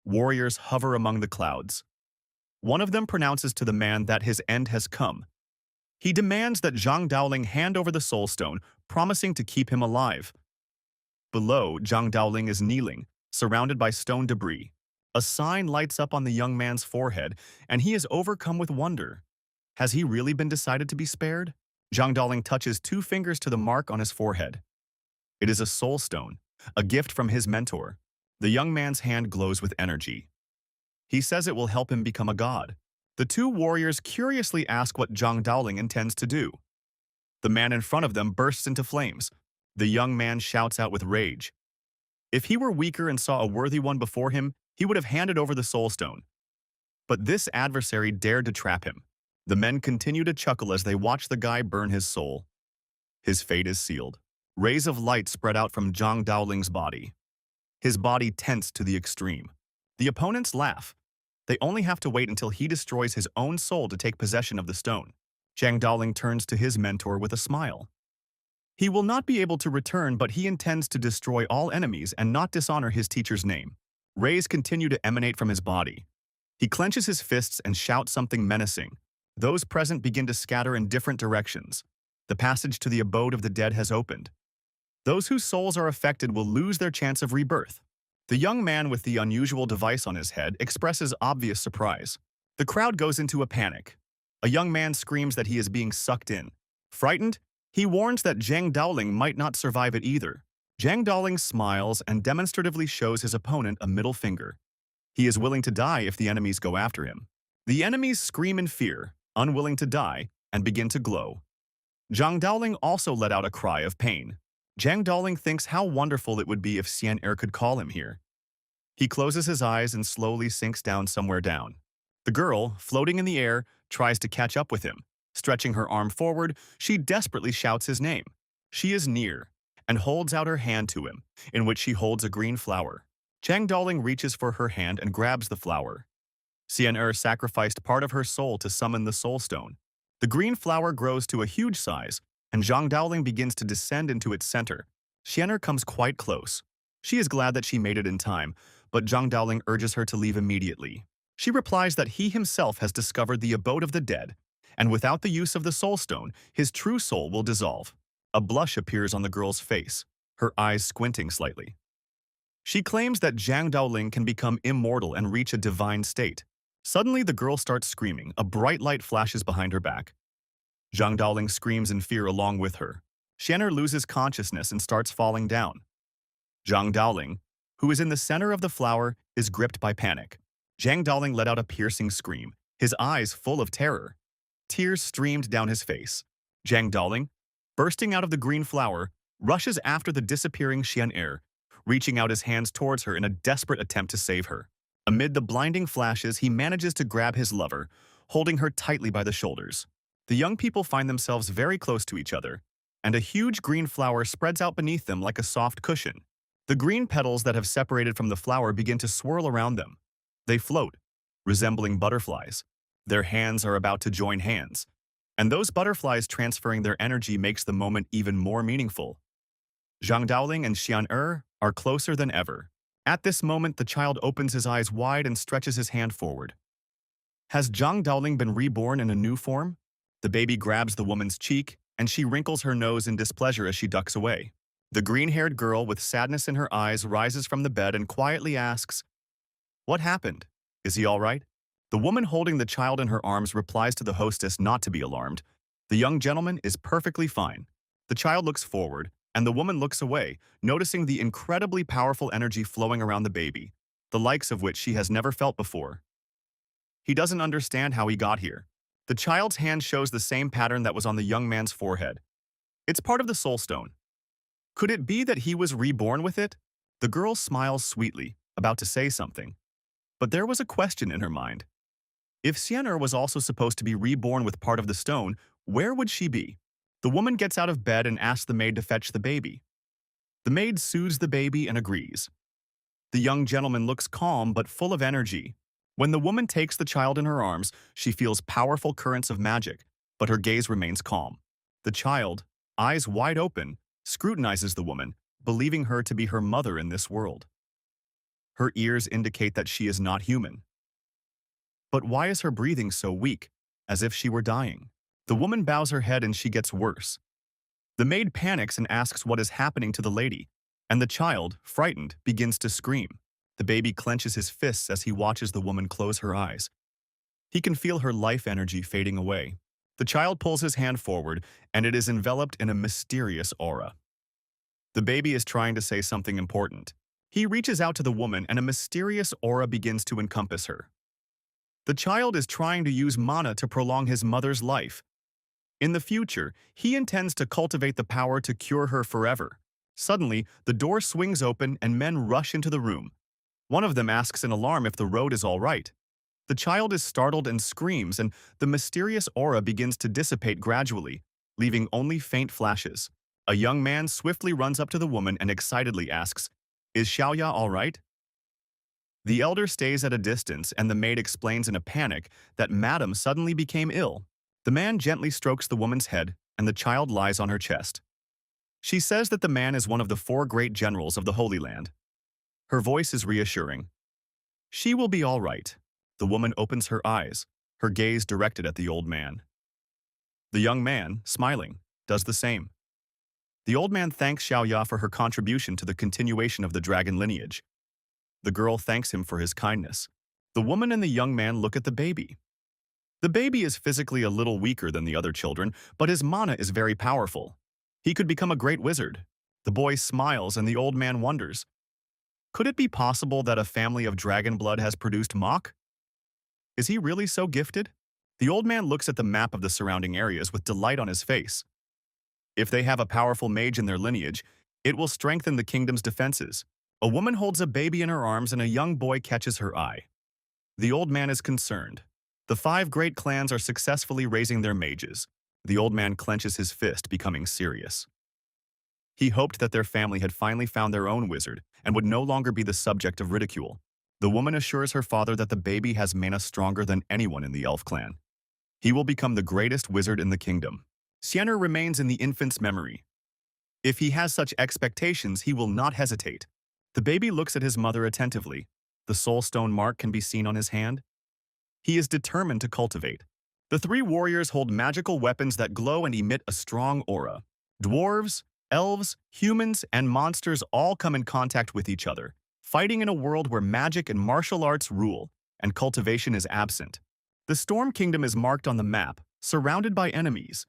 warriors hover among the clouds. One of them pronounces to the man that his end has come. He demands that Zhang Daoling hand over the soul stone, promising to keep him alive. Below, Zhang Daoling is kneeling, surrounded by stone debris. A sign lights up on the young man's forehead, and he is overcome with wonder. Has he really been decided to be spared? Zhang Daoling touches 2 fingers to the mark on his forehead. It is a soul stone, a gift from his mentor. The young man's hand glows with energy. He says it will help him become a god. The 2 warriors curiously ask what Zhang Daoling intends to do. The man in front of them bursts into flames. The young man shouts out with rage. If he were weaker and saw a worthy one before him, he would have handed over the soul stone. But this adversary dared to trap him. The men continue to chuckle as they watch the guy burn his soul. His fate is sealed. Rays of light spread out from Zhang Daoling's body. His body tensed to the extreme. The opponents laugh. They only have to wait until he destroys his own soul to take possession of the stone. Zhang Daoling turns to his mentor with a smile. He will not be able to return, but he intends to destroy all enemies and not dishonor his teacher's name. Rays continue to emanate from his body. He clenches his fists and shouts something menacing. Those present begin to scatter in different directions. The passage to the abode of the dead has opened. Those whose souls are affected will lose their chance of rebirth. The young man with the unusual device on his head expresses obvious surprise. The crowd goes into a panic. A young man screams that he is being sucked in. Frightened, he warns that Zhang Daoling might not survive it either. Zhang Daoling smiles and demonstratively shows his opponent a middle finger. He is willing to die if the enemies go after him. The enemies scream in fear, unwilling to die, and begin to glow. Zhang Daoling also let out a cry of pain. Zhang Daoling thinks how wonderful it would be if Xian'er could call him here. He closes his eyes and slowly sinks down somewhere down. The girl, floating in the air, tries to catch up with him. Stretching her arm forward, she desperately shouts his name. She is near, and holds out her hand to him, in which she holds a green flower. Zhang Daoling reaches for her hand and grabs the flower. Xian'er sacrificed part of her soul to summon the soul stone. The green flower grows to a huge size, and Zhang Daoling begins to descend into its center. Xian'er comes quite close. She is glad that she made it in time, but Zhang Daoling urges her to leave immediately. She replies that he himself has discovered the abode of the dead, and without the use of the soul stone, his true soul will dissolve. A blush appears on the girl's face, her eyes squinting slightly. She claims that Zhang Daoling can become immortal and reach a divine state. Suddenly, the girl starts screaming. A bright light flashes behind her back. Zhang Daoling screams in fear along with her. Xian'er loses consciousness and starts falling down. Zhang Daoling, who is in the center of the flower, is gripped by panic. Zhang Daoling let out a piercing scream, his eyes full of terror. Tears streamed down his face. Zhang Daoling, bursting out of the green flower, rushes after the disappearing Xian'er, reaching out his hands towards her in a desperate attempt to save her. Amid the blinding flashes, he manages to grab his lover, holding her tightly by the shoulders. The young people find themselves very close to each other, and a huge green flower spreads out beneath them like a soft cushion. The green petals that have separated from the flower begin to swirl around them. They float, resembling butterflies. Their hands are about to join hands, and those butterflies transferring their energy makes the moment even more meaningful. Zhang Daoling and Xian'er are closer than ever. At this moment, the child opens his eyes wide and stretches his hand forward. Has Zhang Daoling been reborn in a new form? The baby grabs the woman's cheek, and she wrinkles her nose in displeasure as she ducks away. The green-haired girl with sadness in her eyes rises from the bed and quietly asks, "What happened? Is he all right?" The woman holding the child in her arms replies to the hostess not to be alarmed. The young gentleman is perfectly fine. The child looks forward, and the woman looks away, noticing the incredibly powerful energy flowing around the baby, the likes of which she has never felt before. He doesn't understand how he got here. The child's hand shows the same pattern that was on the young man's forehead. It's part of the soul stone. Could it be that he was reborn with it? The girl smiles sweetly, about to say something. But there was a question in her mind. If Xian'er was also supposed to be reborn with part of the stone, where would she be? The woman gets out of bed and asks the maid to fetch the baby. The maid soothes the baby and agrees. The young gentleman looks calm but full of energy. When the woman takes the child in her arms, she feels powerful currents of magic, but her gaze remains calm. The child, eyes wide open, scrutinizes the woman, believing her to be her mother in this world. Her ears indicate that she is not human. But why is her breathing so weak, as if she were dying? The woman bows her head and she gets worse. The maid panics and asks what is happening to the lady, and the child, frightened, begins to scream. The baby clenches his fists as he watches the woman close her eyes. He can feel her life energy fading away. The child pulls his hand forward, and it is enveloped in a mysterious aura. The baby is trying to say something important. He reaches out to the woman, and a mysterious aura begins to encompass her. The child is trying to use mana to prolong his mother's life. In the future, he intends to cultivate the power to cure her forever. Suddenly, the door swings open and men rush into the room. One of them asks in alarm if the road is all right. The child is startled and screams, and the mysterious aura begins to dissipate gradually, leaving only faint flashes. A young man swiftly runs up to the woman and excitedly asks, "Is Xiaoya all right?" The elder stays at a distance, and the maid explains in a panic that Madam suddenly became ill. The man gently strokes the woman's head, and the child lies on her chest. She says that the man is one of the 4 great generals of the Holy Land. Her voice is reassuring. She will be all right. The woman opens her eyes, her gaze directed at the old man. The young man, smiling, does the same. The old man thanks Xiaoya for her contribution to the continuation of the dragon lineage. The girl thanks him for his kindness. The woman and the young man look at the baby. The baby is physically a little weaker than the other children, but his mana is very powerful. He could become a great wizard. The boy smiles and the old man wonders, could it be possible that a family of dragon blood has produced Mach? Is he really so gifted? The old man looks at the map of the surrounding areas with delight on his face. If they have a powerful mage in their lineage, it will strengthen the kingdom's defenses. A woman holds a baby in her arms and a young boy catches her eye. The old man is concerned. The 5 great clans are successfully raising their mages. The old man clenches his fist, becoming serious. He hoped that their family had finally found their own wizard and would no longer be the subject of ridicule. The woman assures her father that the baby has mana stronger than anyone in the elf clan. He will become the greatest wizard in the kingdom. Xian'er remains in the infant's memory. If he has such expectations, he will not hesitate. The baby looks at his mother attentively. The soul stone mark can be seen on his hand. He is determined to cultivate. The 3 warriors hold magical weapons that glow and emit a strong aura. Dwarves, elves, humans, and monsters all come in contact with each other, fighting in a world where magic and martial arts rule, and cultivation is absent. The Storm Kingdom is marked on the map, surrounded by enemies.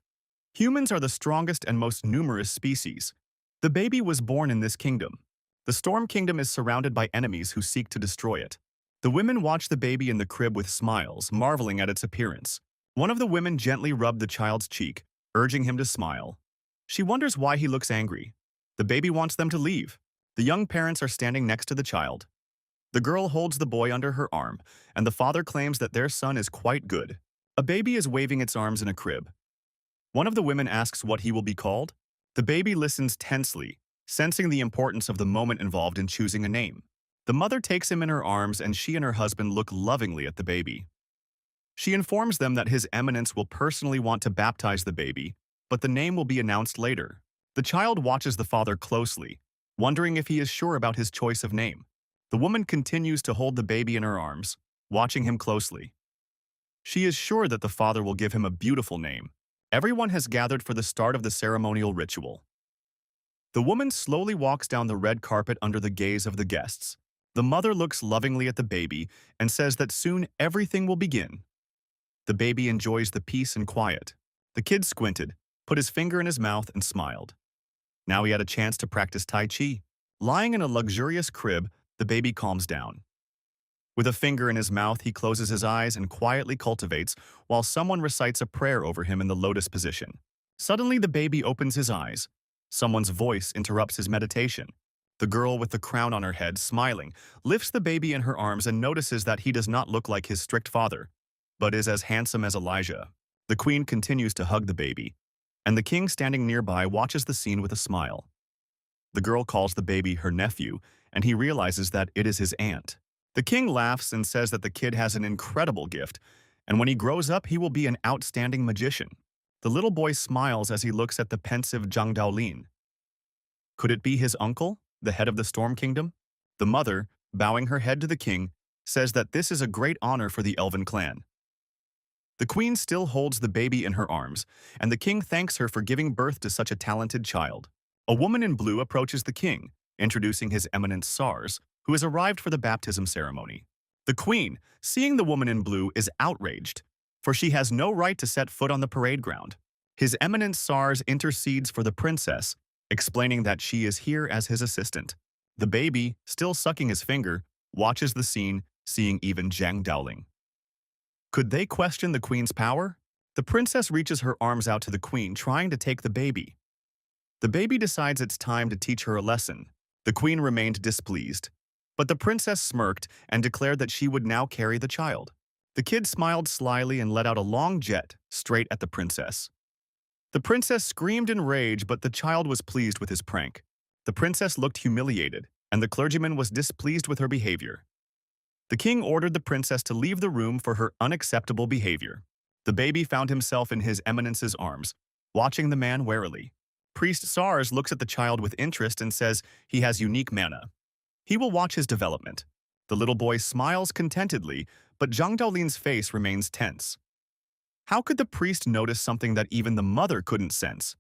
Humans are the strongest and most numerous species. The baby was born in this kingdom. The Storm Kingdom is surrounded by enemies who seek to destroy it. The women watch the baby in the crib with smiles, marveling at its appearance. One of the women gently rubbed the child's cheek, urging him to smile. She wonders why he looks angry. The baby wants them to leave. The young parents are standing next to the child. The girl holds the boy under her arm, and the father claims that their son is quite good. A baby is waving its arms in a crib. One of the women asks what he will be called. The baby listens tensely, sensing the importance of the moment involved in choosing a name. The mother takes him in her arms and she and her husband look lovingly at the baby. She informs them that His Eminence will personally want to baptize the baby, but the name will be announced later. The child watches the father closely, wondering if he is sure about his choice of name. The woman continues to hold the baby in her arms, watching him closely. She is sure that the father will give him a beautiful name. Everyone has gathered for the start of the ceremonial ritual. The woman slowly walks down the red carpet under the gaze of the guests. The mother looks lovingly at the baby and says that soon everything will begin. The baby enjoys the peace and quiet. The kid squinted, put his finger in his mouth, and smiled. Now he had a chance to practice Tai Chi. Lying in a luxurious crib, the baby calms down. With a finger in his mouth, he closes his eyes and quietly cultivates while someone recites a prayer over him in the lotus position. Suddenly, the baby opens his eyes. Someone's voice interrupts his meditation. The girl with the crown on her head, smiling, lifts the baby in her arms and notices that he does not look like his strict father, but is as handsome as Elijah. The queen continues to hug the baby, and the king standing nearby watches the scene with a smile. The girl calls the baby her nephew, and he realizes that it is his aunt. The king laughs and says that the kid has an incredible gift, and when he grows up, he will be an outstanding magician. The little boy smiles as he looks at the pensive Zhang Daolin. Could it be his uncle, the head of the Storm Kingdom? The mother, bowing her head to the king, says that this is a great honor for the elven clan. The queen still holds the baby in her arms, and the king thanks her for giving birth to such a talented child. A woman in blue approaches the king, introducing His Eminence Sars, who has arrived for the baptism ceremony. The queen, seeing the woman in blue, is outraged, for she has no right to set foot on the parade ground. His Eminence Sars intercedes for the princess, explaining that she is here as his assistant. The baby, still sucking his finger, watches the scene, seeing even Zhang Daoling. Could they question the queen's power? The princess reaches her arms out to the queen, trying to take the baby. The baby decides it's time to teach her a lesson. The queen remained displeased, but the princess smirked and declared that she would now carry the child. The kid smiled slyly and let out a long jet straight at the princess. The princess screamed in rage, but the child was pleased with his prank. The princess looked humiliated, and the clergyman was displeased with her behavior. The king ordered the princess to leave the room for her unacceptable behavior. The baby found himself in His Eminence's arms, watching the man warily. Priest Sars looks at the child with interest and says he has unique mana. He will watch his development. The little boy smiles contentedly, but Zhang Daoling's face remains tense. How could the priest notice something that even the mother couldn't sense?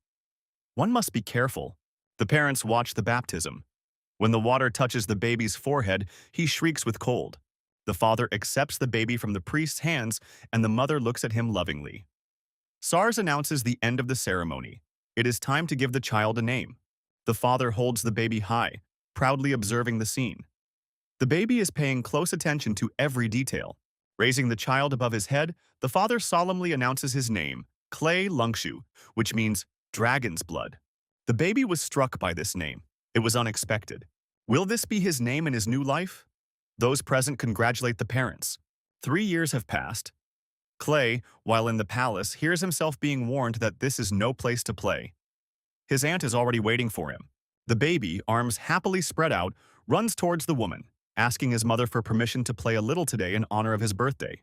One must be careful. The parents watch the baptism. When the water touches the baby's forehead, he shrieks with cold. The father accepts the baby from the priest's hands, and the mother looks at him lovingly. Sars announces the end of the ceremony. It is time to give the child a name. The father holds the baby high, proudly observing the scene. The baby is paying close attention to every detail. Raising the child above his head, the father solemnly announces his name, Clay Lungshu, which means dragon's blood. The baby was struck by this name. It was unexpected. Will this be his name in his new life? Those present congratulate the parents. 3 years have passed. Clay, while in the palace, hears himself being warned that this is no place to play. His aunt is already waiting for him. The baby, arms happily spread out, runs towards the woman, asking his mother for permission to play a little today in honor of his birthday.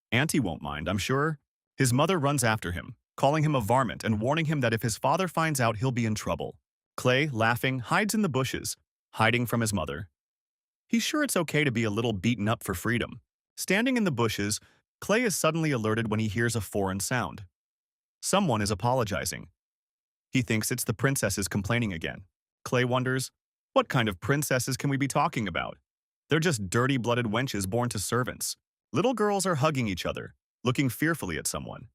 Auntie won't mind, I'm sure. His mother runs after him, calling him a varmint and warning him that if his father finds out, he'll be in trouble. Clay, laughing, hides in the bushes, hiding from his mother. He's sure it's okay to be a little beaten up for freedom. Standing in the bushes, Clay is suddenly alerted when he hears a foreign sound. Someone is apologizing. He thinks it's the princesses complaining again. Clay wonders, what kind of princesses can we be talking about? They're just dirty-blooded wenches born to servants. Little girls are hugging each other, looking fearfully at someone.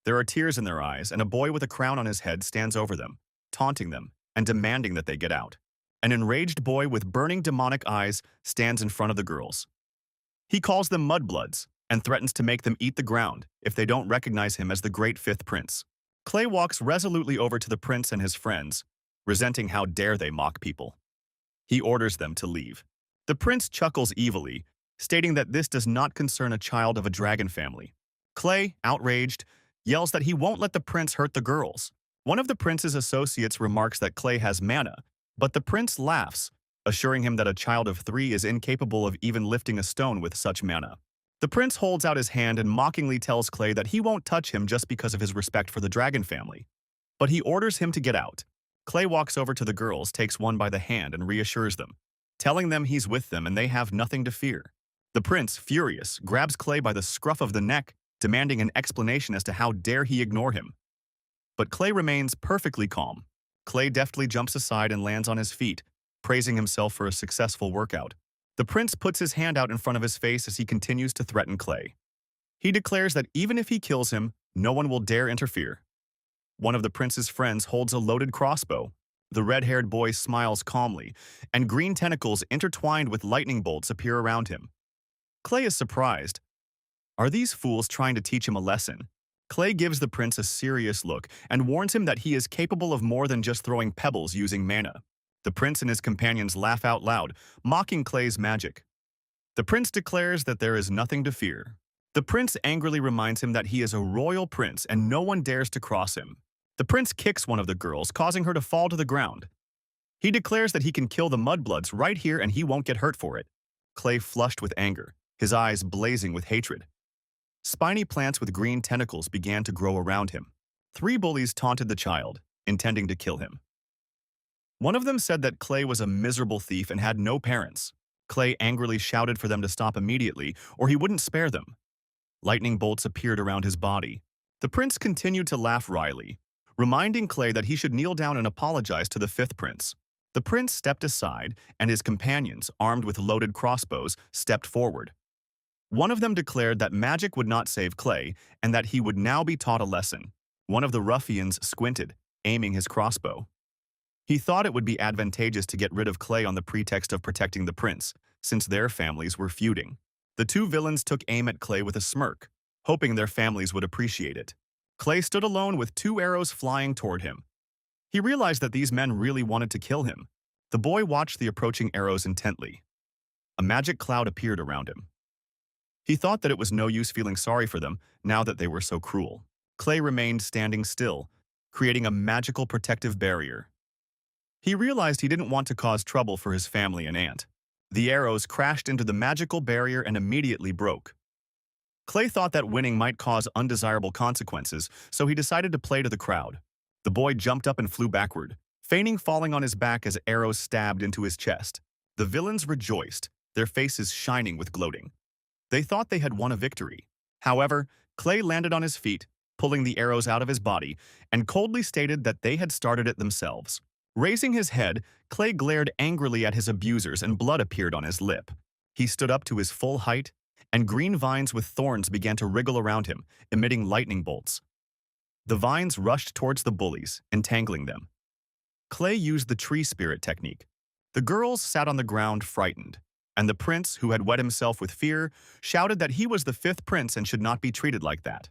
There are tears in their eyes, and a boy with a crown on his head stands over them, taunting them and demanding that they get out. An enraged boy with burning demonic eyes stands in front of the girls. He calls them mudbloods and threatens to make them eat the ground if they don't recognize him as the great fifth prince. Clay walks resolutely over to the prince and his friends, resenting how dare they mock people. He orders them to leave. The prince chuckles evilly, stating that this does not concern a child of a dragon family. Clay, outraged, yells that he won't let the prince hurt the girls. One of the prince's associates remarks that Clay has mana, but the prince laughs, assuring him that a child of 3 is incapable of even lifting a stone with such mana. The prince holds out his hand and mockingly tells Clay that he won't touch him just because of his respect for the dragon family. But he orders him to get out. Clay walks over to the girls, takes one by the hand and reassures them, telling them he's with them and they have nothing to fear. The prince, furious, grabs Clay by the scruff of the neck, demanding an explanation as to how dare he ignore him. But Clay remains perfectly calm. Clay deftly jumps aside and lands on his feet, praising himself for a successful workout. The prince puts his hand out in front of his face as he continues to threaten Clay. He declares that even if he kills him, no one will dare interfere. One of the prince's friends holds a loaded crossbow. The red-haired boy smiles calmly, and green tentacles intertwined with lightning bolts appear around him. Clay is surprised. Are these fools trying to teach him a lesson? Clay gives the prince a serious look and warns him that he is capable of more than just throwing pebbles using mana. The prince and his companions laugh out loud, mocking Clay's magic. The prince declares that there is nothing to fear. The prince angrily reminds him that he is a royal prince and no one dares to cross him. The prince kicks one of the girls, causing her to fall to the ground. He declares that he can kill the mudbloods right here and he won't get hurt for it. Clay flushed with anger, his eyes blazing with hatred. Spiny plants with green tentacles began to grow around him. 3 bullies taunted the child, intending to kill him. One of them said that Clay was a miserable thief and had no parents. Clay angrily shouted for them to stop immediately, or he wouldn't spare them. Lightning bolts appeared around his body. The prince continued to laugh wryly, reminding Clay that he should kneel down and apologize to the fifth prince. The prince stepped aside, and his companions, armed with loaded crossbows, stepped forward. One of them declared that magic would not save Clay, and that he would now be taught a lesson. One of the ruffians squinted, aiming his crossbow. He thought it would be advantageous to get rid of Clay on the pretext of protecting the prince, since their families were feuding. The two villains took aim at Clay with a smirk, hoping their families would appreciate it. Clay stood alone with two arrows flying toward him. He realized that these men really wanted to kill him. The boy watched the approaching arrows intently. A magic cloud appeared around him. He thought that it was no use feeling sorry for them now that they were so cruel. Clay remained standing still, creating a magical protective barrier. He realized he didn't want to cause trouble for his family and aunt. The arrows crashed into the magical barrier and immediately broke. Clay thought that winning might cause undesirable consequences, so he decided to play to the crowd. The boy jumped up and flew backward, feigning falling on his back as arrows stabbed into his chest. The villains rejoiced, their faces shining with gloating. They thought they had won a victory. However, Clay landed on his feet, pulling the arrows out of his body, and coldly stated that they had started it themselves. Raising his head, Clay glared angrily at his abusers and blood appeared on his lip. He stood up to his full height, and green vines with thorns began to wriggle around him, emitting lightning bolts. The vines rushed towards the bullies, entangling them. Clay used the tree spirit technique. The girls sat on the ground frightened, and the prince, who had wet himself with fear, shouted that he was the fifth prince and should not be treated like that.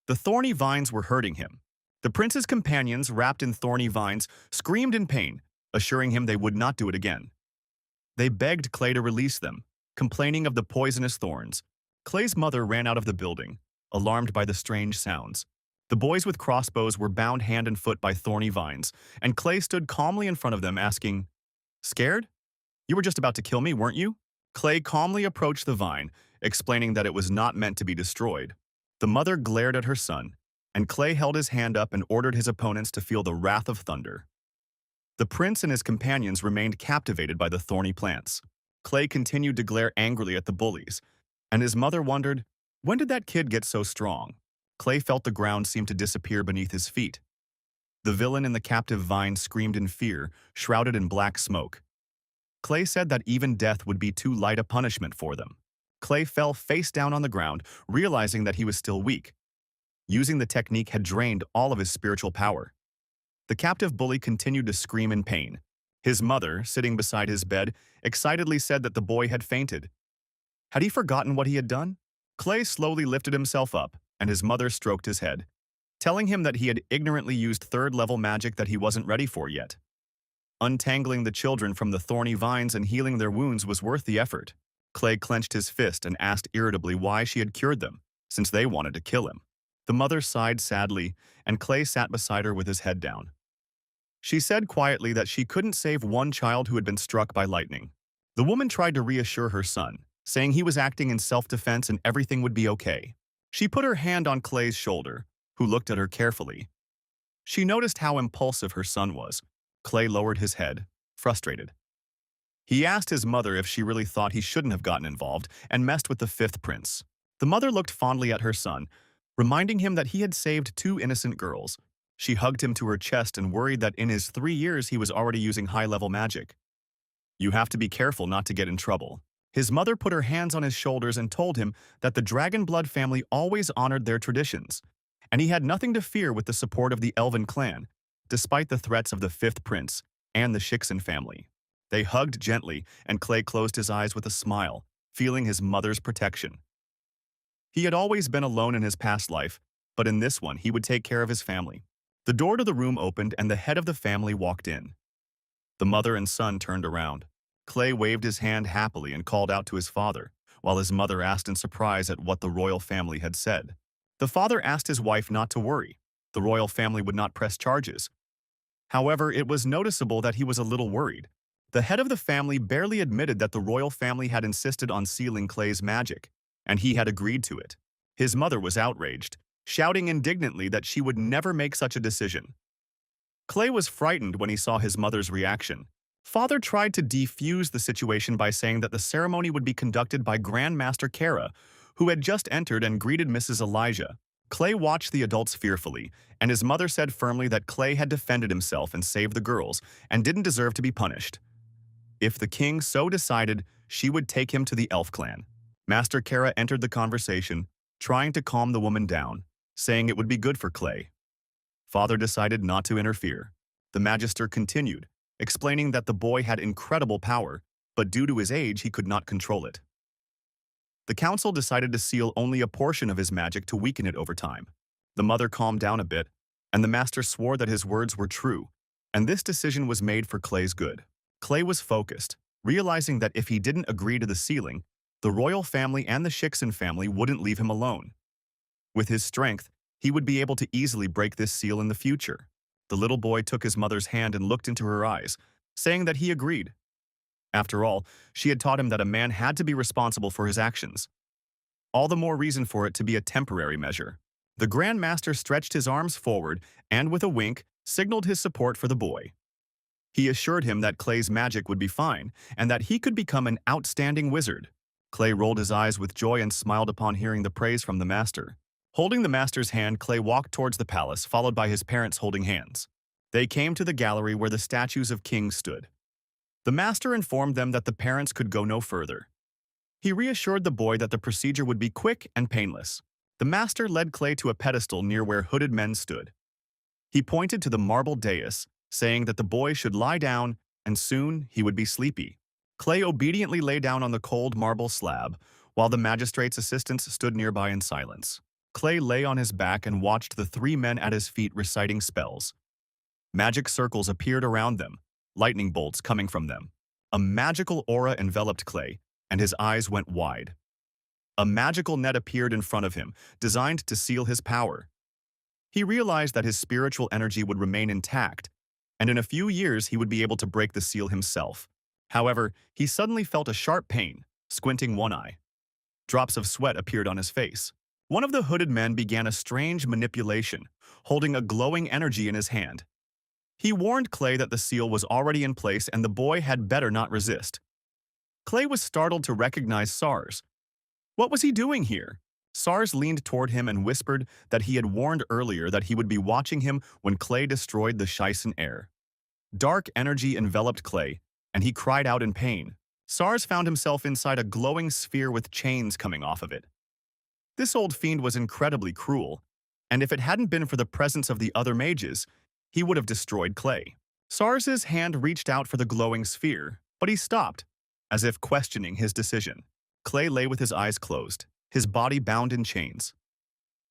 The thorny vines were hurting him. The prince's companions, wrapped in thorny vines, screamed in pain, assuring him they would not do it again. They begged Clay to release them, complaining of the poisonous thorns. Clay's mother ran out of the building, alarmed by the strange sounds. The boys with crossbows were bound hand and foot by thorny vines, and Clay stood calmly in front of them, asking, "Scared? You were just about to kill me, weren't you?" Clay calmly approached the vine, explaining that it was not meant to be destroyed. The mother glared at her son, and Clay held his hand up and ordered his opponents to feel the wrath of thunder. The prince and his companions remained captivated by the thorny plants. Clay continued to glare angrily at the bullies, and his mother wondered, when did that kid get so strong? Clay felt the ground seem to disappear beneath his feet. The villain in the captive vine screamed in fear, shrouded in black smoke. Clay said that even death would be too light a punishment for them. Clay fell face down on the ground, realizing that he was still weak. Using the technique had drained all of his spiritual power. The captive bully continued to scream in pain. His mother, sitting beside his bed, excitedly said that the boy had fainted. Had he forgotten what he had done? Clay slowly lifted himself up, and his mother stroked his head, telling him that he had ignorantly used third-level magic that he wasn't ready for yet. Untangling the children from the thorny vines and healing their wounds was worth the effort. Clay clenched his fist and asked irritably why she had cured them, since they wanted to kill him. The mother sighed sadly, and Clay sat beside her with his head down. She said quietly that she couldn't save one child who had been struck by lightning. The woman tried to reassure her son, saying he was acting in self-defense and everything would be okay. She put her hand on Clay's shoulder, who looked at her carefully. She noticed how impulsive her son was. Clay lowered his head, frustrated. He asked his mother if she really thought he shouldn't have gotten involved and messed with the fifth prince. The mother looked fondly at her son, reminding him that he had saved two innocent girls. She hugged him to her chest and worried that in his 3 years he was already using high-level magic. You have to be careful not to get in trouble. His mother put her hands on his shoulders and told him that the Dragon Blood family always honored their traditions, and he had nothing to fear with the support of the Elven clan, despite the threats of the fifth prince and the Shiksen family. They hugged gently, and Clay closed his eyes with a smile, feeling his mother's protection. He had always been alone in his past life, but in this one he would take care of his family. The door to the room opened and the head of the family walked in. The mother and son turned around. Clay waved his hand happily and called out to his father, while his mother asked in surprise at what the royal family had said. The father asked his wife not to worry. The royal family would not press charges. However, it was noticeable that he was a little worried. The head of the family barely admitted that the royal family had insisted on sealing Clay's magic, and he had agreed to it. His mother was outraged, shouting indignantly that she would never make such a decision. Clay was frightened when he saw his mother's reaction. Father tried to defuse the situation by saying that the ceremony would be conducted by Grandmaster Kara, who had just entered and greeted Mrs. Elijah. Clay watched the adults fearfully, and his mother said firmly that Clay had defended himself and saved the girls and didn't deserve to be punished. If the king so decided, she would take him to the elf clan. Master Kara entered the conversation, trying to calm the woman down, saying it would be good for Clay. Father decided not to interfere. The magister continued, explaining that the boy had incredible power, but due to his age he could not control it. The council decided to seal only a portion of his magic to weaken it over time. The mother calmed down a bit, and the master swore that his words were true, and this decision was made for Clay's good. Clay was focused, realizing that if he didn't agree to the sealing, the royal family and the Shiksen family wouldn't leave him alone. With his strength, he would be able to easily break this seal in the future. The little boy took his mother's hand and looked into her eyes, saying that he agreed. After all, she had taught him that a man had to be responsible for his actions. All the more reason for it to be a temporary measure. The Grand Master stretched his arms forward and, with a wink, signaled his support for the boy. He assured him that Clay's magic would be fine and that he could become an outstanding wizard. Clay rolled his eyes with joy and smiled upon hearing the praise from the master. Holding the master's hand, Clay walked towards the palace, followed by his parents holding hands. They came to the gallery where the statues of kings stood. The master informed them that the parents could go no further. He reassured the boy that the procedure would be quick and painless. The master led Clay to a pedestal near where hooded men stood. He pointed to the marble dais, saying that the boy should lie down and soon he would be sleepy. Clay obediently lay down on the cold marble slab, while the magistrate's assistants stood nearby in silence. Clay lay on his back and watched the three men at his feet reciting spells. Magic circles appeared around them, lightning bolts coming from them. A magical aura enveloped Clay, and his eyes went wide. A magical net appeared in front of him, designed to seal his power. He realized that his spiritual energy would remain intact, and in a few years he would be able to break the seal himself. However, he suddenly felt a sharp pain, squinting one eye. Drops of sweat appeared on his face. One of the hooded men began a strange manipulation, holding a glowing energy in his hand. He warned Clay that the seal was already in place and the boy had better not resist. Clay was startled to recognize Sars. What was he doing here? Sars leaned toward him and whispered that he had warned earlier that he would be watching him when Clay destroyed the Shisen heir. Dark energy enveloped Clay, and he cried out in pain. Sars found himself inside a glowing sphere with chains coming off of it. This old fiend was incredibly cruel, and if it hadn't been for the presence of the other mages, he would have destroyed Clay. Sars's hand reached out for the glowing sphere, but he stopped, as if questioning his decision. Clay lay with his eyes closed, his body bound in chains.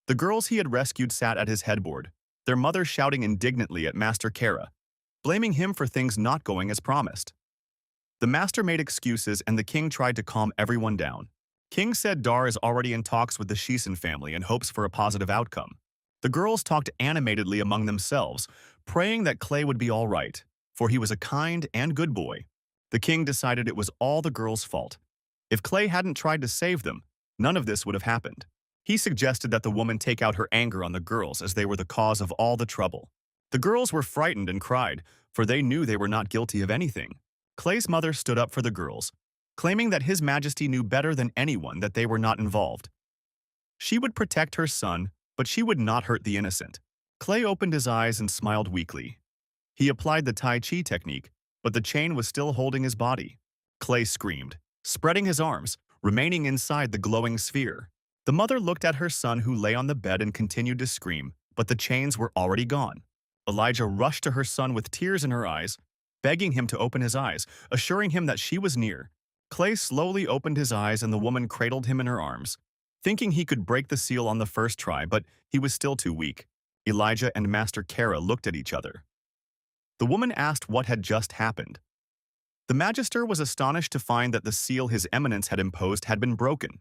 The girls he had rescued sat at his headboard, their mother shouting indignantly at Master Kara, blaming him for things not going as promised. The master made excuses and the king tried to calm everyone down. King said Dar is already in talks with the Shisen family and hopes for a positive outcome. The girls talked animatedly among themselves, praying that Clay would be all right, for he was a kind and good boy. The king decided it was all the girls' fault. If Clay hadn't tried to save them, none of this would have happened. He suggested that the woman take out her anger on the girls as they were the cause of all the trouble. The girls were frightened and cried, for they knew they were not guilty of anything. Clay's mother stood up for the girls, claiming that His Majesty knew better than anyone that they were not involved. She would protect her son, but she would not hurt the innocent. Clay opened his eyes and smiled weakly. He applied the Tai Chi technique, but the chain was still holding his body. Clay screamed, spreading his arms, remaining inside the glowing sphere. The mother looked at her son who lay on the bed and continued to scream, but the chains were already gone. Elijah rushed to her son with tears in her eyes, begging him to open his eyes, assuring him that she was near. Clay slowly opened his eyes and the woman cradled him in her arms, thinking he could break the seal on the first try, but he was still too weak. Elijah and Master Kara looked at each other. The woman asked what had just happened. The Magister was astonished to find that the seal His Eminence had imposed had been broken.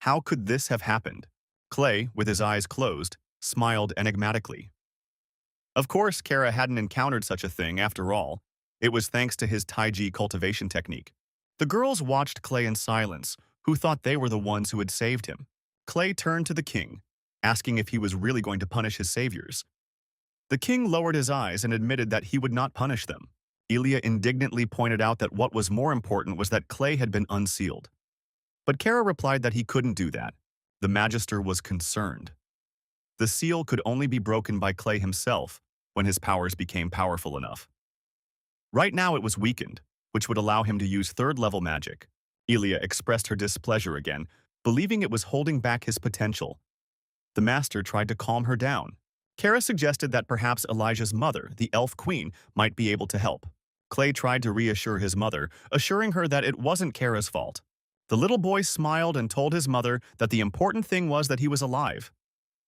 How could this have happened? Clay, with his eyes closed, smiled enigmatically. Of course, Kara hadn't encountered such a thing after all. It was thanks to his Tai Chi cultivation technique. The girls watched Clay in silence, who thought they were the ones who had saved him. Clay turned to the king, asking if he was really going to punish his saviors. The king lowered his eyes and admitted that he would not punish them. Ilya indignantly pointed out that what was more important was that Clay had been unsealed. But Kara replied that he couldn't do that. The Magister was concerned. The seal could only be broken by Clay himself when his powers became powerful enough. Right now it was weakened, which would allow him to use third-level magic. Ilya expressed her displeasure again, believing it was holding back his potential. The master tried to calm her down. Kara suggested that perhaps Elijah's mother, the elf queen, might be able to help. Clay tried to reassure his mother, assuring her that it wasn't Kara's fault. The little boy smiled and told his mother that the important thing was that he was alive.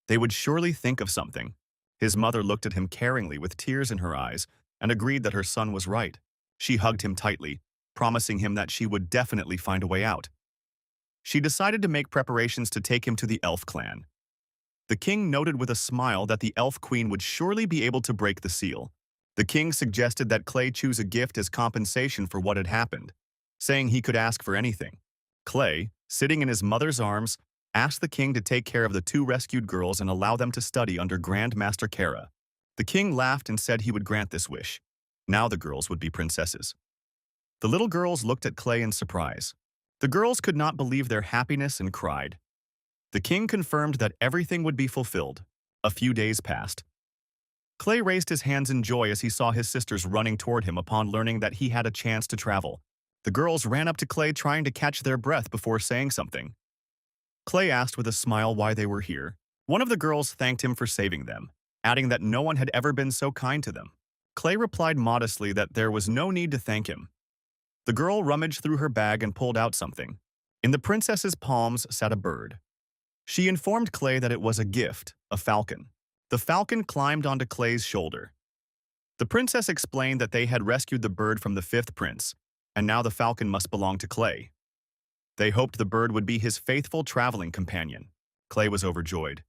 They would surely think of something. His mother looked at him caringly with tears in her eyes and agreed that her son was right. She hugged him tightly, promising him that she would definitely find a way out. She decided to make preparations to take him to the elf clan. The king noted with a smile that the elf queen would surely be able to break the seal. The king suggested that Clay choose a gift as compensation for what had happened, saying he could ask for anything. Clay, sitting in his mother's arms, asked the king to take care of the two rescued girls and allow them to study under Grand Master Kara. The king laughed and said he would grant this wish. Now the girls would be princesses. The little girls looked at Clay in surprise. The girls could not believe their happiness and cried. The king confirmed that everything would be fulfilled. A few days passed. Clay raised his hands in joy as he saw his sisters running toward him upon learning that he had a chance to travel. The girls ran up to Clay trying to catch their breath before saying something. Clay asked with a smile why they were here. One of the girls thanked him for saving them, adding that no one had ever been so kind to them. Clay replied modestly that there was no need to thank him. The girl rummaged through her bag and pulled out something. In the princess's palms sat a bird. She informed Clay that it was a gift, a falcon. The falcon climbed onto Clay's shoulder. The princess explained that they had rescued the bird from the fifth prince, and now the falcon must belong to Clay. They hoped the bird would be his faithful traveling companion. Clay was overjoyed.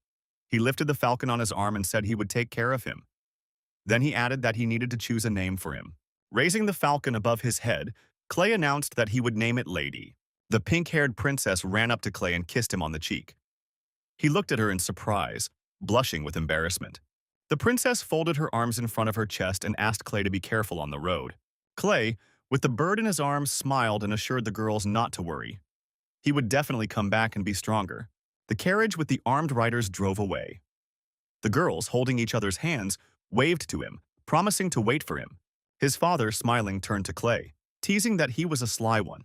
He lifted the falcon on his arm and said he would take care of him. Then he added that he needed to choose a name for him. Raising the falcon above his head, Clay announced that he would name it Lady. The pink-haired princess ran up to Clay and kissed him on the cheek. He looked at her in surprise, blushing with embarrassment. The princess folded her arms in front of her chest and asked Clay to be careful on the road. Clay, with the bird in his arms, smiled and assured the girls not to worry. He would definitely come back and be stronger. The carriage with the armed riders drove away. The girls, holding each other's hands, waved to him, promising to wait for him. His father, smiling, turned to Clay, teasing that he was a sly one.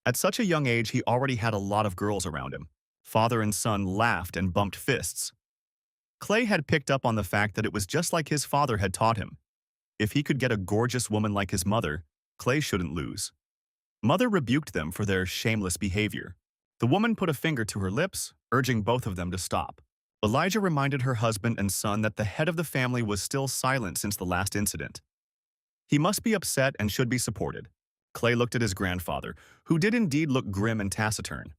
At such a young age, he already had a lot of girls around him. Father and son laughed and bumped fists. Clay had picked up on the fact that it was just like his father had taught him. If he could get a gorgeous woman like his mother, Clay shouldn't lose. Mother rebuked them for their shameless behavior. The woman put a finger to her lips, urging both of them to stop. Elijah reminded her husband and son that the head of the family was still silent since the last incident. He must be upset and should be supported. Clay looked at his grandfather, who did indeed look grim and taciturn.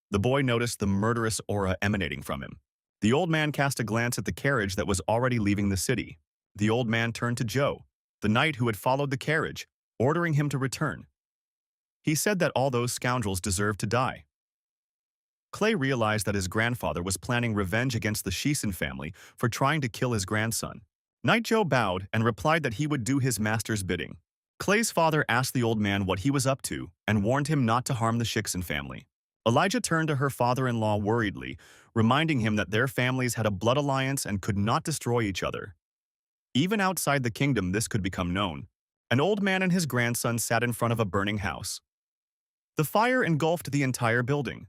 The boy noticed the murderous aura emanating from him. The old man cast a glance at the carriage that was already leaving the city. The old man turned to Joe, the knight who had followed the carriage, ordering him to return. He said that all those scoundrels deserved to die. Clay realized that his grandfather was planning revenge against the Shisen family for trying to kill his grandson. Knight Joe bowed and replied that he would do his master's bidding. Clay's father asked the old man what he was up to and warned him not to harm the Shiksen family. Elijah turned to her father-in-law worriedly, reminding him that their families had a blood alliance and could not destroy each other. Even outside the kingdom, this could become known. An old man and his grandson sat in front of a burning house. The fire engulfed the entire building.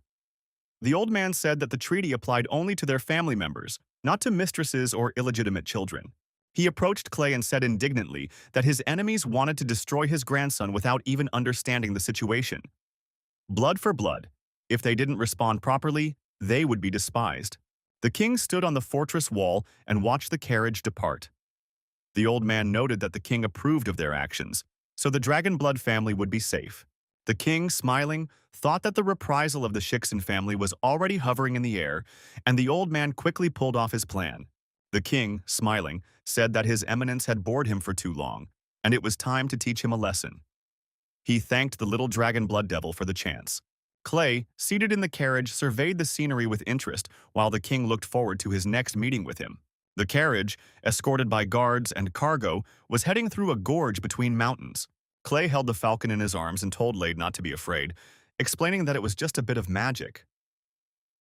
The old man said that the treaty applied only to their family members, not to mistresses or illegitimate children. He approached Clay and said indignantly that his enemies wanted to destroy his grandson without even understanding the situation. Blood for blood. If they didn't respond properly, they would be despised. The king stood on the fortress wall and watched the carriage depart. The old man noted that the king approved of their actions, so the Dragon Blood family would be safe. The king, smiling, thought that the reprisal of the Shiksen family was already hovering in the air, and the old man quickly pulled off his plan. The king, smiling, said that his eminence had bored him for too long, and it was time to teach him a lesson. He thanked the little Dragon Blood devil for the chance. Clay, seated in the carriage, surveyed the scenery with interest while the king looked forward to his next meeting with him. The carriage, escorted by guards and cargo, was heading through a gorge between mountains. Clay held the falcon in his arms and told Lade not to be afraid, explaining that it was just a bit of magic.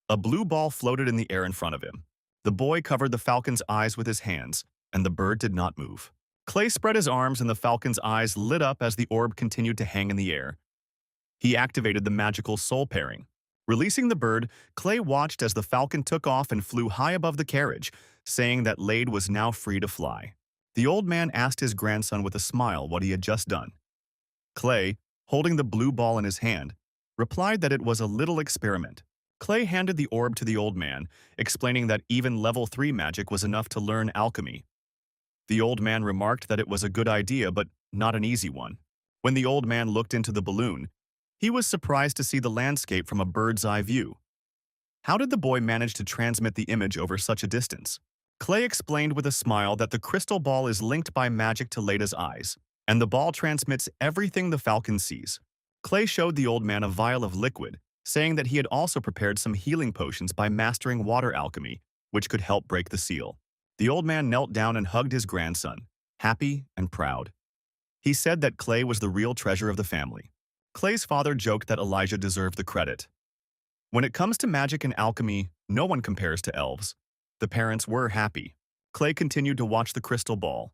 A blue ball floated in the air in front of him. The boy covered the falcon's eyes with his hands, and the bird did not move. Clay spread his arms and the falcon's eyes lit up as the orb continued to hang in the air. He activated the magical soul pairing. Releasing the bird, Clay watched as the falcon took off and flew high above the carriage, saying that Lade was now free to fly. The old man asked his grandson with a smile what he had just done. Clay, holding the blue ball in his hand, replied that it was a little experiment. Clay handed the orb to the old man, explaining that even level 3 magic was enough to learn alchemy. The old man remarked that it was a good idea, but not an easy one. When the old man looked into the balloon, he was surprised to see the landscape from a bird's eye view. How did the boy manage to transmit the image over such a distance? Clay explained with a smile that the crystal ball is linked by magic to Lada's eyes, and the ball transmits everything the falcon sees. Clay showed the old man a vial of liquid, saying that he had also prepared some healing potions by mastering water alchemy, which could help break the seal. The old man knelt down and hugged his grandson, happy and proud. He said that Clay was the real treasure of the family. Clay's father joked that Elijah deserved the credit. When it comes to magic and alchemy, no one compares to elves. The parents were happy. Clay continued to watch the crystal ball.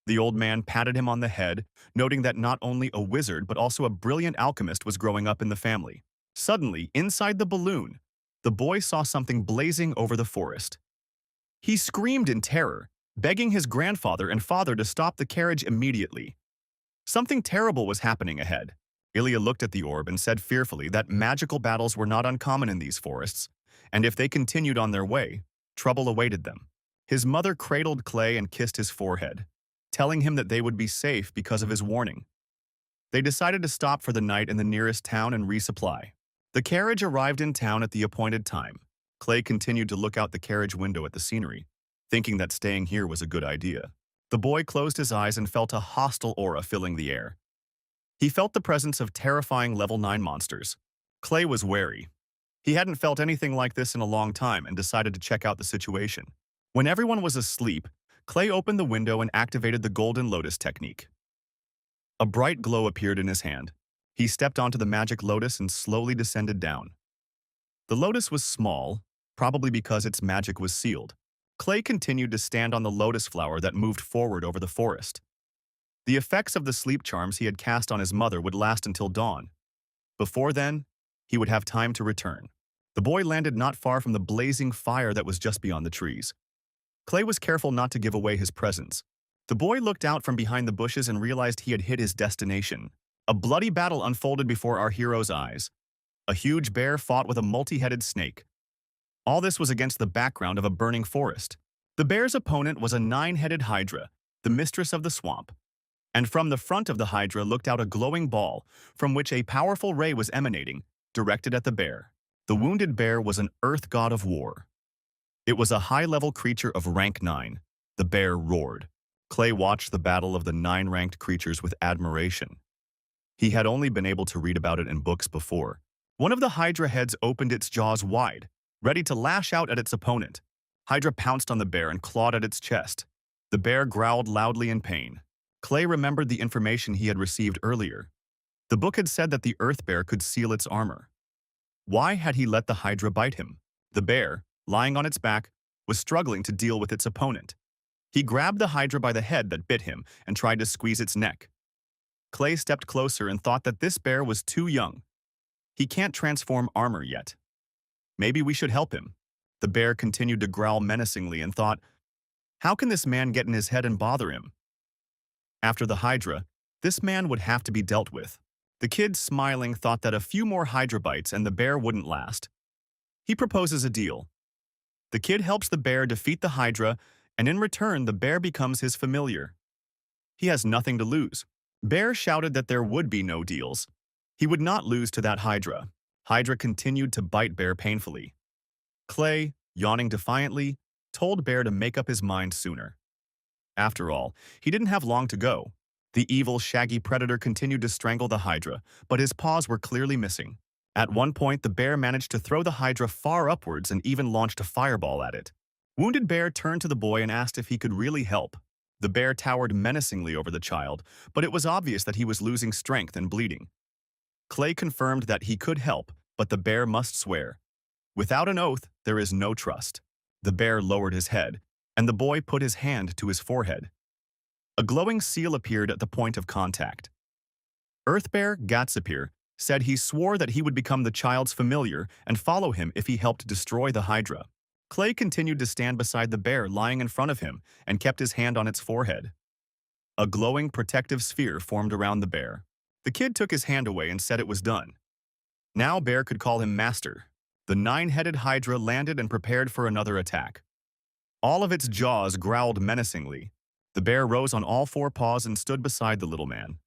The old man patted him on the head, noting that not only a wizard but also a brilliant alchemist was growing up in the family. Suddenly, inside the balloon, the boy saw something blazing over the forest. He screamed in terror, begging his grandfather and father to stop the carriage immediately. Something terrible was happening ahead. Ilya looked at the orb and said fearfully that magical battles were not uncommon in these forests, and if they continued on their way, trouble awaited them. His mother cradled Clay and kissed his forehead, telling him that they would be safe because of his warning. They decided to stop for the night in the nearest town and resupply. The carriage arrived in town at the appointed time. Clay continued to look out the carriage window at the scenery, thinking that staying here was a good idea. The boy closed his eyes and felt a hostile aura filling the air. He felt the presence of terrifying level 9 monsters. Clay was wary. He hadn't felt anything like this in a long time and decided to check out the situation. When everyone was asleep, Clay opened the window and activated the Golden Lotus technique. A bright glow appeared in his hand. He stepped onto the magic lotus and slowly descended down. The lotus was small, probably because its magic was sealed. Clay continued to stand on the lotus flower that moved forward over the forest. The effects of the sleep charms he had cast on his mother would last until dawn. Before then, he would have time to return. The boy landed not far from the blazing fire that was just beyond the trees. Clay was careful not to give away his presence. The boy looked out from behind the bushes and realized he had hit his destination. A bloody battle unfolded before our hero's eyes. A huge bear fought with a multi-headed snake. All this was against the background of a burning forest. The bear's opponent was a 9-headed hydra, the mistress of the swamp. And from the front of the hydra looked out a glowing ball, from which a powerful ray was emanating, directed at the bear. The wounded bear was an earth god of war. It was a high-level creature of rank 9. The bear roared. Clay watched the battle of the 9-ranked creatures with admiration. He had only been able to read about it in books before. One of the hydra heads opened its jaws wide, ready to lash out at its opponent. Hydra pounced on the bear and clawed at its chest. The bear growled loudly in pain. Clay remembered the information he had received earlier. The book had said that the earth bear could seal its armor. Why had he let the hydra bite him? The bear, lying on its back, was struggling to deal with its opponent. He grabbed the hydra by the head that bit him and tried to squeeze its neck. Clay stepped closer and thought that this bear was too young. He can't transform armor yet. Maybe we should help him. The bear continued to growl menacingly and thought, how can this man get in his head and bother him? After the hydra, this man would have to be dealt with. The kid, smiling, thought that a few more hydra bites and the bear wouldn't last. He proposes a deal. The kid helps the bear defeat the hydra, and in return the bear becomes his familiar. He has nothing to lose. Bear shouted that there would be no deals. He would not lose to that hydra. Hydra continued to bite Bear painfully. Clay, yawning defiantly, told Bear to make up his mind sooner. After all, he didn't have long to go. The evil, shaggy predator continued to strangle the hydra, but his paws were clearly missing. At one point, the bear managed to throw the hydra far upwards and even launched a fireball at it. Wounded Bear turned to the boy and asked if he could really help. The bear towered menacingly over the child, but it was obvious that he was losing strength and bleeding. Clay confirmed that he could help, but the bear must swear. Without an oath, there is no trust. The bear lowered his head, and the boy put his hand to his forehead. A glowing seal appeared at the point of contact. Earth Bear Gatsipir said he swore that he would become the child's familiar and follow him if he helped destroy the Hydra. Clay continued to stand beside the bear lying in front of him and kept his hand on its forehead. A glowing protective sphere formed around the bear. The kid took his hand away and said it was done. Now Bear could call him master. The nine-headed Hydra landed and prepared for another attack. All of its jaws growled menacingly. The bear rose on all four paws and stood beside the little man.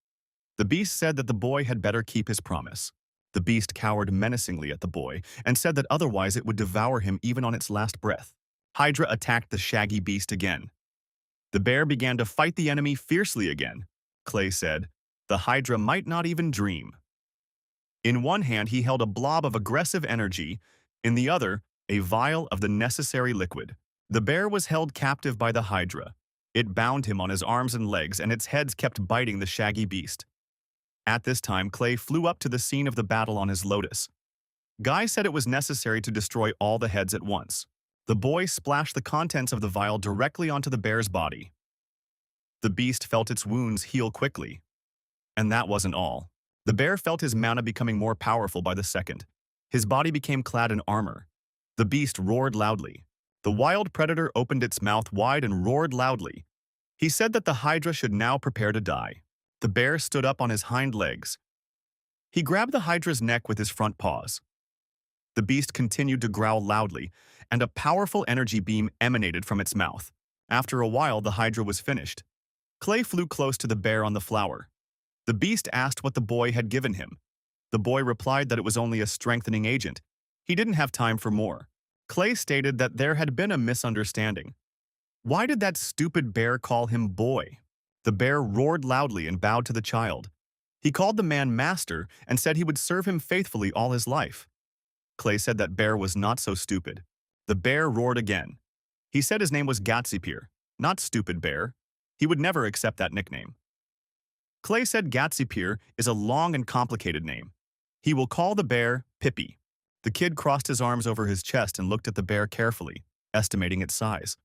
The beast said that the boy had better keep his promise. The beast cowered menacingly at the boy and said that otherwise it would devour him even on its last breath. Hydra attacked the shaggy beast again. The bear began to fight the enemy fiercely again. Clay said, the Hydra might not even dream. In one hand he held a blob of aggressive energy, in the other, a vial of the necessary liquid. The bear was held captive by the Hydra. It bound him on his arms and legs, and its heads kept biting the shaggy beast. At this time, Clay flew up to the scene of the battle on his lotus. Guy said it was necessary to destroy all the heads at once. The boy splashed the contents of the vial directly onto the bear's body. The beast felt its wounds heal quickly. And that wasn't all. The bear felt his mana becoming more powerful by the second. His body became clad in armor. The beast roared loudly. The wild predator opened its mouth wide and roared loudly. He said that the Hydra should now prepare to die. The bear stood up on his hind legs. He grabbed the Hydra's neck with his front paws. The beast continued to growl loudly, and a powerful energy beam emanated from its mouth. After a while, the Hydra was finished. Clay flew close to the bear on the flower. The beast asked what the boy had given him. The boy replied that it was only a strengthening agent. He didn't have time for more. Clay stated that there had been a misunderstanding. Why did that stupid bear call him boy? The bear roared loudly and bowed to the child. He called the man master and said he would serve him faithfully all his life. Clay said that bear was not so stupid. The bear roared again. He said his name was Gatsipir, not stupid bear. He would never accept that nickname. Clay said Gatsipir is a long and complicated name. He will call the bear Pippi. The kid crossed his arms over his chest and looked at the bear carefully, estimating its size.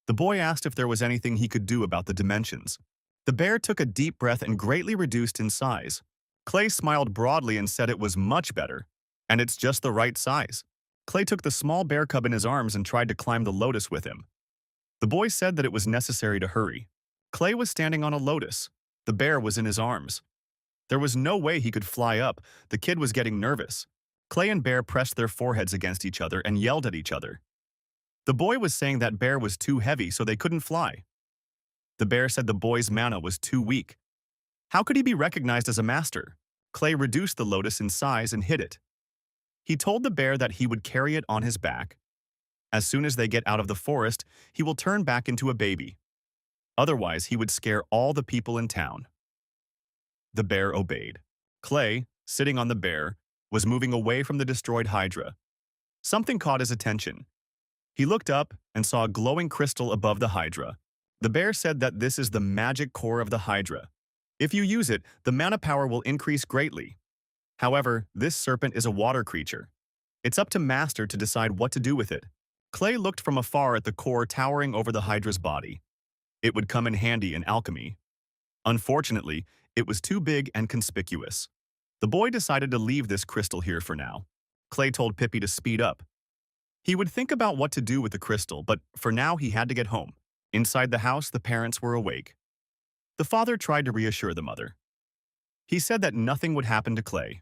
The boy asked if there was anything he could do about the dimensions. The bear took a deep breath and greatly reduced in size. Clay smiled broadly and said it was much better, and it's just the right size. Clay took the small bear cub in his arms and tried to climb the lotus with him. The boy said that it was necessary to hurry. Clay was standing on a lotus. The bear was in his arms. There was no way he could fly up. The kid was getting nervous. Clay and Bear pressed their foreheads against each other and yelled at each other. The boy was saying that Bear was too heavy so they couldn't fly. The bear said the boy's mana was too weak. How could he be recognized as a master? Clay reduced the lotus in size and hid it. He told the bear that he would carry it on his back. As soon as they get out of the forest, he will turn back into a baby. Otherwise, he would scare all the people in town. The bear obeyed. Clay, sitting on the bear, was moving away from the destroyed Hydra. Something caught his attention. He looked up and saw a glowing crystal above the Hydra. The bear said that this is the magic core of the Hydra. If you use it, the mana power will increase greatly. However, this serpent is a water creature. It's up to Master to decide what to do with it. Clay looked from afar at the core towering over the Hydra's body. It would come in handy in alchemy. Unfortunately, it was too big and conspicuous. The boy decided to leave this crystal here for now. Clay told Pippi to speed up. He would think about what to do with the crystal, but for now he had to get home. Inside the house, the parents were awake. The father tried to reassure the mother. He said that nothing would happen to Clay.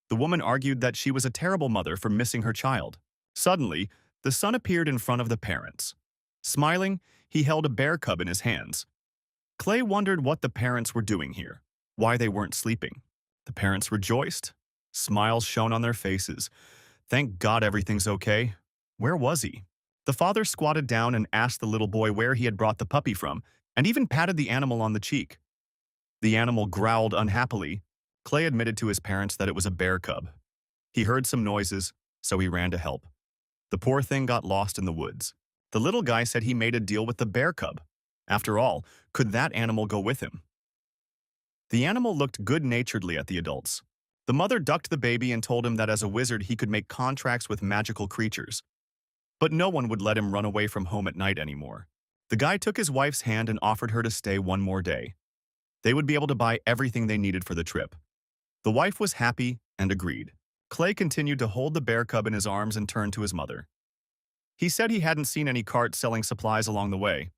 The woman argued that she was a terrible mother for missing her child. Suddenly, the son appeared in front of the parents. Smiling, he held a bear cub in his hands. Clay wondered what the parents were doing here, why they weren't sleeping. The parents rejoiced. Smiles shone on their faces. Thank God everything's okay. Where was he? The father squatted down and asked the little boy where he had brought the puppy from, and even patted the animal on the cheek. The animal growled unhappily. Clay admitted to his parents that it was a bear cub. He heard some noises, so he ran to help. The poor thing got lost in the woods. The little guy said he made a deal with the bear cub. After all, could that animal go with him? The animal looked good-naturedly at the adults. The mother ducked the baby and told him that as a wizard he could make contracts with magical creatures. But no one would let him run away from home at night anymore. The guy took his wife's hand and offered her to stay one more day. They would be able to buy everything they needed for the trip. The wife was happy and agreed. Clay continued to hold the bear cub in his arms and turned to his mother. He said he hadn't seen any carts selling supplies along the way.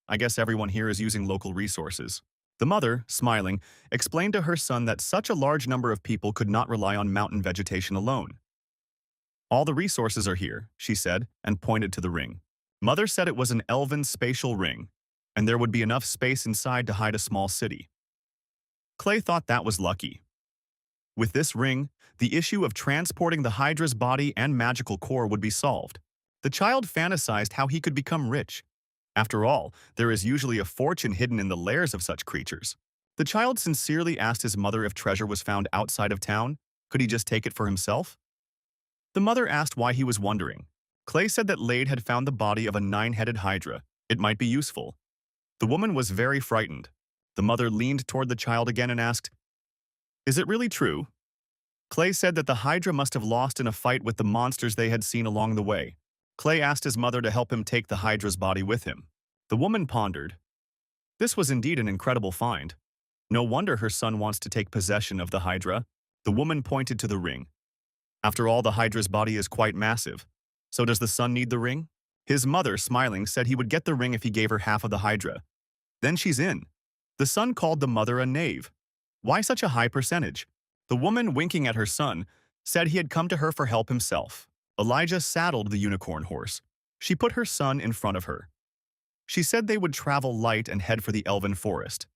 I guess everyone here is using local resources. The mother, smiling, explained to her son that such a large number of people could not rely on mountain vegetation alone. All the resources are here, she said, and pointed to the ring. Mother said it was an elven spatial ring, and there would be enough space inside to hide a small city. Clay thought that was lucky. With this ring, the issue of transporting the Hydra's body and magical core would be solved. The child fantasized how he could become rich. After all, there is usually a fortune hidden in the lairs of such creatures. The child sincerely asked his mother if treasure was found outside of town. Could he just take it for himself? The mother asked why he was wondering. Clay said that Lade had found the body of a 9-headed Hydra. It might be useful. The woman was very frightened. The mother leaned toward the child again and asked, "Is it really true?" Clay said that the Hydra must have lost in a fight with the monsters they had seen along the way. Clay asked his mother to help him take the Hydra's body with him. The woman pondered. This was indeed an incredible find. No wonder her son wants to take possession of the Hydra. The woman pointed to the ring. After all, the Hydra's body is quite massive. So does the son need the ring? His mother, smiling, said he would get the ring if he gave her half of the Hydra. Then she's in. The son called the mother a knave. Why such a high percentage? The woman, winking at her son, said he had come to her for help himself. Elijah saddled the unicorn horse. She put her son in front of her. She said they would travel light and head for the elven forest.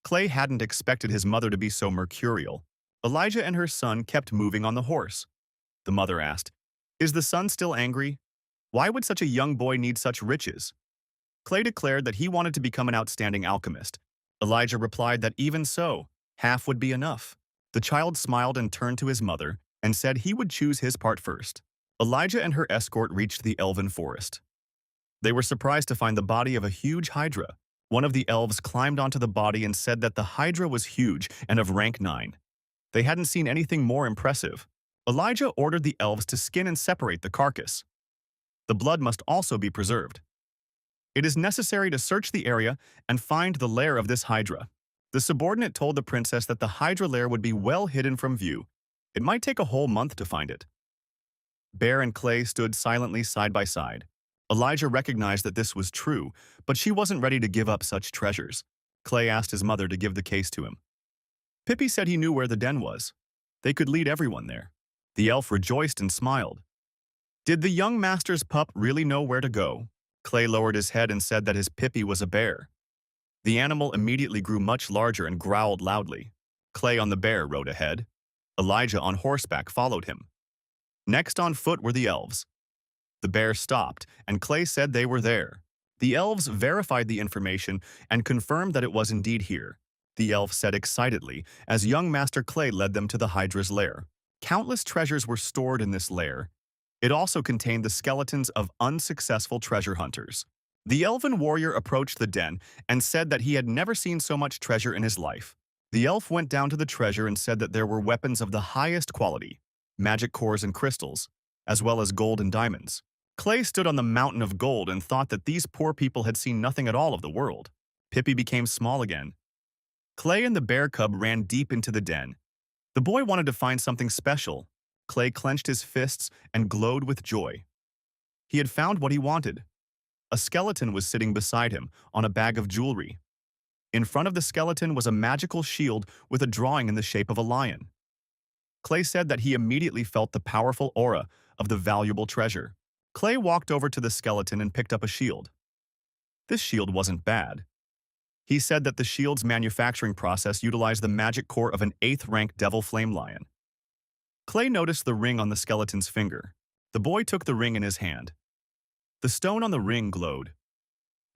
Clay hadn't expected his mother to be so mercurial. Elijah and her son kept moving on the horse. The mother asked, "Is the son still angry? Why would such a young boy need such riches?" Clay declared that he wanted to become an outstanding alchemist. Elijah replied that even so, half would be enough. The child smiled and turned to his mother and said he would choose his part first. Elijah and her escort reached the elven forest. They were surprised to find the body of a huge Hydra. One of the elves climbed onto the body and said that the Hydra was huge and of rank 9. They hadn't seen anything more impressive. Elijah ordered the elves to skin and separate the carcass. The blood must also be preserved. It is necessary to search the area and find the lair of this Hydra. The subordinate told the princess that the Hydra lair would be well hidden from view. It might take a whole month to find it. Bear and Clay stood silently side by side. Elijah recognized that this was true, but she wasn't ready to give up such treasures. Clay asked his mother to give the case to him. Pippi said he knew where the den was. They could lead everyone there. The elf rejoiced and smiled. Did the young master's pup really know where to go? Clay lowered his head and said that his Pippi was a bear. The animal immediately grew much larger and growled loudly. Clay on the bear rode ahead. Elijah on horseback followed him. Next on foot were the elves. The bear stopped, and Clay said they were there. The elves verified the information and confirmed that it was indeed here. The elf said excitedly, as young Master Clay led them to the Hydra's lair. Countless treasures were stored in this lair. It also contained the skeletons of unsuccessful treasure hunters. The elven warrior approached the den and said that he had never seen so much treasure in his life. The elf went down to the treasure and said that there were weapons of the highest quality, magic cores and crystals, as well as gold and diamonds. Clay stood on the mountain of gold and thought that these poor people had seen nothing at all of the world. Pippi became small again. Clay and the bear cub ran deep into the den. The boy wanted to find something special. Clay clenched his fists and glowed with joy. He had found what he wanted. A skeleton was sitting beside him on a bag of jewelry. In front of the skeleton was a magical shield with a drawing in the shape of a lion. Clay said that he immediately felt the powerful aura of the valuable treasure. Clay walked over to the skeleton and picked up a shield. This shield wasn't bad. He said that the shield's manufacturing process utilized the magic core of an 8th-rank devil flame lion. Clay noticed the ring on the skeleton's finger. The boy took the ring in his hand. The stone on the ring glowed.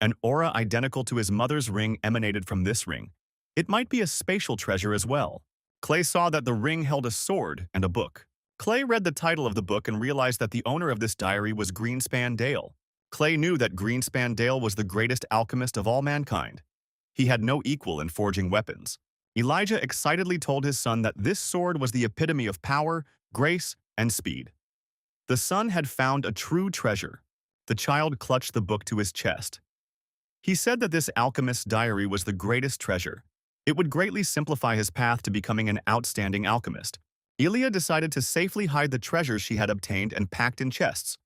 An aura identical to his mother's ring emanated from this ring. It might be a spatial treasure as well. Clay saw that the ring held a sword and a book. Clay read the title of the book and realized that the owner of this diary was Greenspan Dale. Clay knew that Greenspan Dale was the greatest alchemist of all mankind. He had no equal in forging weapons. Elijah excitedly told his son that this sword was the epitome of power, grace, and speed. The son had found a true treasure. The child clutched the book to his chest. He said that this alchemist's diary was the greatest treasure. It would greatly simplify his path to becoming an outstanding alchemist. Ilya decided to safely hide the treasures she had obtained and packed in chests.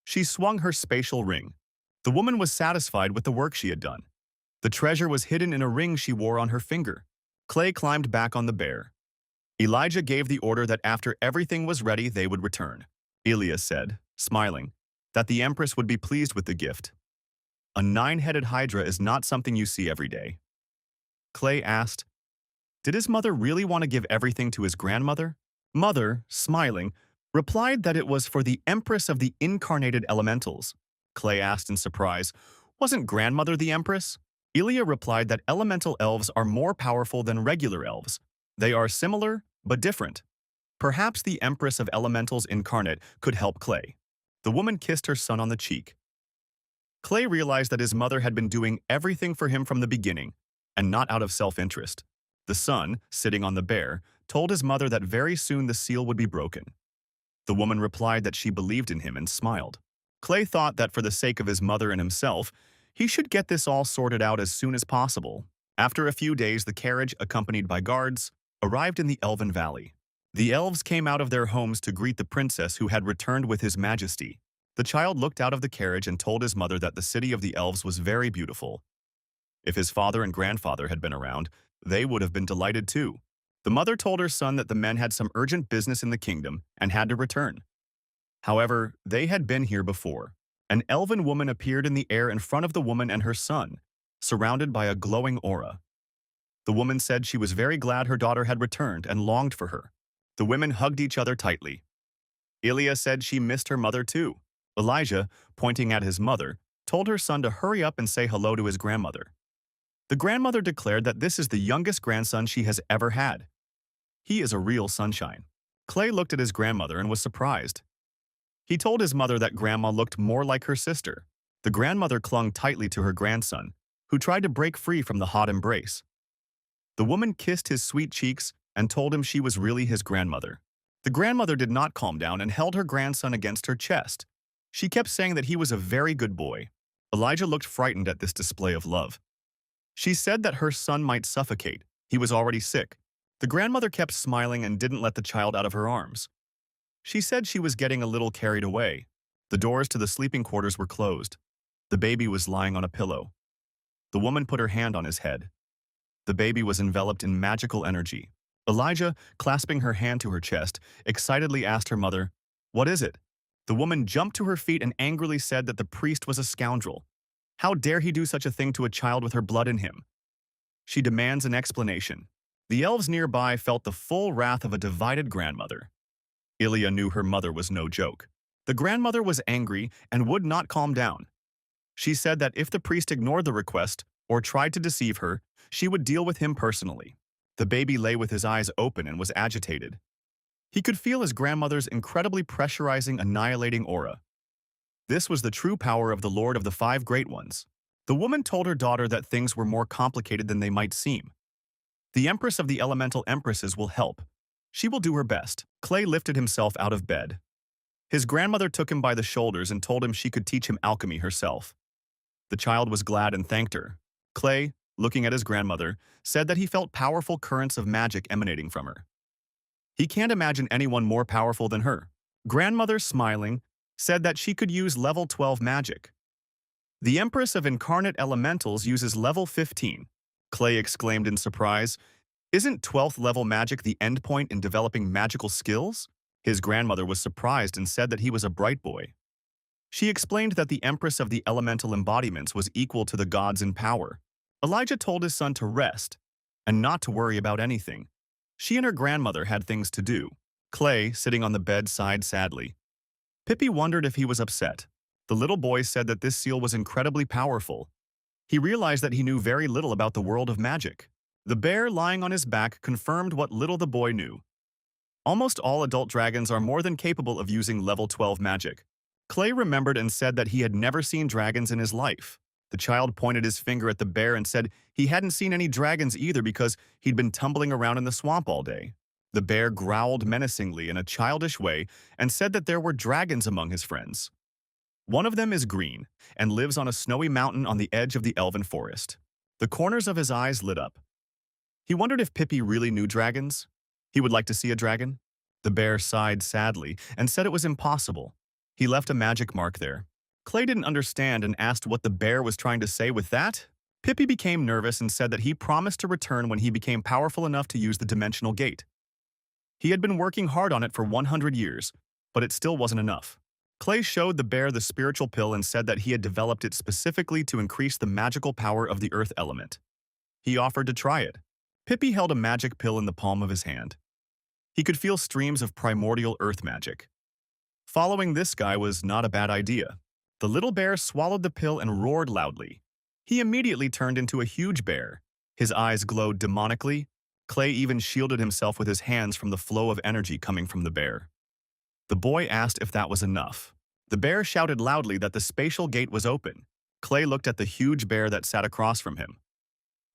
She swung her spatial ring. The woman was satisfied with the work she had done. The treasure was hidden in a ring she wore on her finger. Clay climbed back on the bear. Elijah gave the order that after everything was ready, they would return. Ilya said, smiling, that the Empress would be pleased with the gift. A 9-headed hydra is not something you see every day. Clay asked, did his mother really want to give everything to his grandmother? Mother, smiling, replied that it was for the Empress of the incarnated elementals. Clay asked in surprise, wasn't grandmother the Empress? Ilya replied that elemental elves are more powerful than regular elves. They are similar, but different. Perhaps the Empress of Elementals incarnate could help Clay. The woman kissed her son on the cheek. Clay realized that his mother had been doing everything for him from the beginning, and not out of self-interest. The son, sitting on the bear, told his mother that very soon the seal would be broken. The woman replied that she believed in him and smiled. Clay thought that for the sake of his mother and himself, he should get this all sorted out as soon as possible. After a few days, the carriage, accompanied by guards, arrived in the Elven Valley. The elves came out of their homes to greet the princess who had returned with his majesty. The child looked out of the carriage and told his mother that the city of the elves was very beautiful. If his father and grandfather had been around, they would have been delighted too. The mother told her son that the men had some urgent business in the kingdom and had to return. However, they had been here before. An elven woman appeared in the air in front of the woman and her son, surrounded by a glowing aura. The woman said she was very glad her daughter had returned and longed for her. The women hugged each other tightly. Ilya said she missed her mother too. Elijah, pointing at his mother, told her son to hurry up and say hello to his grandmother. The grandmother declared that this is the youngest grandson she has ever had. He is a real sunshine. Clay looked at his grandmother and was surprised. He told his mother that grandma looked more like her sister. The grandmother clung tightly to her grandson, who tried to break free from the hot embrace. The woman kissed his sweet cheeks and told him she was really his grandmother. The grandmother did not calm down and held her grandson against her chest. She kept saying that he was a very good boy. Elijah looked frightened at this display of love. She said that her son might suffocate. He was already sick. The grandmother kept smiling and didn't let the child out of her arms. She said she was getting a little carried away. The doors to the sleeping quarters were closed. The baby was lying on a pillow. The woman put her hand on his head. The baby was enveloped in magical energy. Elijah, clasping her hand to her chest, excitedly asked her mother, "What is it?" The woman jumped to her feet and angrily said that the priest was a scoundrel. How dare he do such a thing to a child with her blood in him? She demands an explanation. The elves nearby felt the full wrath of a divided grandmother. Ilya knew her mother was no joke. The grandmother was angry and would not calm down. She said that if the priest ignored the request or tried to deceive her, she would deal with him personally. The baby lay with his eyes open and was agitated. He could feel his grandmother's incredibly pressurizing, annihilating aura. This was the true power of the Lord of the Five Great Ones. The woman told her daughter that things were more complicated than they might seem. The Empress of the Elemental Empresses will help. She will do her best. Clay lifted himself out of bed. His grandmother took him by the shoulders and told him she could teach him alchemy herself. The child was glad and thanked her. Clay, looking at his grandmother, said that he felt powerful currents of magic emanating from her. He can't imagine anyone more powerful than her. Grandmother, smiling, said that she could use level 12 magic. The Empress of Incarnate Elementals uses level 15. Clay exclaimed in surprise. Isn't 12th level magic the endpoint in developing magical skills? His grandmother was surprised and said that he was a bright boy. She explained that the Empress of the Elemental Embodiments was equal to the gods in power. Elijah told his son to rest and not to worry about anything. She and her grandmother had things to do. Clay, sitting on the bed, sighed sadly. Pippi wondered if he was upset. The little boy said that this seal was incredibly powerful. He realized that he knew very little about the world of magic. The bear lying on his back confirmed what little the boy knew. Almost all adult dragons are more than capable of using level 12 magic. Clay remembered and said that he had never seen dragons in his life. The child pointed his finger at the bear and said he hadn't seen any dragons either because he'd been tumbling around in the swamp all day. The bear growled menacingly in a childish way and said that there were dragons among his friends. One of them is green and lives on a snowy mountain on the edge of the elven forest. The corners of his eyes lit up. He wondered if Pippi really knew dragons. He would like to see a dragon. The bear sighed sadly and said it was impossible. He left a magic mark there. Clay didn't understand and asked what the bear was trying to say with that. Pippi became nervous and said that he promised to return when he became powerful enough to use the dimensional gate. He had been working hard on it for 100 years, but it still wasn't enough. Clay showed the bear the spiritual pill and said that he had developed it specifically to increase the magical power of the earth element. He offered to try it. Pippi held a magic pill in the palm of his hand. He could feel streams of primordial earth magic. Following this guy was not a bad idea. The little bear swallowed the pill and roared loudly. He immediately turned into a huge bear. His eyes glowed demonically. Clay even shielded himself with his hands from the flow of energy coming from the bear. The boy asked if that was enough. The bear shouted loudly that the spatial gate was open. Clay looked at the huge bear that sat across from him.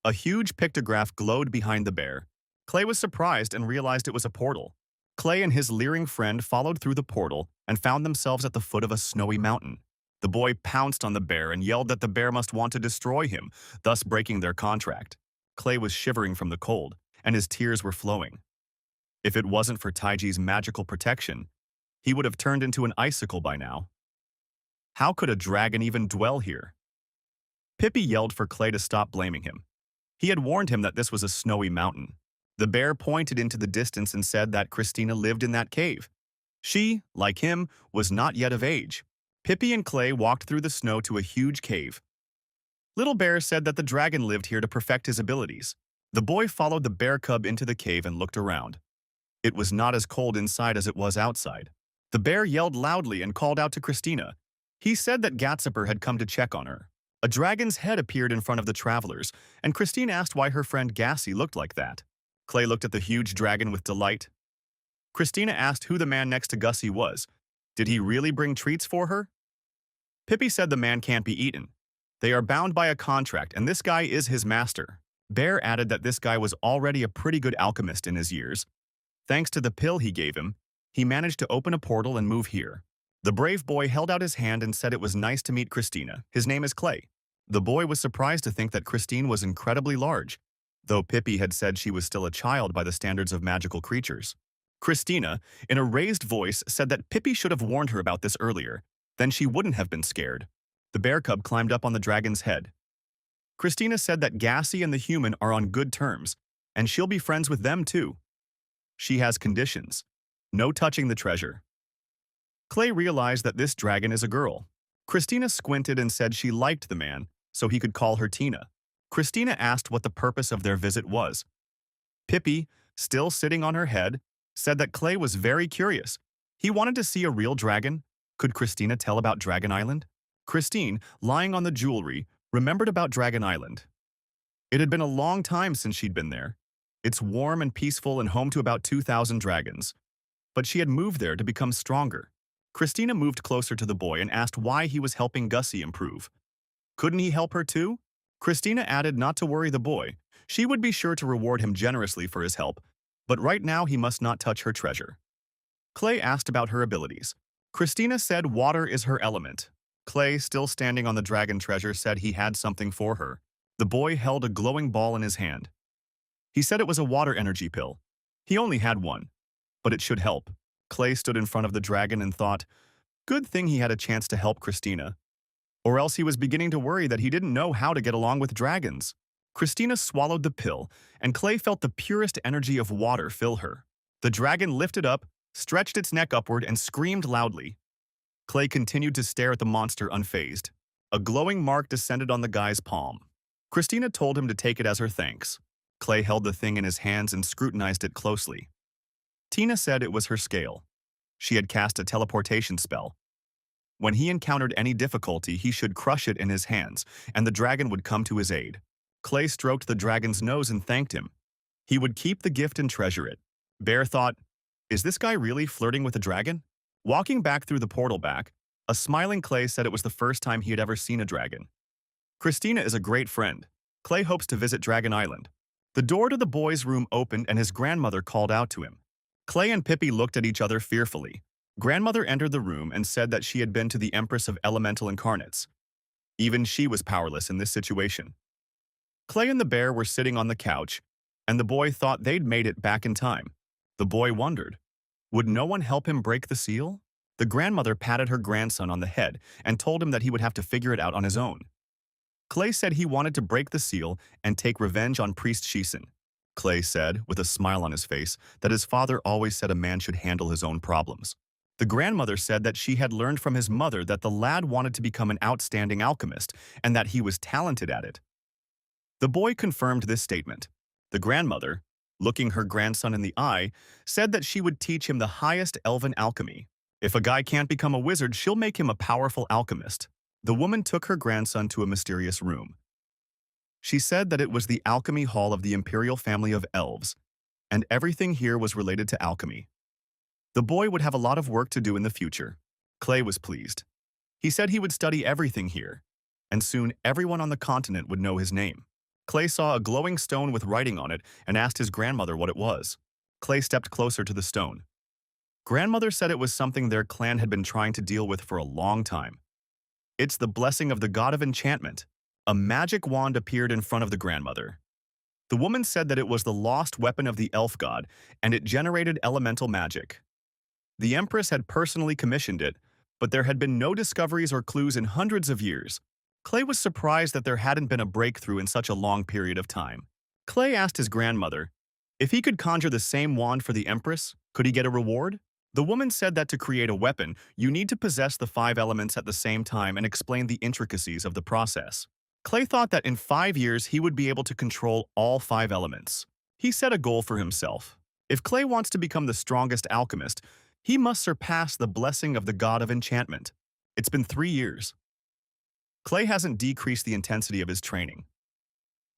A huge pictograph glowed behind the bear. Clay was surprised and realized it was a portal. Clay and his leering friend followed through the portal and found themselves at the foot of a snowy mountain. The boy pounced on the bear and yelled that the bear must want to destroy him, thus breaking their contract. Clay was shivering from the cold, and his tears were flowing. If it wasn't for Taiji's magical protection, he would have turned into an icicle by now. How could a dragon even dwell here? Pippi yelled for Clay to stop blaming him. He had warned him that this was a snowy mountain. The bear pointed into the distance and said that Christina lived in that cave. She, like him, was not yet of age. Pippi and Clay walked through the snow to a huge cave. Little Bear said that the dragon lived here to perfect his abilities. The boy followed the bear cub into the cave and looked around. It was not as cold inside as it was outside. The bear yelled loudly and called out to Christina. He said that Gatsipper had come to check on her. A dragon's head appeared in front of the travelers, and Christine asked why her friend Gassi looked like that. Clay looked at the huge dragon with delight. Christina asked who the man next to Gussie was. Did he really bring treats for her? Pippi said the man can't be eaten. They are bound by a contract, and this guy is his master. Bear added that this guy was already a pretty good alchemist in his years. Thanks to the pill he gave him, he managed to open a portal and move here. The brave boy held out his hand and said it was nice to meet Christina. His name is Clay. The boy was surprised to think that Christine was incredibly large, though Pippi had said she was still a child by the standards of magical creatures. Christina, in a raised voice, said that Pippi should have warned her about this earlier. Then she wouldn't have been scared. The bear cub climbed up on the dragon's head. Christina said that Gassi and the human are on good terms, and she'll be friends with them too. She has conditions. No touching the treasure. Clay realized that this dragon is a girl. Christina squinted and said she liked the man, so he could call her Tina. Christina asked what the purpose of their visit was. Pippi, still sitting on her head, said that Clay was very curious. He wanted to see a real dragon. Could Christina tell about Dragon Island? Christine, lying on the jewelry, remembered about Dragon Island. It had been a long time since she'd been there. It's warm and peaceful and home to about 2,000 dragons. But she had moved there to become stronger. Christina moved closer to the boy and asked why he was helping Gussie improve. Couldn't he help her too? Christina added not to worry the boy. She would be sure to reward him generously for his help, but right now he must not touch her treasure. Clay asked about her abilities. Christina said water is her element. Clay, still standing on the dragon treasure, said he had something for her. The boy held a glowing ball in his hand. He said it was a water energy pill. He only had one, but it should help. Clay stood in front of the dragon and thought, good thing he had a chance to help Christina. Or else he was beginning to worry that he didn't know how to get along with dragons. Christina swallowed the pill, and Clay felt the purest energy of water fill her. The dragon lifted up, stretched its neck upward, and screamed loudly. Clay continued to stare at the monster unfazed. A glowing mark descended on the guy's palm. Christina told him to take it as her thanks. Clay held the thing in his hands and scrutinized it closely. Tina said it was her scale. She had cast a teleportation spell. When he encountered any difficulty, he should crush it in his hands, and the dragon would come to his aid. Clay stroked the dragon's nose and thanked him. He would keep the gift and treasure it. Bear thought, is this guy really flirting with the dragon? Walking back through the portal back, A smiling Clay said it was the first time he had ever seen a dragon. Christina is a great friend. Clay hopes to visit Dragon Island. The door to the boy's room opened and his grandmother called out to him. Clay and Pippi looked at each other fearfully. Grandmother entered the room and said that she had been to the Empress of Elemental Incarnates. Even she was powerless in this situation. Clay and the bear were sitting on the couch, and the boy thought they'd made it back in time. The boy wondered, would no one help him break the seal? The grandmother patted her grandson on the head and told him that he would have to figure it out on his own. Clay said he wanted to break the seal and take revenge on Priest Shisen. Clay said, with a smile on his face, that his father always said a man should handle his own problems. The grandmother said that she had learned from his mother that the lad wanted to become an outstanding alchemist and that he was talented at it. The boy confirmed this statement. The grandmother, looking her grandson in the eye, said that she would teach him the highest elven alchemy. If a guy can't become a wizard, she'll make him a powerful alchemist. The woman took her grandson to a mysterious room. She said that it was the alchemy hall of the imperial family of elves, and everything here was related to alchemy. The boy would have a lot of work to do in the future. Clay was pleased. He said he would study everything here, and soon everyone on the continent would know his name. Clay saw a glowing stone with writing on it and asked his grandmother what it was. Clay stepped closer to the stone. Grandmother said it was something their clan had been trying to deal with for a long time. It's the blessing of the god of enchantment. A magic wand appeared in front of the grandmother. The woman said that it was the lost weapon of the elf god, and it generated elemental magic. The empress had personally commissioned it, but there had been no discoveries or clues in hundreds of years. Clay was surprised that there hadn't been a breakthrough in such a long period of time. Clay asked his grandmother, if he could conjure the same wand for the empress, could he get a reward? The woman said that to create a weapon, you need to possess the 5 elements at the same time and explain the intricacies of the process. Clay thought that in 5 years he would be able to control all 5 elements. He set a goal for himself. If Clay wants to become the strongest alchemist, he must surpass the blessing of the god of enchantment. It's been 3 years. Clay hasn't decreased the intensity of his training.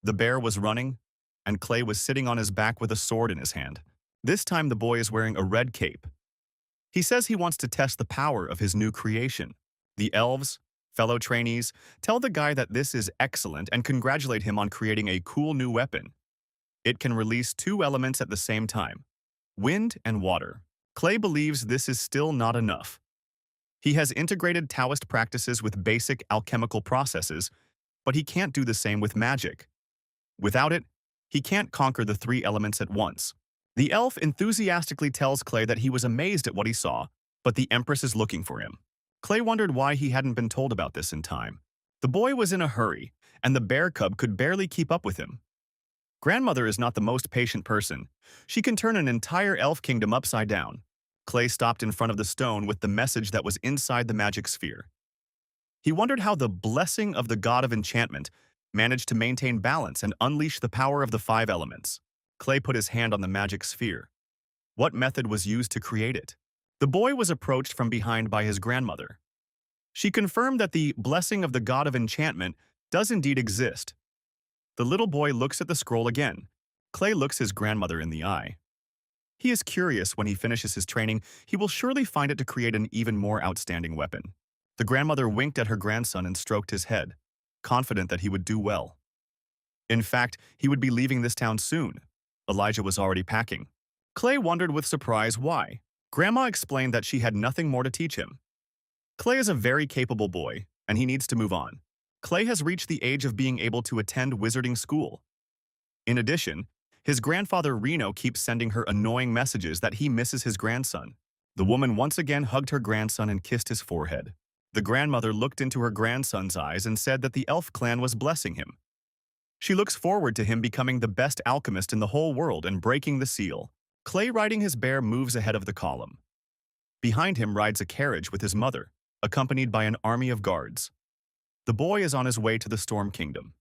The bear was running, and Clay was sitting on his back with a sword in his hand. This time the boy is wearing a red cape. He says he wants to test the power of his new creation. The elves, fellow trainees, tell the guy that this is excellent and congratulate him on creating a cool new weapon. It can release 2 elements at the same time, wind and water. Clay believes this is still not enough. He has integrated Taoist practices with basic alchemical processes, but he can't do the same with magic. Without it, he can't conquer the 3 elements at once. The elf enthusiastically tells Clay that he was amazed at what he saw, but the Empress is looking for him. Clay wondered why he hadn't been told about this in time. The boy was in a hurry, and the bear cub could barely keep up with him. Grandmother is not the most patient person. She can turn an entire elf kingdom upside down. Clay stopped in front of the stone with the message that was inside the magic sphere. He wondered how the blessing of the god of enchantment managed to maintain balance and unleash the power of the 5 elements. Clay put his hand on the magic sphere. What method was used to create it? The boy was approached from behind by his grandmother. She confirmed that the blessing of the god of enchantment does indeed exist. The little boy looks at the scroll again. Clay looks his grandmother in the eye. He is curious when he finishes his training, he will surely find it to create an even more outstanding weapon. The grandmother winked at her grandson and stroked his head, confident that he would do well. In fact, he would be leaving this town soon. Elijah was already packing. Clay wondered with surprise why. Grandma explained that she had nothing more to teach him. Clay is a very capable boy, and he needs to move on. Clay has reached the age of being able to attend wizarding school. In addition, his grandfather Reno keeps sending her annoying messages that he misses his grandson. The woman once again hugged her grandson and kissed his forehead. The grandmother looked into her grandson's eyes and said that the elf clan was blessing him. She looks forward to him becoming the best alchemist in the whole world and breaking the seal. Clay riding his bear moves ahead of the column. Behind him rides a carriage with his mother, accompanied by an army of guards. The boy is on his way to the Storm Kingdom.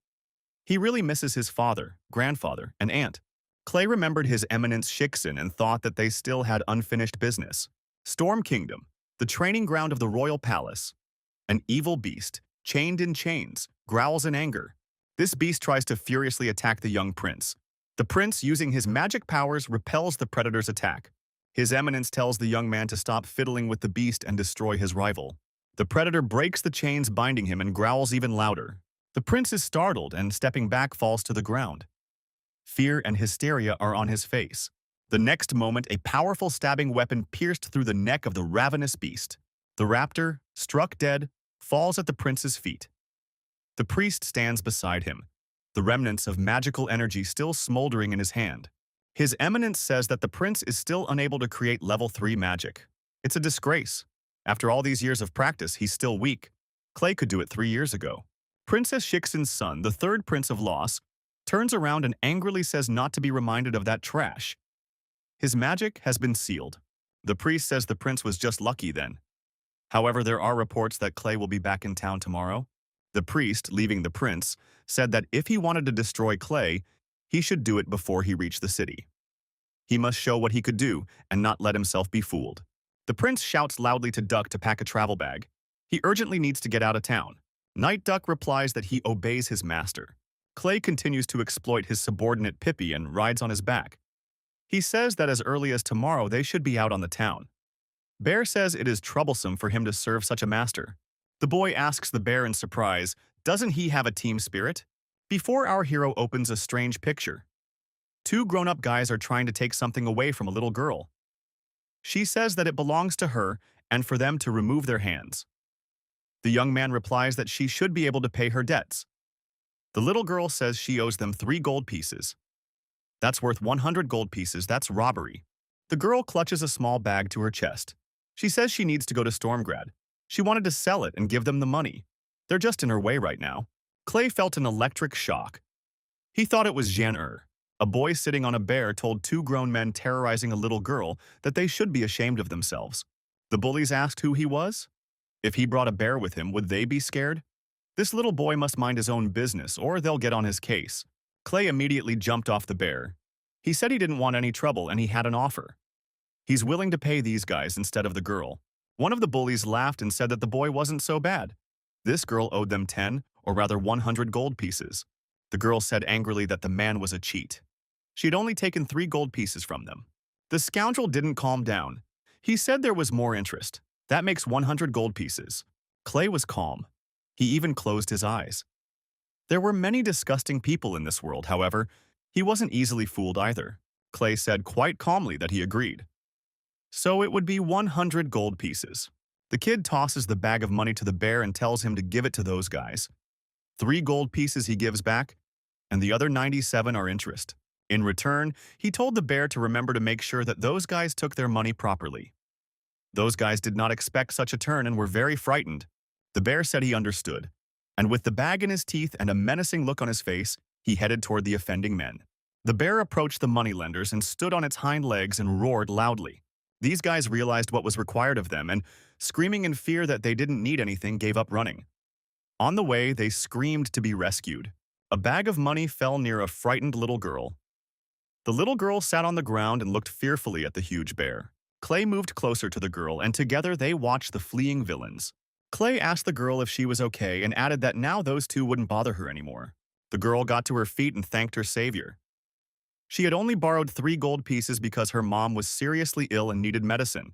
He really misses his father, grandfather, and aunt. Clay remembered his eminence Shiksen and thought that they still had unfinished business. Storm Kingdom, the training ground of the royal palace. An evil beast, chained in chains, growls in anger. This beast tries to furiously attack the young prince. The prince, using his magic powers, repels the predator's attack. His eminence tells the young man to stop fiddling with the beast and destroy his rival. The predator breaks the chains binding him and growls even louder. The prince is startled and, stepping back, falls to the ground. Fear and hysteria are on his face. The next moment, a powerful stabbing weapon pierced through the neck of the ravenous beast. The raptor, struck dead, falls at the prince's feet. The priest stands beside him, the remnants of magical energy still smoldering in his hand. His eminence says that the prince is still unable to create level 3 magic. It's a disgrace. After all these years of practice, he's still weak. Clay could do it 3 years ago. Princess Shixin's son, the third prince of Loss, turns around and angrily says not to be reminded of that trash. His magic has been sealed. The priest says the prince was just lucky then. However, there are reports that Clay will be back in town tomorrow. The priest, leaving the prince, said that if he wanted to destroy Clay, he should do it before he reached the city. He must show what he could do and not let himself be fooled. The prince shouts loudly to Duck to pack a travel bag. He urgently needs to get out of town. Night Duck replies that he obeys his master. Clay continues to exploit his subordinate Pippi and rides on his back. He says that as early as tomorrow they should be out on the town. Bear says it is troublesome for him to serve such a master. The boy asks the bear in surprise, doesn't he have a team spirit? Before our hero opens a strange picture. 2 grown-up guys are trying to take something away from a little girl. She says that it belongs to her and for them to remove their hands. The young man replies that she should be able to pay her debts. The little girl says she owes them 3 gold pieces. That's worth 100 gold pieces, that's robbery. The girl clutches a small bag to her chest. She says she needs to go to Stormgrad. She wanted to sell it and give them the money. They're just in her way right now. Clay felt an electric shock. He thought it was Jian. A boy sitting on a bear told 2 grown men terrorizing a little girl that they should be ashamed of themselves. The bullies asked who he was. If he brought a bear with him, would they be scared? This little boy must mind his own business or they'll get on his case. Clay immediately jumped off the bear. He said he didn't want any trouble and he had an offer. He's willing to pay these guys instead of the girl. One of the bullies laughed and said that the boy wasn't so bad. This girl owed them 10, or rather 100 gold pieces. The girl said angrily that the man was a cheat. She had only taken 3 gold pieces from them. The scoundrel didn't calm down. He said there was more interest. That makes 100 gold pieces. Clay was calm. He even closed his eyes. There were many disgusting people in this world, however. He wasn't easily fooled either. Clay said quite calmly that he agreed. So it would be 100 gold pieces. The kid tosses the bag of money to the bear and tells him to give it to those guys. 3 gold pieces he gives back, and the other 97 are interest. In return, he told the bear to remember to make sure that those guys took their money properly. Those guys did not expect such a turn and were very frightened. The bear said he understood, and with the bag in his teeth and a menacing look on his face, he headed toward the offending men. The bear approached the moneylenders and stood on its hind legs and roared loudly. These guys realized what was required of them and, screaming in fear that they didn't need anything, gave up running. On the way, they screamed to be rescued. A bag of money fell near a frightened little girl. The little girl sat on the ground and looked fearfully at the huge bear. Clay moved closer to the girl, and together they watched the fleeing villains. Clay asked the girl if she was okay and added that now those 2 wouldn't bother her anymore. The girl got to her feet and thanked her savior. She had only borrowed 3 gold pieces because her mom was seriously ill and needed medicine.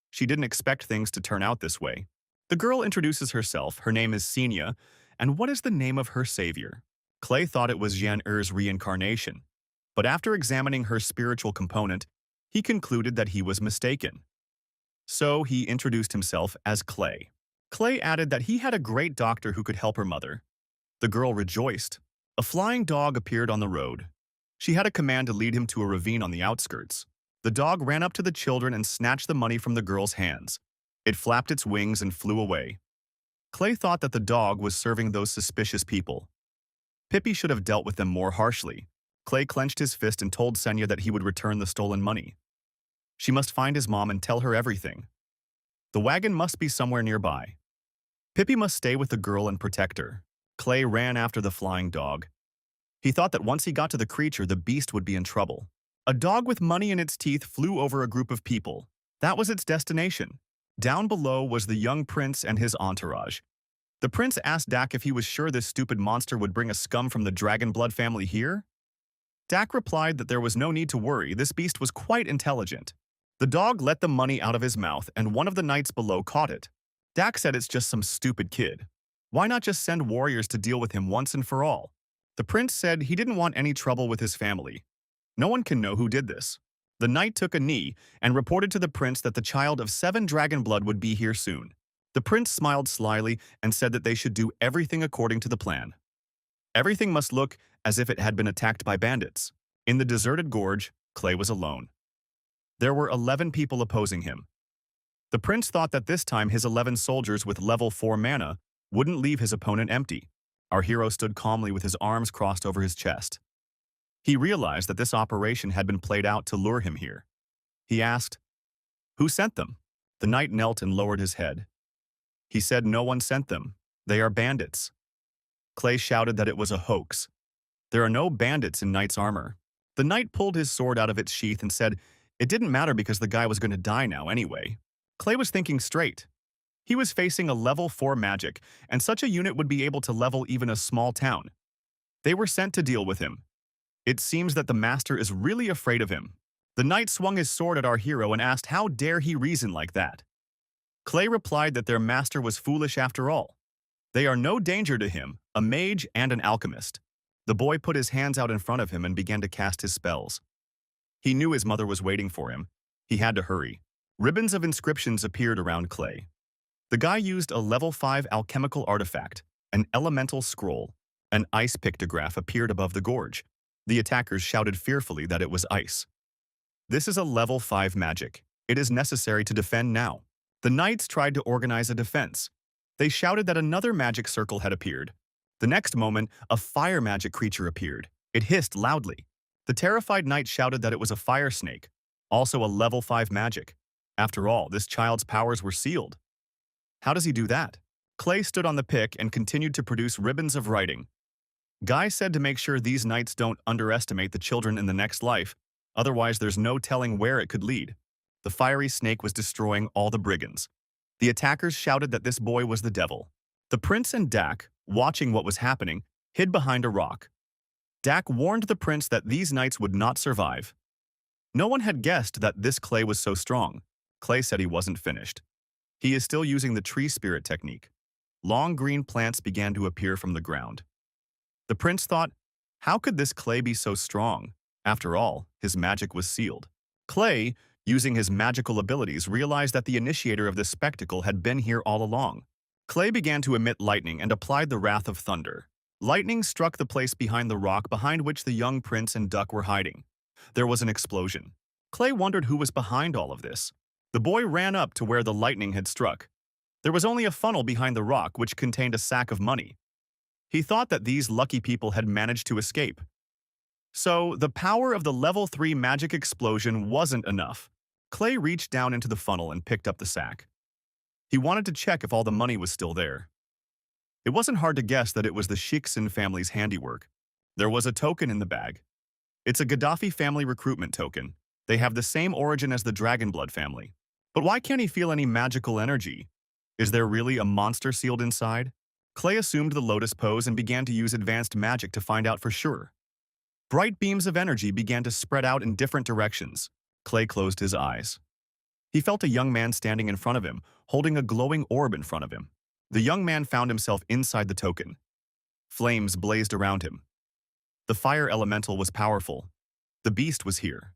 She didn't expect things to turn out this way. The girl introduces herself. Her name is Xenia, and what is the name of her savior? Clay thought it was Jian-Er's reincarnation, but after examining her spiritual component, he concluded that he was mistaken. So he introduced himself as Clay. Clay added that he had a great doctor who could help her mother. The girl rejoiced. A flying dog appeared on the road. She had a command to lead him to a ravine on the outskirts. The dog ran up to the children and snatched the money from the girl's hands. It flapped its wings and flew away. Clay thought that the dog was serving those suspicious people. Pippi should have dealt with them more harshly. Clay clenched his fist and told Senya that he would return the stolen money. She must find his mom and tell her everything. The wagon must be somewhere nearby. Pippi must stay with the girl and protect her. Clay ran after the flying dog. He thought that once he got to the creature, the beast would be in trouble. A dog with money in its teeth flew over a group of people. That was its destination. Down below was the young prince and his entourage. The prince asked Dak if he was sure this stupid monster would bring a scum from the dragon blood family here. Dak replied that there was no need to worry, this beast was quite intelligent. The dog let the money out of his mouth, and one of the knights below caught it. Dak said it's just some stupid kid. Why not just send warriors to deal with him once and for all? The prince said he didn't want any trouble with his family. No one can know who did this. The knight took a knee and reported to the prince that the child of 7 dragon blood would be here soon. The prince smiled slyly and said that they should do everything according to the plan. Everything must look as if it had been attacked by bandits. In the deserted gorge, Clay was alone. There were 11 people opposing him. The prince thought that this time his 11 soldiers with level 4 mana wouldn't leave his opponent empty. Our hero stood calmly with his arms crossed over his chest. He realized that this operation had been played out to lure him here. He asked, "Who sent them?" The knight knelt and lowered his head. He said no one sent them. They are bandits. Clay shouted that it was a hoax. There are no bandits in knight's armor. The knight pulled his sword out of its sheath and said it didn't matter because the guy was going to die now anyway. Clay was thinking straight. He was facing a level 4 magic, and such a unit would be able to level even a small town. They were sent to deal with him. It seems that the master is really afraid of him. The knight swung his sword at our hero and asked how dare he reason like that. Clay replied that their master was foolish after all. They are no danger to him, a mage and an alchemist. The boy put his hands out in front of him and began to cast his spells. He knew his mother was waiting for him. He had to hurry. Ribbons of inscriptions appeared around Clay. The guy used a level 5 alchemical artifact, an elemental scroll. An ice pictograph appeared above the gorge. The attackers shouted fearfully that it was ice. This is a level 5 magic. It is necessary to defend now. The knights tried to organize a defense. They shouted that another magic circle had appeared. The next moment, a fire magic creature appeared. It hissed loudly. The terrified knight shouted that it was a fire snake, also a level 5 magic. After all, this child's powers were sealed. How does he do that? Clay stood on the pick and continued to produce ribbons of writing. Guy said to make sure these knights don't underestimate the children in the next life, otherwise there's no telling where it could lead. The fiery snake was destroying all the brigands. The attackers shouted that this boy was the devil. The prince and Dak, watching what was happening, hid behind a rock. Dak warned the prince that these knights would not survive. No one had guessed that this Clay was so strong. Clay said he wasn't finished. He is still using the tree spirit technique. Long green plants began to appear from the ground. The prince thought, how could this Clay be so strong? After all, his magic was sealed. Clay, using his magical abilities, realized that the initiator of this spectacle had been here all along. Clay began to emit lightning and applied the wrath of thunder. Lightning struck the place behind the rock behind which the young prince and duck were hiding. There was an explosion. Clay wondered who was behind all of this. The boy ran up to where the lightning had struck. There was only a funnel behind the rock which contained a sack of money. He thought that these lucky people had managed to escape. So, the power of the level 3 magic explosion wasn't enough. Clay reached down into the funnel and picked up the sack. He wanted to check if all the money was still there. It wasn't hard to guess that it was the Shiksin family's handiwork. There was a token in the bag. It's a Gaddafi family recruitment token. They have the same origin as the Dragonblood family. But why can't he feel any magical energy? Is there really a monster sealed inside? Clay assumed the lotus pose and began to use advanced magic to find out for sure. Bright beams of energy began to spread out in different directions. Clay closed his eyes. He felt a young man standing in front of him, holding a glowing orb in front of him. The young man found himself inside the token. Flames blazed around him. The fire elemental was powerful. The beast was here.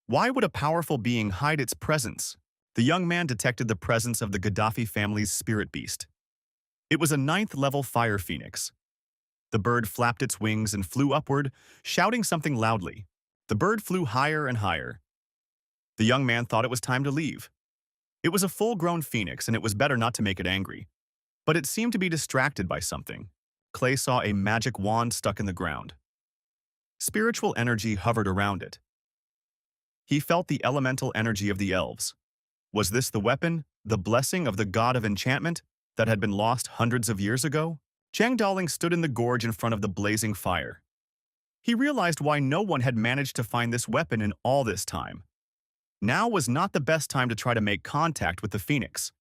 Why would a powerful being hide its presence? The young man detected the presence of the Gaddafi family's spirit beast. It was a 9th level fire phoenix. The bird flapped its wings and flew upward, shouting something loudly. The bird flew higher and higher. The young man thought it was time to leave. It was a full-grown phoenix, and it was better not to make it angry. But it seemed to be distracted by something. Clay saw a magic wand stuck in the ground. Spiritual energy hovered around it. He felt the elemental energy of the elves. Was this the weapon, the blessing of the god of enchantment, that had been lost hundreds of years ago? Chang Daling stood in the gorge in front of the blazing fire. He realized why no one had managed to find this weapon in all this time. Now was not the best time to try to make contact with the phoenix.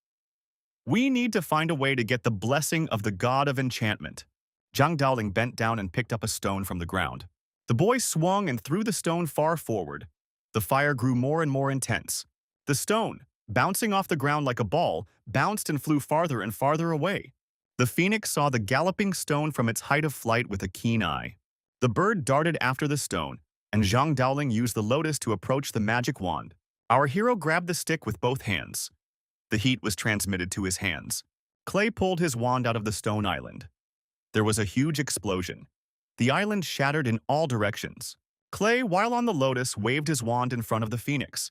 We need to find a way to get the blessing of the god of enchantment. Zhang Daoling bent down and picked up a stone from the ground. The boy swung and threw the stone far forward. The fire grew more and more intense. The stone, bouncing off the ground like a ball, bounced and flew farther and farther away. The phoenix saw the galloping stone from its height of flight with a keen eye. The bird darted after the stone, and Zhang Daoling used the lotus to approach the magic wand. Our hero grabbed the stick with both hands. The heat was transmitted to his hands. Clay pulled his wand out of the stone island. There was a huge explosion. The island shattered in all directions. Clay, while on the lotus, waved his wand in front of the phoenix.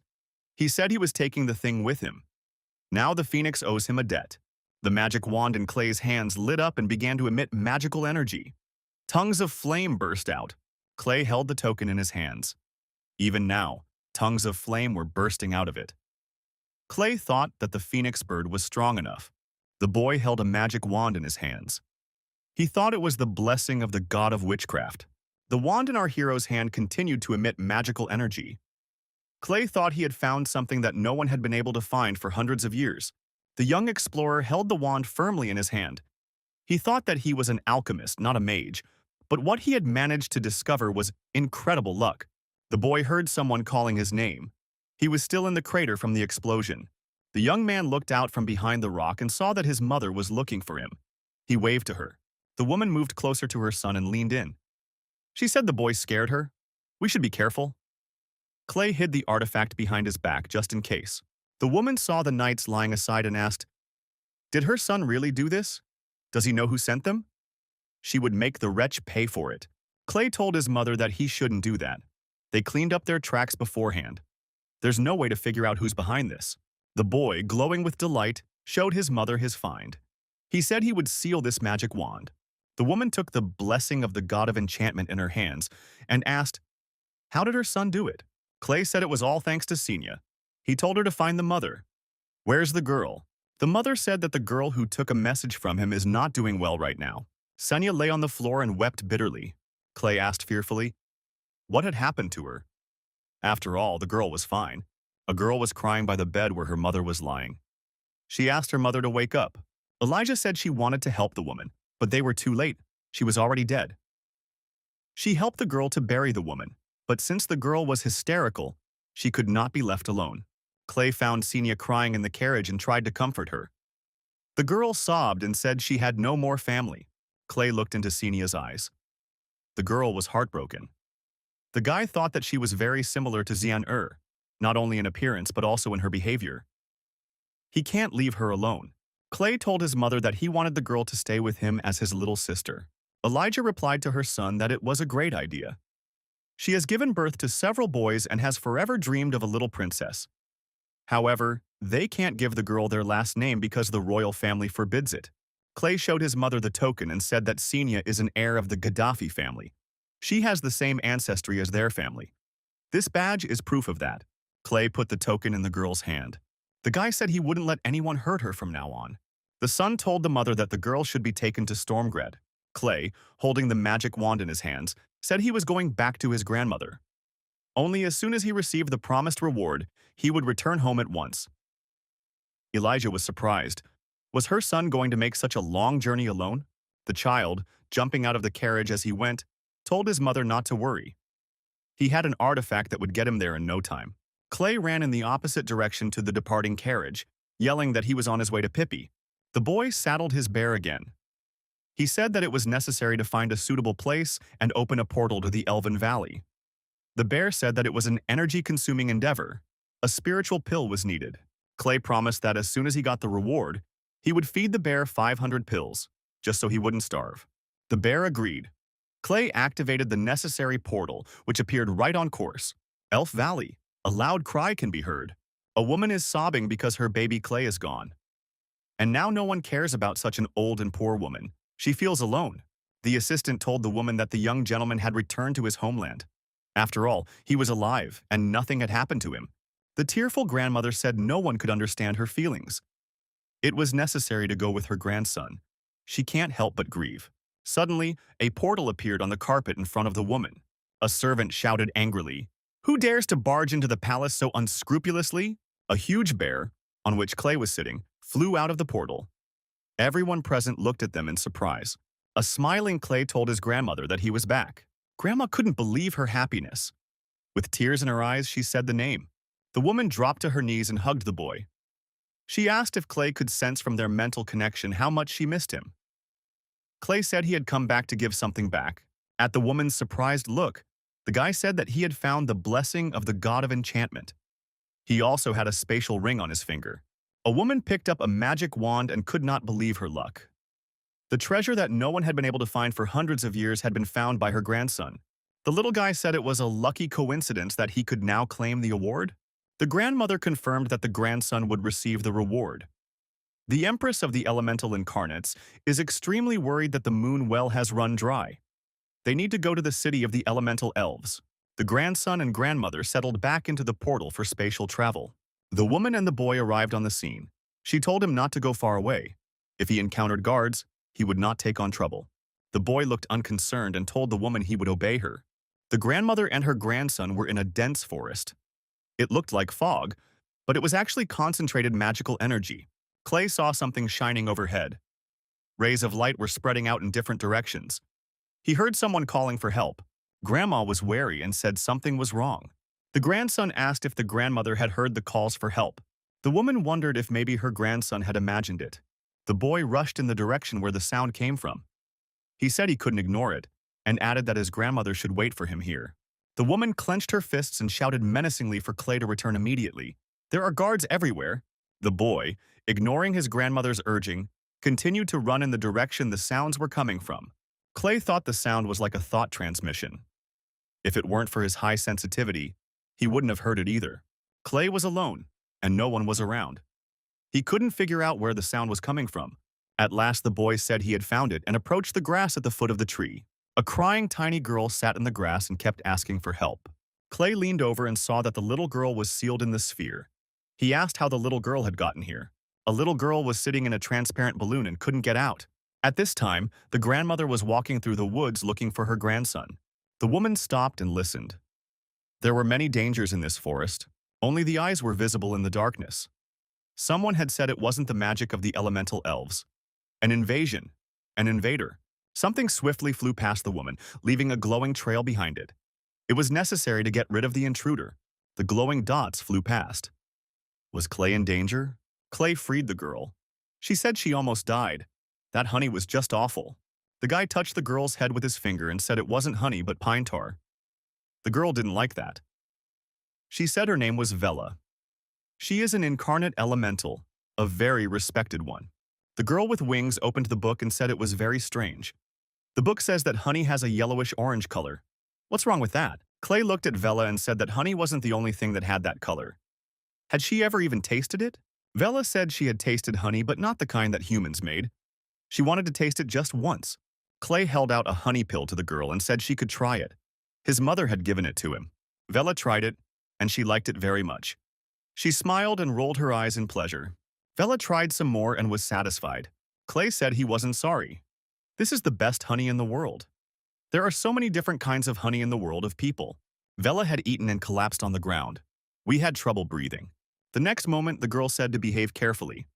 He said he was taking the thing with him. Now the phoenix owes him a debt. The magic wand in Clay's hands lit up and began to emit magical energy. Tongues of flame burst out. Clay held the token in his hands. Even now, tongues of flame were bursting out of it. Clay thought that the phoenix bird was strong enough. The boy held a magic wand in his hands. He thought it was the blessing of the god of witchcraft. The wand in our hero's hand continued to emit magical energy. Clay thought he had found something that no one had been able to find for hundreds of years. The young explorer held the wand firmly in his hand. He thought that he was an alchemist, not a mage, but what he had managed to discover was incredible luck. The boy heard someone calling his name. He was still in the crater from the explosion. The young man looked out from behind the rock and saw that his mother was looking for him. He waved to her. The woman moved closer to her son and leaned in. She said the boy scared her. We should be careful. Clay hid the artifact behind his back just in case. The woman saw the knights lying aside and asked, "Did her son really do this? Does he know who sent them?" She would make the wretch pay for it. Clay told his mother that he shouldn't do that. They cleaned up their tracks beforehand. There's no way to figure out who's behind this. The boy, glowing with delight, showed his mother his find. He said he would seal this magic wand. The woman took the blessing of the god of enchantment in her hands and asked, how did her son do it? Clay said it was all thanks to Senya. He told her to find the mother. Where's the girl? The mother said that the girl who took a message from him is not doing well right now. Senya lay on the floor and wept bitterly. Clay asked fearfully, what had happened to her? After all, the girl was fine. A girl was crying by the bed where her mother was lying. She asked her mother to wake up. Elijah said she wanted to help the woman, but they were too late. She was already dead. She helped the girl to bury the woman, but since the girl was hysterical, she could not be left alone. Clay found Senya crying in the carriage and tried to comfort her. The girl sobbed and said she had no more family. Clay looked into Senya's eyes. The girl was heartbroken. The guy thought that she was very similar to Xian, not only in appearance but also in her behavior. He can't leave her alone. Clay told his mother that he wanted the girl to stay with him as his little sister. Elijah replied to her son that it was a great idea. She has given birth to several boys and has forever dreamed of a little princess. However, they can't give the girl their last name because the royal family forbids it. Clay showed his mother the token and said that Senya is an heir of the Gaddafi family. She has the same ancestry as their family. This badge is proof of that. Clay put the token in the girl's hand. The guy said he wouldn't let anyone hurt her from now on. The son told the mother that the girl should be taken to Stormgrad. Clay, holding the magic wand in his hands, said he was going back to his grandmother. Only as soon as he received the promised reward, he would return home at once. Elijah was surprised. Was her son going to make such a long journey alone? The child, jumping out of the carriage as he went, told his mother not to worry. He had an artifact that would get him there in no time. Clay ran in the opposite direction to the departing carriage, yelling that he was on his way to Pippi. The boy saddled his bear again. He said that it was necessary to find a suitable place and open a portal to the Elven Valley. The bear said that it was an energy-consuming endeavor. A spiritual pill was needed. Clay promised that as soon as he got the reward, he would feed the bear 500 pills, just so he wouldn't starve. The bear agreed. Clay activated the necessary portal, which appeared right on course. Elf Valley. A loud cry can be heard. A woman is sobbing because her baby Clay is gone. And now no one cares about such an old and poor woman. She feels alone. The assistant told the woman that the young gentleman had returned to his homeland. After all, he was alive, and nothing had happened to him. The tearful grandmother said no one could understand her feelings. It was necessary to go with her grandson. She can't help but grieve. Suddenly, a portal appeared on the carpet in front of the woman. A servant shouted angrily, "Who dares to barge into the palace so unscrupulously?" A huge bear, on which Clay was sitting, flew out of the portal. Everyone present looked at them in surprise. A smiling Clay told his grandmother that he was back. Grandma couldn't believe her happiness. With tears in her eyes, she said the name. The woman dropped to her knees and hugged the boy. She asked if Clay could sense from their mental connection how much she missed him. Clay said he had come back to give something back. At the woman's surprised look, the guy said that he had found the blessing of the god of enchantment. He also had a spatial ring on his finger. A woman picked up a magic wand and could not believe her luck. The treasure that no one had been able to find for hundreds of years had been found by her grandson. The little guy said it was a lucky coincidence that he could now claim the award. The grandmother confirmed that the grandson would receive the reward. The Empress of the Elemental Incarnates is extremely worried that the moon well has run dry. They need to go to the city of the Elemental Elves. The grandson and grandmother settled back into the portal for spatial travel. The woman and the boy arrived on the scene. She told him not to go far away. If he encountered guards, he would not take on trouble. The boy looked unconcerned and told the woman he would obey her. The grandmother and her grandson were in a dense forest. It looked like fog, but it was actually concentrated magical energy. Clay saw something shining overhead. Rays of light were spreading out in different directions. He heard someone calling for help. Grandma was wary and said something was wrong. The grandson asked if the grandmother had heard the calls for help. The woman wondered if maybe her grandson had imagined it. The boy rushed in the direction where the sound came from. He said he couldn't ignore it, and added that his grandmother should wait for him here. The woman clenched her fists and shouted menacingly for Clay to return immediately. There are guards everywhere. The boy, ignoring his grandmother's urging, continued to run in the direction the sounds were coming from. Clay thought the sound was like a thought transmission. If it weren't for his high sensitivity, he wouldn't have heard it either. Clay was alone, and no one was around. He couldn't figure out where the sound was coming from. At last the boy said he had found it and approached the grass at the foot of the tree. A crying tiny girl sat in the grass and kept asking for help. Clay leaned over and saw that the little girl was sealed in the sphere. He asked how the little girl had gotten here. A little girl was sitting in a transparent balloon and couldn't get out. At this time, the grandmother was walking through the woods looking for her grandson. The woman stopped and listened. There were many dangers in this forest. Only the eyes were visible in the darkness. Someone had said it wasn't the magic of the elemental elves. An invasion. An invader. Something swiftly flew past the woman, leaving a glowing trail behind it. It was necessary to get rid of the intruder. The glowing dots flew past. Was Clay in danger? Clay freed the girl. She said she almost died. That honey was just awful. The guy touched the girl's head with his finger and said it wasn't honey but pine tar. The girl didn't like that. She said her name was Vela. She is an incarnate elemental, a very respected one. The girl with wings opened the book and said it was very strange. The book says that honey has a yellowish-orange color. What's wrong with that? Clay looked at Vela and said that honey wasn't the only thing that had that color. Had she ever even tasted it? Vela said she had tasted honey but not the kind that humans made. She wanted to taste it just once. Clay held out a honey pill to the girl and said she could try it. His mother had given it to him. Vela tried it, and she liked it very much. She smiled and rolled her eyes in pleasure. Vela tried some more and was satisfied. Clay said he wasn't sorry. This is the best honey in the world. There are so many different kinds of honey in the world of people. Vela had eaten and collapsed on the ground. We had trouble breathing. The next moment, the girl said to behave carefully.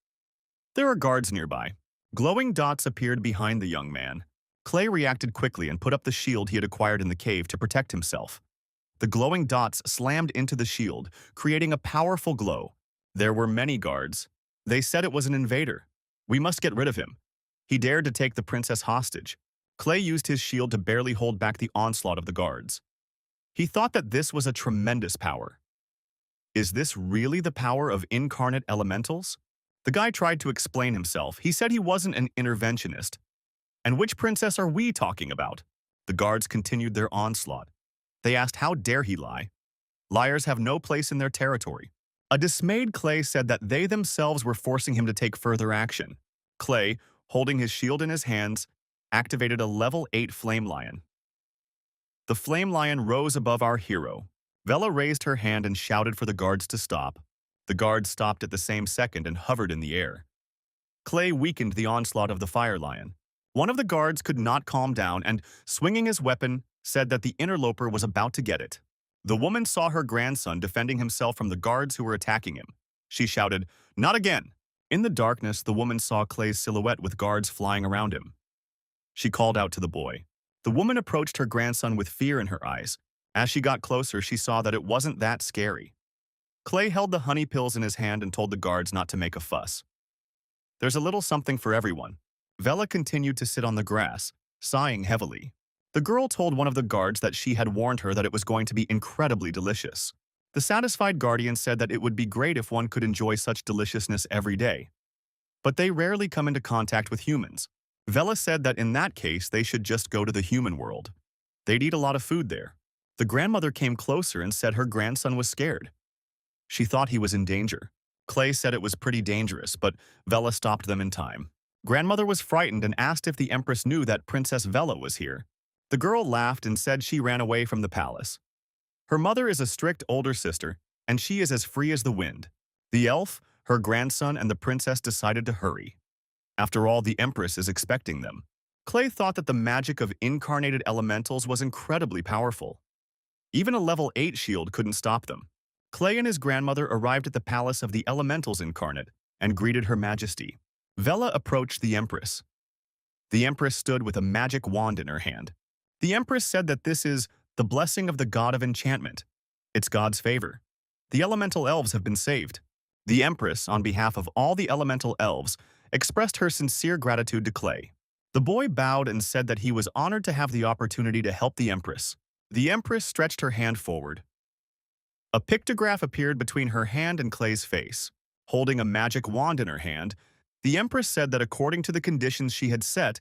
There are guards nearby. Glowing dots appeared behind the young man. Clay reacted quickly and put up the shield he had acquired in the cave to protect himself. The glowing dots slammed into the shield, creating a powerful glow. There were many guards. They said it was an invader. We must get rid of him. He dared to take the princess hostage. Clay used his shield to barely hold back the onslaught of the guards. He thought that this was a tremendous power. Is this really the power of incarnate elementals? The guy tried to explain himself. He said he wasn't an interventionist. And which princess are we talking about? The guards continued their onslaught. They asked how dare he lie. Liars have no place in their territory. A dismayed Clay said that they themselves were forcing him to take further action. Clay, holding his shield in his hands, activated a level 8 flame lion. The flame lion rose above our hero. Vela raised her hand and shouted for the guards to stop. The guards stopped at the same second and hovered in the air. Clay weakened the onslaught of the fire lion. One of the guards could not calm down and, swinging his weapon, said that the interloper was about to get it. The woman saw her grandson defending himself from the guards who were attacking him. She shouted, "Not again!" In the darkness, the woman saw Clay's silhouette with guards flying around him. She called out to the boy. The woman approached her grandson with fear in her eyes. As she got closer, she saw that it wasn't that scary. Clay held the honey pills in his hand and told the guards not to make a fuss. There's a little something for everyone. Vela continued to sit on the grass, sighing heavily. The girl told one of the guards that she had warned her that it was going to be incredibly delicious. The satisfied guardian said that it would be great if one could enjoy such deliciousness every day. But they rarely come into contact with humans. Vela said that in that case they should just go to the human world. They'd eat a lot of food there. The grandmother came closer and said her grandson was scared. She thought he was in danger. Clay said it was pretty dangerous, but Vela stopped them in time. Grandmother was frightened and asked if the Empress knew that Princess Vela was here. The girl laughed and said she ran away from the palace. Her mother is a strict older sister, and she is as free as the wind. The elf, her grandson, and the princess decided to hurry. After all, the Empress is expecting them. Clay thought that the magic of incarnated elementals was incredibly powerful. Even a level 8 shield couldn't stop them. Clay and his grandmother arrived at the palace of the elementals incarnate and greeted Her Majesty. Vela approached the Empress. The Empress stood with a magic wand in her hand. The Empress said that this is the blessing of the god of enchantment. It's God's favor. The elemental elves have been saved. The Empress, on behalf of all the elemental elves, expressed her sincere gratitude to Clay. The boy bowed and said that he was honored to have the opportunity to help the Empress. The Empress stretched her hand forward. A pictograph appeared between her hand and Clay's face. Holding a magic wand in her hand, the Empress said that according to the conditions she had set,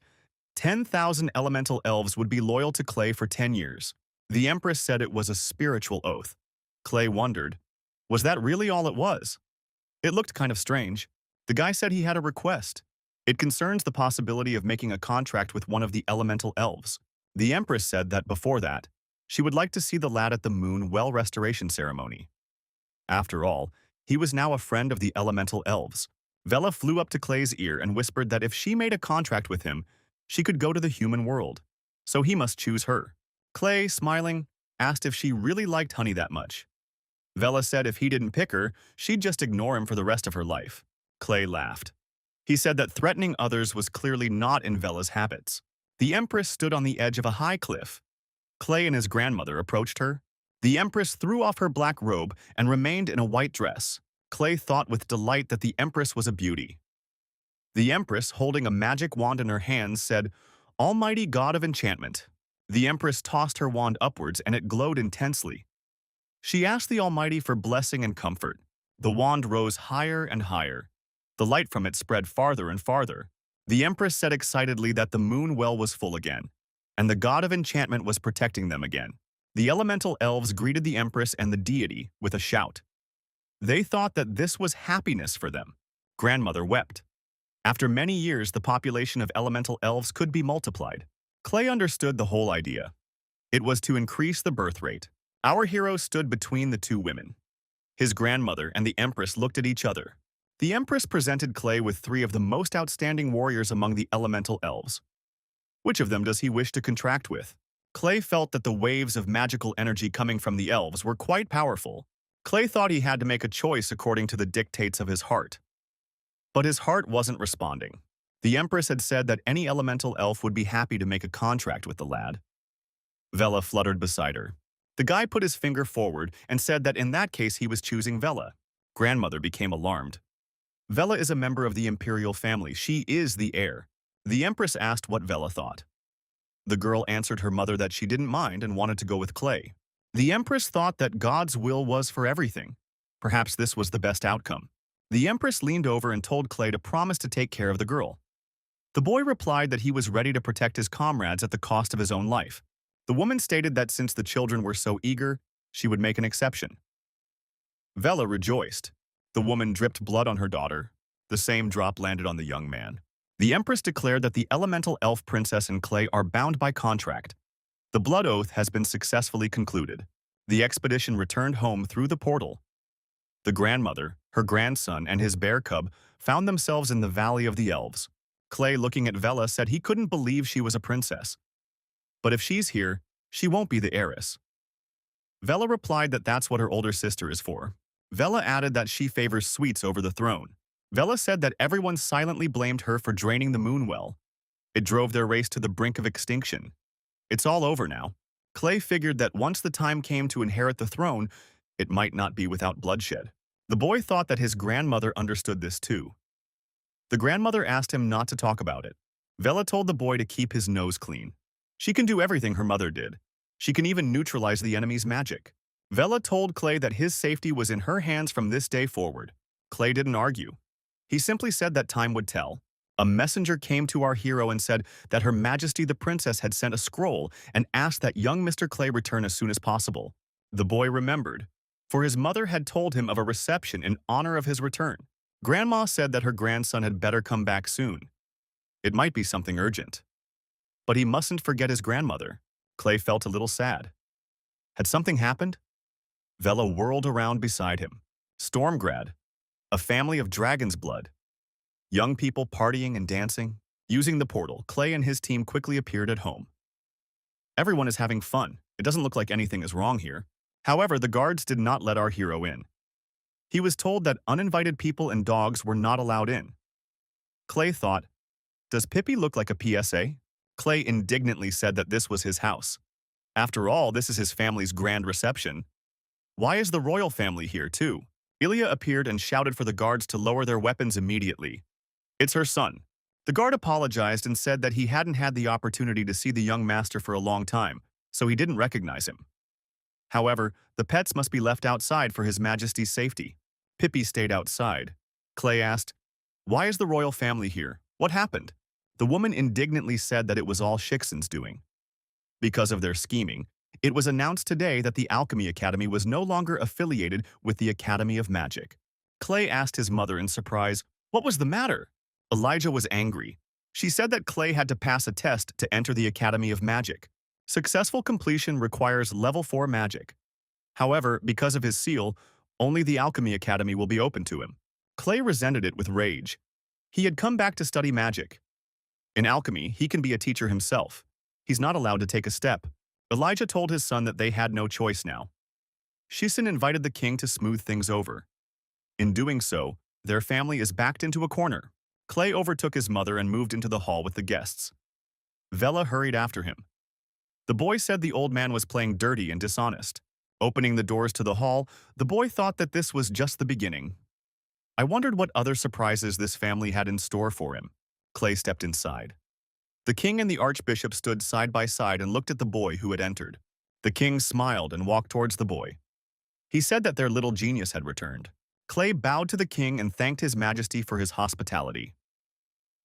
10,000 elemental elves would be loyal to Clay for 10 years. The Empress said it was a spiritual oath. Clay wondered, was that really all it was? It looked kind of strange. The guy said he had a request. It concerns the possibility of making a contract with one of the elemental elves. The Empress said that before that, she would like to see the lad at the moon well restoration ceremony. After all, he was now a friend of the elemental elves. Vela flew up to Clay's ear and whispered that if she made a contract with him, she could go to the human world. So he must choose her. Clay, smiling, asked if she really liked honey that much. Vela said if he didn't pick her, she'd just ignore him for the rest of her life. Clay laughed. He said that threatening others was clearly not in Vela's habits. The Empress stood on the edge of a high cliff. Clay and his grandmother approached her. The Empress threw off her black robe and remained in a white dress. Clay thought with delight that the Empress was a beauty. The Empress, holding a magic wand in her hands, said, "Almighty God of enchantment." The Empress tossed her wand upwards and it glowed intensely. She asked the Almighty for blessing and comfort. The wand rose higher and higher. The light from it spread farther and farther. The Empress said excitedly that the moon well was full again, and the god of enchantment was protecting them again. The elemental elves greeted the Empress and the deity with a shout. They thought that this was happiness for them. Grandmother wept. After many years, the population of elemental elves could be multiplied. Clay understood the whole idea. It was to increase the birth rate. Our hero stood between the two women. His grandmother and the Empress looked at each other. The Empress presented Clay with 3 of the most outstanding warriors among the elemental elves. Which of them does he wish to contract with? Clay felt that the waves of magical energy coming from the elves were quite powerful. Clay thought he had to make a choice according to the dictates of his heart. But his heart wasn't responding. The Empress had said that any elemental elf would be happy to make a contract with the lad. Vela fluttered beside her. The guy put his finger forward and said that in that case he was choosing Vela. Grandmother became alarmed. Vela is a member of the imperial family. She is the heir. The Empress asked what Vela thought. The girl answered her mother that she didn't mind and wanted to go with Clay. The Empress thought that God's will was for everything. Perhaps this was the best outcome. The Empress leaned over and told Clay to promise to take care of the girl. The boy replied that he was ready to protect his comrades at the cost of his own life. The woman stated that since the children were so eager, she would make an exception. Vela rejoiced. The woman dripped blood on her daughter. The same drop landed on the young man. The Empress declared that the elemental elf princess and Clay are bound by contract. The blood oath has been successfully concluded. The expedition returned home through the portal. The grandmother, her grandson, and his bear cub found themselves in the Valley of the Elves. Clay, looking at Vela, said he couldn't believe she was a princess. But if she's here, she won't be the heiress. Vela replied that that's what her older sister is for. Vela added that she favors sweets over the throne. Vela said that everyone silently blamed her for draining the moon well. It drove their race to the brink of extinction. It's all over now. Clay figured that once the time came to inherit the throne, It might not be without bloodshed. The boy thought that his grandmother understood this too. The grandmother asked him not to talk about it. Vela told the boy to keep his nose clean. She can do everything her mother did. She can even neutralize the enemy's magic. Vela told Clay that his safety was in her hands from this day forward. Clay didn't argue. He simply said that time would tell. A messenger came to our hero and said that Her Majesty the Princess had sent a scroll and asked that young Mr. Clay return as soon as possible. The boy remembered, for his mother had told him of a reception in honor of his return. Grandma said that her grandson had better come back soon. It might be something urgent. But he mustn't forget his grandmother. Clay felt a little sad. Had something happened? Vela whirled around beside him. Stormgrad, a family of dragon's blood. Young people partying and dancing. Using the portal, Clay and his team quickly appeared at home. Everyone is having fun. It doesn't look like anything is wrong here. However, the guards did not let our hero in. He was told that uninvited people and dogs were not allowed in. Clay thought, does Pippi look like a PSA? Clay indignantly said that this was his house. After all, this is his family's grand reception. Why is the royal family here, too? Ilya appeared and shouted for the guards to lower their weapons immediately. It's her son. The guard apologized and said that he hadn't had the opportunity to see the young master for a long time, so he didn't recognize him. However, the pets must be left outside for His Majesty's safety. Pippi stayed outside. Clay asked, why is the royal family here? What happened? The woman indignantly said that it was all Shixin's doing. Because of their scheming, it was announced today that the Alchemy Academy was no longer affiliated with the Academy of Magic. Clay asked his mother in surprise, what was the matter? Elijah was angry. She said that Clay had to pass a test to enter the Academy of Magic. Successful completion requires level 4 magic. However, because of his seal, only the Alchemy Academy will be open to him. Clay resented it with rage. He had come back to study magic. In alchemy, he can be a teacher himself. He's not allowed to take a step. Elijah told his son that they had no choice now. Shixin invited the king to smooth things over. In doing so, their family is backed into a corner. Clay overtook his mother and moved into the hall with the guests. Vela hurried after him. The boy said the old man was playing dirty and dishonest. Opening the doors to the hall, the boy thought that this was just the beginning. I wondered what other surprises this family had in store for him. Clay stepped inside. The king and the archbishop stood side by side and looked at the boy who had entered. The king smiled and walked towards the boy. He said that their little genius had returned. Clay bowed to the king and thanked His Majesty for his hospitality.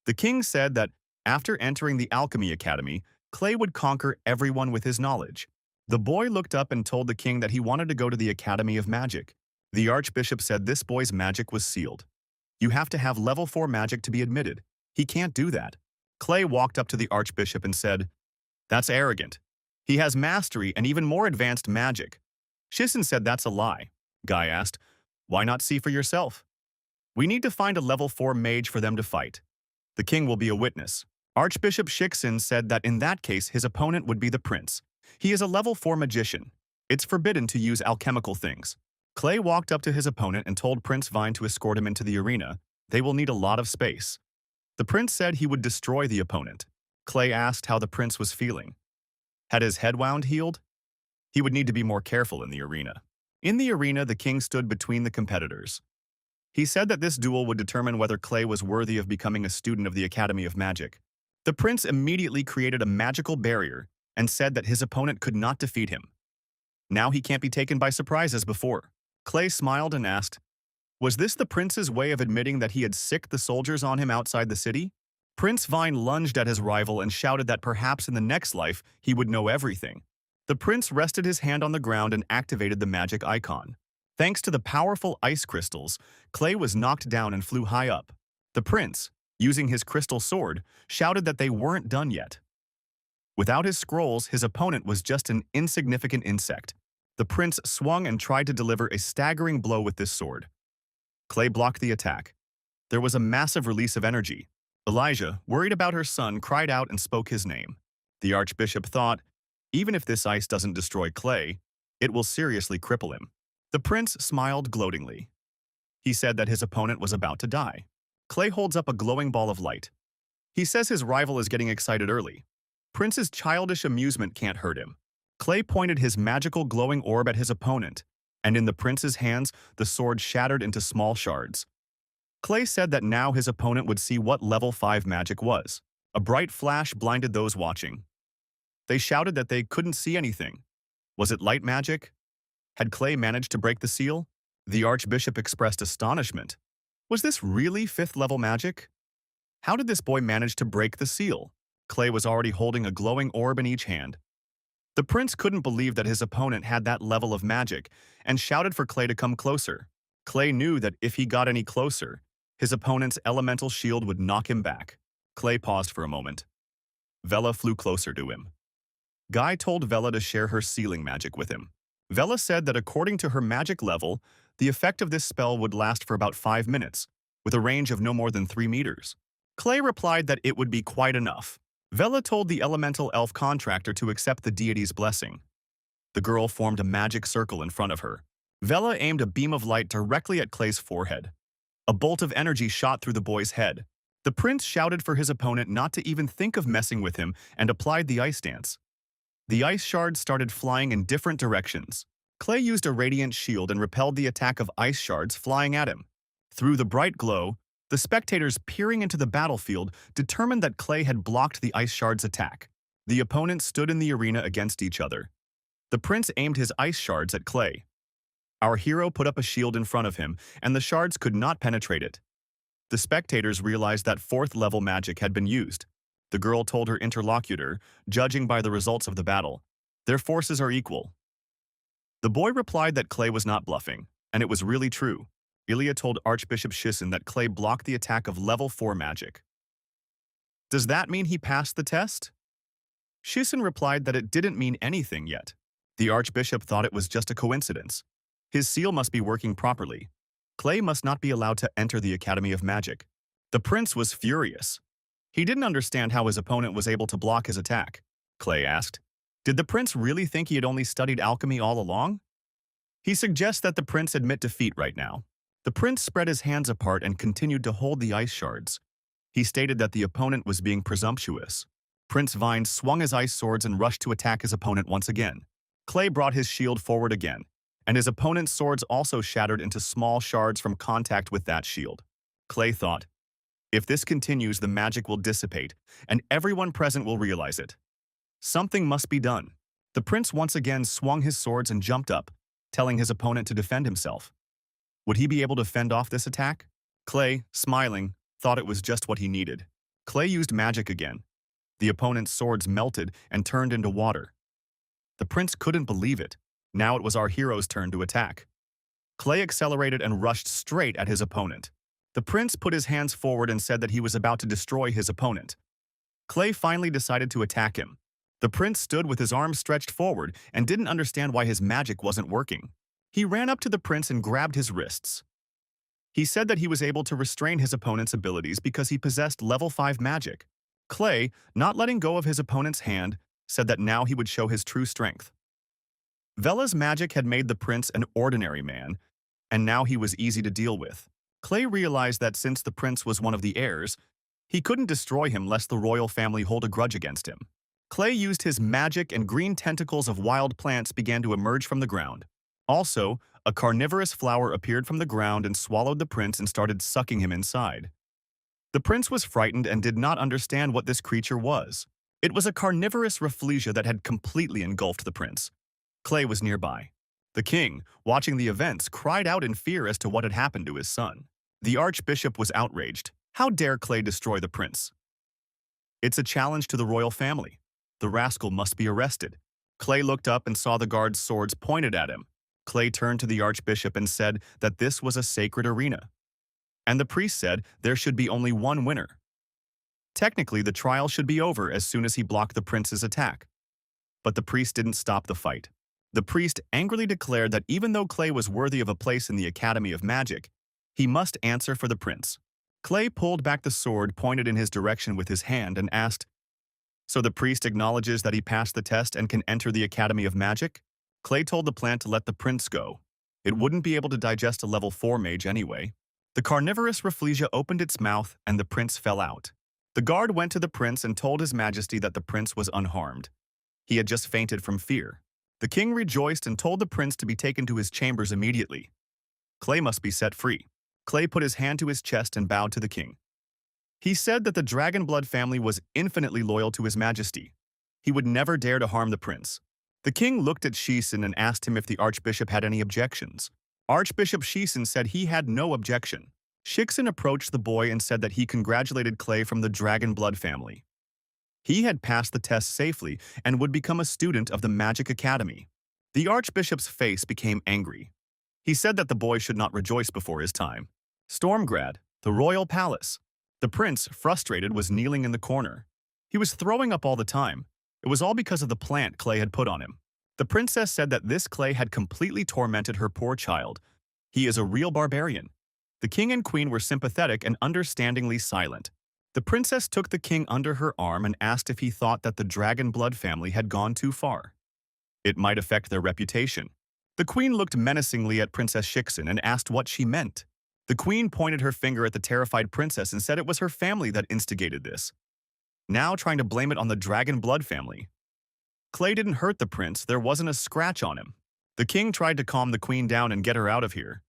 The king said that after entering the Alchemy Academy, Clay would conquer everyone with his knowledge. The boy looked up and told the king that he wanted to go to the Academy of Magic. The archbishop said this boy's magic was sealed. You have to have level 4 magic to be admitted. He can't do that. Clay walked up to the archbishop and said, that's arrogant. He has mastery and even more advanced magic. Shixin said that's a lie. Guy asked, why not see for yourself? We need to find a level 4 mage for them to fight. The king will be a witness. Archbishop Shixin said that in that case his opponent would be the prince. He is a level 4 magician. It's forbidden to use alchemical things. Clay walked up to his opponent and told Prince Vine to escort him into the arena. They will need a lot of space. The prince said he would destroy the opponent. Clay asked how the prince was feeling. Had his head wound healed? He would need to be more careful in the arena. In the arena, the king stood between the competitors. He said that this duel would determine whether Clay was worthy of becoming a student of the Academy of Magic. The prince immediately created a magical barrier and said that his opponent could not defeat him. Now he can't be taken by surprise as before. Clay smiled and asked, was this the prince's way of admitting that he had sicked the soldiers on him outside the city? Prince Vine lunged at his rival and shouted that perhaps in the next life he would know everything. The prince rested his hand on the ground and activated the magic icon. Thanks to the powerful ice crystals, Clay was knocked down and flew high up. The prince, using his crystal sword, shouted that they weren't done yet. Without his scrolls, his opponent was just an insignificant insect. The prince swung and tried to deliver a staggering blow with this sword. Clay blocked the attack. There was a massive release of energy. Elijah, worried about her son, cried out and spoke his name. The archbishop thought, even if this ice doesn't destroy Clay, it will seriously cripple him. The prince smiled gloatingly. He said that his opponent was about to die. Clay holds up a glowing ball of light. He says his rival is getting excited early. Prince's childish amusement can't hurt him. Clay pointed his magical glowing orb at his opponent. and in the prince's hands, the sword shattered into small shards. Clay said that now his opponent would see what level 5 magic was. A bright flash blinded those watching. They shouted that they couldn't see anything. Was it light magic? Had Clay managed to break the seal? The archbishop expressed astonishment. Was this really 5th level magic? How did this boy manage to break the seal? Clay was already holding a glowing orb in each hand. The prince couldn't believe that his opponent had that level of magic and shouted for Clay to come closer. Clay knew that if he got any closer, his opponent's elemental shield would knock him back. Clay paused for a moment. Vela flew closer to him. Guy told Vela to share her sealing magic with him. Vela said that according to her magic level, the effect of this spell would last for about 5 minutes, with a range of no more than 3 meters. Clay replied that it would be quite enough. Vela told the elemental elf contractor to accept the deity's blessing. The girl formed a magic circle in front of her. Vela aimed a beam of light directly at Clay's forehead. A bolt of energy shot through the boy's head. The prince shouted for his opponent not to even think of messing with him and applied the ice dance. The ice shards started flying in different directions. Clay used a radiant shield and repelled the attack of ice shards flying at him. Through the bright glow, the spectators peering into the battlefield determined that Clay had blocked the ice shards' attack. The opponents stood in the arena against each other. The prince aimed his ice shards at Clay. Our hero put up a shield in front of him, and the shards could not penetrate it. The spectators realized that 4th level magic had been used. The girl told her interlocutor, judging by the results of the battle, their forces are equal. The boy replied that Clay was not bluffing, and it was really true. Ilya told Archbishop Shissen that Clay blocked the attack of level 4 magic. Does that mean he passed the test? Shissen replied that it didn't mean anything yet. The Archbishop thought it was just a coincidence. His seal must be working properly. Clay must not be allowed to enter the Academy of Magic. The prince was furious. He didn't understand how his opponent was able to block his attack. Clay asked, did the prince really think he had only studied alchemy all along? He suggests that the prince admit defeat right now. The prince spread his hands apart and continued to hold the ice shards. He stated that the opponent was being presumptuous. Prince Vine swung his ice swords and rushed to attack his opponent once again. Clay brought his shield forward again, and his opponent's swords also shattered into small shards from contact with that shield. Clay thought, if this continues, the magic will dissipate, and everyone present will realize it. Something must be done. The prince once again swung his swords and jumped up, telling his opponent to defend himself. Would he be able to fend off this attack? Clay, smiling, thought it was just what he needed. Clay used magic again. The opponent's swords melted and turned into water. The prince couldn't believe it. Now it was our hero's turn to attack. Clay accelerated and rushed straight at his opponent. The prince put his hands forward and said that he was about to destroy his opponent. Clay finally decided to attack him. The prince stood with his arms stretched forward and didn't understand why his magic wasn't working. He ran up to the prince and grabbed his wrists. He said that he was able to restrain his opponent's abilities because he possessed level 5 magic. Clay, not letting go of his opponent's hand, said that now he would show his true strength. Vela's magic had made the prince an ordinary man, and now he was easy to deal with. Clay realized that since the prince was one of the heirs, he couldn't destroy him lest the royal family hold a grudge against him. Clay used his magic and green tentacles of wild plants began to emerge from the ground. Also, a carnivorous flower appeared from the ground and swallowed the prince and started sucking him inside. The prince was frightened and did not understand what this creature was. It was a carnivorous rafflesia that had completely engulfed the prince. Clay was nearby. The king, watching the events, cried out in fear as to what had happened to his son. The archbishop was outraged. How dare Clay destroy the prince? It's a challenge to the royal family. The rascal must be arrested. Clay looked up and saw the guards' swords pointed at him. Clay turned to the archbishop and said that this was a sacred arena. And the priest said there should be only one winner. Technically, the trial should be over as soon as he blocked the prince's attack. But the priest didn't stop the fight. The priest angrily declared that even though Clay was worthy of a place in the Academy of Magic, he must answer for the prince. Clay pulled back the sword pointed in his direction with his hand and asked, "So the priest acknowledges that he passed the test and can enter the Academy of Magic?" Clay told the plant to let the prince go. It wouldn't be able to digest a level 4 mage anyway. The carnivorous rafflesia opened its mouth and the prince fell out. The guard went to the prince and told his majesty that the prince was unharmed. He had just fainted from fear. The king rejoiced and told the prince to be taken to his chambers immediately. Clay must be set free. Clay put his hand to his chest and bowed to the king. He said that the dragon blood family was infinitely loyal to his majesty. He would never dare to harm the prince. The king looked at Shisen and asked him if the archbishop had any objections. Archbishop Shisen said he had no objection. Shiksen approached the boy and said that he congratulated Clay from the dragon blood family. He had passed the test safely and would become a student of the Magic Academy. The archbishop's face became angry. He said that the boy should not rejoice before his time. Stormgrad, the royal palace. The prince, frustrated, was kneeling in the corner. He was throwing up all the time. It was all because of the plant Clay had put on him. The princess said that this Clay had completely tormented her poor child. He is a real barbarian. The king and queen were sympathetic and understandingly silent. The princess took the king under her arm and asked if he thought that the dragon blood family had gone too far. It might affect their reputation. The queen looked menacingly at Princess Shiksen and asked what she meant. The queen pointed her finger at the terrified princess and said it was her family that instigated this, now trying to blame it on the dragon blood family. Clay didn't hurt the prince, there wasn't a scratch on him. The king tried to calm the queen down and get her out of here.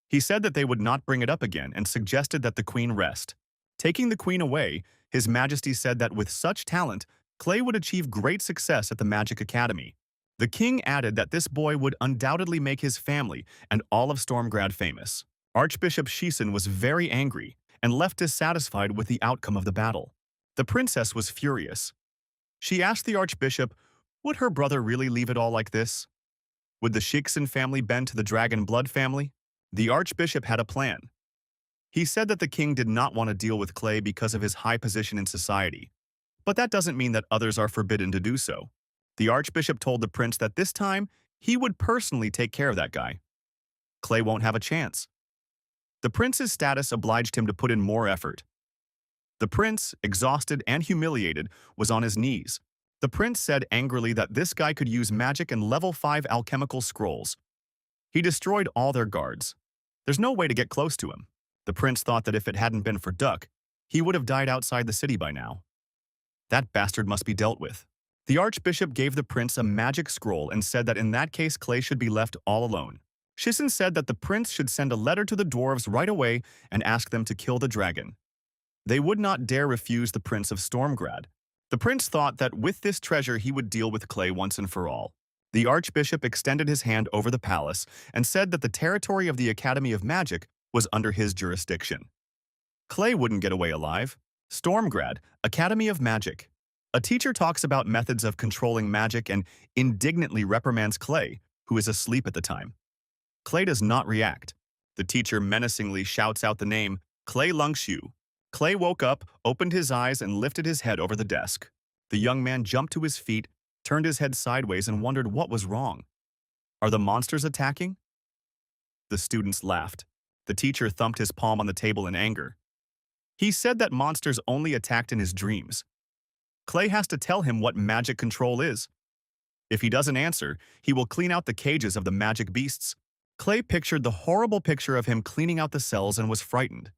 He said that they would not bring it up again and suggested that the queen rest. Taking the queen away, His Majesty said that with such talent, Clay would achieve great success at the Magic Academy. The king added that this boy would undoubtedly make his family and all of Stormgrad famous. Archbishop Shisen was very angry and left dissatisfied with the outcome of the battle. The princess was furious. She asked the archbishop, would her brother really leave it all like this? Would the Shiksen family bend to the dragon blood family? The archbishop had a plan. He said that the king did not want to deal with Clay because of his high position in society. But that doesn't mean that others are forbidden to do so. The archbishop told the prince that this time, he would personally take care of that guy. Clay won't have a chance. The prince's status obliged him to put in more effort. The prince, exhausted and humiliated, was on his knees. The prince said angrily that this guy could use magic and level 5 alchemical scrolls. He destroyed all their guards. There's no way to get close to him. The prince thought that if it hadn't been for Duck, he would have died outside the city by now. That bastard must be dealt with. The archbishop gave the prince a magic scroll and said that in that case Clay should be left all alone. Shisen said that the prince should send a letter to the dwarves right away and ask them to kill the dragon. They would not dare refuse the Prince of Stormgrad. The prince thought that with this treasure he would deal with Clay once and for all. The archbishop extended his hand over the palace and said that the territory of the Academy of Magic was under his jurisdiction. Clay wouldn't get away alive. Stormgrad, Academy of Magic. A teacher talks about methods of controlling magic and indignantly reprimands Clay, who is asleep at the time. Clay does not react. The teacher menacingly shouts out the name, Clay Lungshu. Clay woke up, opened his eyes, and lifted his head over the desk. The young man jumped to his feet, turned his head sideways, and wondered what was wrong. Are the monsters attacking? The students laughed. The teacher thumped his palm on the table in anger. He said that monsters only attacked in his dreams. Clay has to tell him what magic control is. If he doesn't answer, he will clean out the cages of the magic beasts. Clay pictured the horrible picture of him cleaning out the cells and was frightened.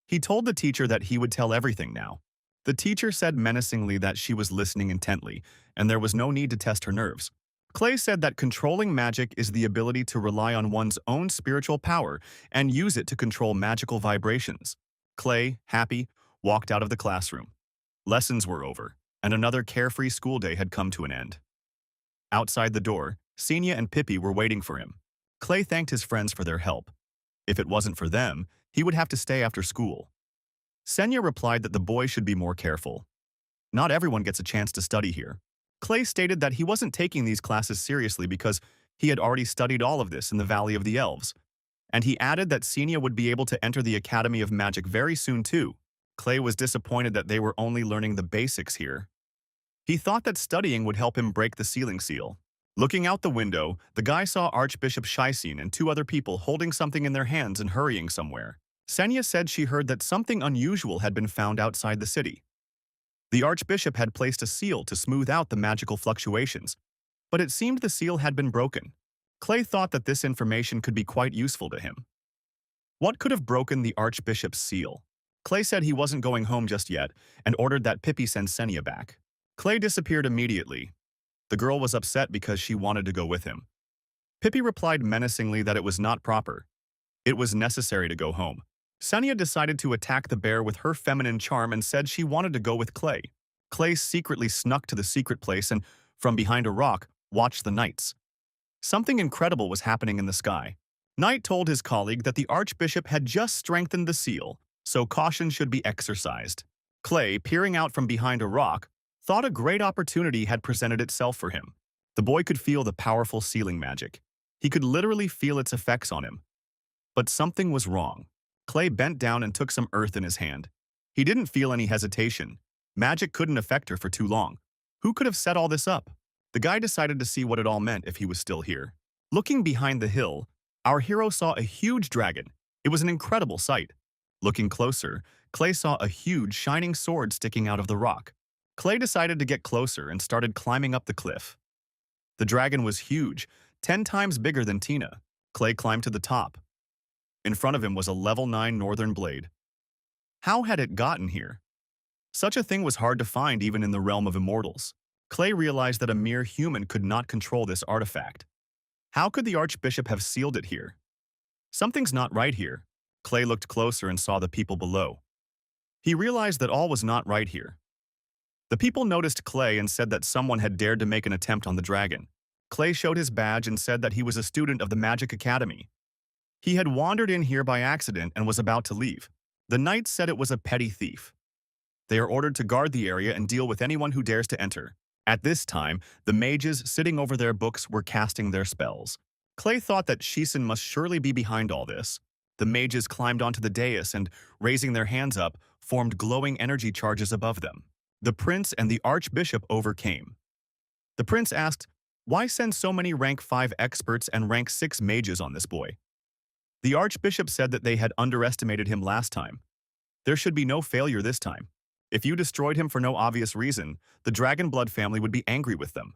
He told the teacher that he would tell everything now. The teacher said menacingly that she was listening intently, and there was no need to test her nerves. Clay said that controlling magic is the ability to rely on one's own spiritual power and use it to control magical vibrations. Clay, happy, walked out of the classroom. Lessons were over, and another carefree school day had come to an end. Outside the door, Senya and Pippi were waiting for him. Clay thanked his friends for their help. If it wasn't for them, he would have to stay after school. Senya replied that the boy should be more careful. Not everyone gets a chance to study here. Clay stated that he wasn't taking these classes seriously because he had already studied all of this in the Valley of the Elves. And he added that Senya would be able to enter the Academy of Magic very soon too. Clay was disappointed that they were only learning the basics here. He thought that studying would help him break the ceiling seal. Looking out the window, the guy saw Archbishop Shisen and 2 other people holding something in their hands and hurrying somewhere. Senya said she heard that something unusual had been found outside the city. The Archbishop had placed a seal to smooth out the magical fluctuations, but it seemed the seal had been broken. Clay thought that this information could be quite useful to him. What could have broken the Archbishop's seal? Clay said he wasn't going home just yet and ordered that Pippi send Senya back. Clay disappeared immediately. The girl was upset because she wanted to go with him. Pippi replied menacingly that it was not proper. It was necessary to go home. Sanya decided to attack the bear with her feminine charm and said she wanted to go with Clay. Clay secretly snuck to the secret place and, from behind a rock, watched the knights. Something incredible was happening in the sky. Knight told his colleague that the archbishop had just strengthened the seal, so caution should be exercised. Clay, peering out from behind a rock, thought a great opportunity had presented itself for him. The boy could feel the powerful sealing magic. He could literally feel its effects on him. But something was wrong. Clay bent down and took some earth in his hand. He didn't feel any hesitation. Magic couldn't affect her for too long. Who could have set all this up? The guy decided to see what it all meant if he was still here. Looking behind the hill, our hero saw a huge dragon. It was an incredible sight. Looking closer, Clay saw a huge shining sword sticking out of the rock. Clay decided to get closer and started climbing up the cliff. The dragon was huge, 10 times bigger than Tina. Clay climbed to the top. In front of him was a level 9 northern blade. How had it gotten here? Such a thing was hard to find even in the realm of immortals. Clay realized that a mere human could not control this artifact. How could the archbishop have sealed it here? Something's not right here. Clay looked closer and saw the people below. He realized that all was not right here. The people noticed Clay and said that someone had dared to make an attempt on the dragon. Clay showed his badge and said that he was a student of the Magic Academy. He had wandered in here by accident and was about to leave. The knights said it was a petty thief. They are ordered to guard the area and deal with anyone who dares to enter. At this time, the mages sitting over their books were casting their spells. Clay thought that Shisen must surely be behind all this. The mages climbed onto the dais and, raising their hands up, formed glowing energy charges above them. The prince and the archbishop overcame. The prince asked, "Why send so many rank 5 experts and rank 6 mages on this boy?" The archbishop said that they had underestimated him last time. There should be no failure this time. If you destroyed him for no obvious reason, the Dragonblood family would be angry with them.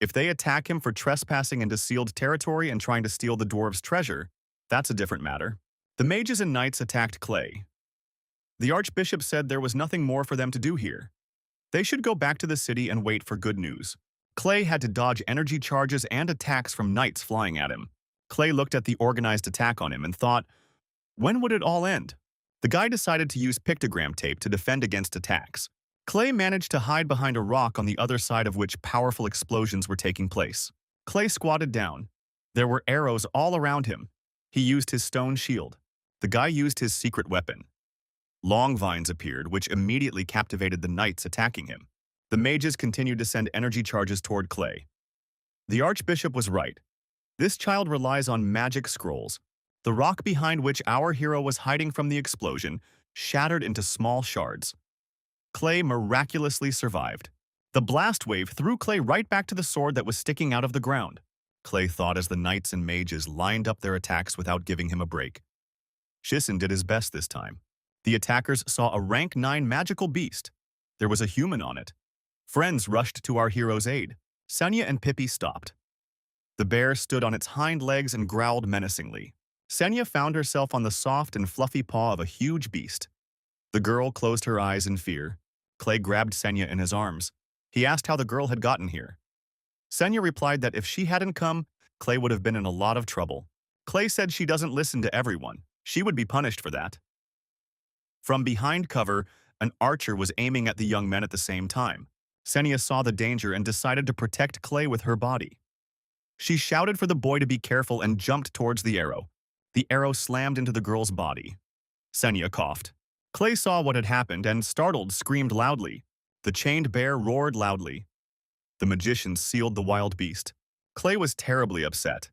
If they attack him for trespassing into sealed territory and trying to steal the dwarves' treasure, that's a different matter. The mages and knights attacked Clay. The archbishop said there was nothing more for them to do here. They should go back to the city and wait for good news. Clay had to dodge energy charges and attacks from knights flying at him. Clay looked at the organized attack on him and thought, when would it all end? The guy decided to use pictogram tape to defend against attacks. Clay managed to hide behind a rock on the other side of which powerful explosions were taking place. Clay squatted down. There were arrows all around him. He used his stone shield. The guy used his secret weapon. Long vines appeared, which immediately captivated the knights attacking him. The mages continued to send energy charges toward Clay. The archbishop was right. This child relies on magic scrolls. The rock behind which our hero was hiding from the explosion shattered into small shards. Clay miraculously survived. The blast wave threw Clay right back to the sword that was sticking out of the ground. Clay thought as the knights and mages lined up their attacks without giving him a break. Shisen did his best this time. The attackers saw a rank 9 magical beast. There was a human on it. Friends rushed to our hero's aid. Sanya and Pippi stopped. The bear stood on its hind legs and growled menacingly. Senya found herself on the soft and fluffy paw of a huge beast. The girl closed her eyes in fear. Clay grabbed Senya in his arms. He asked how the girl had gotten here. Senya replied that if she hadn't come, Clay would have been in a lot of trouble. Clay said she doesn't listen to everyone. She would be punished for that. From behind cover, an archer was aiming at the young men at the same time. Senya saw the danger and decided to protect Clay with her body. She shouted for the boy to be careful and jumped towards the arrow. The arrow slammed into the girl's body. Senya coughed. Clay saw what had happened and, startled, screamed loudly. The chained bear roared loudly. The magician sealed the wild beast. Clay was terribly upset.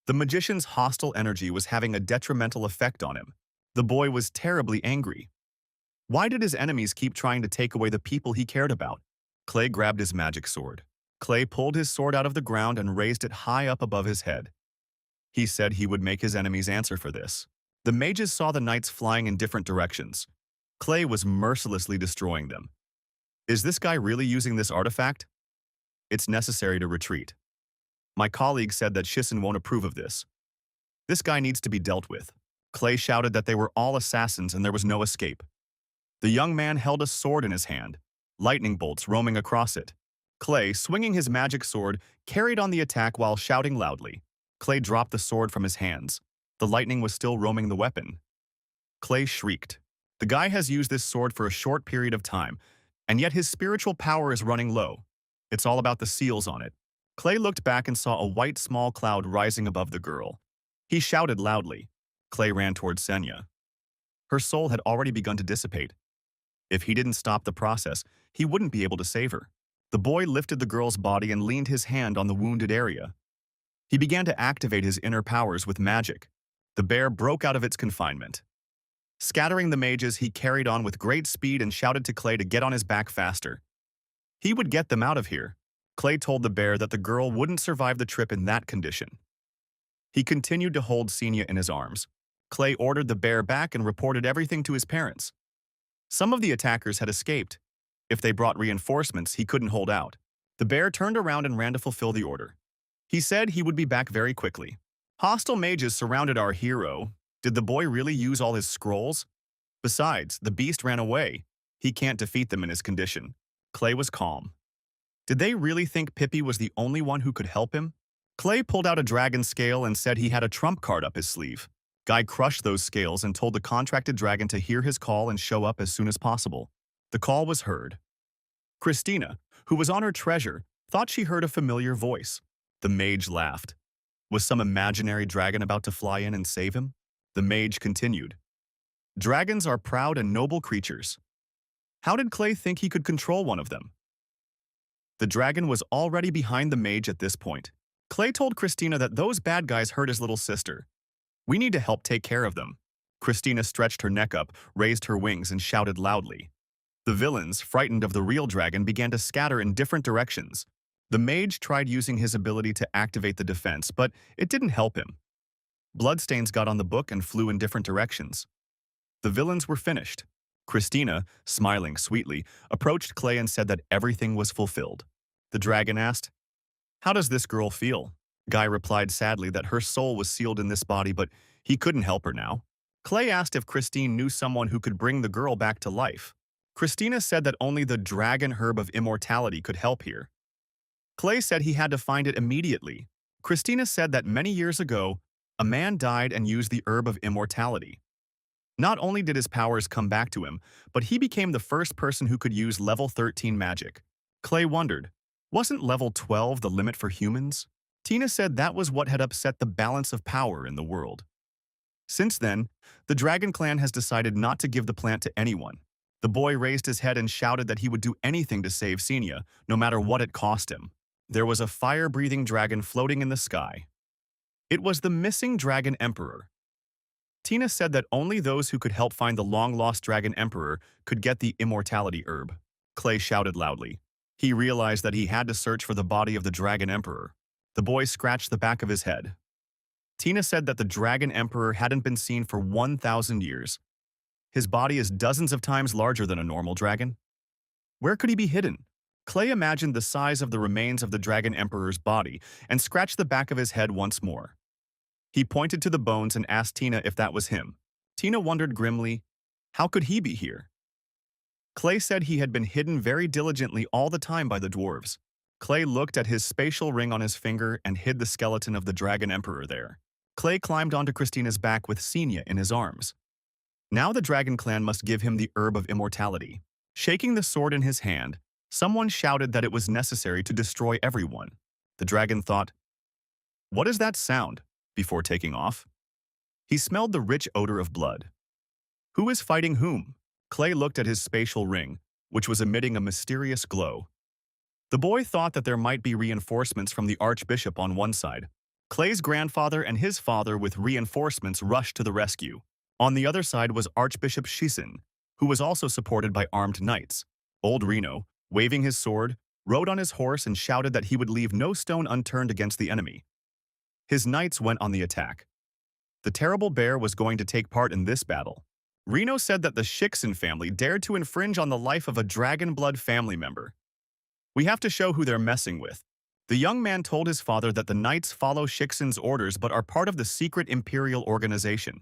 The magician's hostile energy was having a detrimental effect on him. The boy was terribly angry. Why did his enemies keep trying to take away the people he cared about? Clay grabbed his magic sword. Clay pulled his sword out of the ground and raised it high up above his head. He said he would make his enemies answer for this. The mages saw the knights flying in different directions. Clay was mercilessly destroying them. Is this guy really using this artifact? It's necessary to retreat. My colleague said that Shisen won't approve of this. This guy needs to be dealt with. Clay shouted that they were all assassins and there was no escape. The young man held a sword in his hand, lightning bolts roaming across it. Clay, swinging his magic sword, carried on the attack while shouting loudly. Clay dropped the sword from his hands. The lightning was still roaming the weapon. Clay shrieked. The guy has used this sword for a short period of time, and yet his spiritual power is running low. It's all about the seals on it. Clay looked back and saw a white small cloud rising above the girl. He shouted loudly. Clay ran towards Senya. Her soul had already begun to dissipate. If he didn't stop the process, he wouldn't be able to save her. The boy lifted the girl's body and leaned his hand on the wounded area. He began to activate his inner powers with magic. The bear broke out of its confinement. Scattering the mages, he carried on with great speed and shouted to Clay to get on his back faster. He would get them out of here. Clay told the bear that the girl wouldn't survive the trip in that condition. He continued to hold Senya in his arms. Clay ordered the bear back and reported everything to his parents. Some of the attackers had escaped. If they brought reinforcements, he couldn't hold out. The bear turned around and ran to fulfill the order. He said he would be back very quickly. Hostile mages surrounded our hero. Did the boy really use all his scrolls? Besides, the beast ran away. He can't defeat them in his condition. Clay was calm. Did they really think Pippi was the only one who could help him? Clay pulled out a dragon scale and said he had a trump card up his sleeve. Guy crushed those scales and told the contracted dragon to hear his call and show up as soon as possible. The call was heard. Christina, who was on her treasure, thought she heard a familiar voice. The mage laughed. Was some imaginary dragon about to fly in and save him? The mage continued. Dragons are proud and noble creatures. How did Clay think he could control one of them? The dragon was already behind the mage at this point. Clay told Christina that those bad guys hurt his little sister. We need to help take care of them. Christina stretched her neck up, raised her wings, and shouted loudly. The villains, frightened of the real dragon, began to scatter in different directions. The mage tried using his ability to activate the defense, but it didn't help him. Bloodstains got on the book and flew in different directions. The villains were finished. Christina, smiling sweetly, approached Clay and said that everything was fulfilled. The dragon asked, How does this girl feel? Guy replied sadly that her soul was sealed in this body, but he couldn't help her now. Clay asked if Christine knew someone who could bring the girl back to life. Christina said that only the dragon herb of immortality could help here. Clay said he had to find it immediately. Christina said that many years ago, a man died and used the herb of immortality. Not only did his powers come back to him, but he became the first person who could use level 13 magic. Clay wondered, wasn't level 12 the limit for humans? Tina said that was what had upset the balance of power in the world. Since then, the Dragon Clan has decided not to give the plant to anyone. The boy raised his head and shouted that he would do anything to save Senya, no matter what it cost him. There was a fire-breathing dragon floating in the sky. It was the missing Dragon Emperor. Tina said that only those who could help find the long-lost Dragon Emperor could get the immortality herb. Clay shouted loudly. He realized that he had to search for the body of the Dragon Emperor. The boy scratched the back of his head. Tina said that the Dragon Emperor hadn't been seen for 1,000 years. His body is dozens of times larger than a normal dragon. Where could he be hidden? Clay imagined the size of the remains of the Dragon Emperor's body and scratched the back of his head once more. He pointed to the bones and asked Tina if that was him. Tina wondered grimly, how could he be here? Clay said he had been hidden very diligently all the time by the dwarves. Clay looked at his spatial ring on his finger and hid the skeleton of the Dragon Emperor there. Clay climbed onto Christina's back with Senya in his arms. Now the Dragon Clan must give him the herb of immortality. Shaking the sword in his hand, someone shouted that it was necessary to destroy everyone. The dragon thought, what is that sound? Before taking off. He smelled the rich odor of blood. Who is fighting whom? Clay looked at his spatial ring, which was emitting a mysterious glow. The boy thought that there might be reinforcements from the Archbishop on one side. Clay's grandfather and his father with reinforcements rushed to the rescue. On the other side was Archbishop Shisen, who was also supported by armed knights. Old Reno, waving his sword, rode on his horse and shouted that he would leave no stone unturned against the enemy. His knights went on the attack. The terrible bear was going to take part in this battle. Reno said that the Shiksen family dared to infringe on the life of a dragon blood family member. We have to show who they're messing with. The young man told his father that the knights follow Shiksen's orders but are part of the secret imperial organization.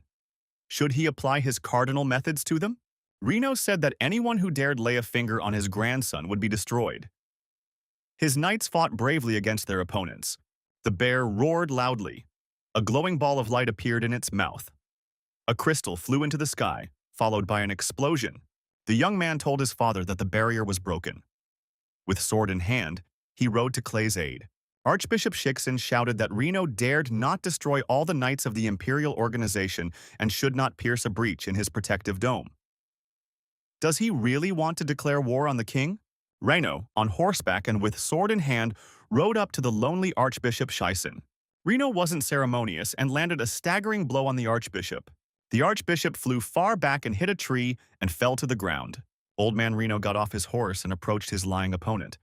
Should he apply his cardinal methods to them? Reno said that anyone who dared lay a finger on his grandson would be destroyed. His knights fought bravely against their opponents. The bear roared loudly. A glowing ball of light appeared in its mouth. A crystal flew into the sky, followed by an explosion. The young man told his father that the barrier was broken. With sword in hand, he rode to Clay's aid. Archbishop Shixin shouted that Reno dared not destroy all the knights of the Imperial Organization and should not pierce a breach in his protective dome. Does he really want to declare war on the king? Reno, on horseback and with sword in hand, rode up to the lonely Archbishop Shixin. Reno wasn't ceremonious and landed a staggering blow on the Archbishop. The Archbishop flew far back and hit a tree and fell to the ground. Old man Reno got off his horse and approached his lying opponent.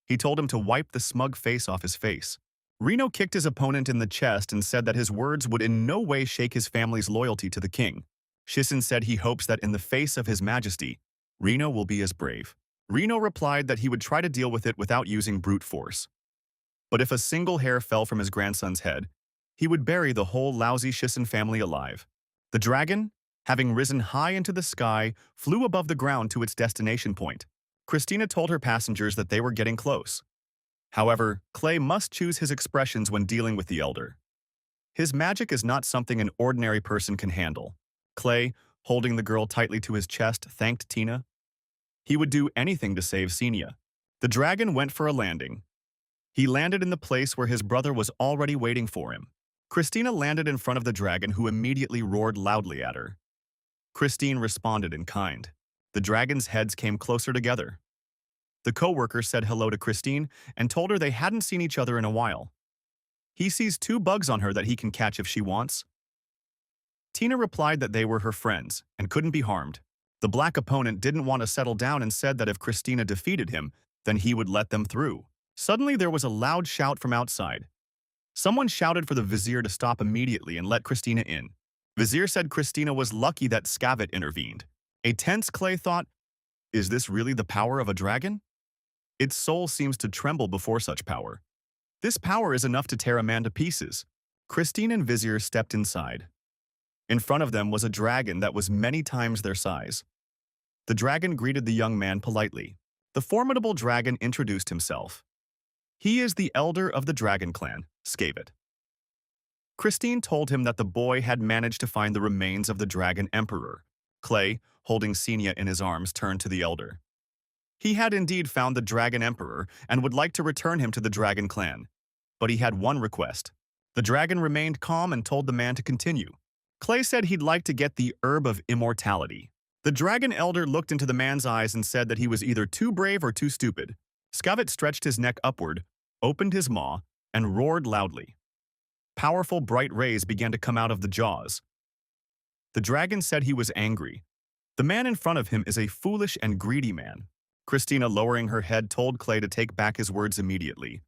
He told him to wipe the smug face off his face. Reno kicked his opponent in the chest and said that his words would in no way shake his family's loyalty to the king. Shixin said he hopes that in the face of his majesty, Reno will be as brave. Reno replied that he would try to deal with it without using brute force. But if a single hair fell from his grandson's head, he would bury the whole lousy Shixin family alive. The dragon, having risen high into the sky, flew above the ground to its destination point. Christina told her passengers that they were getting close. However, Clay must choose his expressions when dealing with the elder. His magic is not something an ordinary person can handle. Clay, holding the girl tightly to his chest, thanked Tina. He would do anything to save Xenia. The dragon went for a landing. He landed in the place where his brother was already waiting for him. Christina landed in front of the dragon, who immediately roared loudly at her. Christine responded in kind. The dragons' heads came closer together. The co-worker said hello to Christine and told her they hadn't seen each other in a while. He sees 2 bugs on her that he can catch if she wants. Tina replied that they were her friends and couldn't be harmed. The black opponent didn't want to settle down and said that if Christina defeated him, then he would let them through. Suddenly there was a loud shout from outside. Someone shouted for the vizier to stop immediately and let Christina in. Vizier said Christina was lucky that Scavet intervened. A tense Clay thought, is this really the power of a dragon? Its soul seems to tremble before such power. This power is enough to tear a man to pieces. Christine and Vizier stepped inside. In front of them was a dragon that was many times their size. The dragon greeted the young man politely. The formidable dragon introduced himself. He is the elder of the dragon clan, Scavet. Christine told him that the boy had managed to find the remains of the dragon emperor. Clay, holding Xenia in his arms, turned to the elder. He had indeed found the dragon emperor and would like to return him to the dragon clan. But he had one request. The dragon remained calm and told the man to continue. Clay said he'd like to get the herb of immortality. The dragon elder looked into the man's eyes and said that he was either too brave or too stupid. Scavet stretched his neck upward, opened his maw, and roared loudly. Powerful bright rays began to come out of the jaws. The dragon said he was angry. The man in front of him is a foolish and greedy man. Christina, lowering her head, told Clay to take back his words immediately.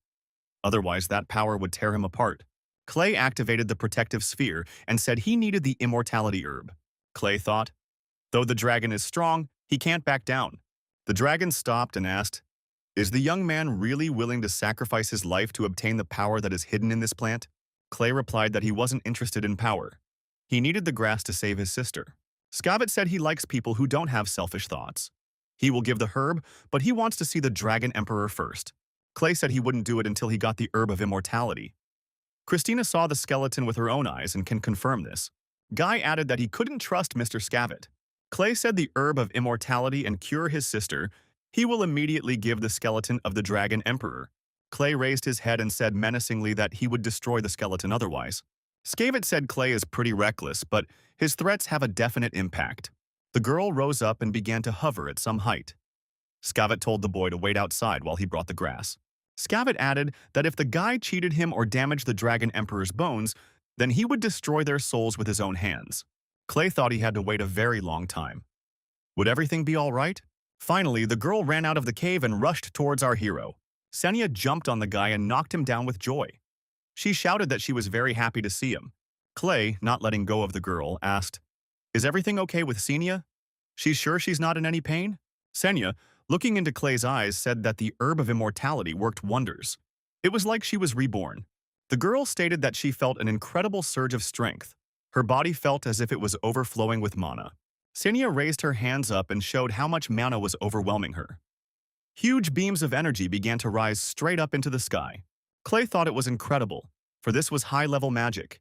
Otherwise, that power would tear him apart. Clay activated the protective sphere and said he needed the immortality herb. Clay thought, though the dragon is strong, he can't back down. The dragon stopped and asked, is the young man really willing to sacrifice his life to obtain the power that is hidden in this plant? Clay replied that he wasn't interested in power. He needed the grass to save his sister. Scavet said he likes people who don't have selfish thoughts. He will give the herb, but he wants to see the dragon emperor first. Clay said he wouldn't do it until he got the herb of immortality. Christina saw the skeleton with her own eyes and can confirm this. Guy added that he couldn't trust Mr. Scavet. Clay said the herb of immortality and cure his sister. He will immediately give the skeleton of the dragon emperor. Clay raised his head and said menacingly that he would destroy the skeleton otherwise. Scavet said Clay is pretty reckless, but his threats have a definite impact. The girl rose up and began to hover at some height. Scavet told the boy to wait outside while he brought the grass. Scavet added that if the guy cheated him or damaged the dragon emperor's bones, then he would destroy their souls with his own hands. Clay thought he had to wait a very long time. Would everything be all right? Finally, the girl ran out of the cave and rushed towards our hero. Xenia jumped on the guy and knocked him down with joy. She shouted that she was very happy to see him. Clay, not letting go of the girl, asked, is everything okay with Xenia? She's sure she's not in any pain? Xenia, looking into Clay's eyes, said that the herb of immortality worked wonders. It was like she was reborn. The girl stated that she felt an incredible surge of strength. Her body felt as if it was overflowing with mana. Xenia raised her hands up and showed how much mana was overwhelming her. Huge beams of energy began to rise straight up into the sky. Clay thought it was incredible, for this was high-level magic.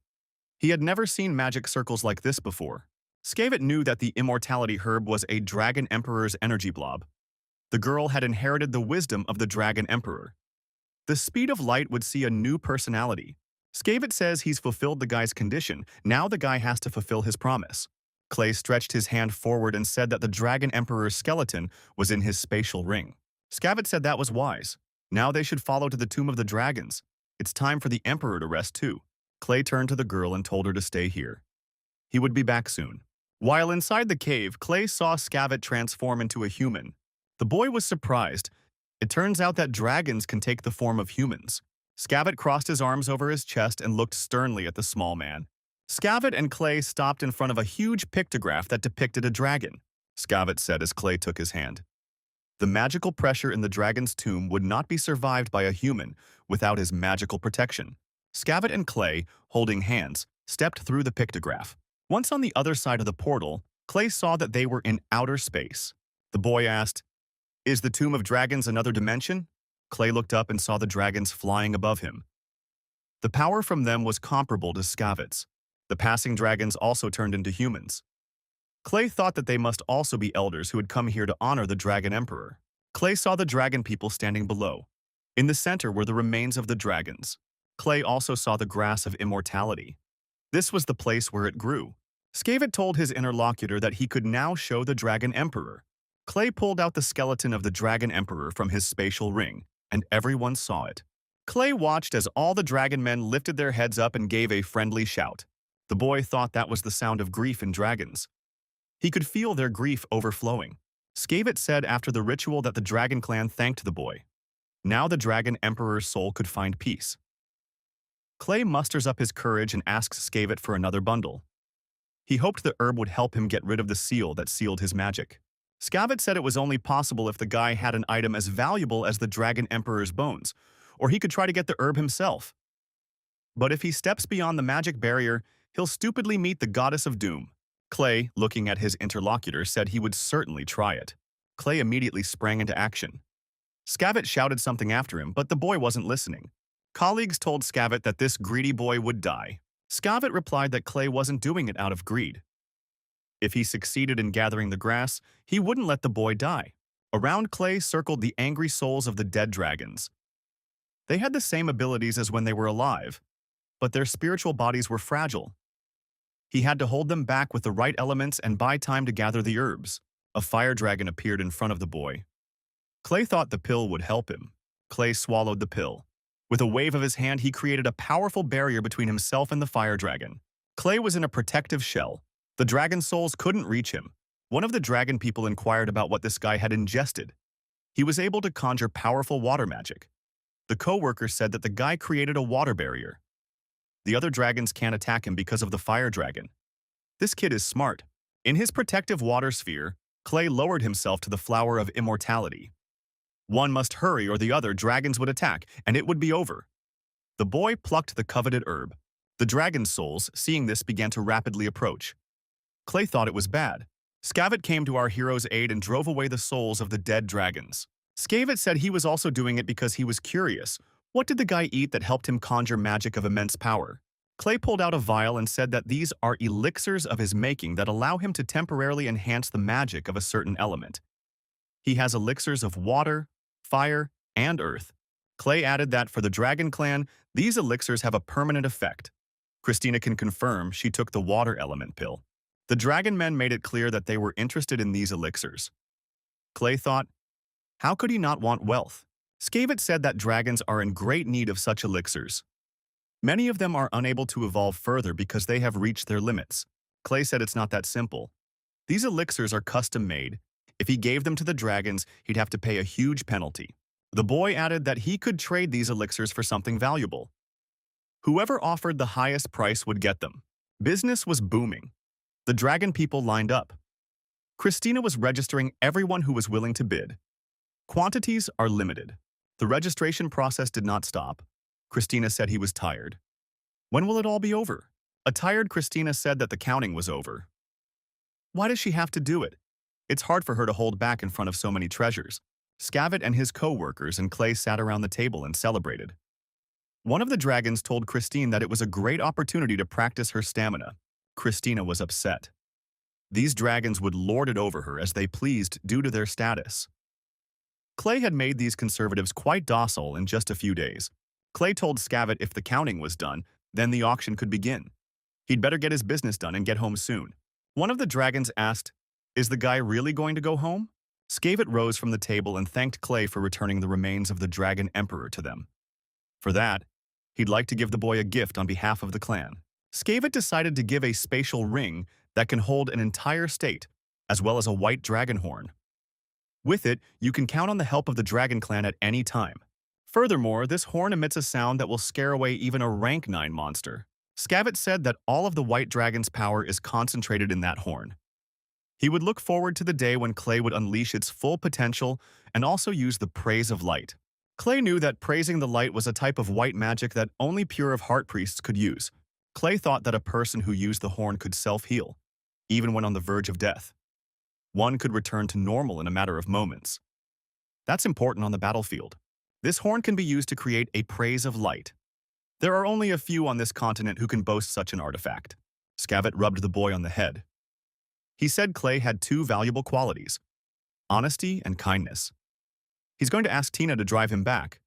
He had never seen magic circles like this before. Skavit knew that the immortality herb was a dragon emperor's energy blob. The girl had inherited the wisdom of the dragon emperor. The speed of light would see a new personality. Skavit says he's fulfilled the guy's condition, now the guy has to fulfill his promise. Clay stretched his hand forward and said that the dragon emperor's skeleton was in his spatial ring. Skavit said that was wise. Now they should follow to the tomb of the dragons. It's time for the emperor to rest too. Clay turned to the girl and told her to stay here. He would be back soon. While inside the cave, Clay saw Skavit transform into a human. The boy was surprised. It turns out that dragons can take the form of humans. Skavit crossed his arms over his chest and looked sternly at the small man. Skavit and Clay stopped in front of a huge pictograph that depicted a dragon. Skavit said as Clay took his hand. The magical pressure in the dragon's tomb would not be survived by a human without his magical protection. Skavit and Clay, holding hands, stepped through the pictograph. Once on the other side of the portal, Clay saw that they were in outer space. The boy asked, "Is the Tomb of Dragons another dimension?" Clay looked up and saw the dragons flying above him. The power from them was comparable to Skavit's. The passing dragons also turned into humans. Clay thought that they must also be elders who had come here to honor the Dragon Emperor. Clay saw the dragon people standing below. In the center were the remains of the dragons. Clay also saw the grass of immortality. This was the place where it grew. Skavit told his interlocutor that he could now show the Dragon Emperor. Clay pulled out the skeleton of the Dragon Emperor from his spatial ring, and everyone saw it. Clay watched as all the dragon men lifted their heads up and gave a friendly shout. The boy thought that was the sound of grief in dragons. He could feel their grief overflowing. Skavit said after the ritual that the dragon clan thanked the boy. Now the Dragon Emperor's soul could find peace. Clay musters up his courage and asks Skavit for another bundle. He hoped the herb would help him get rid of the seal that sealed his magic. Skavit said it was only possible if the guy had an item as valuable as the Dragon Emperor's bones, or he could try to get the herb himself. But if he steps beyond the magic barrier, he'll stupidly meet the goddess of doom. Clay, looking at his interlocutor, said he would certainly try it. Clay immediately sprang into action. Skavit shouted something after him, but the boy wasn't listening. Colleagues told Skavit that this greedy boy would die. Skavit replied that Clay wasn't doing it out of greed. If he succeeded in gathering the grass, he wouldn't let the boy die. Around Clay circled the angry souls of the dead dragons. They had the same abilities as when they were alive, but their spiritual bodies were fragile. He had to hold them back with the right elements and buy time to gather the herbs. A fire dragon appeared in front of the boy. Clay thought the pill would help him. Clay swallowed the pill. With a wave of his hand, he created a powerful barrier between himself and the fire dragon. Clay was in a protective shell. The dragon souls couldn't reach him. One of the dragon people inquired about what this guy had ingested. He was able to conjure powerful water magic. The co-worker said that the guy created a water barrier. The other dragons can't attack him because of the fire dragon. This kid is smart. In his protective water sphere, Clay lowered himself to the flower of immortality. One must hurry or the other dragons would attack, and it would be over. The boy plucked the coveted herb. The dragon souls, seeing this, began to rapidly approach. Clay thought it was bad. Skavit came to our hero's aid and drove away the souls of the dead dragons. Skavit said he was also doing it because he was curious. What did the guy eat that helped him conjure magic of immense power? Clay pulled out a vial and said that these are elixirs of his making that allow him to temporarily enhance the magic of a certain element. He has elixirs of water, fire, and earth. Clay added that for the Dragon Clan, these elixirs have a permanent effect. Christina can confirm she took the water element pill. The dragon men made it clear that they were interested in these elixirs. Clay thought, how could he not want wealth? Skavit said that dragons are in great need of such elixirs. Many of them are unable to evolve further because they have reached their limits. Clay said it's not that simple. These elixirs are custom-made. If he gave them to the dragons, he'd have to pay a huge penalty. The boy added that he could trade these elixirs for something valuable. Whoever offered the highest price would get them. Business was booming. The dragon people lined up. Christina was registering everyone who was willing to bid. Quantities are limited. The registration process did not stop. Christina said he was tired. When will it all be over? A tired Christina said that the counting was over. Why does she have to do it? It's hard for her to hold back in front of so many treasures. Scavit and his co-workers and Clay sat around the table and celebrated. One of the dragons told Christine that it was a great opportunity to practice her stamina. Christina was upset. These dragons would lord it over her as they pleased due to their status. Clay had made these conservatives quite docile in just a few days. Clay told Scavit if the counting was done, then the auction could begin. He'd better get his business done and get home soon. One of the dragons asked, "Is the guy really going to go home?" Scavit rose from the table and thanked Clay for returning the remains of the dragon emperor to them. For that, he'd like to give the boy a gift on behalf of the clan. Scavit decided to give a spatial ring that can hold an entire state, as well as a white dragon horn. With it, you can count on the help of the dragon clan at any time. Furthermore, this horn emits a sound that will scare away even a rank 9 monster. Scavit said that all of the white dragon's power is concentrated in that horn. He would look forward to the day when Clay would unleash its full potential and also use the praise of light. Clay knew that praising the light was a type of white magic that only pure of heart priests could use. Clay thought that a person who used the horn could self-heal, even when on the verge of death. One could return to normal in a matter of moments. That's important on the battlefield. This horn can be used to create a praise of light. There are only a few on this continent who can boast such an artifact. Scavit rubbed the boy on the head. He said Clay had 2 valuable qualities: honesty and kindness. He's going to ask Tina to drive him back.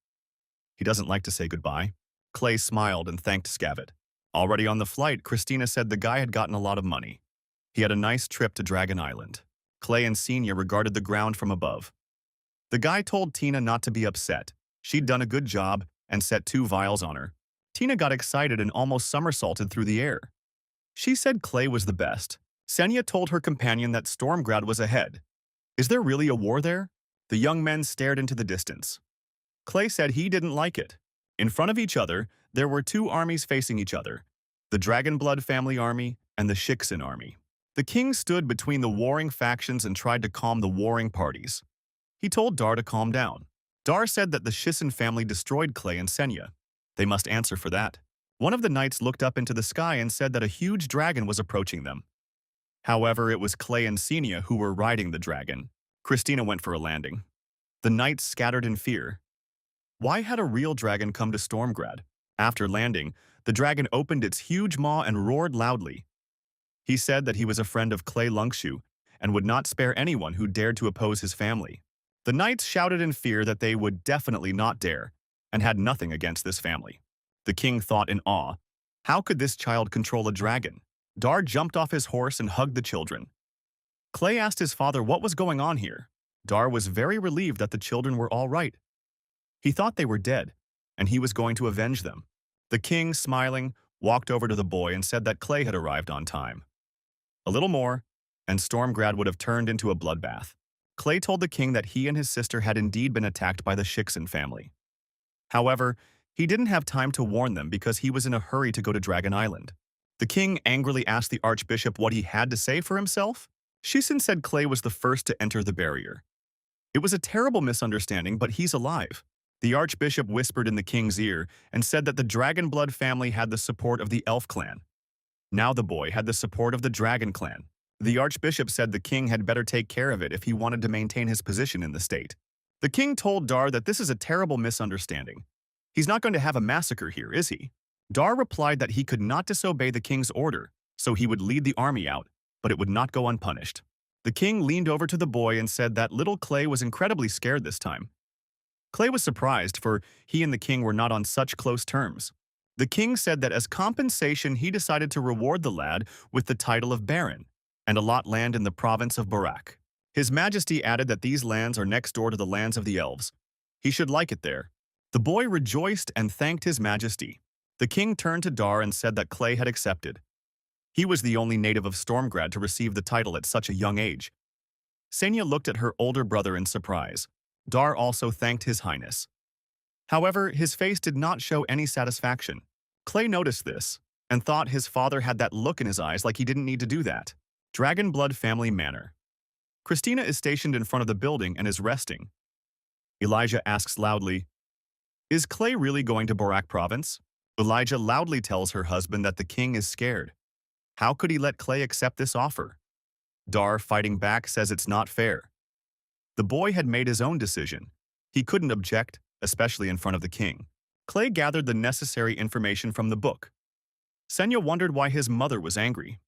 He doesn't like to say goodbye. Clay smiled and thanked Scavit. Already on the flight, Christina said the guy had gotten a lot of money. He had a nice trip to Dragon Island. Clay and Senia regarded the ground from above. The guy told Tina not to be upset. She'd done a good job and set 2 vials on her. Tina got excited and almost somersaulted through the air. She said Clay was the best. Senia told her companion that Stormgrad was ahead. Is there really a war there? The young men stared into the distance. Clay said he didn't like it. In front of each other, there were 2 armies facing each other, the Dragonblood family army and the Shiksin army. The king stood between the warring factions and tried to calm the warring parties. He told Dar to calm down. Dar said that the Shiksin family destroyed Clay and Senia. They must answer for that. One of the knights looked up into the sky and said that a huge dragon was approaching them. However, it was Clay and Senia who were riding the dragon. Christina went for a landing. The knights scattered in fear. Why had a real dragon come to Stormgrad? After landing, the dragon opened its huge maw and roared loudly. He said that he was a friend of Clay Lunkshu and would not spare anyone who dared to oppose his family. The knights shouted in fear that they would definitely not dare and had nothing against this family. The king thought in awe, how could this child control a dragon? Dar jumped off his horse and hugged the children. Clay asked his father what was going on here. Dar was very relieved that the children were all right. He thought they were dead, and he was going to avenge them. The king, smiling, walked over to the boy and said that Clay had arrived on time. A little more, and Stormgrad would have turned into a bloodbath. Clay told the king that he and his sister had indeed been attacked by the Shiksin family. However, he didn't have time to warn them because he was in a hurry to go to Dragon Island. The king angrily asked the archbishop what he had to say for himself. Shiksin said Clay was the first to enter the barrier. It was a terrible misunderstanding, but he's alive. The archbishop whispered in the king's ear and said that the Dragonblood family had the support of the Elf clan. Now the boy had the support of the Dragon clan. The archbishop said the king had better take care of it if he wanted to maintain his position in the state. The king told Dar that this is a terrible misunderstanding. He's not going to have a massacre here, is he? Dar replied that he could not disobey the king's order, so he would lead the army out, but it would not go unpunished. The king leaned over to the boy and said that little Clay was incredibly scared this time. Clay was surprised, for he and the king were not on such close terms. The king said that as compensation he decided to reward the lad with the title of Baron and allot land in the province of Barak. His Majesty added that these lands are next door to the lands of the elves. He should like it there. The boy rejoiced and thanked His Majesty. The king turned to Dar and said that Clay had accepted. He was the only native of Stormgrad to receive the title at such a young age. Senya looked at her older brother in surprise. Dar also thanked His Highness. However, his face did not show any satisfaction. Clay noticed this and thought his father had that look in his eyes like he didn't need to do that. Dragonblood family manor. Christina is stationed in front of the building and is resting. Elijah asks loudly, "Is Clay really going to Barak province?" Elijah loudly tells her husband that the king is scared. How could he let Clay accept this offer? Dar, fighting back, says it's not fair. The boy had made his own decision. He couldn't object, especially in front of the king. Clay gathered the necessary information from the book. Senya wondered why his mother was angry.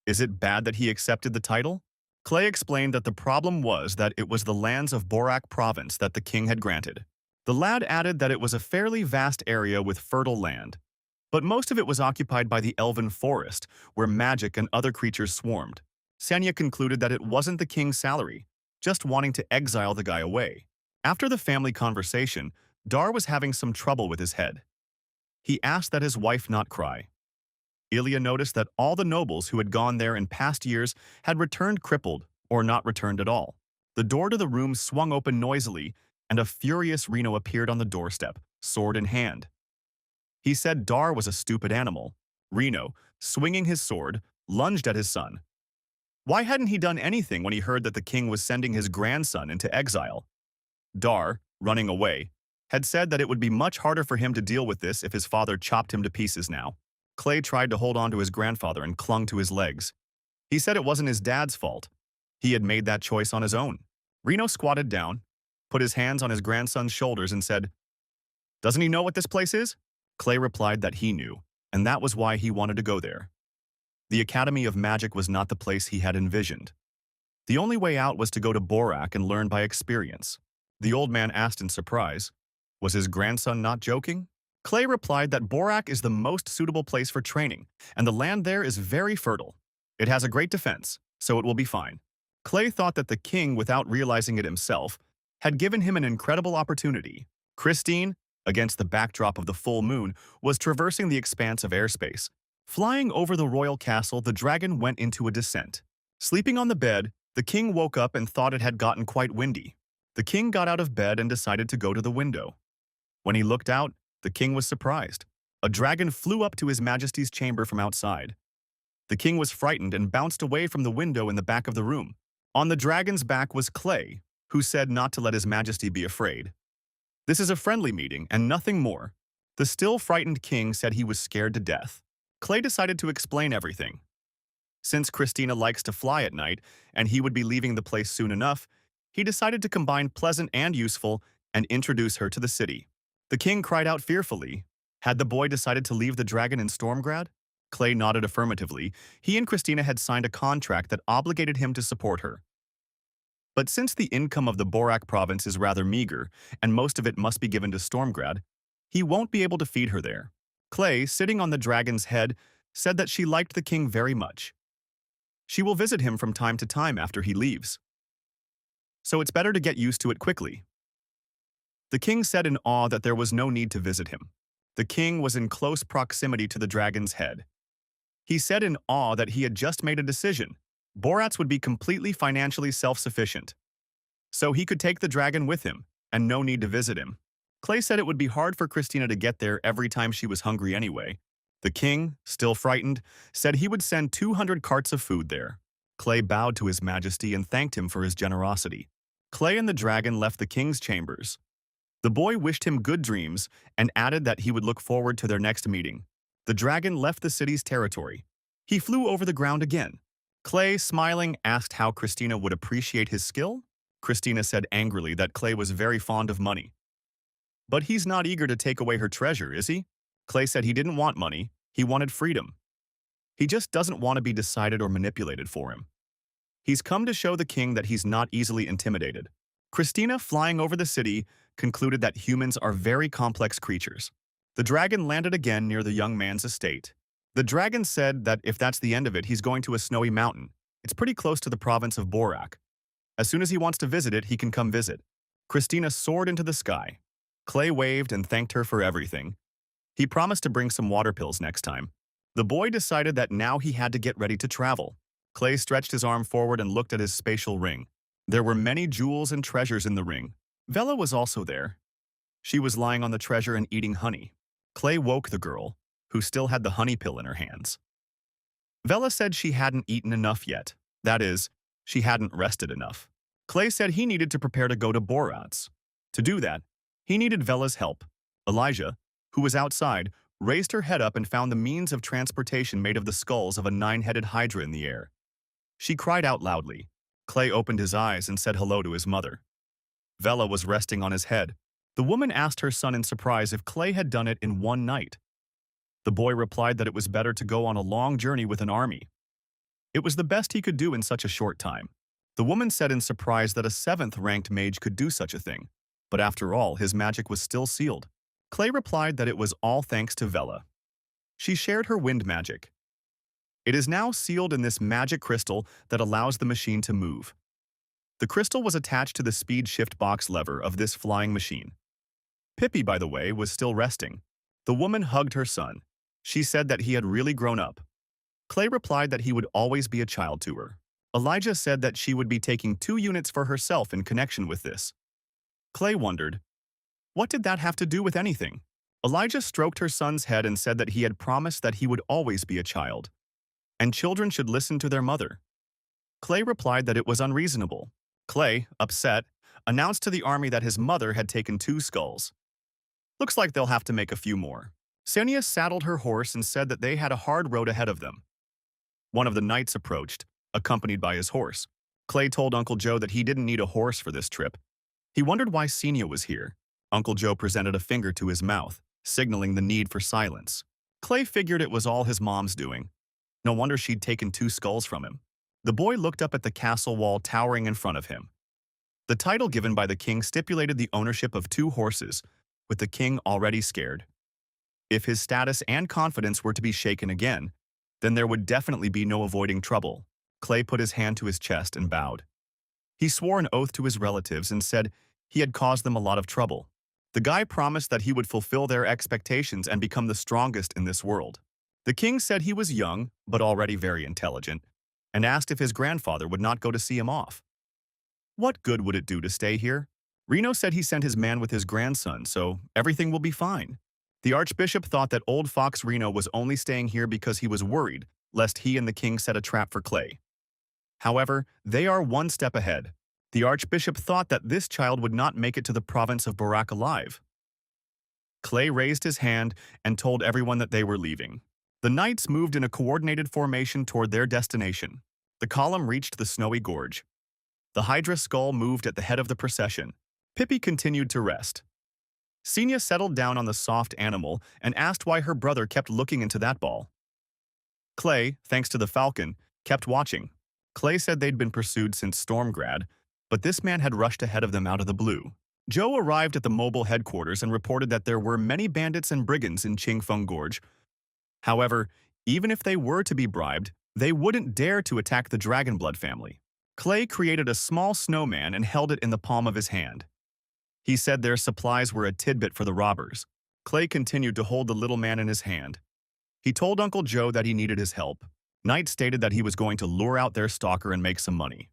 Is it bad that he accepted the title? Clay explained that the problem was that it was the lands of Borak province that the king had granted. The lad added that it was a fairly vast area with fertile land, but most of it was occupied by the elven forest, where magic and other creatures swarmed. Senya concluded that it wasn't the king's salary, just wanting to exile the guy away. After the family conversation, Dar was having some trouble with his head. He asked that his wife not cry. Ilya noticed that all the nobles who had gone there in past years had returned crippled or not returned at all. The door to the room swung open noisily, and a furious Reno appeared on the doorstep, sword in hand. He said Dar was a stupid animal. Reno, swinging his sword, lunged at his son. Why hadn't he done anything when he heard that the king was sending his grandson into exile? Dar, running away, had said that it would be much harder for him to deal with this if his father chopped him to pieces now. Clay tried to hold on to his grandfather and clung to his legs. He said it wasn't his dad's fault. He had made that choice on his own. Reno squatted down, put his hands on his grandson's shoulders and said, "Doesn't he know what this place is?" Clay replied that he knew, and that was why he wanted to go there. The Academy of Magic was not the place he had envisioned. The only way out was to go to Borak and learn by experience. The old man asked in surprise, was his grandson not joking? Clay replied that Borak is the most suitable place for training, and the land there is very fertile. It has a great defense, so it will be fine. Clay thought that the king, without realizing it himself, had given him an incredible opportunity. Christine, against the backdrop of the full moon, was traversing the expanse of airspace. Flying over the royal castle, the dragon went into a descent. Sleeping on the bed, the king woke up and thought it had gotten quite windy. The king got out of bed and decided to go to the window. When he looked out, the king was surprised. A dragon flew up to his majesty's chamber from outside. The king was frightened and bounced away from the window in the back of the room. On the dragon's back was Clay, who said not to let his majesty be afraid. This is a friendly meeting and nothing more. The still frightened king said he was scared to death. Clay decided to explain everything. Since Christina likes to fly at night and he would be leaving the place soon enough, he decided to combine pleasant and useful and introduce her to the city. The king cried out fearfully. Had the boy decided to leave the dragon in Stormgrad? Clay nodded affirmatively. He and Christina had signed a contract that obligated him to support her. But since the income of the Borak province is rather meager, and most of it must be given to Stormgrad, he won't be able to feed her there. Clay, sitting on the dragon's head, said that she liked the king very much. She will visit him from time to time after he leaves. So it's better to get used to it quickly. The king said in awe that there was no need to visit him. The king was in close proximity to the dragon's head. He said in awe that he had just made a decision. Borat's would be completely financially self-sufficient. So he could take the dragon with him, and no need to visit him. Clay said it would be hard for Christina to get there every time she was hungry anyway. The king, still frightened, said he would send 200 carts of food there. Clay bowed to his majesty and thanked him for his generosity. Clay and the dragon left the king's chambers. The boy wished him good dreams and added that he would look forward to their next meeting. The dragon left the city's territory. He flew over the ground again. Clay, smiling, asked how Christina would appreciate his skill. Christina said angrily that Clay was very fond of money. But he's not eager to take away her treasure, is he? Clay said he didn't want money, he wanted freedom. He just doesn't want to be decided or manipulated for him. He's come to show the king that he's not easily intimidated. Christina, flying over the city, concluded that humans are very complex creatures. The dragon landed again near the young man's estate. The dragon said that if that's the end of it, he's going to a snowy mountain. It's pretty close to the province of Borak. As soon as he wants to visit it, he can come visit. Christina soared into the sky. Clay waved and thanked her for everything. He promised to bring some water pills next time. The boy decided that now he had to get ready to travel. Clay stretched his arm forward and looked at his spatial ring. There were many jewels and treasures in the ring. Vela was also there. She was lying on the treasure and eating honey. Clay woke the girl, who still had the honey pill in her hands. Vela said she hadn't eaten enough yet. That is, she hadn't rested enough. Clay said he needed to prepare to go to Borat's. To do that, he needed Vela's help. Elijah, who was outside, raised her head up and found the means of transportation made of the skulls of a 9-headed hydra in the air. She cried out loudly. Clay opened his eyes and said hello to his mother. Vela was resting on his head. The woman asked her son in surprise if Clay had done it in one night. The boy replied that it was better to go on a long journey with an army. It was the best he could do in such a short time. The woman said in surprise that a 7th-ranked mage could do such a thing, but after all, his magic was still sealed. Clay replied that it was all thanks to Vela. She shared her wind magic. It is now sealed in this magic crystal that allows the machine to move. The crystal was attached to the speed shift box lever of this flying machine. Pippi, by the way, was still resting. The woman hugged her son. She said that he had really grown up. Clay replied that he would always be a child to her. Elijah said that she would be taking 2 units for herself in connection with this. Clay wondered, what did that have to do with anything? Elijah stroked her son's head and said that he had promised that he would always be a child, and children should listen to their mother. Clay replied that it was unreasonable. Clay, upset, announced to the army that his mother had taken 2 skulls. Looks like they'll have to make a few more. Sania saddled her horse and said that they had a hard road ahead of them. One of the knights approached, accompanied by his horse. Clay told Uncle Joe that he didn't need a horse for this trip. He wondered why Senia was here. Uncle Joe presented a finger to his mouth, signaling the need for silence. Clay figured it was all his mom's doing. No wonder she'd taken 2 skulls from him. The boy looked up at the castle wall towering in front of him. The title given by the king stipulated the ownership of 2 horses, with the king already scared. If his status and confidence were to be shaken again, then there would definitely be no avoiding trouble. Clay put his hand to his chest and bowed. He swore an oath to his relatives and said he had caused them a lot of trouble. The guy promised that he would fulfill their expectations and become the strongest in this world. The king said he was young, but already very intelligent, and asked if his grandfather would not go to see him off. What good would it do to stay here? Reno said he sent his man with his grandson, so everything will be fine. The archbishop thought that old fox Reno was only staying here because he was worried, lest he and the king set a trap for Clay. However, they are one step ahead. The archbishop thought that this child would not make it to the province of Barak alive. Clay raised his hand and told everyone that they were leaving. The knights moved in a coordinated formation toward their destination. The column reached the snowy gorge. The Hydra skull moved at the head of the procession. Pippi continued to rest. Senia settled down on the soft animal and asked why her brother kept looking into that ball. Clay, thanks to the falcon, kept watching. Clay said they'd been pursued since Stormgrad, but this man had rushed ahead of them out of the blue. Joe arrived at the mobile headquarters and reported that there were many bandits and brigands in Qingfeng Gorge. However, even if they were to be bribed, they wouldn't dare to attack the Dragonblood family. Clay created a small snowman and held it in the palm of his hand. He said their supplies were a tidbit for the robbers. Clay continued to hold the little man in his hand. He told Uncle Joe that he needed his help. Knight stated that he was going to lure out their stalker and make some money.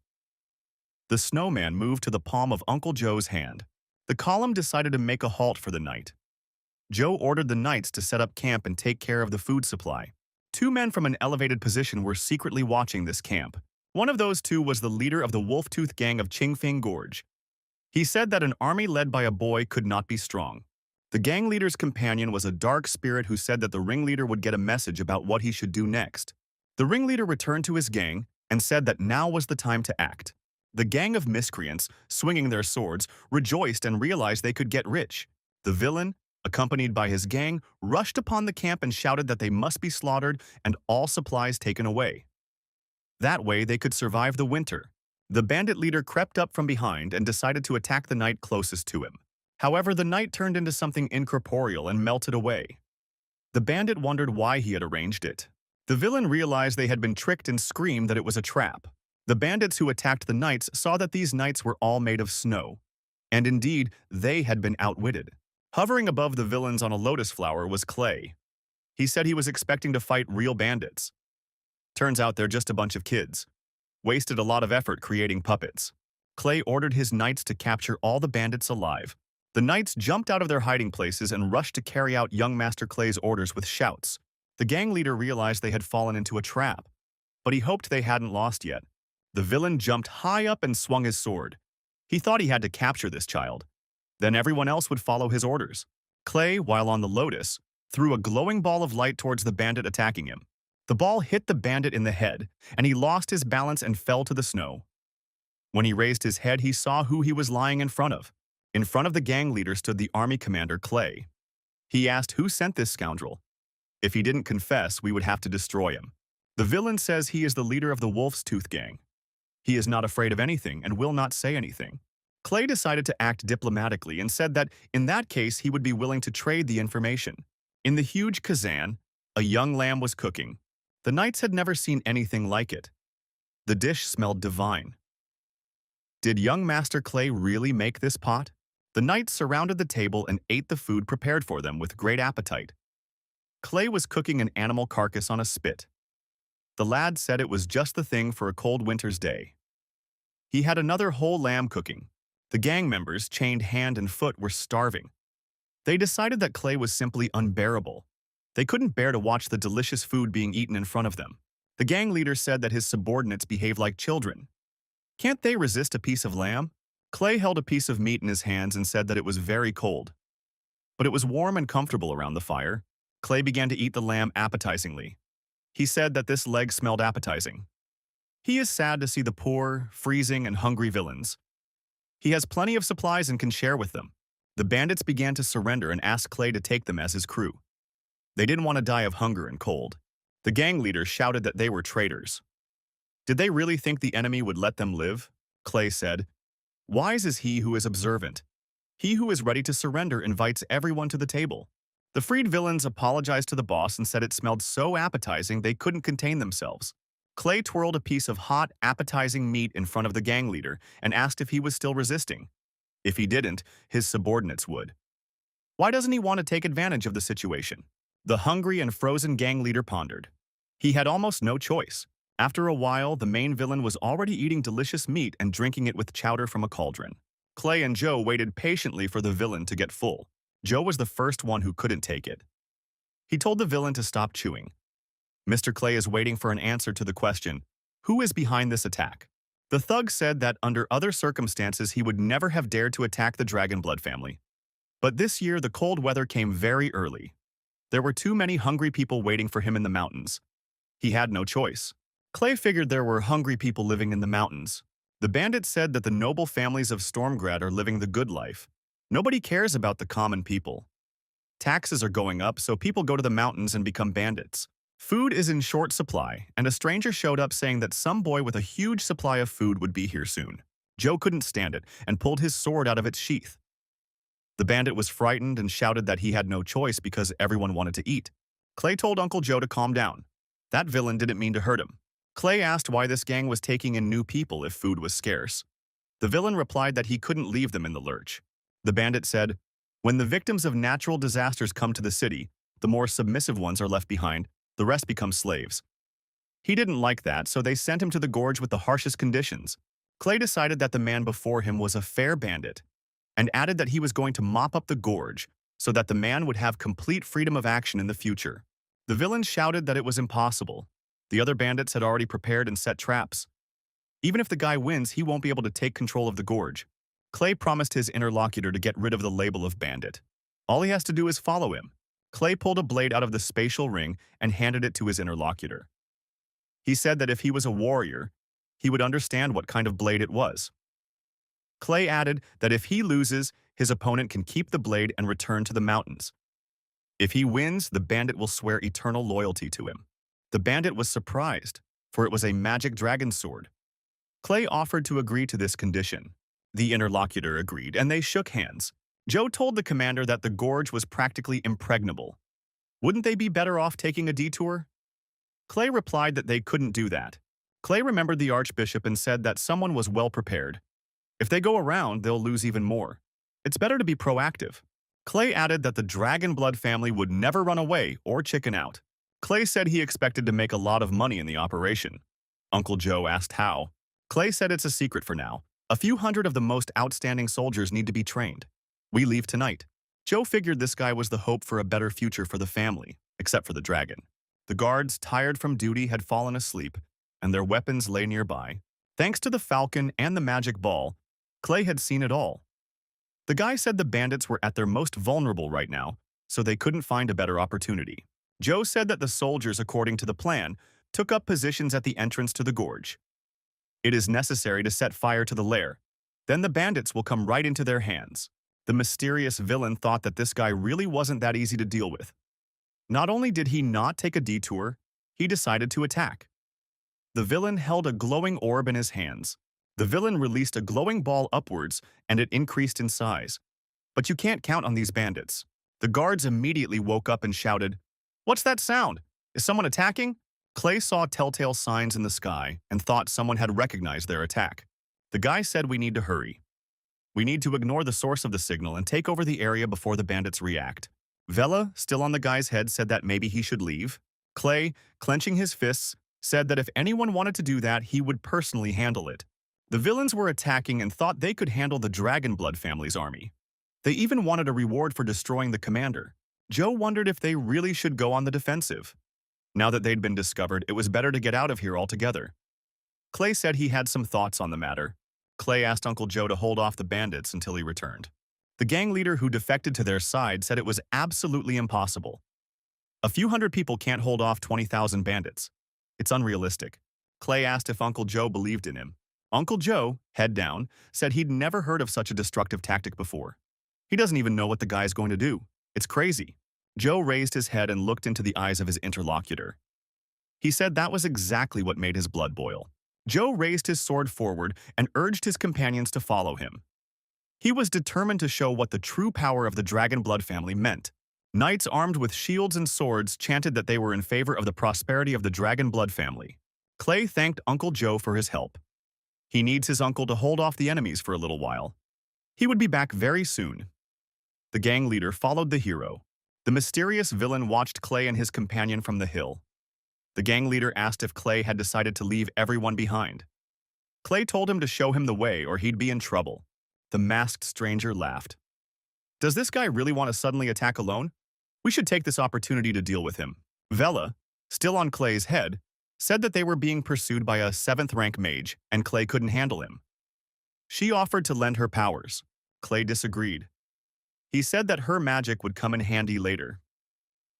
The snowman moved to the palm of Uncle Joe's hand. The column decided to make a halt for the night. Joe ordered the knights to set up camp and take care of the food supply. 2 men from an elevated position were secretly watching this camp. One of those 2 was the leader of the Wolftooth gang of Qingfeng Gorge. He said that an army led by a boy could not be strong. The gang leader's companion was a dark spirit who said that the ringleader would get a message about what he should do next. The ringleader returned to his gang and said that now was the time to act. The gang of miscreants, swinging their swords, rejoiced and realized they could get rich. The villain, accompanied by his gang, rushed upon the camp and shouted that they must be slaughtered and all supplies taken away. That way they could survive the winter. The bandit leader crept up from behind and decided to attack the knight closest to him. However, the knight turned into something incorporeal and melted away. The bandit wondered why he had arranged it. The villain realized they had been tricked and screamed that it was a trap. The bandits who attacked the knights saw that these knights were all made of snow. And indeed, they had been outwitted. Hovering above the villains on a lotus flower was Clay. He said he was expecting to fight real bandits. Turns out they're just a bunch of kids. Wasted a lot of effort creating puppets. Clay ordered his knights to capture all the bandits alive. The knights jumped out of their hiding places and rushed to carry out young Master Clay's orders with shouts. The gang leader realized they had fallen into a trap, but he hoped they hadn't lost yet. The villain jumped high up and swung his sword. He thought he had to capture this child. Then everyone else would follow his orders. Clay, while on the lotus, threw a glowing ball of light towards the bandit attacking him. The ball hit the bandit in the head, and he lost his balance and fell to the snow. When he raised his head, he saw who he was lying in front of. In front of the gang leader stood the army commander, Clay. He asked who sent this scoundrel. If he didn't confess, we would have to destroy him. The villain says he is the leader of the Wolf's Tooth Gang. He is not afraid of anything and will not say anything. Clay decided to act diplomatically and said that in that case he would be willing to trade the information. In the huge kazan, a young lamb was cooking. The knights had never seen anything like it. The dish smelled divine. Did young Master Clay really make this pot? The knights surrounded the table and ate the food prepared for them with great appetite. Clay was cooking an animal carcass on a spit. The lad said it was just the thing for a cold winter's day. He had another whole lamb cooking. The gang members, chained hand and foot, were starving. They decided that Clay was simply unbearable. They couldn't bear to watch the delicious food being eaten in front of them. The gang leader said that his subordinates behave like children. Can't they resist a piece of lamb? Clay held a piece of meat in his hands and said that it was very cold. But it was warm and comfortable around the fire. Clay began to eat the lamb appetizingly. He said that this leg smelled appetizing. He is sad to see the poor, freezing, and hungry villains. He has plenty of supplies and can share with them. The bandits began to surrender and asked Clay to take them as his crew. They didn't want to die of hunger and cold. The gang leader shouted that they were traitors. Did they really think the enemy would let them live? Clay said, "Wise is he who is observant. He who is ready to surrender invites everyone to the table." The freed villains apologized to the boss and said it smelled so appetizing they couldn't contain themselves. Clay twirled a piece of hot, appetizing meat in front of the gang leader and asked if he was still resisting. If he didn't, his subordinates would. Why doesn't he want to take advantage of the situation? The hungry and frozen gang leader pondered. He had almost no choice. After a while, the main villain was already eating delicious meat and drinking it with chowder from a cauldron. Clay and Joe waited patiently for the villain to get full. Joe was the first one who couldn't take it. He told the villain to stop chewing. Mr. Clay is waiting for an answer to the question, who is behind this attack? The thug said that under other circumstances he would never have dared to attack the Dragonblood family. But this year the cold weather came very early. There were too many hungry people waiting for him in the mountains. He had no choice. Clay figured there were hungry people living in the mountains. The bandits said that the noble families of Stormgrad are living the good life. Nobody cares about the common people. Taxes are going up, so people go to the mountains and become bandits. Food is in short supply, and a stranger showed up saying that some boy with a huge supply of food would be here soon. Joe couldn't stand it and pulled his sword out of its sheath. The bandit was frightened and shouted that he had no choice because everyone wanted to eat. Clay told Uncle Joe to calm down. That villain didn't mean to hurt him. Clay asked why this gang was taking in new people if food was scarce. The villain replied that he couldn't leave them in the lurch. The bandit said, "When the victims of natural disasters come to the city, the more submissive ones are left behind, the rest become slaves." He didn't like that, so they sent him to the gorge with the harshest conditions. Clay decided that the man before him was a fair bandit, and added that he was going to mop up the gorge so that the man would have complete freedom of action in the future. The villain shouted that it was impossible. The other bandits had already prepared and set traps. Even if the guy wins, he won't be able to take control of the gorge. Clay promised his interlocutor to get rid of the label of bandit. All he has to do is follow him. Clay pulled a blade out of the spatial ring and handed it to his interlocutor. He said that if he was a warrior, he would understand what kind of blade it was. Clay added that if he loses, his opponent can keep the blade and return to the mountains. If he wins, the bandit will swear eternal loyalty to him. The bandit was surprised, for it was a magic dragon sword. Clay offered to agree to this condition. The interlocutor agreed, and they shook hands. Joe told the commander that the gorge was practically impregnable. Wouldn't they be better off taking a detour? Clay replied that they couldn't do that. Clay remembered the archbishop and said that someone was well prepared. If they go around, they'll lose even more. It's better to be proactive. Clay added that the Dragonblood family would never run away or chicken out. Clay said he expected to make a lot of money in the operation. Uncle Joe asked how. Clay said it's a secret for now. A few hundred of the most outstanding soldiers need to be trained. We leave tonight. Joe figured this guy was the hope for a better future for the family, except for the dragon. The guards, tired from duty, had fallen asleep, and their weapons lay nearby. Thanks to the falcon and the magic ball, Clay had seen it all. The guy said the bandits were at their most vulnerable right now, so they couldn't find a better opportunity. Joe said that the soldiers, according to the plan, took up positions at the entrance to the gorge. It is necessary to set fire to the lair. Then the bandits will come right into their hands. The mysterious villain thought that this guy really wasn't that easy to deal with. Not only did he not take a detour, he decided to attack. The villain held a glowing orb in his hands. The villain released a glowing ball upwards, and it increased in size. But you can't count on these bandits. The guards immediately woke up and shouted, "What's that sound? Is someone attacking?" Clay saw telltale signs in the sky and thought someone had recognized their attack. The guy said, "We need to hurry. We need to ignore the source of the signal and take over the area before the bandits react." Vela, still on the guy's head, said that maybe he should leave. Clay, clenching his fists, said that if anyone wanted to do that, he would personally handle it. The villains were attacking and thought they could handle the Dragonblood family's army. They even wanted a reward for destroying the commander. Joe wondered if they really should go on the defensive. Now that they'd been discovered, it was better to get out of here altogether. Clay said he had some thoughts on the matter. Clay asked Uncle Joe to hold off the bandits until he returned. The gang leader who defected to their side said it was absolutely impossible. A few hundred people can't hold off 20,000 bandits. It's unrealistic. Clay asked if Uncle Joe believed in him. Uncle Joe, head down, said he'd never heard of such a destructive tactic before. He doesn't even know what the guy's going to do. It's crazy. Joe raised his head and looked into the eyes of his interlocutor. He said that was exactly what made his blood boil. Joe raised his sword forward and urged his companions to follow him. He was determined to show what the true power of the Dragonblood family meant. Knights armed with shields and swords chanted that they were in favor of the prosperity of the Dragonblood family. Clay thanked Uncle Joe for his help. He needs his uncle to hold off the enemies for a little while. He would be back very soon. The gang leader followed the hero. The mysterious villain watched Clay and his companion from the hill. The gang leader asked if Clay had decided to leave everyone behind. Clay told him to show him the way or he'd be in trouble. The masked stranger laughed. "Does this guy really want to suddenly attack alone? We should take this opportunity to deal with him." Vela, still on Clay's head, said that they were being pursued by a 7th-rank mage and Clay couldn't handle him. She offered to lend her powers. Clay disagreed. He said that her magic would come in handy later.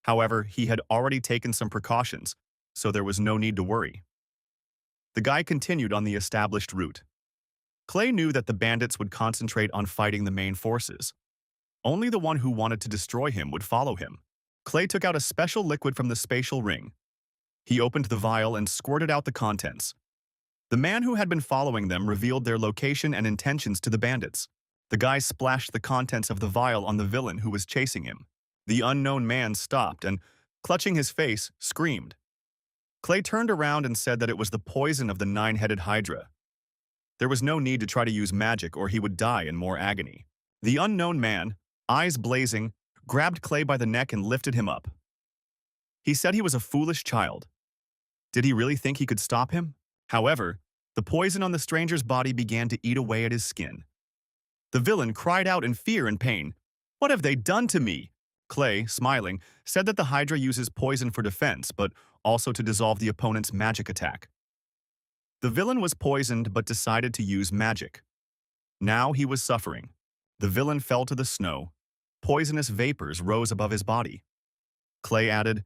However, he had already taken some precautions, so there was no need to worry. The guy continued on the established route. Clay knew that the bandits would concentrate on fighting the main forces. Only the one who wanted to destroy him would follow him. Clay took out a special liquid from the spatial ring. He opened the vial and squirted out the contents. The man who had been following them revealed their location and intentions to the bandits. The guy splashed the contents of the vial on the villain who was chasing him. The unknown man stopped and, clutching his face, screamed. Clay turned around and said that it was the poison of the 9-headed Hydra. There was no need to try to use magic or he would die in more agony. The unknown man, eyes blazing, grabbed Clay by the neck and lifted him up. He said he was a foolish child. Did he really think he could stop him? However, the poison on the stranger's body began to eat away at his skin. The villain cried out in fear and pain. "What have they done to me?" Clay, smiling, said that the Hydra uses poison for defense, but also to dissolve the opponent's magic attack. The villain was poisoned but decided to use magic. Now he was suffering. The villain fell to the snow. Poisonous vapors rose above his body. Clay added,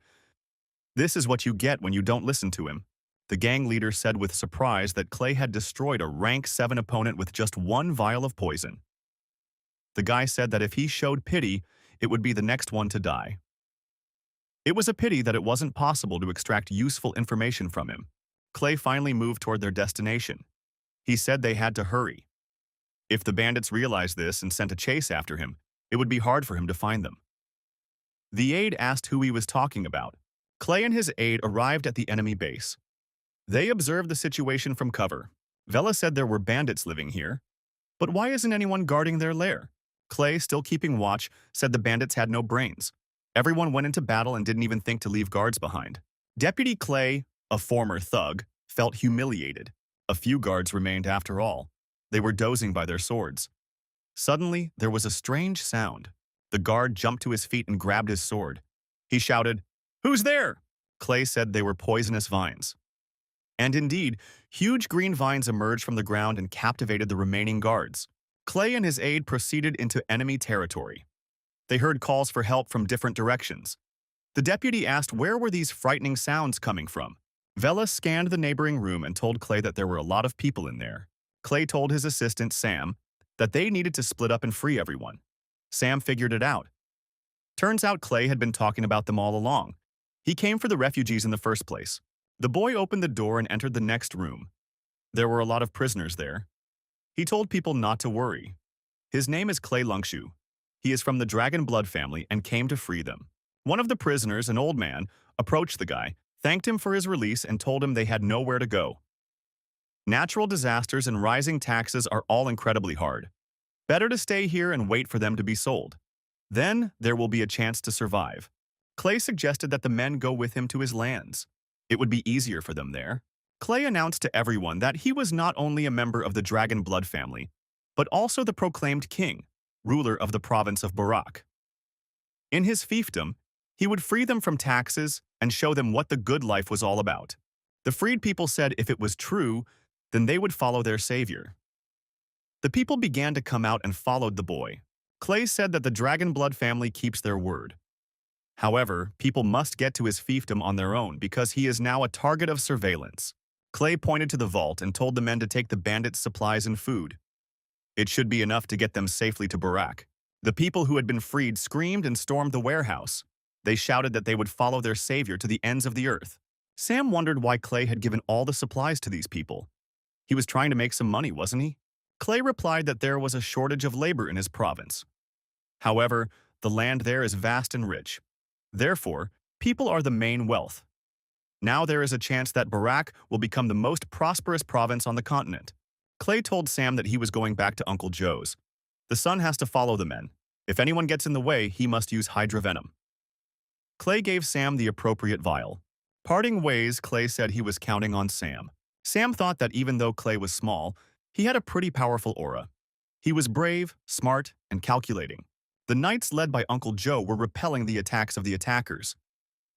"This is what you get when you don't listen to him." The gang leader said with surprise that Clay had destroyed a rank 7 opponent with just 1 vial of poison. The guy said that if he showed pity, it would be the next one to die. It was a pity that it wasn't possible to extract useful information from him. Clay finally moved toward their destination. He said they had to hurry. If the bandits realized this and sent a chase after him, it would be hard for him to find them. The aide asked who he was talking about. Clay and his aide arrived at the enemy base. They observed the situation from cover. Vela said there were bandits living here. But why isn't anyone guarding their lair? Clay, still keeping watch, said the bandits had no brains. Everyone went into battle and didn't even think to leave guards behind. Deputy Clay, a former thug, felt humiliated. A few guards remained after all. They were dozing by their swords. Suddenly, there was a strange sound. The guard jumped to his feet and grabbed his sword. He shouted, "Who's there?" Clay said they were poisonous vines. And indeed, huge green vines emerged from the ground and captivated the remaining guards. Clay and his aide proceeded into enemy territory. They heard calls for help from different directions. The deputy asked where were these frightening sounds coming from. Vela scanned the neighboring room and told Clay that there were a lot of people in there. Clay told his assistant, Sam, that they needed to split up and free everyone. Sam figured it out. Turns out Clay had been talking about them all along. He came for the refugees in the first place. The boy opened the door and entered the next room. There were a lot of prisoners there. He told people not to worry. His name is Clay Lungshu. He is from the Dragon Blood family and came to free them. One of the prisoners, an old man, approached the guy, thanked him for his release, and told him they had nowhere to go. Natural disasters and rising taxes are all incredibly hard. Better to stay here and wait for them to be sold. Then there will be a chance to survive. Clay suggested that the men go with him to his lands. It would be easier for them there. Clay announced to everyone that he was not only a member of the Dragon Blood family, but also the proclaimed king, ruler of the province of Barak. In his fiefdom, he would free them from taxes and show them what the good life was all about. The freed people said if it was true, then they would follow their savior. The people began to come out and followed the boy. Clay said that the Dragon Blood family keeps their word. However, people must get to his fiefdom on their own because he is now a target of surveillance. Clay pointed to the vault and told the men to take the bandits' supplies and food. It should be enough to get them safely to Barak. The people who had been freed screamed and stormed the warehouse. They shouted that they would follow their savior to the ends of the earth. Sam wondered why Clay had given all the supplies to these people. He was trying to make some money, wasn't he? Clay replied that there was a shortage of labor in his province. However, the land there is vast and rich. Therefore, people are the main wealth. Now there is a chance that Barak will become the most prosperous province on the continent. Clay told Sam that he was going back to Uncle Joe's. The son has to follow the men. If anyone gets in the way, he must use hydrovenom. Clay gave Sam the appropriate vial. Parting ways, Clay said he was counting on Sam. Sam thought that even though Clay was small, he had a pretty powerful aura. He was brave, smart, and calculating. The knights led by Uncle Joe were repelling the attacks of the attackers.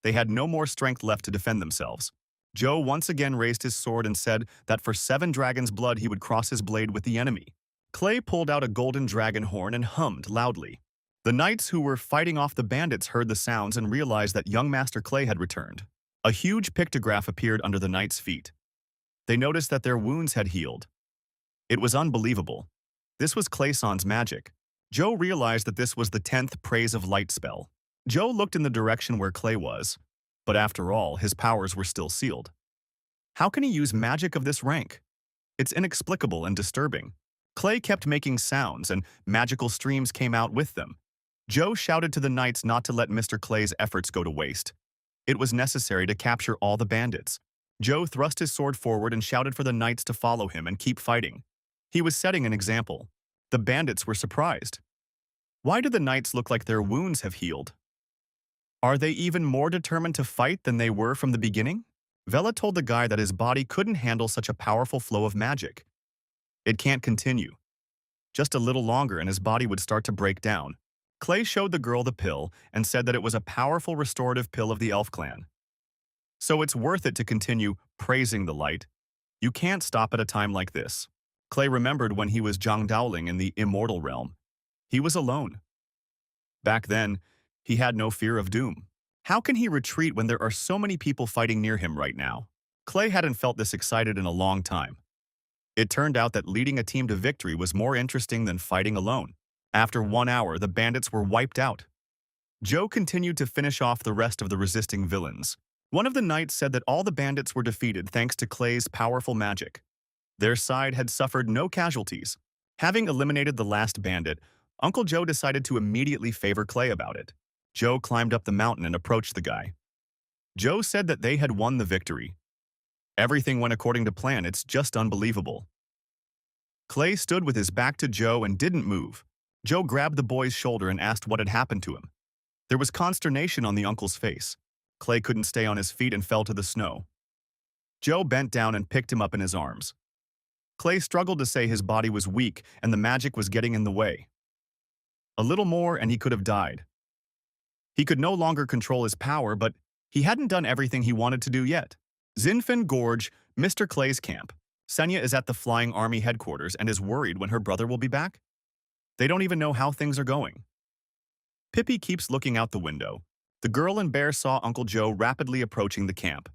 They had no more strength left to defend themselves. Joe once again raised his sword and said that for 7 dragons' blood he would cross his blade with the enemy. Clay pulled out a golden dragon horn and hummed loudly. The knights who were fighting off the bandits heard the sounds and realized that young Master Clay had returned. A huge pictograph appeared under the knights' feet. They noticed that their wounds had healed. It was unbelievable. This was Clayson's magic. Joe realized that this was the 10th Praise of Light spell. Joe looked in the direction where Clay was, but after all, his powers were still sealed. How can he use magic of this rank? It's inexplicable and disturbing. Clay kept making sounds, and magical streams came out with them. Joe shouted to the knights not to let Mr. Clay's efforts go to waste. It was necessary to capture all the bandits. Joe thrust his sword forward and shouted for the knights to follow him and keep fighting. He was setting an example. The bandits were surprised. Why do the knights look like their wounds have healed? Are they even more determined to fight than they were from the beginning? Vela told the guy that his body couldn't handle such a powerful flow of magic. It can't continue. Just a little longer and his body would start to break down. Clay showed the girl the pill and said that it was a powerful restorative pill of the elf clan. So it's worth it to continue praising the light. You can't stop at a time like this. Clay remembered when he was Zhang Daoling in the immortal realm. He was alone. Back then, he had no fear of doom. How can he retreat when there are so many people fighting near him right now? Clay hadn't felt this excited in a long time. It turned out that leading a team to victory was more interesting than fighting alone. After 1 hour, the bandits were wiped out. Joe continued to finish off the rest of the resisting villains. One of the knights said that all the bandits were defeated thanks to Clay's powerful magic. Their side had suffered no casualties. Having eliminated the last bandit, Uncle Joe decided to immediately favor Clay about it. Joe climbed up the mountain and approached the guy. Joe said that they had won the victory. Everything went according to plan. It's just unbelievable. Clay stood with his back to Joe and didn't move. Joe grabbed the boy's shoulder and asked what had happened to him. There was consternation on the uncle's face. Clay couldn't stay on his feet and fell to the snow. Joe bent down and picked him up in his arms. Clay struggled to say his body was weak and the magic was getting in the way. A little more and he could have died. He could no longer control his power, but he hadn't done everything he wanted to do yet. Zinfin Gorge, Mr. Clay's camp. Senya is at the Flying Army headquarters and is worried when her brother will be back. They don't even know how things are going. Pippi keeps looking out the window. The girl and bear saw Uncle Joe rapidly approaching the camp.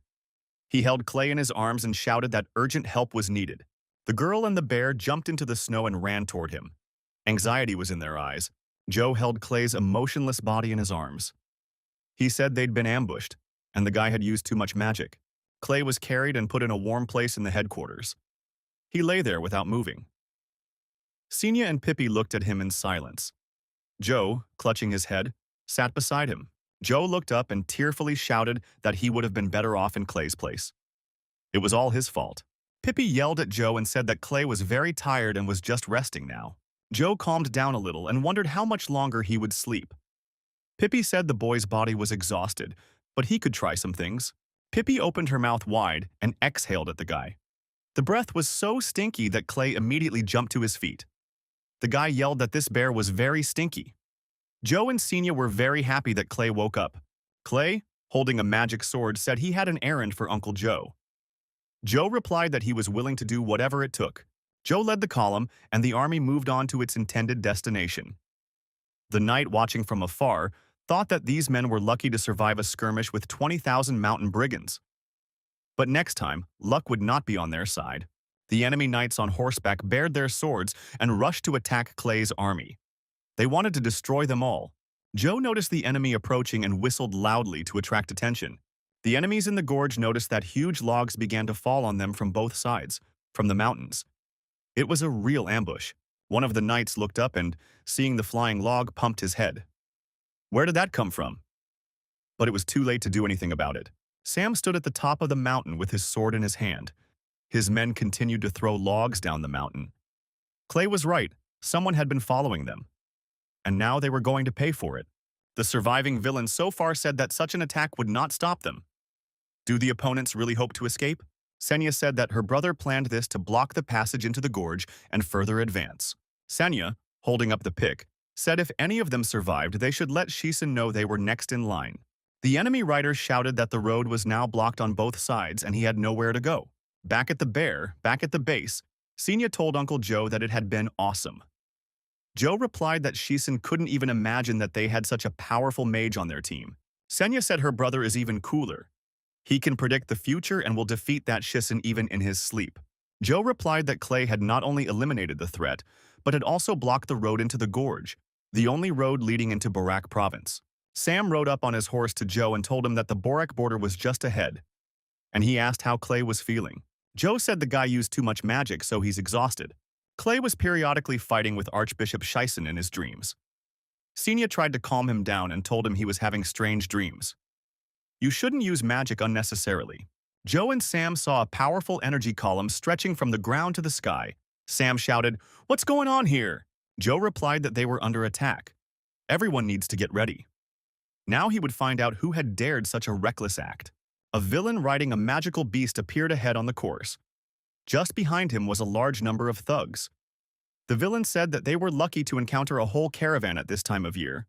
He held Clay in his arms and shouted that urgent help was needed. The girl and the bear jumped into the snow and ran toward him. Anxiety was in their eyes. Joe held Clay's emotionless body in his arms. He said they'd been ambushed, and the guy had used too much magic. Clay was carried and put in a warm place in the headquarters. He lay there without moving. Senya and Pippi looked at him in silence. Joe, clutching his head, sat beside him. Joe looked up and tearfully shouted that he would have been better off in Clay's place. It was all his fault. Pippi yelled at Joe and said that Clay was very tired and was just resting now. Joe calmed down a little and wondered how much longer he would sleep. Pippi said the boy's body was exhausted, but he could try some things. Pippi opened her mouth wide and exhaled at the guy. The breath was so stinky that Clay immediately jumped to his feet. The guy yelled that this bear was very stinky. Joe and Senya were very happy that Clay woke up. Clay, holding a magic sword, said he had an errand for Uncle Joe. Joe replied that he was willing to do whatever it took. Joe led the column, and the army moved on to its intended destination. The knight, watching from afar, thought that these men were lucky to survive a skirmish with 20,000 mountain brigands. But next time, luck would not be on their side. The enemy knights on horseback bared their swords and rushed to attack Clay's army. They wanted to destroy them all. Joe noticed the enemy approaching and whistled loudly to attract attention. The enemies in the gorge noticed that huge logs began to fall on them from both sides, from the mountains. It was a real ambush. One of the knights looked up and, seeing the flying log, pumped his head. Where did that come from? But it was too late to do anything about it. Sam stood at the top of the mountain with his sword in his hand. His men continued to throw logs down the mountain. Clay was right. Someone had been following them. And now they were going to pay for it. The surviving villain so far said that such an attack would not stop them. Do the opponents really hope to escape? Senya said that her brother planned this to block the passage into the gorge and further advance. Senya, holding up the pick, said if any of them survived, they should let Shisen know they were next in line. The enemy riders shouted that the road was now blocked on both sides and he had nowhere to go. Back at the base, Senya told Uncle Joe that it had been awesome. Joe replied that Shisen couldn't even imagine that they had such a powerful mage on their team. Senya said her brother is even cooler. He can predict the future and will defeat that Shisen even in his sleep. Joe replied that Clay had not only eliminated the threat, but had also blocked the road into the gorge, the only road leading into Borak province. Sam rode up on his horse to Joe and told him that the Borak border was just ahead, and he asked how Clay was feeling. Joe said the guy used too much magic, so he's exhausted. Clay was periodically fighting with Archbishop Shisen in his dreams. Senya tried to calm him down and told him he was having strange dreams. You shouldn't use magic unnecessarily. Joe and Sam saw a powerful energy column stretching from the ground to the sky. Sam shouted, "What's going on here?" Joe replied that they were under attack. Everyone needs to get ready. Now he would find out who had dared such a reckless act. A villain riding a magical beast appeared ahead on the course. Just behind him was a large number of thugs. The villain said that they were lucky to encounter a whole caravan at this time of year.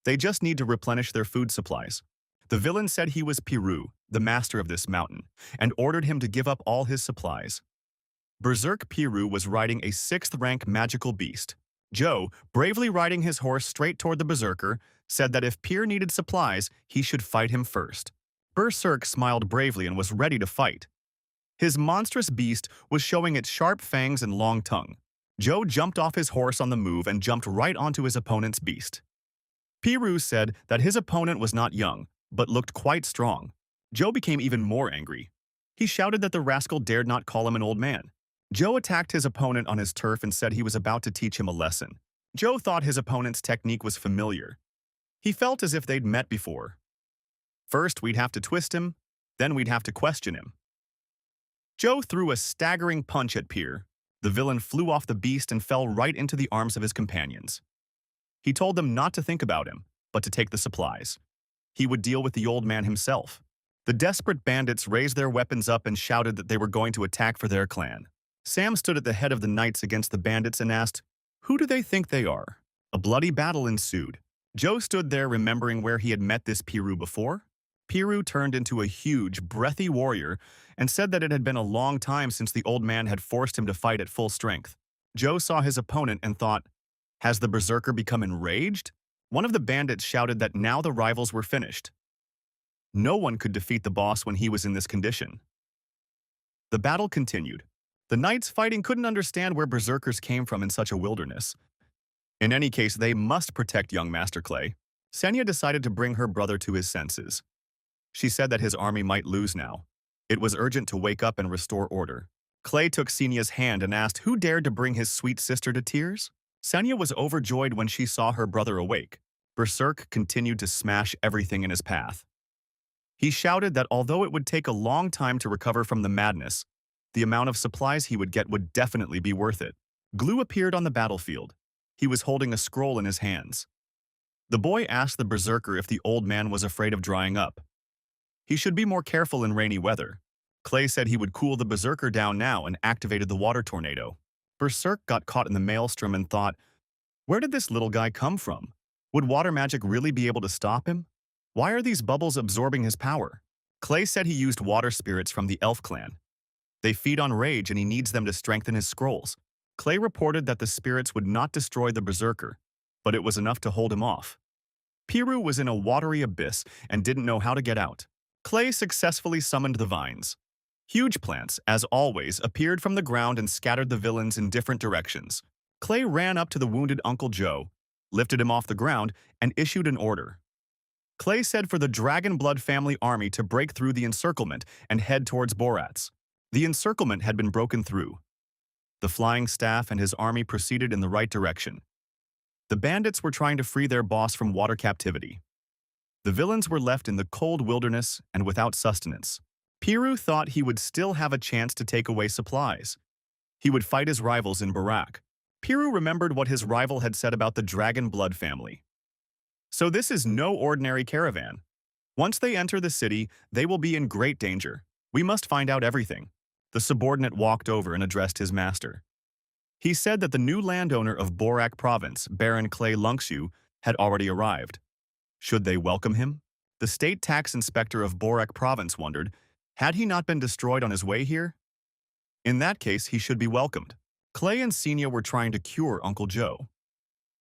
They just need to replenish their food supplies. The villain said he was Piru, the master of this mountain, and ordered him to give up all his supplies. Berserk Piru was riding a 6th-rank magical beast. Joe, bravely riding his horse straight toward the berserker, said that if Pir needed supplies, he should fight him first. Berserk smiled bravely and was ready to fight. His monstrous beast was showing its sharp fangs and long tongue. Joe jumped off his horse on the move and jumped right onto his opponent's beast. Piru said that his opponent was not young, but looked quite strong. Joe became even more angry. He shouted that the rascal dared not call him an old man. Joe attacked his opponent on his turf and said he was about to teach him a lesson. Joe thought his opponent's technique was familiar. He felt as if they'd met before. First, we'd have to twist him, then we'd have to question him. Joe threw a staggering punch at Pir. The villain flew off the beast and fell right into the arms of his companions. He told them not to think about him, but to take the supplies. He would deal with the old man himself. The desperate bandits raised their weapons up and shouted that they were going to attack for their clan. Sam stood at the head of the knights against the bandits and asked, "Who do they think they are?" A bloody battle ensued. Joe stood there remembering where he had met this Piru before. Piru turned into a huge, breathy warrior and said that it had been a long time since the old man had forced him to fight at full strength. Joe saw his opponent and thought, has the berserker become enraged? One of the bandits shouted that now the rivals were finished. No one could defeat the boss when he was in this condition. The battle continued. The knights fighting couldn't understand where berserkers came from in such a wilderness. In any case, they must protect young Master Clay. Senya decided to bring her brother to his senses. She said that his army might lose now. It was urgent to wake up and restore order. Clay took Senya's hand and asked who dared to bring his sweet sister to tears. Senya was overjoyed when she saw her brother awake. Berserk continued to smash everything in his path. He shouted that although it would take a long time to recover from the madness, the amount of supplies he would get would definitely be worth it. Glue appeared on the battlefield. He was holding a scroll in his hands. The boy asked the berserker if the old man was afraid of drying up. He should be more careful in rainy weather. Clay said he would cool the berserker down now and activated the water tornado. Berserk got caught in the maelstrom and thought, where did this little guy come from? Would water magic really be able to stop him? Why are these bubbles absorbing his power? Clay said he used water spirits from the elf clan. They feed on rage and he needs them to strengthen his scrolls. Clay reported that the spirits would not destroy the berserker, but it was enough to hold him off. Piru was in a watery abyss and didn't know how to get out. Clay successfully summoned the vines. Huge plants, as always, appeared from the ground and scattered the villains in different directions. Clay ran up to the wounded Uncle Joe, lifted him off the ground, and issued an order. Clay said for the Dragon Blood family army to break through the encirclement and head towards Borat's. The encirclement had been broken through. The flying staff and his army proceeded in the right direction. The bandits were trying to free their boss from water captivity. The villains were left in the cold wilderness and without sustenance. Piru thought he would still have a chance to take away supplies. He would fight his rivals in Barak. Piru remembered what his rival had said about the Dragon Blood family. So this is no ordinary caravan. Once they enter the city, they will be in great danger. We must find out everything. The subordinate walked over and addressed his master. He said that the new landowner of Borak province, Baron Clay Lunkshu, had already arrived. Should they welcome him? The state tax inspector of Borak province wondered, had he not been destroyed on his way here? In that case, he should be welcomed. Clay and Senya were trying to cure Uncle Joe.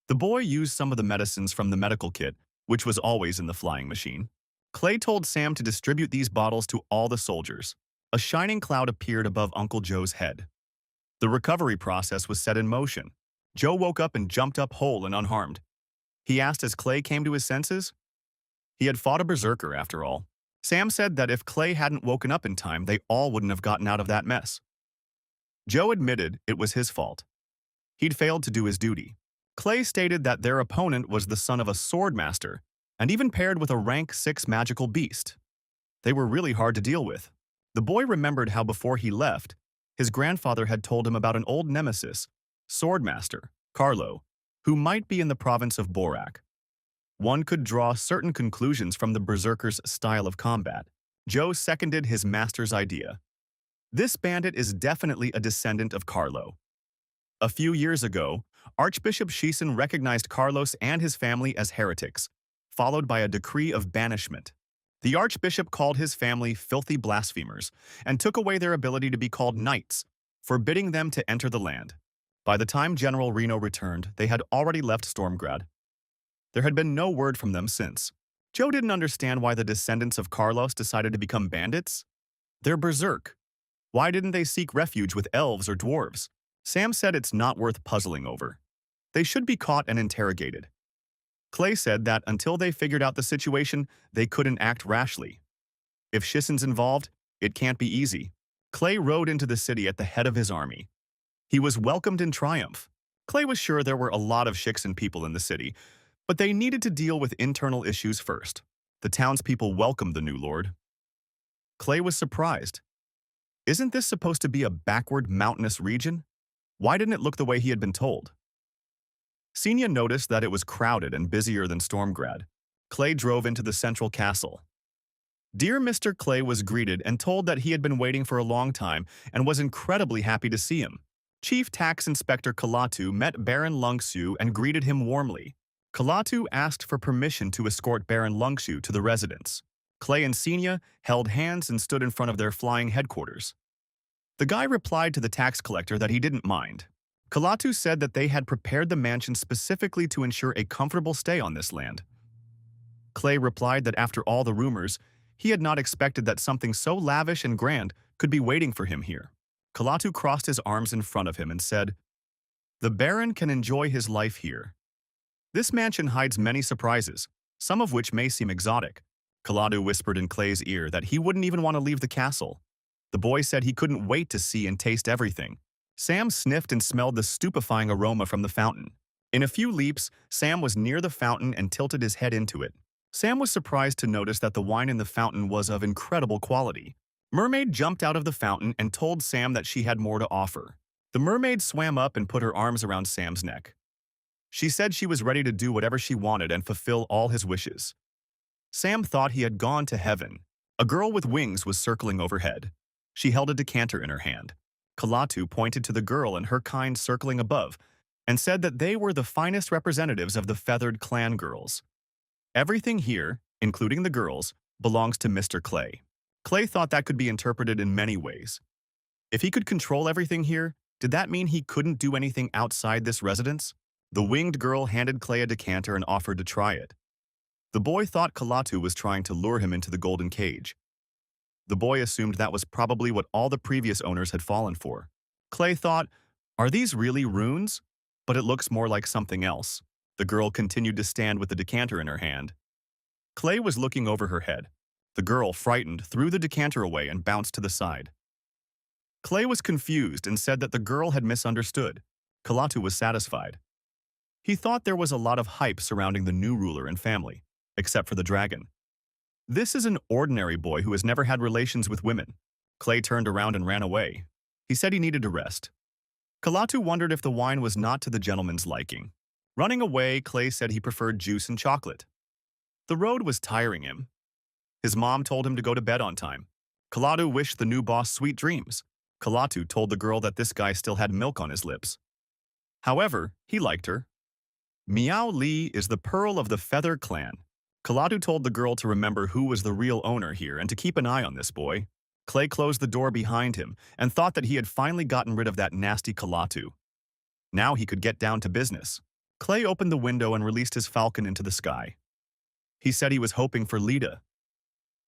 The boy used some of the medicines from the medical kit, which was always in the flying machine. Clay told Sam to distribute these bottles to all the soldiers. A shining cloud appeared above Uncle Joe's head. The recovery process was set in motion. Joe woke up and jumped up whole and unharmed. He asked as Clay came to his senses. He had fought a berserker, after all. Sam said that if Clay hadn't woken up in time, they all wouldn't have gotten out of that mess. Joe admitted it was his fault. He'd failed to do his duty. Clay stated that their opponent was the son of a sword master, and even paired with a rank 6 magical beast. They were really hard to deal with. The boy remembered how before he left, his grandfather had told him about an old nemesis, Swordmaster, Carlo, who might be in the province of Borak. One could draw certain conclusions from the berserker's style of combat. Joe seconded his master's idea. This bandit is definitely a descendant of Carlo. A few years ago, Archbishop Shisen recognized Carlos and his family as heretics, followed by a decree of banishment. The archbishop called his family filthy blasphemers and took away their ability to be called knights, forbidding them to enter the land. By the time General Reno returned, they had already left Stormgrad. There had been no word from them since. Joe didn't understand why the descendants of Carlos decided to become bandits. They're berserk. Why didn't they seek refuge with elves or dwarves? Sam said it's not worth puzzling over. They should be caught and interrogated. Clay said that until they figured out the situation, they couldn't act rashly. If Shisen's involved, it can't be easy. Clay rode into the city at the head of his army. He was welcomed in triumph. Clay was sure there were a lot of Shiksen people in the city, but they needed to deal with internal issues first. The townspeople welcomed the new lord. Clay was surprised. Isn't this supposed to be a backward mountainous region? Why didn't it look the way he had been told? Senya noticed that it was crowded and busier than Stormgrad. Clay drove into the central castle. Dear Mr. Clay was greeted and told that he had been waiting for a long time and was incredibly happy to see him. Chief Tax Inspector Kalatu met Baron Lungshu and greeted him warmly. Kalatu asked for permission to escort Baron Lungshu to the residence. Clay and Senya held hands and stood in front of their flying headquarters. The guy replied to the tax collector that he didn't mind. Kalatu said that they had prepared the mansion specifically to ensure a comfortable stay on this land. Clay replied that after all the rumors, He had not expected that something so lavish and grand could be waiting for him here. Kalatu crossed his arms in front of him and said, "The Baron can enjoy his life here. This mansion hides many surprises, some of which may seem exotic." Kalatu whispered in Clay's ear that he wouldn't even want to leave the castle. The boy said he couldn't wait to see and taste everything. Sam sniffed and smelled the stupefying aroma from the fountain. In a few leaps, Sam was near the fountain and tilted his head into it. Sam was surprised to notice that the wine in the fountain was of incredible quality. Mermaid jumped out of the fountain and told Sam that she had more to offer. The mermaid swam up and put her arms around Sam's neck. She said she was ready to do whatever she wanted and fulfill all his wishes. Sam thought he had gone to heaven. A girl with wings was circling overhead. She held a decanter in her hand. Kalatu pointed to the girl and her kind circling above and said that they were the finest representatives of the feathered clan girls. Everything here, including the girls, belongs to Mr. Clay. Clay thought that could be interpreted in many ways. If he could control everything here, did that mean he couldn't do anything outside this residence? The winged girl handed Clay a decanter and offered to try it. The boy thought Kalatu was trying to lure him into the golden cage. The boy assumed that was probably what all the previous owners had fallen for. Clay thought, "Are these really runes? But it looks more like something else." The girl continued to stand with the decanter in her hand. Clay was looking over her head. The girl, frightened, threw the decanter away and bounced to the side. Clay was confused and said that the girl had misunderstood. Kalatu was satisfied. He thought there was a lot of hype surrounding the new ruler and family, except for the dragon. This is an ordinary boy who has never had relations with women. Clay turned around and ran away. He said he needed to rest. Kalatu wondered if the wine was not to the gentleman's liking. Running away, Clay said he preferred juice and chocolate. The road was tiring him. His mom told him to go to bed on time. Kalatu wished the new boss sweet dreams. Kalatu told the girl that this guy still had milk on his lips. However, he liked her. Miao Li is the pearl of the Feather Clan. Kalatu told the girl to remember who was the real owner here and to keep an eye on this boy. Clay closed the door behind him and thought that he had finally gotten rid of that nasty Kalatu. Now he could get down to business. Clay opened the window and released his falcon into the sky. He said he was hoping for Lita.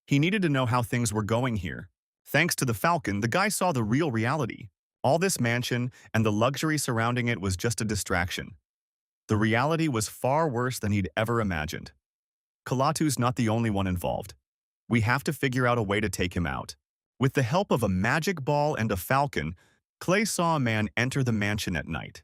He needed to know how things were going here. Thanks to the falcon, the guy saw the real reality. All this mansion and the luxury surrounding it was just a distraction. The reality was far worse than he'd ever imagined. Kalatu's not the only one involved. We have to figure out a way to take him out. With the help of a magic ball and a falcon, Clay saw a man enter the mansion at night.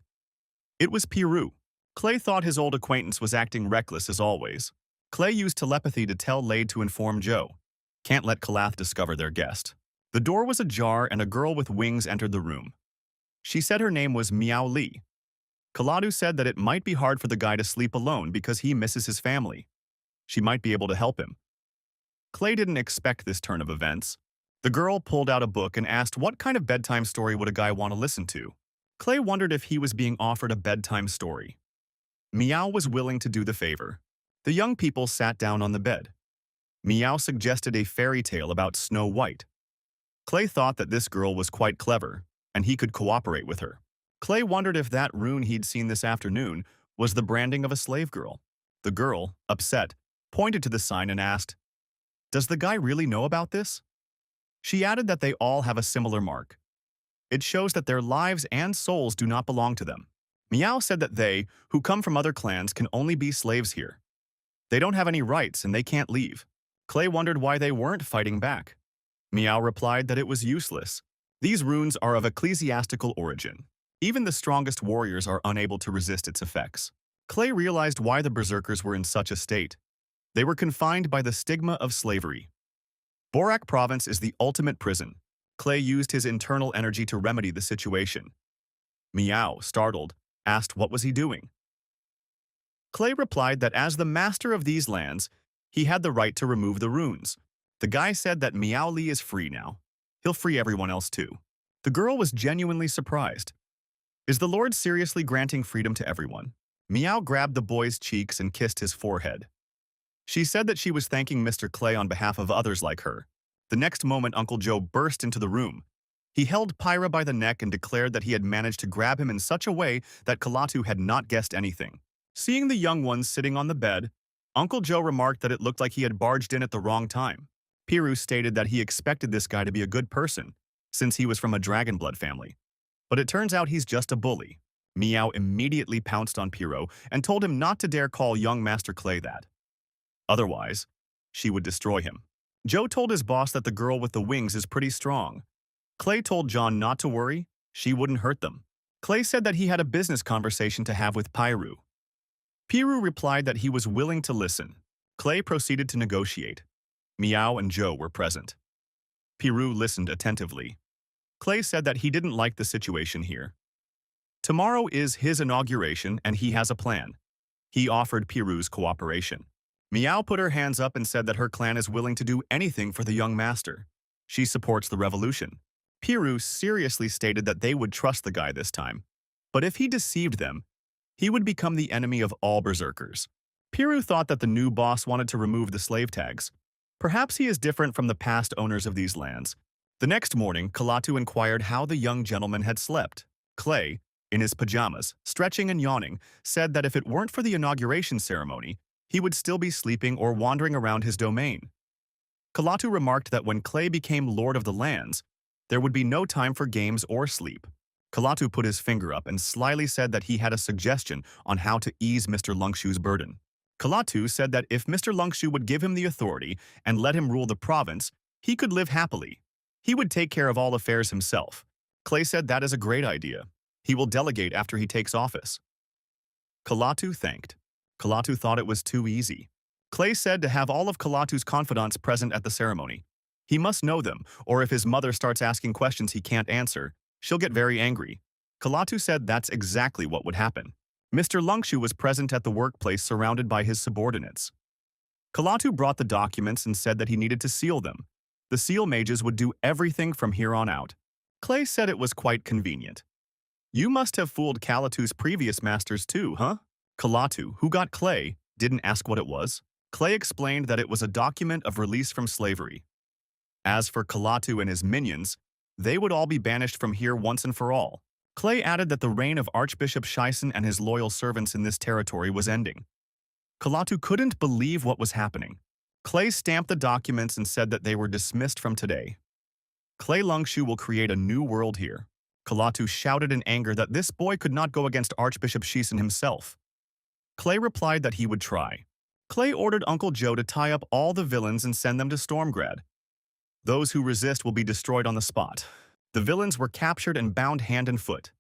It was Piru. Clay thought his old acquaintance was acting reckless as always. Clay used telepathy to tell Lade to inform Joe. Can't let Kalath discover their guest. The door was ajar and a girl with wings entered the room. She said her name was Miao Li. Kalatu said that it might be hard for the guy to sleep alone because he misses his family. She might be able to help him. Clay didn't expect this turn of events. The girl pulled out a book and asked what kind of bedtime story would a guy want to listen to. Clay wondered if he was being offered a bedtime story. Miao was willing to do the favor. The young people sat down on the bed. Miao suggested a fairy tale about Snow White. Clay thought that this girl was quite clever, and he could cooperate with her. Clay wondered if that rune he'd seen this afternoon was the branding of a slave girl. The girl, upset, pointed to the sign and asked, "Does the guy really know about this?" She added that they all have a similar mark. It shows that their lives and souls do not belong to them. Miao said that they, who come from other clans, can only be slaves here. They don't have any rights and they can't leave. Clay wondered why they weren't fighting back. Miao replied that it was useless. These runes are of ecclesiastical origin. Even the strongest warriors are unable to resist its effects. Clay realized why the berserkers were in such a state. They were confined by the stigma of slavery. Borak province is the ultimate prison. Clay used his internal energy to remedy the situation. Miao, startled, asked what was he doing. Clay replied that as the master of these lands, he had the right to remove the runes. The guy said that Miao Li is free now. He'll free everyone else too. The girl was genuinely surprised. Is the Lord seriously granting freedom to everyone? Miao grabbed the boy's cheeks and kissed his forehead. She said that she was thanking Mr. Clay on behalf of others like her. The next moment, Uncle Joe burst into the room. He held Pyra by the neck and declared that he had managed to grab him in such a way that Kalatu had not guessed anything. Seeing the young ones sitting on the bed, Uncle Joe remarked that it looked like he had barged in at the wrong time. Piru stated that he expected this guy to be a good person, since he was from a dragon blood family. But it turns out he's just a bully. Meow immediately pounced on Piru and told him not to dare call young Master Clay that. Otherwise, she would destroy him. Joe told his boss that the girl with the wings is pretty strong. Clay told John not to worry, she wouldn't hurt them. Clay said that he had a business conversation to have with Piru. Piru replied that he was willing to listen. Clay proceeded to negotiate. Meow and Joe were present. Piru listened attentively. Clay said that he didn't like the situation here. Tomorrow is his inauguration and he has a plan. He offered Piru's cooperation. Meow put her hands up and said that her clan is willing to do anything for the young master. She supports the revolution. Piru seriously stated that they would trust the guy this time. But if he deceived them, he would become the enemy of all berserkers. Piru thought that the new boss wanted to remove the slave tags. Perhaps he is different from the past owners of these lands. The next morning, Kalatu inquired how the young gentleman had slept. Clay, in his pajamas, stretching and yawning, said that if it weren't for the inauguration ceremony, he would still be sleeping or wandering around his domain. Kalatu remarked that when Clay became Lord of the Lands, there would be no time for games or sleep. Kalatu put his finger up and slyly said that he had a suggestion on how to ease Mr. Lungshu's burden. Kalatu said that if Mr. Lungshu would give him the authority and let him rule the province, he could live happily. He would take care of all affairs himself. Clay said that is a great idea. He will delegate after he takes office. Kalatu thanked. Kalatu thought it was too easy. Clay said to have all of Kalatu's confidants present at the ceremony. He must know them, or if his mother starts asking questions he can't answer, she'll get very angry. Kalatu said that's exactly what would happen. Mr. Lungshu was present at the workplace surrounded by his subordinates. Kalatu brought the documents and said that he needed to seal them. The seal mages would do everything from here on out. Clay said it was quite convenient. You must have fooled Kalatu's previous masters too, huh? Kalatu, who got Clay, didn't ask what it was. Clay explained that it was a document of release from slavery. As for Kalatu and his minions, they would all be banished from here once and for all. Clay added that the reign of Archbishop Shison and his loyal servants in this territory was ending. Kalatu couldn't believe what was happening. Clay stamped the documents and said that they were dismissed from today. Clay Lungshu will create a new world here. Kalatu shouted in anger that this boy could not go against Archbishop Shison himself. Clay replied that he would try. Clay ordered Uncle Joe to tie up all the villains and send them to Stormgrad. Those who resist will be destroyed on the spot. The villains were captured and bound hand and foot.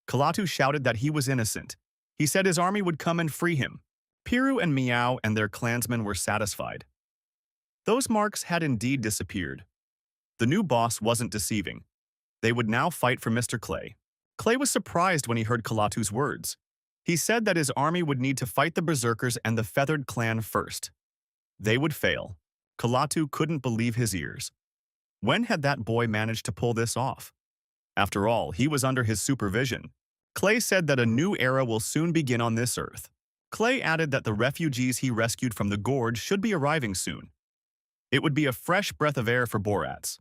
Kalatu shouted that he was innocent. He said his army would come and free him. Piru and Meow and their clansmen were satisfied. Those marks had indeed disappeared. The new boss wasn't deceiving. They would now fight for Mr. Clay. Clay was surprised when he heard Kalatu's words. He said that his army would need to fight the Berserkers and the Feathered Clan first. They would fail. Kalatu couldn't believe his ears. When had that boy managed to pull this off? After all, he was under his supervision. Clay said that a new era will soon begin on this earth. Clay added that the refugees he rescued from the gorge should be arriving soon. It would be a fresh breath of air for Borats.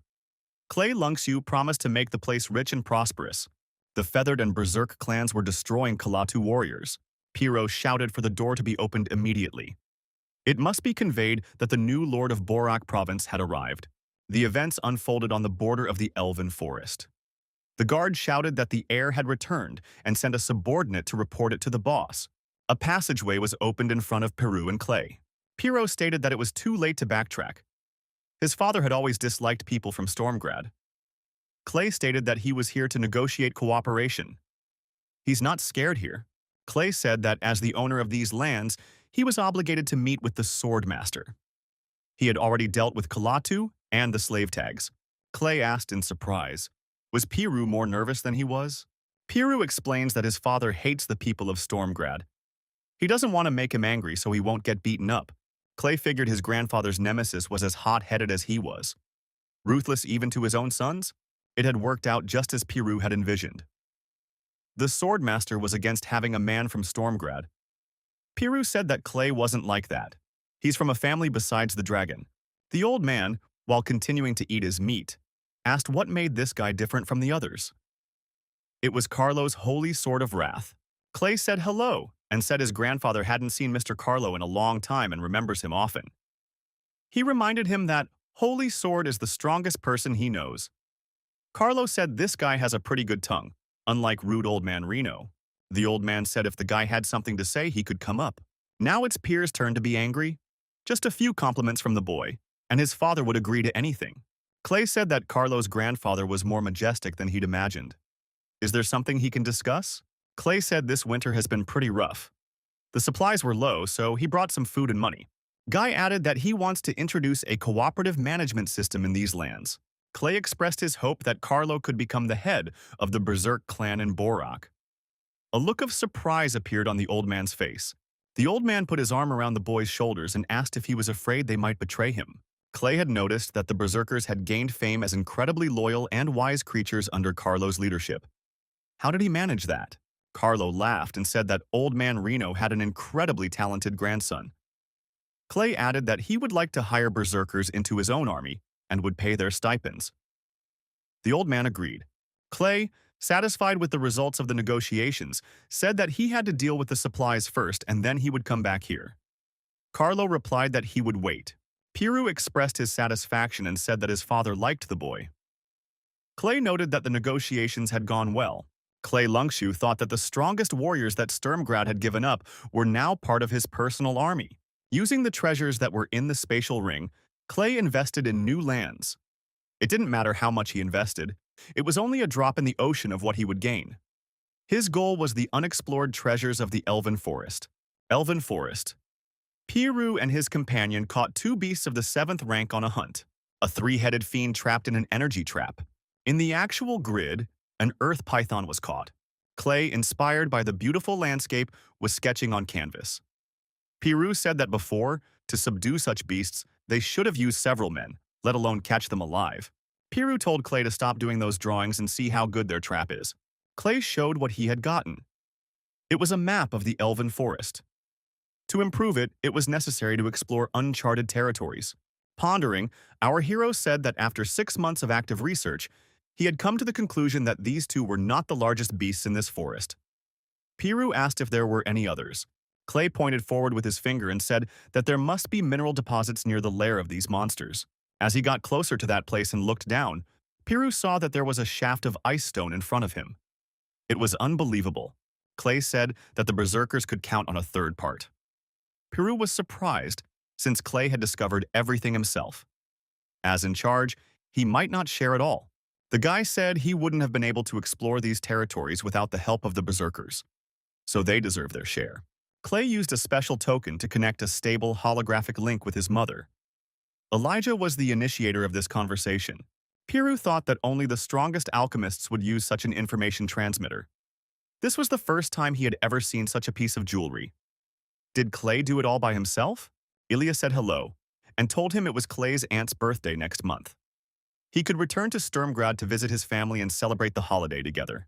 Clay Lungshu promised to make the place rich and prosperous. The Feathered and Berserk clans were destroying Kalatu warriors. Piro shouted for the door to be opened immediately. It must be conveyed that the new Lord of Borak province had arrived. The events unfolded on the border of the Elven Forest. The guard shouted that the heir had returned and sent a subordinate to report it to the boss. A passageway was opened in front of Piru and Clay. Piro stated that it was too late to backtrack. His father had always disliked people from Stormgrad. Clay stated that he was here to negotiate cooperation. He's not scared here. Clay said that as the owner of these lands, he was obligated to meet with the Swordmaster. He had already dealt with Kalatu and the slave tags. Clay asked in surprise, was Piru more nervous than he was? Piru explains that his father hates the people of Stormgrad. He doesn't want to make him angry so he won't get beaten up. Clay figured his grandfather's nemesis was as hot-headed as he was. Ruthless even to his own sons? It had worked out just as Piru had envisioned. The Swordmaster was against having a man from Stormgrad. Piru said that Clay wasn't like that. He's from a family besides the dragon. The old man, while continuing to eat his meat, asked what made this guy different from the others. It was Carlo's holy sword of wrath. Clay said hello and said his grandfather hadn't seen Mr. Carlo in a long time and remembers him often. He reminded him that Holy Sword is the strongest person he knows. Carlo said this guy has a pretty good tongue, unlike rude old man Reno. The old man said if the guy had something to say, he could come up. Now it's Pierre's turn to be angry. Just a few compliments from the boy, and his father would agree to anything. Clay said that Carlo's grandfather was more majestic than he'd imagined. Is there something he can discuss? Clay said this winter has been pretty rough. The supplies were low, so he brought some food and money. Guy added that he wants to introduce a cooperative management system in these lands. Clay expressed his hope that Carlo could become the head of the Berserk clan in Borak. A look of surprise appeared on the old man's face. The old man put his arm around the boy's shoulders and asked if he was afraid they might betray him. Clay had noticed that the Berserkers had gained fame as incredibly loyal and wise creatures under Carlo's leadership. How did he manage that? Carlo laughed and said that old man Reno had an incredibly talented grandson. Clay added that he would like to hire Berserkers into his own army and would pay their stipends. The old man agreed. Clay, satisfied with the results of the negotiations, said that he had to deal with the supplies first and then he would come back here. Carlo replied that he would wait. Piru expressed his satisfaction and said that his father liked the boy. Clay noted that the negotiations had gone well. Clay Lungshu thought that the strongest warriors that Sturmgrad had given up were now part of his personal army. Using the treasures that were in the spatial ring, Clay invested in new lands. It didn't matter how much he invested. It was only a drop in the ocean of what he would gain. His goal was the unexplored treasures of the Elven Forest. Elven Forest. Piru and his companion caught 2 beasts of the 7th rank on a hunt. A 3-headed fiend trapped in an energy trap. In the actual grid, an earth python was caught. Clay, inspired by the beautiful landscape, was sketching on canvas. Piru said that before, to subdue such beasts, they should have used several men, let alone catch them alive. Piru told Clay to stop doing those drawings and see how good their trap is. Clay showed what he had gotten. It was a map of the Elven Forest. To improve it, it was necessary to explore uncharted territories. Pondering, our hero said that after 6 months of active research, he had come to the conclusion that these 2 were not the largest beasts in this forest. Piru asked if there were any others. Clay pointed forward with his finger and said that there must be mineral deposits near the lair of these monsters. As he got closer to that place and looked down, Piru saw that there was a shaft of ice stone in front of him. It was unbelievable. Clay said that the Berserkers could count on a 3rd part. Piru was surprised, since Clay had discovered everything himself. As in charge, he might not share it all. The guy said he wouldn't have been able to explore these territories without the help of the Berserkers, so they deserve their share. Clay used a special token to connect a stable holographic link with his mother. Elijah was the initiator of this conversation. Piru thought that only the strongest alchemists would use such an information transmitter. This was the first time he had ever seen such a piece of jewelry. Did Clay do it all by himself? Ilya said hello, and told him it was Clay's aunt's birthday next month. He could return to Sturmgrad to visit his family and celebrate the holiday together.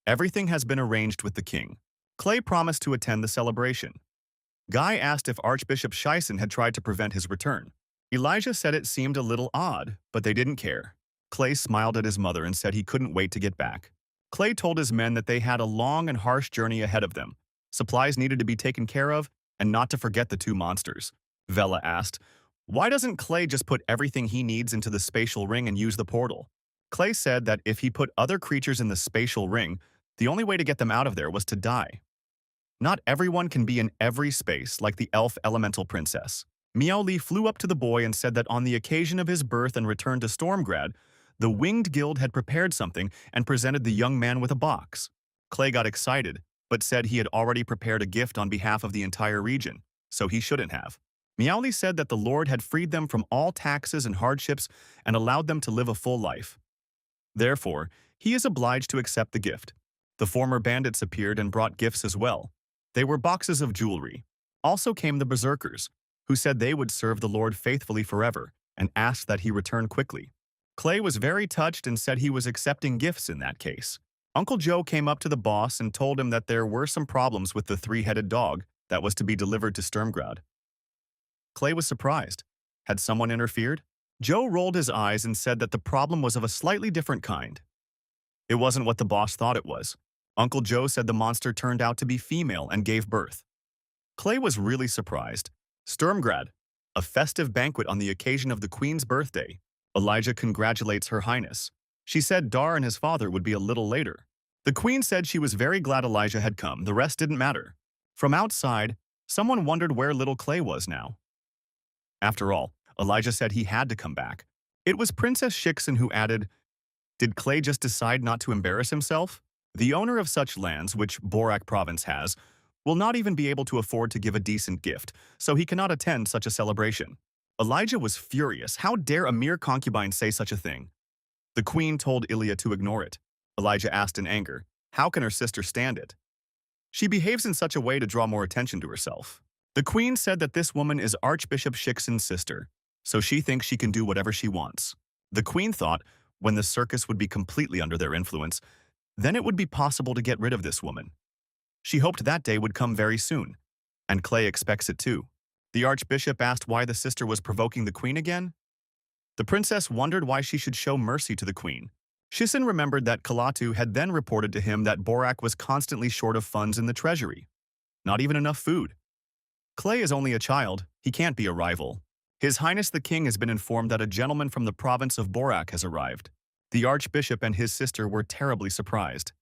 Everything has been arranged with the king. Clay promised to attend the celebration. Guy asked if Archbishop Scheisen had tried to prevent his return. Elijah said it seemed a little odd, but they didn't care. Clay smiled at his mother and said he couldn't wait to get back. Clay told his men that they had a long and harsh journey ahead of them. Supplies needed to be taken care of, and not to forget the 2 monsters. Vela asked, why doesn't Clay just put everything he needs into the spatial ring and use the portal? Clay said that if he put other creatures in the spatial ring, the only way to get them out of there was to die. Not everyone can be in every space like the elf elemental princess. Miao Li flew up to the boy and said that on the occasion of his birth and return to Stormgrad, the Winged Guild had prepared something and presented the young man with a box. Clay got excited, but said he had already prepared a gift on behalf of the entire region, so he shouldn't have. Miao Li said that the Lord had freed them from all taxes and hardships and allowed them to live a full life. Therefore, he is obliged to accept the gift. The former bandits appeared and brought gifts as well. They were boxes of jewelry. Also came the Berserkers, who said they would serve the Lord faithfully forever and asked that he return quickly. Clay was very touched and said he was accepting gifts in that case. Uncle Joe came up to the boss and told him that there were some problems with the 3-headed dog that was to be delivered to Sturmgrad. Clay was surprised. Had someone interfered? Joe rolled his eyes and said that the problem was of a slightly different kind. It wasn't what the boss thought it was. Uncle Joe said the monster turned out to be female and gave birth. Clay was really surprised. Sturmgrad, A festive banquet on the occasion of the Queen's birthday. Elijah congratulates Her Highness. She said Dar and his father would be a little later. The Queen said she was very glad Elijah had come, the rest didn't matter. From outside, someone wondered where little Clay was now. After all, Elijah said he had to come back. It was Princess Shiksen who added, "Did Clay just decide not to embarrass himself? The owner of such lands, which Borak province has, will not even be able to afford to give a decent gift, so he cannot attend such a celebration." Elijah was furious. How dare a mere concubine say such a thing? The Queen told Ilya to ignore it. Elijah asked in anger, how can her sister stand it? She behaves in such a way to draw more attention to herself. The Queen said that this woman is Archbishop Shiksen's sister, so she thinks she can do whatever she wants. The Queen thought, when the circus would be completely under their influence, then it would be possible to get rid of this woman. She hoped that day would come very soon, and Clay expects it too. The Archbishop asked why the sister was provoking the Queen again. The princess wondered why she should show mercy to the Queen. Shiksen remembered that Kalatu had then reported to him that Borak was constantly short of funds in the treasury. Not even enough food. Clay is only a child, he can't be a rival. His Highness the King has been informed that a gentleman from the province of Borak has arrived. The Archbishop and his sister were terribly surprised.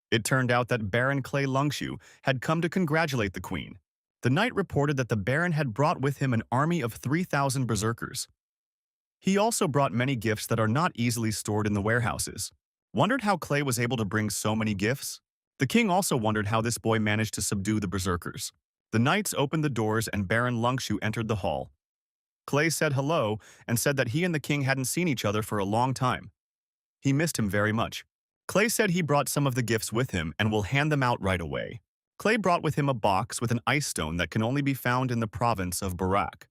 It turned out that Baron Clay Lungshu had come to congratulate the Queen. The knight reported that the Baron had brought with him an army of 3,000 berserkers. He also brought many gifts that are not easily stored in the warehouses. Wondered how Clay was able to bring so many gifts? The king also wondered how this boy managed to subdue the berserkers. The knights opened the doors and Baron Lungshu entered the hall. Clay said hello and said that he and the king hadn't seen each other for a long time. He missed him very much. Clay said he brought some of the gifts with him and will hand them out right away. Clay brought with him a box with an ice stone that can only be found in the province of Borak.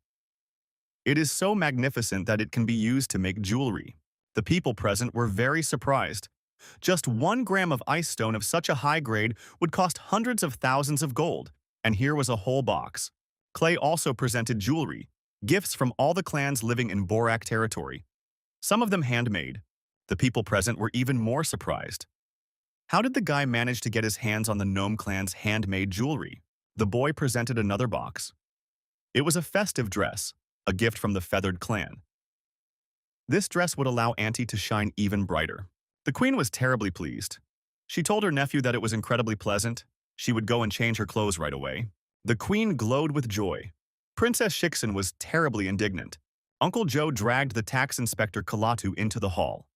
It is so magnificent that it can be used to make jewelry. The people present were very surprised. Just 1 gram of ice stone of such a high grade would cost hundreds of thousands of gold, and here was a whole box. Clay also presented jewelry, gifts from all the clans living in Borak territory. Some of them handmade. The people present were even more surprised. How did the guy manage to get his hands on the Gnome clan's handmade jewelry? The boy presented another box. It was a festive dress, a gift from the Feathered clan. This dress would allow Auntie to shine even brighter. The Queen was terribly pleased. She told her nephew that it was incredibly pleasant. She would go and change her clothes right away. The Queen glowed with joy. Princess Shiksen was terribly indignant. Uncle Joe dragged the tax inspector Kalatu into the hall.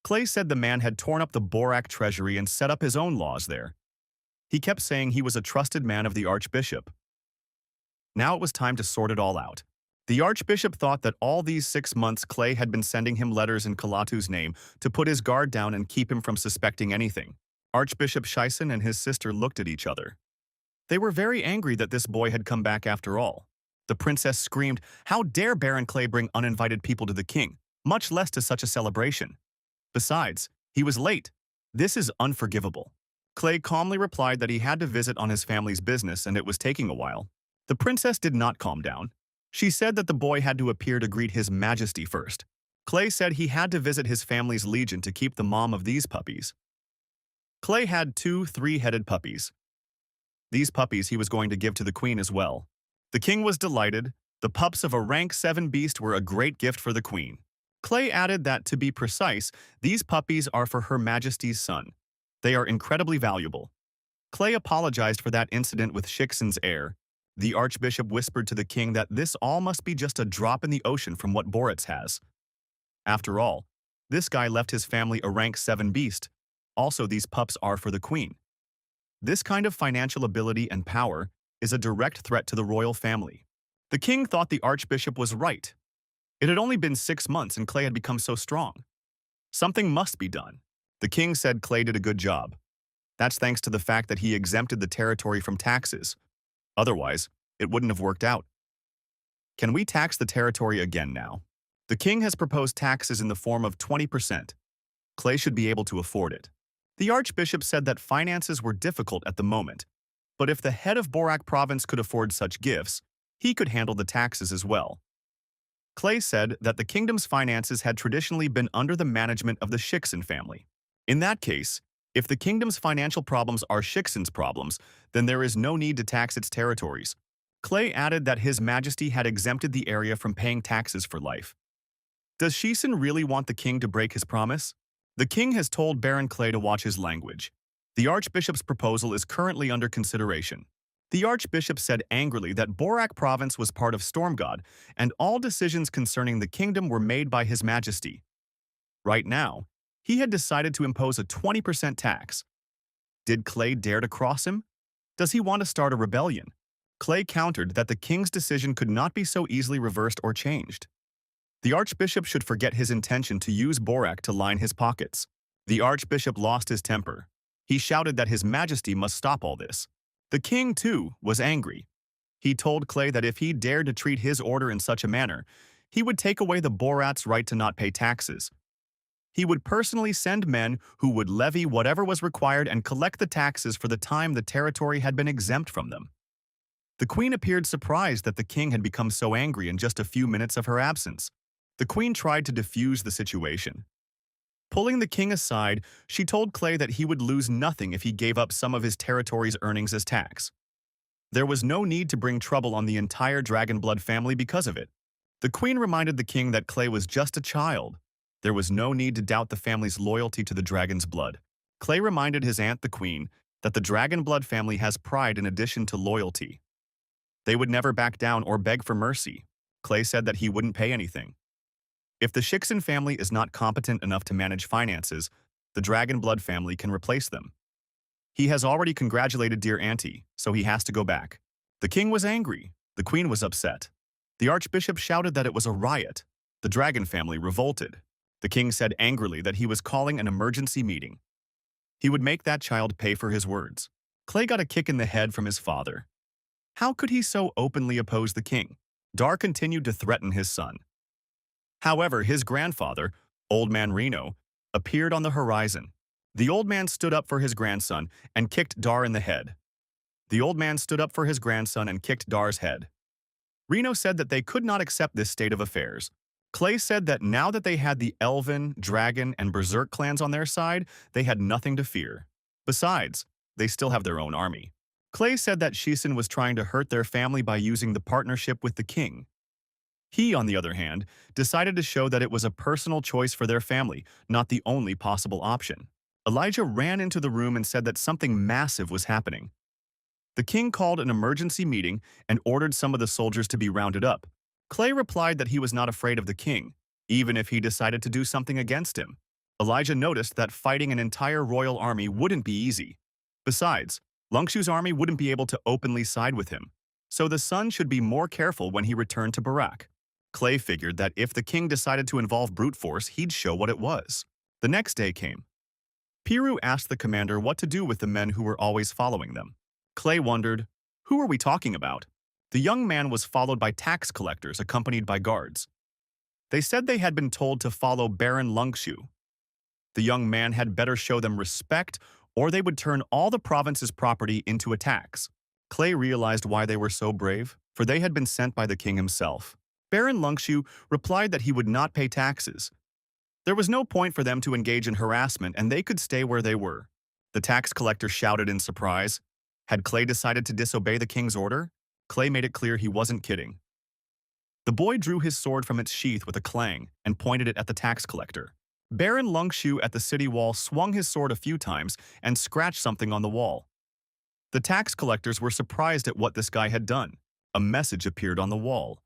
Clay said the man had torn up the Borak treasury and set up his own laws there. He kept saying he was a trusted man of the Archbishop. Now it was time to sort it all out. The Archbishop thought that all these 6 months Clay had been sending him letters in Kalatu's name to put his guard down and keep him from suspecting anything. Archbishop Shiksen and his sister looked at each other. They were very angry that this boy had come back after all. The princess screamed, "How dare Baron Clay bring uninvited people to the king, much less to such a celebration? Besides, he was late. This is unforgivable." Clay calmly replied that he had to visit on his family's business and it was taking a while. The princess did not calm down. She said that the boy had to appear to greet his majesty first. Clay said he had to visit his family's legion to keep the mom of these puppies. Clay had 2 3-headed puppies. These puppies he was going to give to the queen as well. The king was delighted. The pups of a rank 7 beast were a great gift for the queen. Clay added that, to be precise, these puppies are for Her Majesty's son. They are incredibly valuable. Clay apologized for that incident with Shiksen's heir. The Archbishop whispered to the king that this all must be just a drop in the ocean from what Boritz has. After all, this guy left his family a rank 7 beast. Also, these pups are for the queen. This kind of financial ability and power is a direct threat to the royal family. The king thought the Archbishop was right. It had only been 6 months and Clay had become so strong. Something must be done. The king said Clay did a good job. That's thanks to the fact that he exempted the territory from taxes. Otherwise, it wouldn't have worked out. Can we tax the territory again now? The king has proposed taxes in the form of 20%. Clay should be able to afford it. The Archbishop said that finances were difficult at the moment, but if the head of Borak province could afford such gifts, he could handle the taxes as well. Clay said that the kingdom's finances had traditionally been under the management of the Shiksen family. In that case, if the kingdom's financial problems are Shiksen's problems, then there is no need to tax its territories. Clay added that His Majesty had exempted the area from paying taxes for life. Does Shisen really want the king to break his promise? The king has told Baron Clay to watch his language. The archbishop's proposal is currently under consideration. The archbishop said angrily that Borak province was part of Stormgod, and all decisions concerning the kingdom were made by His Majesty. Right now, he had decided to impose a 20% tax. Did Clay dare to cross him? Does he want to start a rebellion? Clay countered that the king's decision could not be so easily reversed or changed. The archbishop should forget his intention to use Borak to line his pockets. The archbishop lost his temper. He shouted that His Majesty must stop all this. The king, too, was angry. He told Clay that if he dared to treat his order in such a manner, he would take away the Borat's right to not pay taxes. He would personally send men who would levy whatever was required and collect the taxes for the time the territory had been exempt from them. The queen appeared surprised that the king had become so angry in just a few minutes of her absence. The queen tried to defuse the situation. Pulling the king aside, she told Clay that he would lose nothing if he gave up some of his territory's earnings as tax. There was no need to bring trouble on the entire Dragonblood family because of it. The queen reminded the king that Clay was just a child. There was no need to doubt the family's loyalty to the dragon's blood. Clay reminded his aunt, the queen, that the Dragonblood family has pride in addition to loyalty. They would never back down or beg for mercy. Clay said that he wouldn't pay anything. If the Shiksen family is not competent enough to manage finances, the Dragonblood family can replace them. He has already congratulated dear auntie, so he has to go back. The king was angry. The queen was upset. The archbishop shouted that it was a riot. The dragon family revolted. The king said angrily that he was calling an emergency meeting. He would make that child pay for his words. Clay got a kick in the head from his father. How could he so openly oppose the king? Dar continued to threaten his son. However, his grandfather, Old Man Reno, appeared on the horizon. The old man stood up for his grandson and kicked Dar in the head. The old man stood up for his grandson and kicked Dar's head. Reno said that they could not accept this state of affairs. Clay said that now that they had the Elven, Dragon, and Berserk clans on their side, they had nothing to fear. Besides, they still have their own army. Clay said that Shisen was trying to hurt their family by using the partnership with the king. He, on the other hand, decided to show that it was a personal choice for their family, not the only possible option. Elijah ran into the room and said that something massive was happening. The king called an emergency meeting and ordered some of the soldiers to be rounded up. Clay replied that he was not afraid of the king, even if he decided to do something against him. Elijah noticed that fighting an entire royal army wouldn't be easy. Besides, Lungshu's army wouldn't be able to openly side with him, so the son should be more careful when he returned to Barak. Clay figured that if the king decided to involve brute force, he'd show what it was. The next day came. Piru asked the commander what to do with the men who were always following them. Clay wondered, who are we talking about? The young man was followed by tax collectors accompanied by guards. They said they had been told to follow Baron Lungshu. The young man had better show them respect or they would turn all the province's property into a tax. Clay realized why they were so brave, for they had been sent by the king himself. Baron Lungshu replied that he would not pay taxes. There was no point for them to engage in harassment and they could stay where they were. The tax collector shouted in surprise. Had Clay decided to disobey the king's order? Clay made it clear he wasn't kidding. The boy drew his sword from its sheath with a clang and pointed it at the tax collector. Baron Lungshu at the city wall swung his sword a few times and scratched something on the wall. The tax collectors were surprised at what this guy had done. A message appeared on the wall.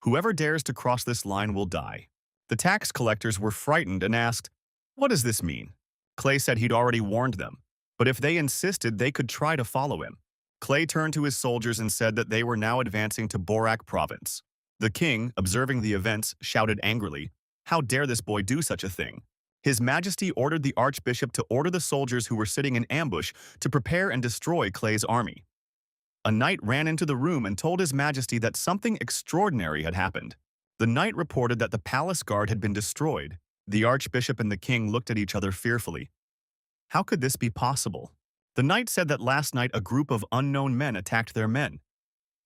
Whoever dares to cross this line will die. The tax collectors were frightened and asked, "What does this mean?" Clay said he'd already warned them, but if they insisted, they could try to follow him. Clay turned to his soldiers and said that they were now advancing to Borak province. The king, observing the events, shouted angrily, "How dare this boy do such a thing?" His Majesty ordered the archbishop to order the soldiers who were sitting in ambush to prepare and destroy Clay's army. A knight ran into the room and told His Majesty that something extraordinary had happened. The knight reported that the palace guard had been destroyed. The archbishop and the king looked at each other fearfully. How could this be possible? The knight said that last night a group of unknown men attacked their men.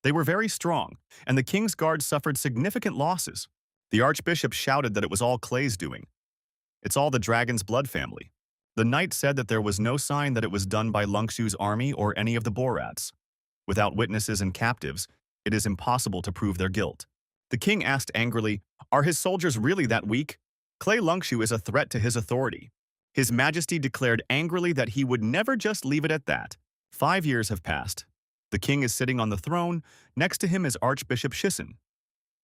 They were very strong, and the king's guard suffered significant losses. The archbishop shouted that it was all Clay's doing. It's all the dragon's blood family. The knight said that there was no sign that it was done by Lungshu's army or any of the Borats. Without witnesses and captives, it is impossible to prove their guilt. The king asked angrily, "Are his soldiers really that weak?" Clay Lungshu is a threat to his authority. His Majesty declared angrily that he would never just leave it at that. 5 years have passed. The king is sitting on the throne. Next to him is Archbishop Shisen.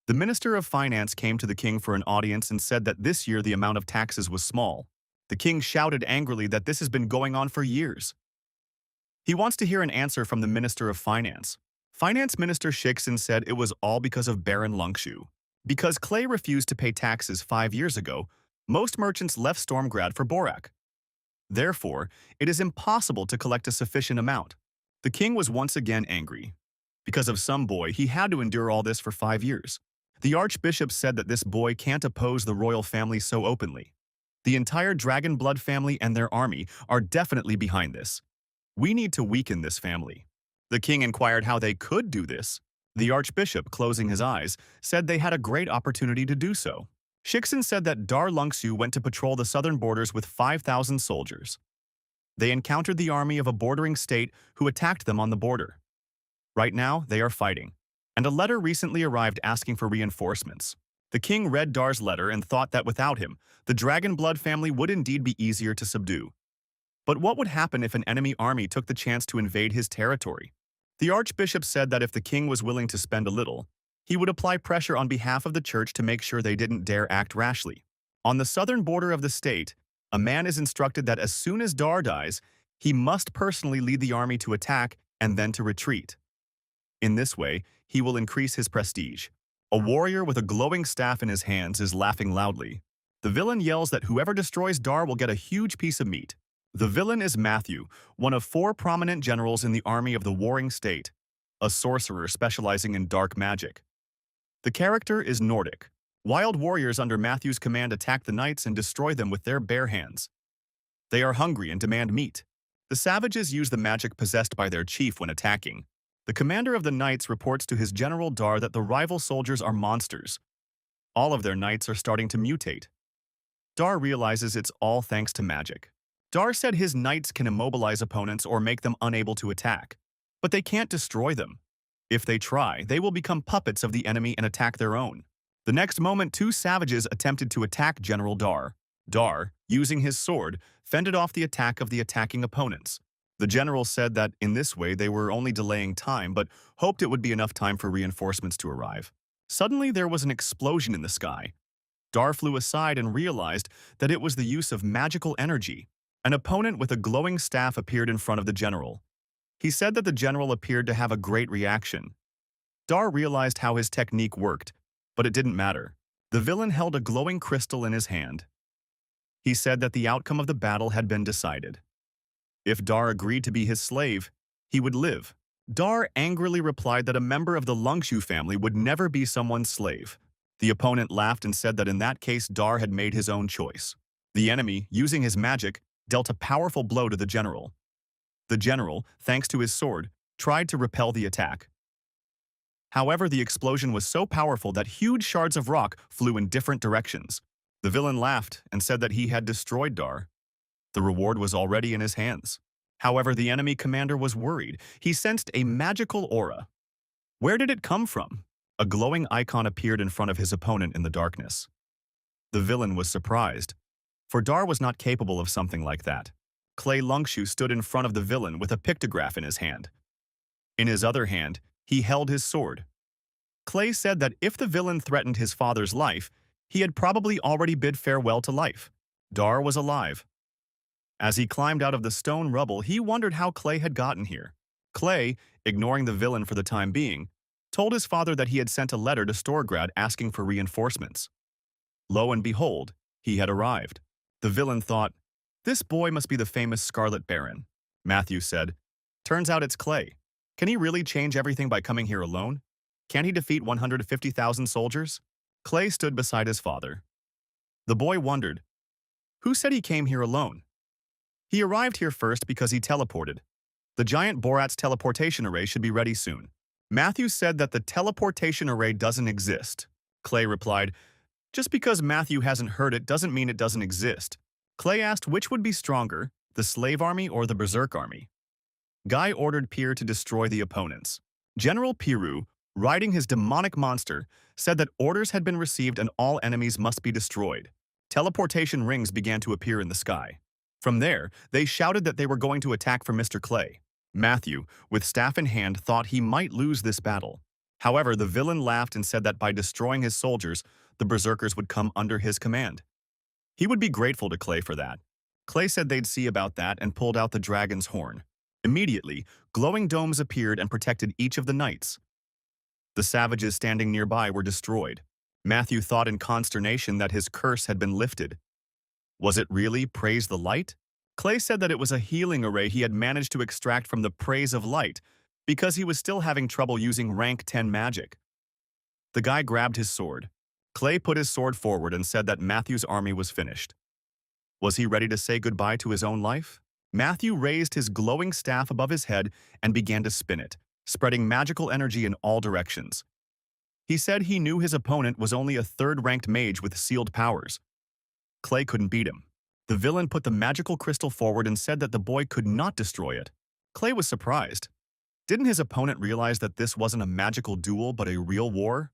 The Minister of Finance came to the king for an audience and said that this year the amount of taxes was small. The king shouted angrily that this has been going on for years. He wants to hear an answer from the Minister of Finance. Finance Minister Shiksen said it was all because of Baron Lungshu. Because Clay refused to pay taxes 5 years ago, most merchants left Stormgrad for Borak. Therefore, it is impossible to collect a sufficient amount. The king was once again angry. Because of some boy, he had to endure all this for 5 years. The archbishop said that this boy can't oppose the royal family so openly. The entire Dragon Blood family and their army are definitely behind this. We need to weaken this family. The king inquired how they could do this. The archbishop, closing his eyes, said they had a great opportunity to do so. Shiksen said that Dar Lungshu went to patrol the southern borders with 5,000 soldiers. They encountered the army of a bordering state who attacked them on the border. Right now, they are fighting. And a letter recently arrived asking for reinforcements. The king read Dar's letter and thought that without him, the Dragon Blood family would indeed be easier to subdue. But what would happen if an enemy army took the chance to invade his territory? The archbishop said that if the king was willing to spend a little, he would apply pressure on behalf of the church to make sure they didn't dare act rashly. On the southern border of the state, a man is instructed that as soon as Dar dies, he must personally lead the army to attack and then to retreat. In this way, he will increase his prestige. A warrior with a glowing staff in his hands is laughing loudly. The villain yells that whoever destroys Dar will get a huge piece of meat. The villain is Matthew, one of 4 prominent generals in the army of the warring state, a sorcerer specializing in dark magic. The character is Nordic. Wild warriors under Matthew's command attack the knights and destroy them with their bare hands. They are hungry and demand meat. The savages use the magic possessed by their chief when attacking. The commander of the knights reports to his general Dar that the rival soldiers are monsters. All of their knights are starting to mutate. Dar realizes it's all thanks to magic. Dar said his knights can immobilize opponents or make them unable to attack, but they can't destroy them. If they try, they will become puppets of the enemy and attack their own. The next moment, 2 savages attempted to attack General Dar. Dar, using his sword, fended off the attack of the attacking opponents. The general said that in this way they were only delaying time, but hoped it would be enough time for reinforcements to arrive. Suddenly, there was an explosion in the sky. Dar flew aside and realized that it was the use of magical energy. An opponent with a glowing staff appeared in front of the general. He said that the general appeared to have a great reaction. Dar realized how his technique worked, but it didn't matter. The villain held a glowing crystal in his hand. He said that the outcome of the battle had been decided. If Dar agreed to be his slave, he would live. Dar angrily replied that a member of the Lungshu family would never be someone's slave. The opponent laughed and said that in that case Dar had made his own choice. The enemy, using his magic, dealt a powerful blow to the general. The general, thanks to his sword, tried to repel the attack. However, the explosion was so powerful that huge shards of rock flew in different directions. The villain laughed and said that he had destroyed Dar. The reward was already in his hands. However, the enemy commander was worried. He sensed a magical aura. Where did it come from? A glowing icon appeared in front of his opponent in the darkness. The villain was surprised, for Dar was not capable of something like that. Clay Lungshu stood in front of the villain with a pictograph in his hand. In his other hand, he held his sword. Clay said that if the villain threatened his father's life, he had probably already bid farewell to life. Dar was alive. As he climbed out of the stone rubble, he wondered how Clay had gotten here. Clay, ignoring the villain for the time being, told his father that he had sent a letter to Storgrad asking for reinforcements. Lo and behold, he had arrived. The villain thought, "This boy must be the famous Scarlet Baron." Matthew said, "Turns out it's Clay. Can he really change everything by coming here alone? Can't he defeat 150,000 soldiers?" Clay stood beside his father. The boy wondered, "Who said he came here alone?" He arrived here first because he teleported. The giant Borat's teleportation array should be ready soon. Matthew said that the teleportation array doesn't exist. Clay replied, "Just because Matthew hasn't heard it doesn't mean it doesn't exist." Clay asked which would be stronger, the slave army or the berserk army. Guy ordered Pyr to destroy the opponents. General Piru, riding his demonic monster, said that orders had been received and all enemies must be destroyed. Teleportation rings began to appear in the sky. From there, they shouted that they were going to attack for Mr. Clay. Matthew, with staff in hand, thought he might lose this battle. However, the villain laughed and said that by destroying his soldiers, the berserkers would come under his command. He would be grateful to Clay for that. Clay said they'd see about that and pulled out the dragon's horn. Immediately, glowing domes appeared and protected each of the knights. The savages standing nearby were destroyed. Matthew thought in consternation that his curse had been lifted. Was it really Praise the Light? Clay said that it was a healing array he had managed to extract from the Praise of Light because he was still having trouble using rank 10 magic. The guy grabbed his sword. Clay put his sword forward and said that Matthew's army was finished. Was he ready to say goodbye to his own life? Matthew raised his glowing staff above his head and began to spin it, spreading magical energy in all directions. He said he knew his opponent was only a third-ranked mage with sealed powers. Clay couldn't beat him. The villain put the magical crystal forward and said that the boy could not destroy it. Clay was surprised. Didn't his opponent realize that this wasn't a magical duel but a real war?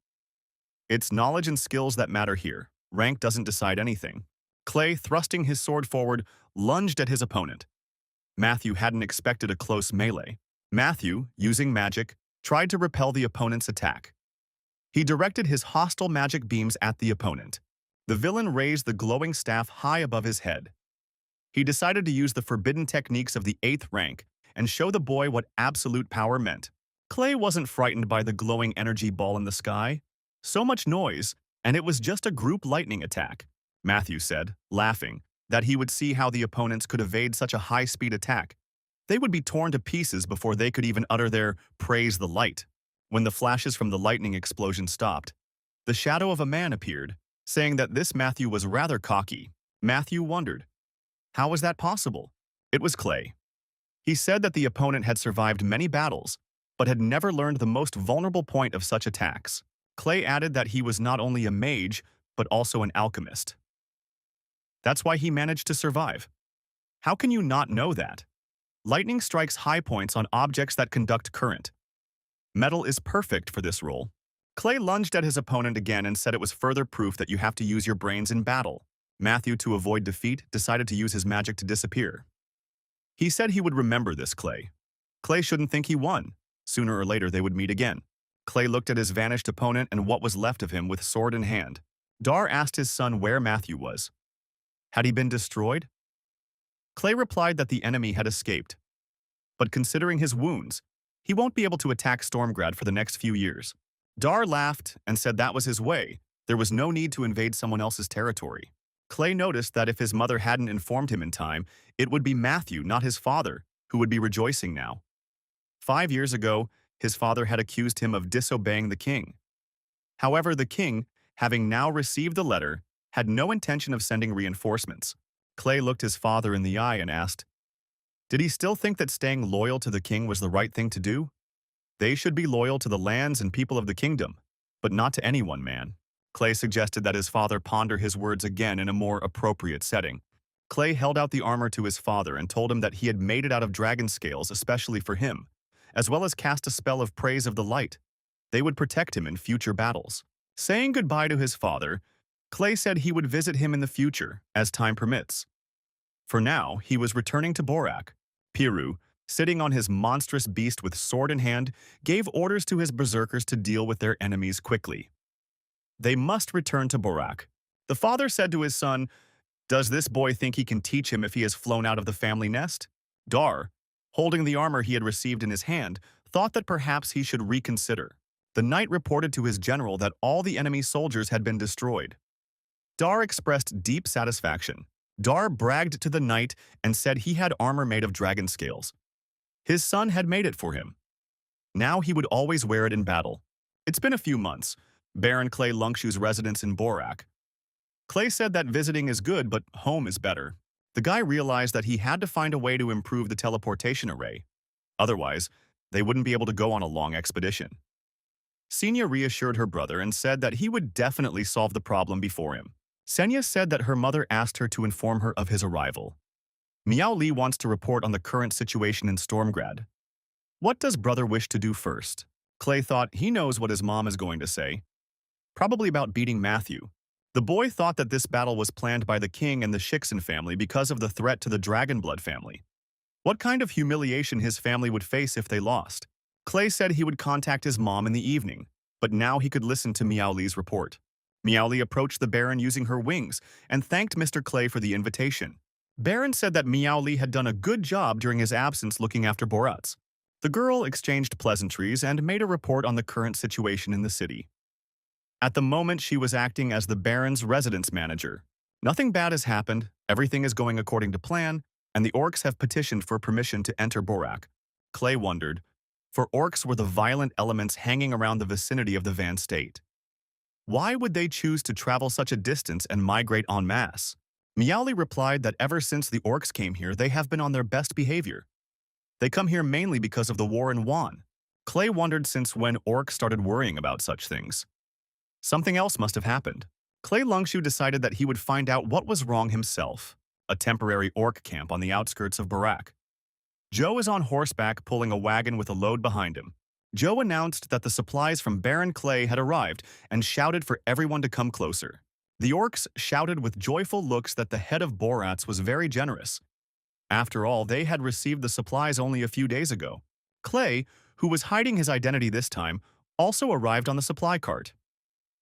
It's knowledge and skills that matter here. Rank doesn't decide anything. Clay, thrusting his sword forward, lunged at his opponent. Matthew hadn't expected a close melee. Matthew, using magic, tried to repel the opponent's attack. He directed his hostile magic beams at the opponent. The villain raised the glowing staff high above his head. He decided to use the forbidden techniques of the 8th rank and show the boy what absolute power meant. Clay wasn't frightened by the glowing energy ball in the sky. So much noise, and it was just a group lightning attack. Matthew said, laughing, that he would see how the opponents could evade such a high-speed attack. They would be torn to pieces before they could even utter their praise the light. When the flashes from the lightning explosion stopped, the shadow of a man appeared, saying that this Matthew was rather cocky. Matthew wondered, how was that possible? It was Clay. He said that the opponent had survived many battles, but had never learned the most vulnerable point of such attacks. Clay added that he was not only a mage, but also an alchemist. That's why he managed to survive. How can you not know that? Lightning strikes high points on objects that conduct current. Metal is perfect for this role. Clay lunged at his opponent again and said it was further proof that you have to use your brains in battle. Matthew, to avoid defeat, decided to use his magic to disappear. He said he would remember this Clay. Clay shouldn't think he won. Sooner or later they would meet again. Clay looked at his vanished opponent and what was left of him with sword in hand. Dar asked his son where Matthew was. Had he been destroyed? Clay replied that the enemy had escaped. But considering his wounds, he won't be able to attack Stormgrad for the next few years. Dar laughed and said that was his way. There was no need to invade someone else's territory. Clay noticed that if his mother hadn't informed him in time, it would be Matthew, not his father, who would be rejoicing now. 5 years ago, his father had accused him of disobeying the king. However, the king, having now received the letter, had no intention of sending reinforcements. Clay looked his father in the eye and asked, did he still think that staying loyal to the king was the right thing to do? They should be loyal to the lands and people of the kingdom, but not to anyone, man. Clay suggested that his father ponder his words again in a more appropriate setting. Clay held out the armor to his father and told him that he had made it out of dragon scales especially for him, as well as cast a spell of praise of the light. They would protect him in future battles. Saying goodbye to his father, Clay said he would visit him in the future, as time permits. For now, he was returning to Borak. Piru, sitting on his monstrous beast with sword in hand, gave orders to his berserkers to deal with their enemies quickly. They must return to Borak. The father said to his son, does this boy think he can teach him if he has flown out of the family nest? Dar, holding the armor he had received in his hand, thought that perhaps he should reconsider. The knight reported to his general that all the enemy soldiers had been destroyed. Dar expressed deep satisfaction. Dar bragged to the knight and said he had armor made of dragon scales. His son had made it for him. Now he would always wear it in battle. It's been a few months. Baron Clay Lungshu's residence in Borak. Clay said that visiting is good, but home is better. The guy realized that he had to find a way to improve the teleportation array. Otherwise, they wouldn't be able to go on a long expedition. Senya reassured her brother and said that he would definitely solve the problem before him. Senya said that her mother asked her to inform her of his arrival. Miao Li wants to report on the current situation in Stormgrad. What does brother wish to do first? Clay thought he knows what his mom is going to say, probably about beating Matthew. The boy thought that this battle was planned by the king and the Shikson family because of the threat to the Dragonblood family. What kind of humiliation his family would face if they lost? Clay said he would contact his mom in the evening, but now he could listen to Meowli's report. Meowli approached the Baron using her wings and thanked Mr. Clay for the invitation. Baron said that Meowli had done a good job during his absence looking after Borat's. The girl exchanged pleasantries and made a report on the current situation in the city. At the moment, she was acting as the Baron's residence manager. Nothing bad has happened, everything is going according to plan, and the orcs have petitioned for permission to enter Borak. Clay wondered, for orcs were the violent elements hanging around the vicinity of the Van state. Why would they choose to travel such a distance and migrate en masse? Meowli replied that ever since the orcs came here, they have been on their best behavior. They come here mainly because of the war in Wan. Clay wondered since when orcs started worrying about such things. Something else must have happened. Clay Lungshu decided that he would find out what was wrong himself. A temporary orc camp on the outskirts of Barak. Joe is on horseback pulling a wagon with a load behind him. Joe announced that the supplies from Baron Clay had arrived and shouted for everyone to come closer. The orcs shouted with joyful looks that the head of Borat's was very generous. After all, they had received the supplies only a few days ago. Clay, who was hiding his identity this time, also arrived on the supply cart.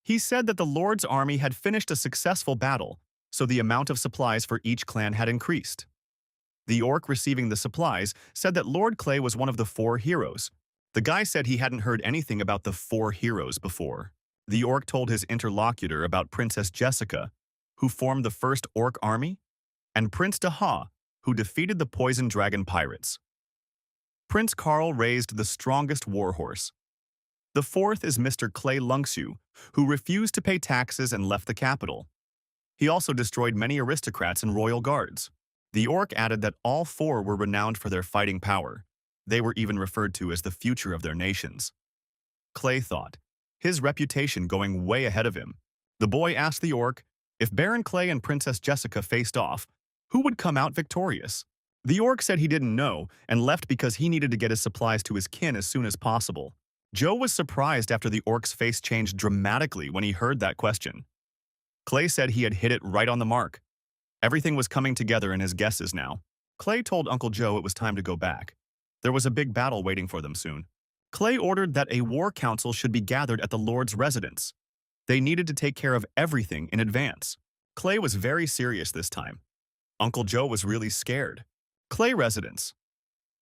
He said that the Lord's army had finished a successful battle, so the amount of supplies for each clan had increased. The orc receiving the supplies said that Lord Clay was one of the 4 heroes. The guy said he hadn't heard anything about the 4 heroes before. The orc told his interlocutor about Princess Jessica, who formed the first orc army, and Prince Daha, who defeated the poison dragon pirates. Prince Carl raised the strongest warhorse. The 4th is Mr. Clay Lungshu, who refused to pay taxes and left the capital. He also destroyed many aristocrats and royal guards. The orc added that all 4 were renowned for their fighting power. They were even referred to as the future of their nations. Clay thought, his reputation going way ahead of him. The boy asked the orc, if Baron Clay and Princess Jessica faced off, who would come out victorious? The orc said he didn't know and left because he needed to get his supplies to his kin as soon as possible. Joe was surprised after the orc's face changed dramatically when he heard that question. Clay said he had hit it right on the mark. Everything was coming together in his guesses now. Clay told Uncle Joe it was time to go back. There was a big battle waiting for them soon. Clay ordered that a war council should be gathered at the Lord's residence. They needed to take care of everything in advance. Clay was very serious this time. Uncle Joe was really scared. Clay residence.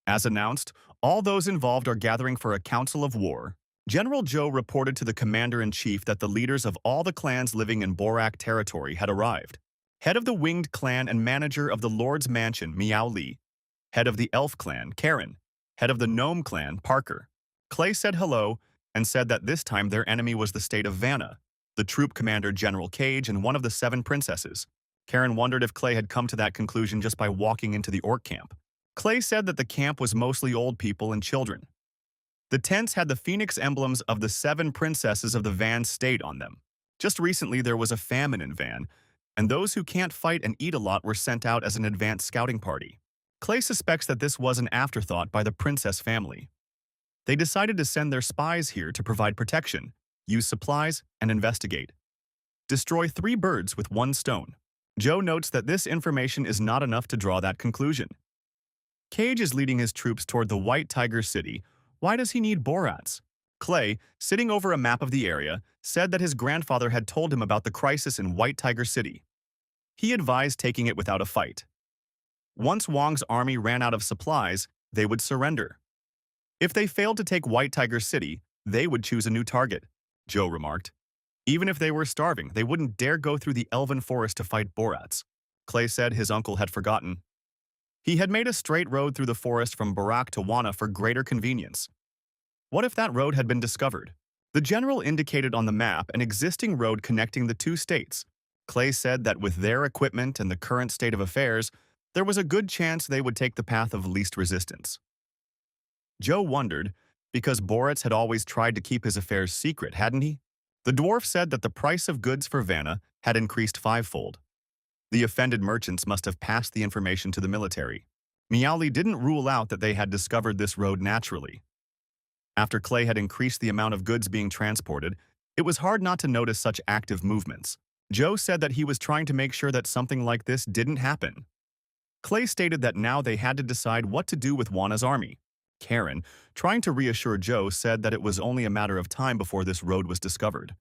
As announced, all those involved are gathering for a council of war. General Joe reported to the commander-in-chief that the leaders of all the clans living in Borak territory had arrived. Head of the Winged clan and manager of the Lord's mansion, Meowli. Head of the Elf clan, Karen. Head of the Gnome clan, Parker. Clay said hello and said that this time their enemy was the state of Vanna, the troop commander General Cage and one of the 7 princesses. Karen wondered if Clay had come to that conclusion just by walking into the orc camp. Clay said that the camp was mostly old people and children. The tents had the phoenix emblems of the 7 princesses of the Van state on them. Just recently there was a famine in Van, and those who can't fight and eat a lot were sent out as an advanced scouting party. Clay suspects that this was an afterthought by the princess family. They decided to send their spies here to provide protection, use supplies, and investigate. Destroy 3 birds with 1 stone. Joe notes that this information is not enough to draw that conclusion. Cage is leading his troops toward the White Tiger City. Why does he need Borats? Clay, sitting over a map of the area, said that his grandfather had told him about the crisis in White Tiger City. He advised taking it without a fight. Once Wang's army ran out of supplies, they would surrender. If they failed to take White Tiger City, they would choose a new target, Joe remarked. Even if they were starving, they wouldn't dare go through the elven forest to fight Borats. Clay said his uncle had forgotten. He had made a straight road through the forest from Barak to Wana for greater convenience. What if that road had been discovered? The general indicated on the map an existing road connecting the 2 states. Clay said that with their equipment and the current state of affairs, there was a good chance they would take the path of least resistance. Joe wondered, because Boratz had always tried to keep his affairs secret, hadn't he? The dwarf said that the price of goods for Vanna had increased 5-fold. The offended merchants must have passed the information to the military. Meowli didn't rule out that they had discovered this road naturally. After Clay had increased the amount of goods being transported, it was hard not to notice such active movements. Joe said that he was trying to make sure that something like this didn't happen. Clay stated that now they had to decide what to do with Juana's army. Karen, trying to reassure Joe, said that it was only a matter of time before this road was discovered.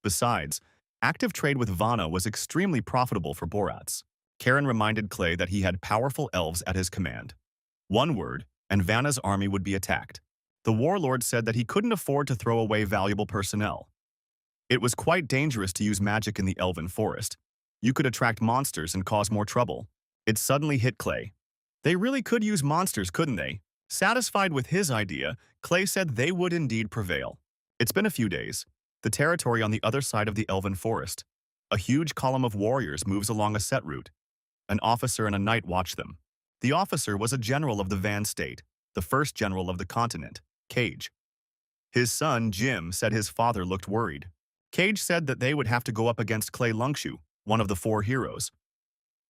Besides, active trade with Vanna was extremely profitable for Borats. Karen reminded Clay that he had powerful elves at his command. One word, and Vanna's army would be attacked. The warlord said that he couldn't afford to throw away valuable personnel. It was quite dangerous to use magic in the elven forest. You could attract monsters and cause more trouble. It suddenly hit Clay. They really could use monsters, couldn't they? Satisfied with his idea, Clay said they would indeed prevail. It's been a few days. The territory on the other side of the elven forest. A huge column of warriors moves along a set route. An officer and a knight watch them. The officer was a general of the Van state, the first general of the continent, Cage. His son, Jim, said his father looked worried. Cage said that they would have to go up against Clay Lungshu, one of the four heroes.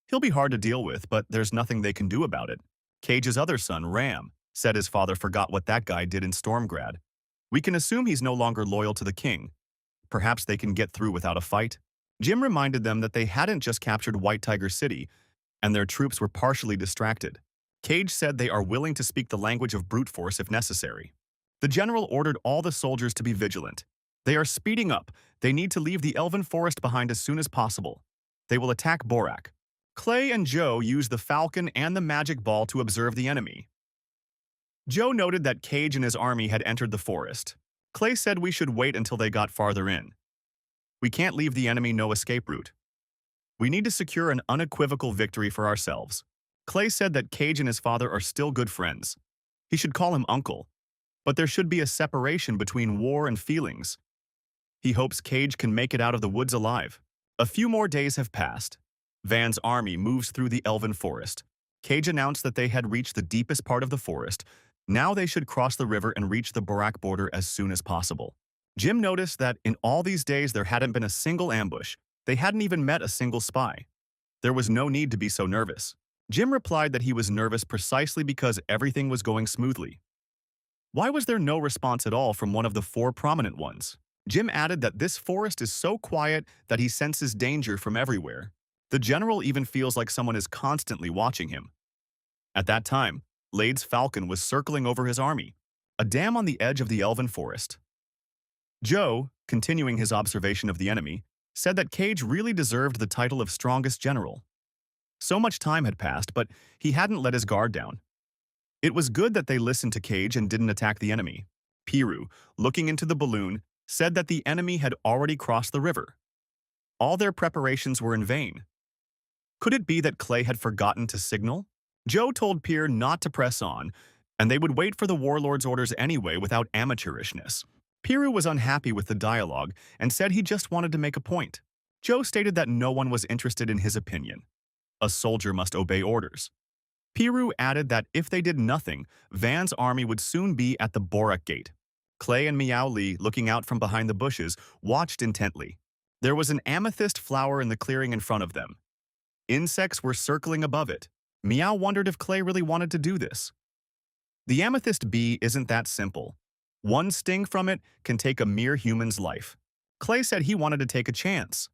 He'll be hard to deal with, but there's nothing they can do about it. Cage's other son, Ram, said his father forgot what that guy did in Stormgrad. We can assume he's no longer loyal to the king. Perhaps they can get through without a fight. Jim reminded them that they hadn't just captured White Tiger City, and their troops were partially distracted. Cage said they are willing to speak the language of brute force if necessary. The general ordered all the soldiers to be vigilant. They are speeding up. They need to leave the elven forest behind as soon as possible. They will attack Borak. Clay and Joe used the falcon and the magic ball to observe the enemy. Joe noted that Cage and his army had entered the forest. Clay said we should wait until they got farther in. We can't leave the enemy no escape route. We need to secure an unequivocal victory for ourselves. Clay said that Cage and his father are still good friends. He should call him uncle. But there should be a separation between war and feelings. He hopes Cage can make it out of the woods alive. A few more days have passed. Van's army moves through the elven forest. Cage announced that they had reached the deepest part of the forest. Now they should cross the river and reach the Borak border as soon as possible. Jim noticed that in all these days there hadn't been a single ambush. They hadn't even met a single spy. There was no need to be so nervous. Jim replied that he was nervous precisely because everything was going smoothly. Why was there no response at all from one of the four prominent ones? Jim added that this forest is so quiet that he senses danger from everywhere. The general even feels like someone is constantly watching him. At that time, Lade's falcon was circling over his army, a dam on the edge of the elven forest. Joe, continuing his observation of the enemy, said that Cage really deserved the title of strongest general. So much time had passed, but he hadn't let his guard down. It was good that they listened to Cage and didn't attack the enemy. Piru, looking into the balloon, said that the enemy had already crossed the river. All their preparations were in vain. Could it be that Clay had forgotten to signal? Joe told Pier not to press on, and they would wait for the warlord's orders anyway without amateurishness. Piru was unhappy with the dialogue and said he just wanted to make a point. Joe stated that no one was interested in his opinion. A soldier must obey orders. Piru added that if they did nothing, Van's army would soon be at the Borak gate. Clay and Miao Li, looking out from behind the bushes, watched intently. There was an amethyst flower in the clearing in front of them. Insects were circling above it. Miao wondered if Clay really wanted to do this. The amethyst bee isn't that simple. One sting from it can take a mere human's life. Clay said he wanted to take a chance.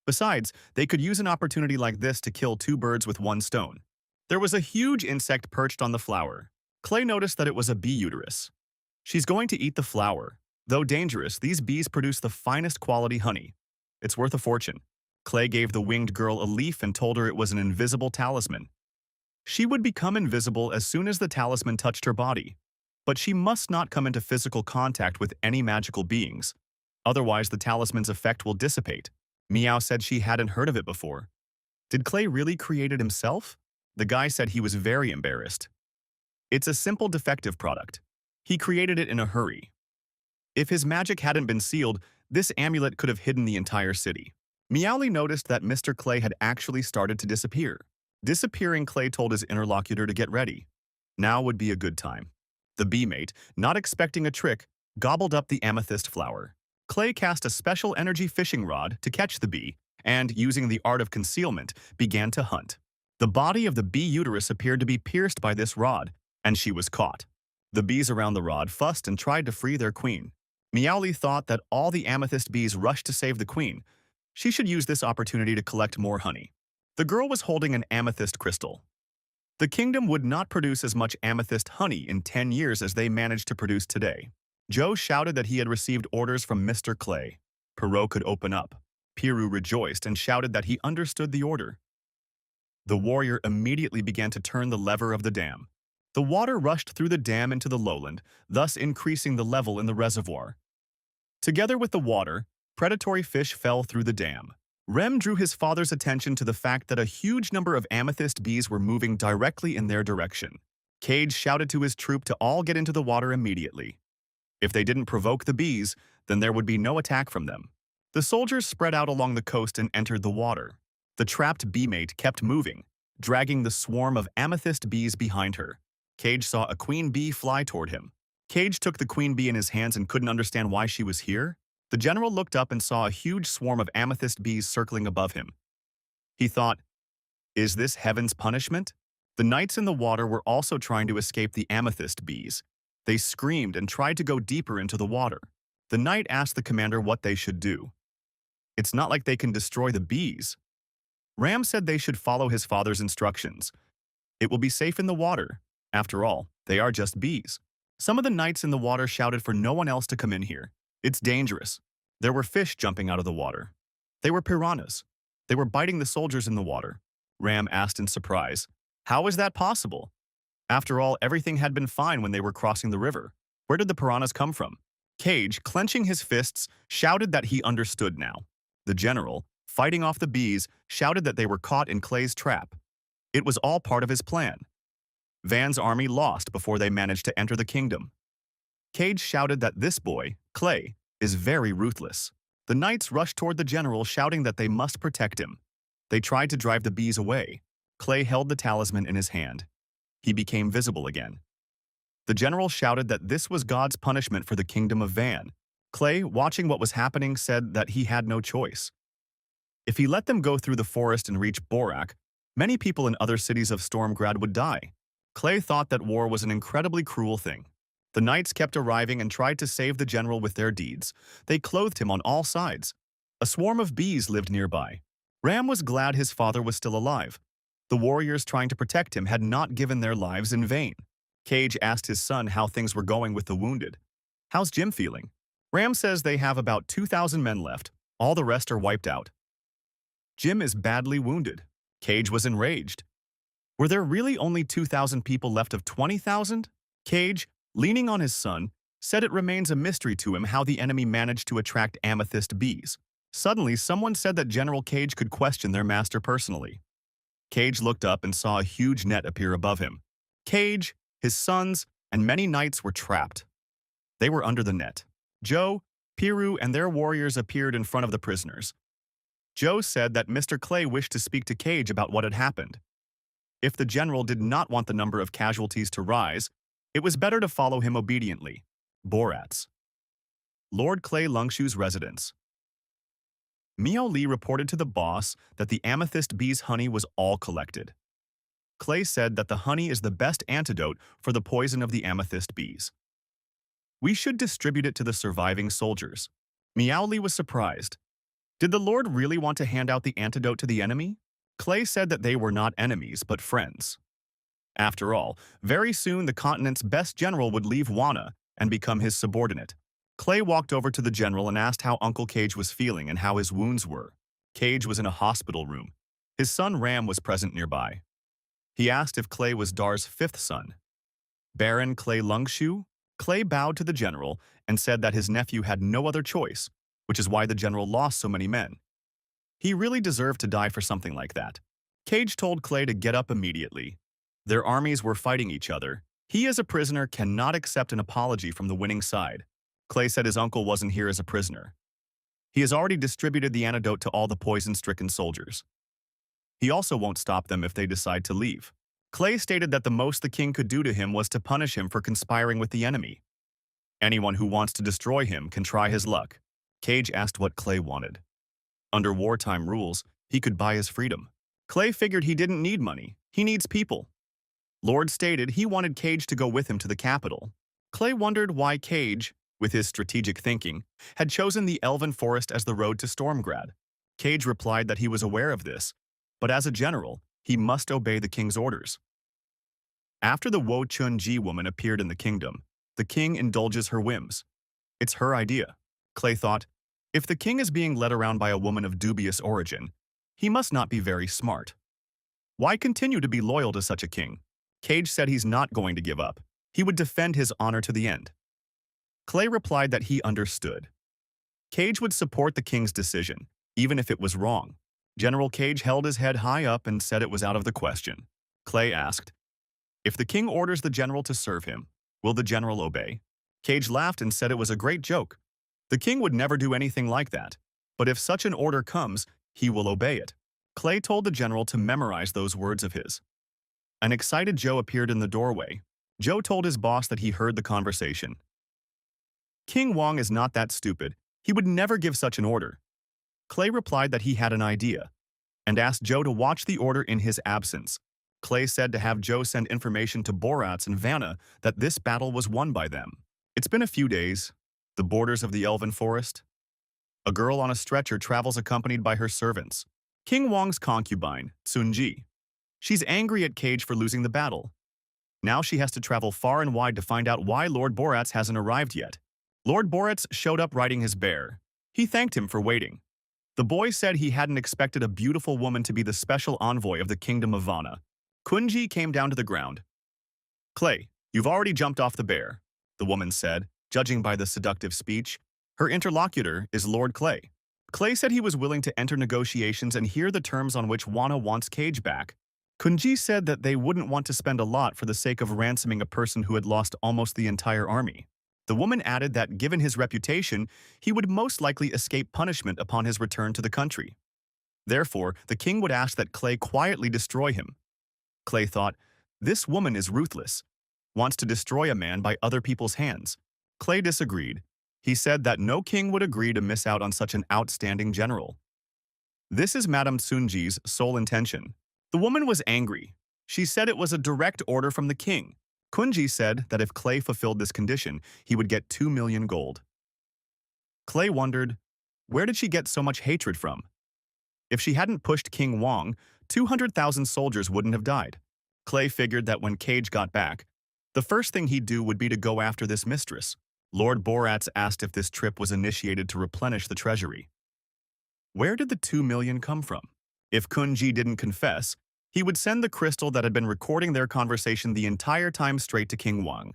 Besides, they could use an opportunity like this to kill two birds with one stone. There was a huge insect perched on the flower. Clay noticed that it was a bee uterus. She's going to eat the flower. Though dangerous, these bees produce the finest quality honey. It's worth a fortune. Clay gave the winged girl a leaf and told her it was an invisible talisman. She would become invisible as soon as the talisman touched her body. But she must not come into physical contact with any magical beings. Otherwise, the talisman's effect will dissipate. Miao said she hadn't heard of it before. Did Clay really create it himself? The guy said he was very embarrassed. It's a simple defective product. He created it in a hurry. If his magic hadn't been sealed, this amulet could have hidden the entire city. Miaoli noticed that Mr. Clay had actually started to disappear. Disappearing, Clay told his interlocutor to get ready. Now would be a good time. The bee-mate, not expecting a trick, gobbled up the amethyst flower. Clay cast a special energy fishing rod to catch the bee, and, using the art of concealment, began to hunt. The body of the bee uterus appeared to be pierced by this rod, and she was caught. The bees around the rod fussed and tried to free their queen. Meowly thought that all the amethyst bees rushed to save the queen. She should use this opportunity to collect more honey. The girl was holding an amethyst crystal. The kingdom would not produce as much amethyst honey in 10 years as they managed to produce today. Joe shouted that he had received orders from Mr. Clay. Perrault could open up. Piru rejoiced and shouted that he understood the order. The warrior immediately began to turn the lever of the dam. The water rushed through the dam into the lowland, thus increasing the level in the reservoir. Together with the water, predatory fish fell through the dam. Rem drew his father's attention to the fact that a huge number of amethyst bees were moving directly in their direction. Cage shouted to his troop to all get into the water immediately. If they didn't provoke the bees, then there would be no attack from them. The soldiers spread out along the coast and entered the water. The trapped bee-mate kept moving, dragging the swarm of amethyst bees behind her. Cage saw a queen bee fly toward him. Cage took the queen bee in his hands and couldn't understand why she was here. The general looked up and saw a huge swarm of amethyst bees circling above him. He thought, "Is this heaven's punishment?" The knights in the water were also trying to escape the amethyst bees. They screamed and tried to go deeper into the water. The knight asked the commander what they should do. "It's not like they can destroy the bees." Ram said they should follow his father's instructions. It will be safe in the water. After all, they are just bees. Some of the knights in the water shouted for no one else to come in here. It's dangerous. There were fish jumping out of the water. They were piranhas. They were biting the soldiers in the water. Ram asked in surprise, "How is that possible?" After all, everything had been fine when they were crossing the river. Where did the piranhas come from? Cage, clenching his fists, shouted that he understood now. The general, fighting off the bees, shouted that they were caught in Clay's trap. It was all part of his plan. Van's army lost before they managed to enter the kingdom. Cage shouted that this boy, Clay, is very ruthless. The knights rushed toward the general, shouting that they must protect him. They tried to drive the bees away. Clay held the talisman in his hand. He became visible again. The general shouted that this was God's punishment for the kingdom of Van. Clay, watching what was happening, said that he had no choice. If he let them go through the forest and reach Borak, many people in other cities of Stormgrad would die. Clay thought that war was an incredibly cruel thing. The knights kept arriving and tried to save the general with their deeds. They clothed him on all sides. A swarm of bees lived nearby. Ram was glad his father was still alive. The warriors trying to protect him had not given their lives in vain. Cage asked his son how things were going with the wounded. "How's Jim feeling?" Ram says they have about 2,000 men left. All the rest are wiped out. Jim is badly wounded. Cage was enraged. Were there really only 2,000 people left of 20,000? Cage, leaning on his son, said it remains a mystery to him how the enemy managed to attract amethyst bees. Suddenly, someone said that General Cage could question their master personally. Cage looked up and saw a huge net appear above him. Cage, his sons, and many knights were trapped. They were under the net. Joe, Piru, and their warriors appeared in front of the prisoners. Joe said that Mr. Clay wished to speak to Cage about what had happened. If the general did not want the number of casualties to rise, it was better to follow him obediently. Borats. Lord Clay Lungshu's residence. Miao Li reported to the boss that the amethyst bee's honey was all collected. Clay said that the honey is the best antidote for the poison of the amethyst bees. We should distribute it to the surviving soldiers. Miao Li was surprised. Did the Lord really want to hand out the antidote to the enemy? Clay said that they were not enemies, but friends. After all, very soon the continent's best general would leave Wana and become his subordinate. Clay walked over to the general and asked how Uncle Cage was feeling and how his wounds were. Cage was in a hospital room. His son Ram was present nearby. He asked if Clay was Dar's fifth son. Baron Clay Lungshu? Clay bowed to the general and said that his nephew had no other choice, which is why the general lost so many men. He really deserved to die for something like that. Cage told Clay to get up immediately. Their armies were fighting each other. He as a prisoner cannot accept an apology from the winning side. Clay said his uncle wasn't here as a prisoner. He has already distributed the antidote to all the poison-stricken soldiers. He also won't stop them if they decide to leave. Clay stated that the most the king could do to him was to punish him for conspiring with the enemy. Anyone who wants to destroy him can try his luck. Cage asked what Clay wanted. Under wartime rules, he could buy his freedom. Clay figured he didn't need money. He needs people. Lord stated he wanted Cage to go with him to the capital. Clay wondered why Cage, with his strategic thinking, had chosen the Elven Forest as the road to Stormgrad. Cage replied that he was aware of this, but as a general, he must obey the king's orders. After the Wo Chun-ji woman appeared in the kingdom, the king indulges her whims. It's her idea. Clay thought, if the king is being led around by a woman of dubious origin, he must not be very smart. Why continue to be loyal to such a king? Cage said he's not going to give up. He would defend his honor to the end. Clay replied that he understood. Cage would support the king's decision, even if it was wrong. General Cage held his head high up and said it was out of the question. Clay asked, if the king orders the general to serve him, will the general obey? Cage laughed and said it was a great joke. The king would never do anything like that, but if such an order comes, he will obey it. Clay told the general to memorize those words of his. An excited Joe appeared in the doorway. Joe told his boss that he heard the conversation. King Wong is not that stupid. He would never give such an order. Clay replied that he had an idea, and asked Joe to watch the order in his absence. Clay said to have Joe send information to Boratz and Vanna that this battle was won by them. It's been a few days. The borders of the Elven Forest. A girl on a stretcher travels accompanied by her servants. King Wong's concubine, Tsun-ji. She's angry at Cage for losing the battle. Now she has to travel far and wide to find out why Lord Boratz hasn't arrived yet. Lord Boratz showed up riding his bear. He thanked him for waiting. The boy said he hadn't expected a beautiful woman to be the special envoy of the Kingdom of Vanna. Kunji came down to the ground. Clay, you've already jumped off the bear, the woman said, judging by the seductive speech. Her interlocutor is Lord Clay. Clay said he was willing to enter negotiations and hear the terms on which Wanna wants Cage back. Kunji said that they wouldn't want to spend a lot for the sake of ransoming a person who had lost almost the entire army. The woman added that given his reputation, he would most likely escape punishment upon his return to the country. Therefore, the king would ask that Clay quietly destroy him. Clay thought, this woman is ruthless, wants to destroy a man by other people's hands. Clay disagreed. He said that no king would agree to miss out on such an outstanding general. This is Madame Tsun-ji's sole intention. The woman was angry. She said it was a direct order from the king. Kunji said that if Clay fulfilled this condition, he would get 2 million gold. Clay wondered, where did she get so much hatred from? If she hadn't pushed King Wong, 200,000 soldiers wouldn't have died. Clay figured that when Cage got back, the first thing he'd do would be to go after this mistress. Lord Boratz asked if this trip was initiated to replenish the treasury. Where did the 2 million come from? If Kunji didn't confess, he would send the crystal that had been recording their conversation the entire time straight to King Wang.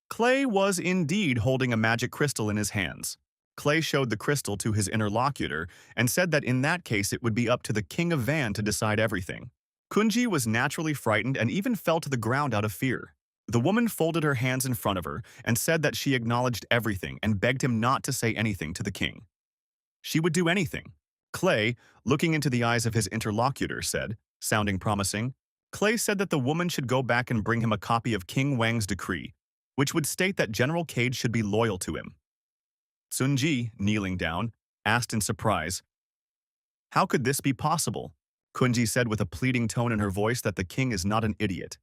Clay was indeed holding a magic crystal in his hands. Clay showed the crystal to his interlocutor and said that in that case it would be up to the King of Van to decide everything. Kunji was naturally frightened and even fell to the ground out of fear. The woman folded her hands in front of her and said that she acknowledged everything and begged him not to say anything to the king. She would do anything. Clay, looking into the eyes of his interlocutor, said, sounding promising, Clay said that the woman should go back and bring him a copy of King Wang's decree, which would state that General Cage should be loyal to him. Tsun-ji, kneeling down, asked in surprise, how could this be possible? Kunji said with a pleading tone in her voice that the king is not an idiot.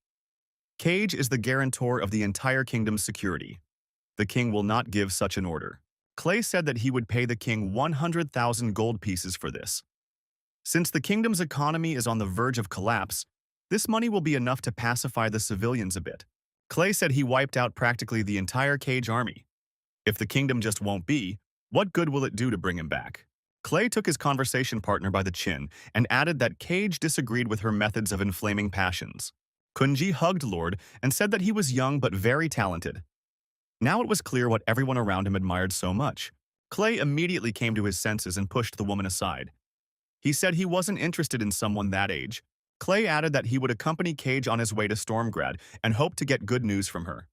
Cage is the guarantor of the entire kingdom's security. The king will not give such an order. Clay said that he would pay the king 100,000 gold pieces for this. Since the kingdom's economy is on the verge of collapse, this money will be enough to pacify the civilians a bit. Clay said he wiped out practically the entire Cage army. If the kingdom just won't be, what good will it do to bring him back? Clay took his conversation partner by the chin and added that Cage disagreed with her methods of inflaming passions. Kunji hugged Lord and said that he was young but very talented. Now it was clear what everyone around him admired so much. Clay immediately came to his senses and pushed the woman aside. He said he wasn't interested in someone that age. Clay added that he would accompany Cage on his way to Stormgrad and hoped to get good news from her.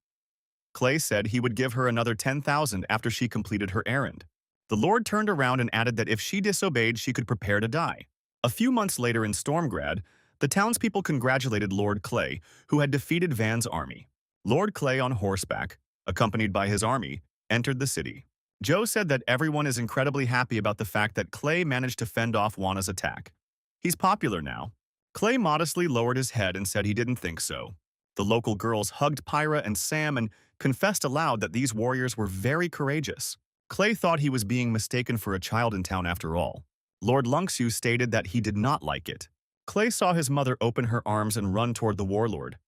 Clay said he would give her another 10,000 after she completed her errand. The Lord turned around and added that if she disobeyed, she could prepare to die. A few months later in Stormgrad, the townspeople congratulated Lord Clay, who had defeated Van's army. Lord Clay on horseback, accompanied by his army, entered the city. Joe said that everyone is incredibly happy about the fact that Clay managed to fend off Wanna's attack. He's popular now. Clay modestly lowered his head and said he didn't think so. The local girls hugged Pyra and Sam and confessed aloud that these warriors were very courageous. Clay thought he was being mistaken for a child in town after all. Lord Lungsu stated that he did not like it. Clay saw his mother open her arms and run toward the warlord.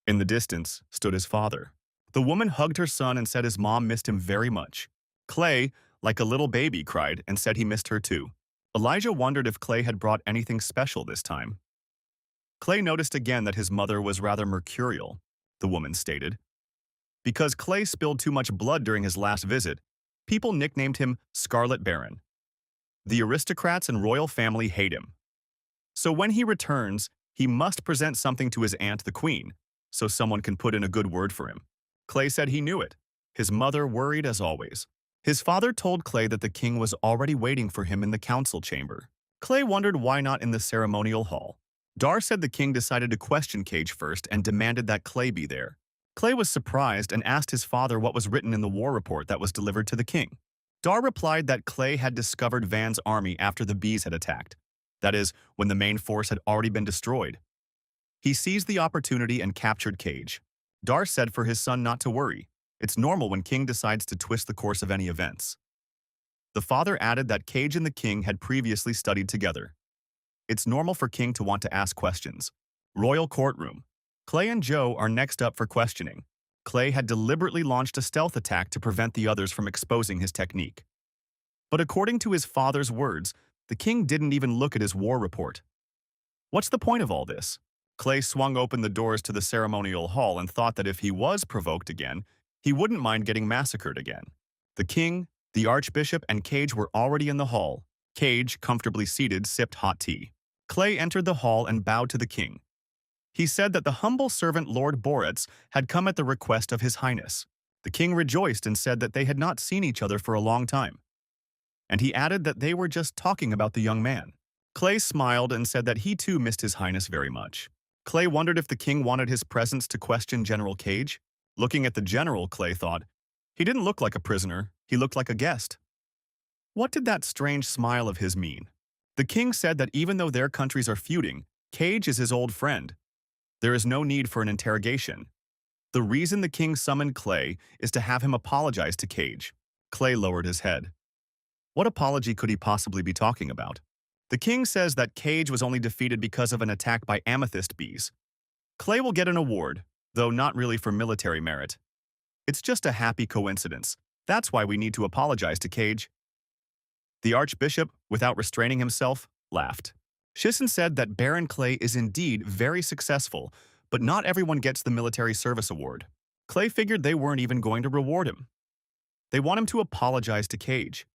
In the distance stood his father. The woman hugged her son and said his mom missed him very much. Clay, like a little baby, cried and said he missed her too. Elijah wondered if Clay had brought anything special this time. Clay noticed again that his mother was rather mercurial, the woman stated. Because Clay spilled too much blood during his last visit, people nicknamed him Scarlet Baron. The aristocrats and royal family hate him. So when he returns, he must present something to his aunt the queen, so someone can put in a good word for him. Clay said he knew it. His mother worried as always. His father told Clay that the king was already waiting for him in the council chamber. Clay wondered why not in the ceremonial hall. Dar said the king decided to question Cage first and demanded that Clay be there. Clay was surprised and asked his father what was written in the war report that was delivered to the king. Dar replied that Clay had discovered Van's army after the bees had attacked. That is, when the main force had already been destroyed. He seized the opportunity and captured Cage. Dar said for his son not to worry. It's normal when King decides to twist the course of any events. The father added that Cage and the king had previously studied together. It's normal for King to want to ask questions. Royal courtroom. Clay and Joe are next up for questioning. Clay had deliberately launched a stealth attack to prevent the others from exposing his technique. But according to his father's words, the king didn't even look at his war report. What's the point of all this? Clay swung open the doors to the ceremonial hall and thought that if he was provoked again, he wouldn't mind getting massacred again. The king, the archbishop, and Cage were already in the hall. Cage, comfortably seated, sipped hot tea. Clay entered the hall and bowed to the king. He said that the humble servant Lord Boretz had come at the request of His Highness. The king rejoiced and said that they had not seen each other for a long time. And he added that they were just talking about the young man. Clay smiled and said that he too missed His Highness very much. Clay wondered if the king wanted his presence to question General Cage. Looking at the general, Clay thought, he didn't look like a prisoner, he looked like a guest. What did that strange smile of his mean? The king said that even though their countries are feuding, Cage is his old friend. There is no need for an interrogation. The reason the king summoned Clay is to have him apologize to Cage. Clay lowered his head. What apology could he possibly be talking about? The king says that Cage was only defeated because of an attack by amethyst bees. Clay will get an award, though not really for military merit. It's just a happy coincidence. That's why we need to apologize to Cage. The archbishop, without restraining himself, laughed. Shisen said that Baron Clay is indeed very successful, but not everyone gets the military service award. Clay figured they weren't even going to reward him. They want him to apologize to Cage.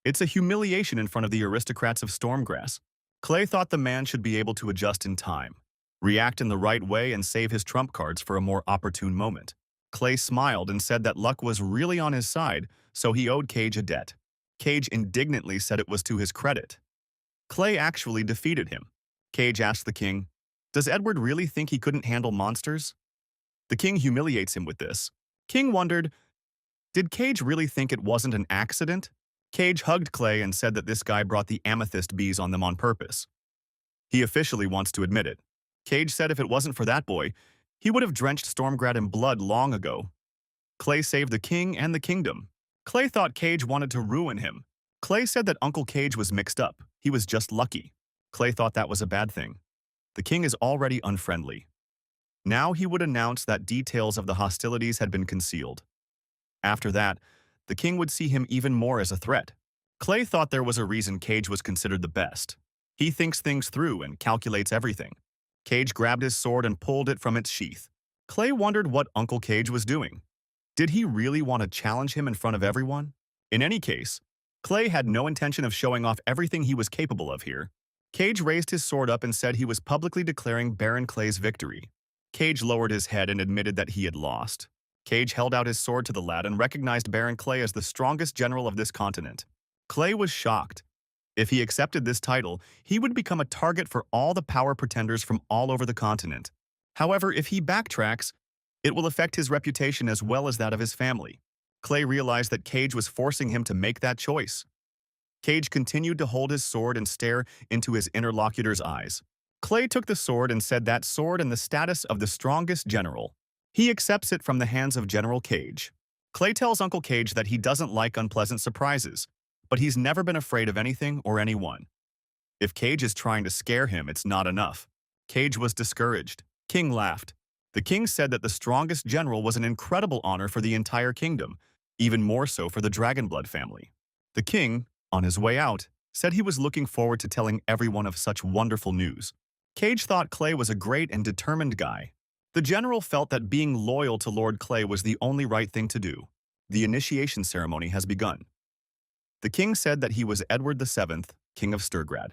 It's a humiliation in front of the aristocrats of Stormgrass. Clay thought the man should be able to adjust in time, react in the right way, and save his trump cards for a more opportune moment. Clay smiled and said that luck was really on his side, so he owed Cage a debt. Cage indignantly said it was to his credit. Clay actually defeated him. Cage asked the king, "Does Edward really think he couldn't handle monsters?" The king humiliates him with this. King wondered, did Cage really think it wasn't an accident? Cage hugged Clay and said that this guy brought the amethyst bees on them on purpose. He officially wants to admit it. Cage said if it wasn't for that boy, he would have drenched Stormgrad in blood long ago. Clay saved the king and the kingdom. Clay thought Cage wanted to ruin him. Clay said that Uncle Cage was mixed up. He was just lucky. Clay thought that was a bad thing. The king is already unfriendly. Now he would announce that details of the hostilities had been concealed. After that, the king would see him even more as a threat. Clay thought there was a reason Cage was considered the best. He thinks things through and calculates everything. Cage grabbed his sword and pulled it from its sheath. Clay wondered what Uncle Cage was doing. Did he really want to challenge him in front of everyone? In any case, Clay had no intention of showing off everything he was capable of here. Cage raised his sword up and said he was publicly declaring Baron Clay's victory. Cage lowered his head and admitted that he had lost. Cage held out his sword to the lad and recognized Baron Clay as the strongest general of this continent. Clay was shocked. If he accepted this title, he would become a target for all the power pretenders from all over the continent. However, if he backtracks, it will affect his reputation as well as that of his family. Clay realized that Cage was forcing him to make that choice. Cage continued to hold his sword and stare into his interlocutor's eyes. Clay took the sword and said that sword and the status of the strongest general. He accepts it from the hands of General Cage. Clay tells Uncle Cage that he doesn't like unpleasant surprises, but he's never been afraid of anything or anyone. If Cage is trying to scare him, it's not enough. Cage was discouraged. King laughed. The king said that the strongest general was an incredible honor for the entire kingdom, even more so for the Dragonblood family. The king, on his way out, said he was looking forward to telling everyone of such wonderful news. Cage thought Clay was a great and determined guy. The general felt that being loyal to Lord Clay was the only right thing to do. The initiation ceremony has begun. The king said that he was Edward VII, King of Sturgrad.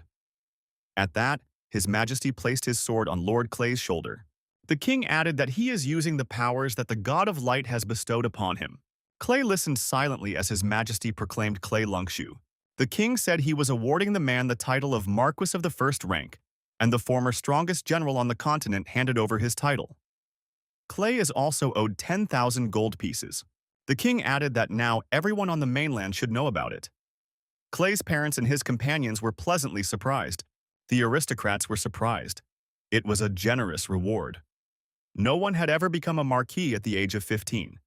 At that, His Majesty placed his sword on Lord Clay's shoulder. The king added that he is using the powers that the God of Light has bestowed upon him. Clay listened silently as His Majesty proclaimed Clay Lungshu. The king said he was awarding the man the title of Marquis of the First Rank, and the former strongest general on the continent handed over his title. Clay is also owed 10,000 gold pieces. The king added that now everyone on the mainland should know about it. Clay's parents and his companions were pleasantly surprised. The aristocrats were surprised. It was a generous reward. No one had ever become a marquis at the age of 15.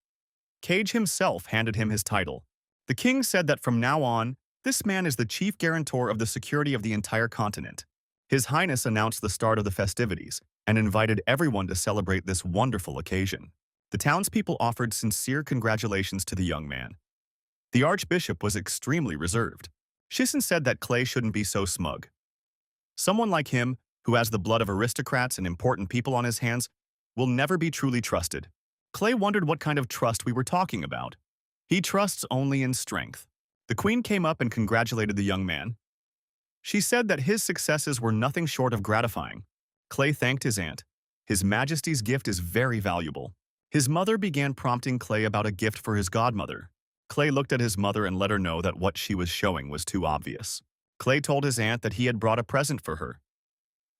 Cage himself handed him his title. The king said that from now on, this man is the chief guarantor of the security of the entire continent. His Highness announced the start of the festivities and invited everyone to celebrate this wonderful occasion. The townspeople offered sincere congratulations to the young man. The archbishop was extremely reserved. Shisen said that Clay shouldn't be so smug. Someone like him, who has the blood of aristocrats and important people on his hands, will never be truly trusted. Clay wondered what kind of trust we were talking about. He trusts only in strength. The queen came up and congratulated the young man. She said that his successes were nothing short of gratifying. Clay thanked his aunt. His Majesty's gift is very valuable. His mother began prompting Clay about a gift for his godmother. Clay looked at his mother and let her know that what she was showing was too obvious. Clay told his aunt that he had brought a present for her.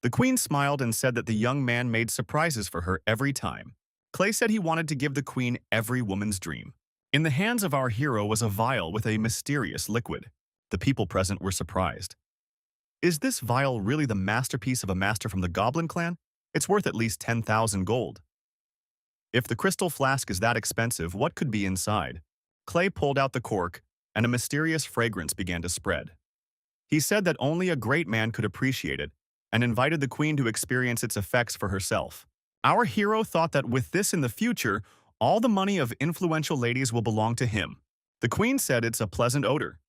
The queen smiled and said that the young man made surprises for her every time. Clay said he wanted to give the queen every woman's dream. In the hands of our hero was a vial with a mysterious liquid. The people present were surprised. Is this vial really the masterpiece of a master from the Goblin clan? It's worth at least 10,000 gold. If the crystal flask is that expensive, what could be inside? Clay pulled out the cork, and a mysterious fragrance began to spread. He said that only a great man could appreciate it, and invited the queen to experience its effects for herself. Our hero thought that with this in the future, all the money of influential ladies will belong to him. The queen said it's a pleasant odor.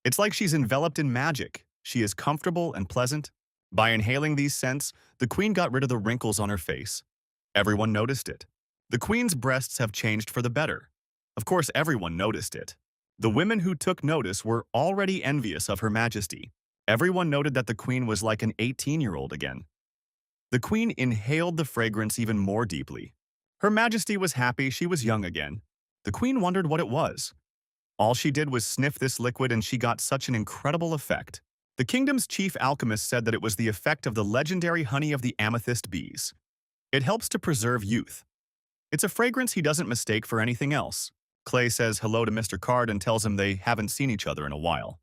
It's like she's enveloped in magic. She is comfortable and pleasant. By inhaling these scents, the queen got rid of the wrinkles on her face. Everyone noticed it. The queen's breasts have changed for the better. Of course, everyone noticed it. The women who took notice were already envious of Her Majesty. Everyone noted that the queen was like an 18-year-old again. The queen inhaled the fragrance even more deeply. Her Majesty was happy she was young again. The queen wondered what it was. All she did was sniff this liquid and she got such an incredible effect. The kingdom's chief alchemist said that it was the effect of the legendary honey of the amethyst bees. It helps to preserve youth. It's a fragrance he doesn't mistake for anything else. Clay says hello to Mr. Card and tells him they haven't seen each other in a while.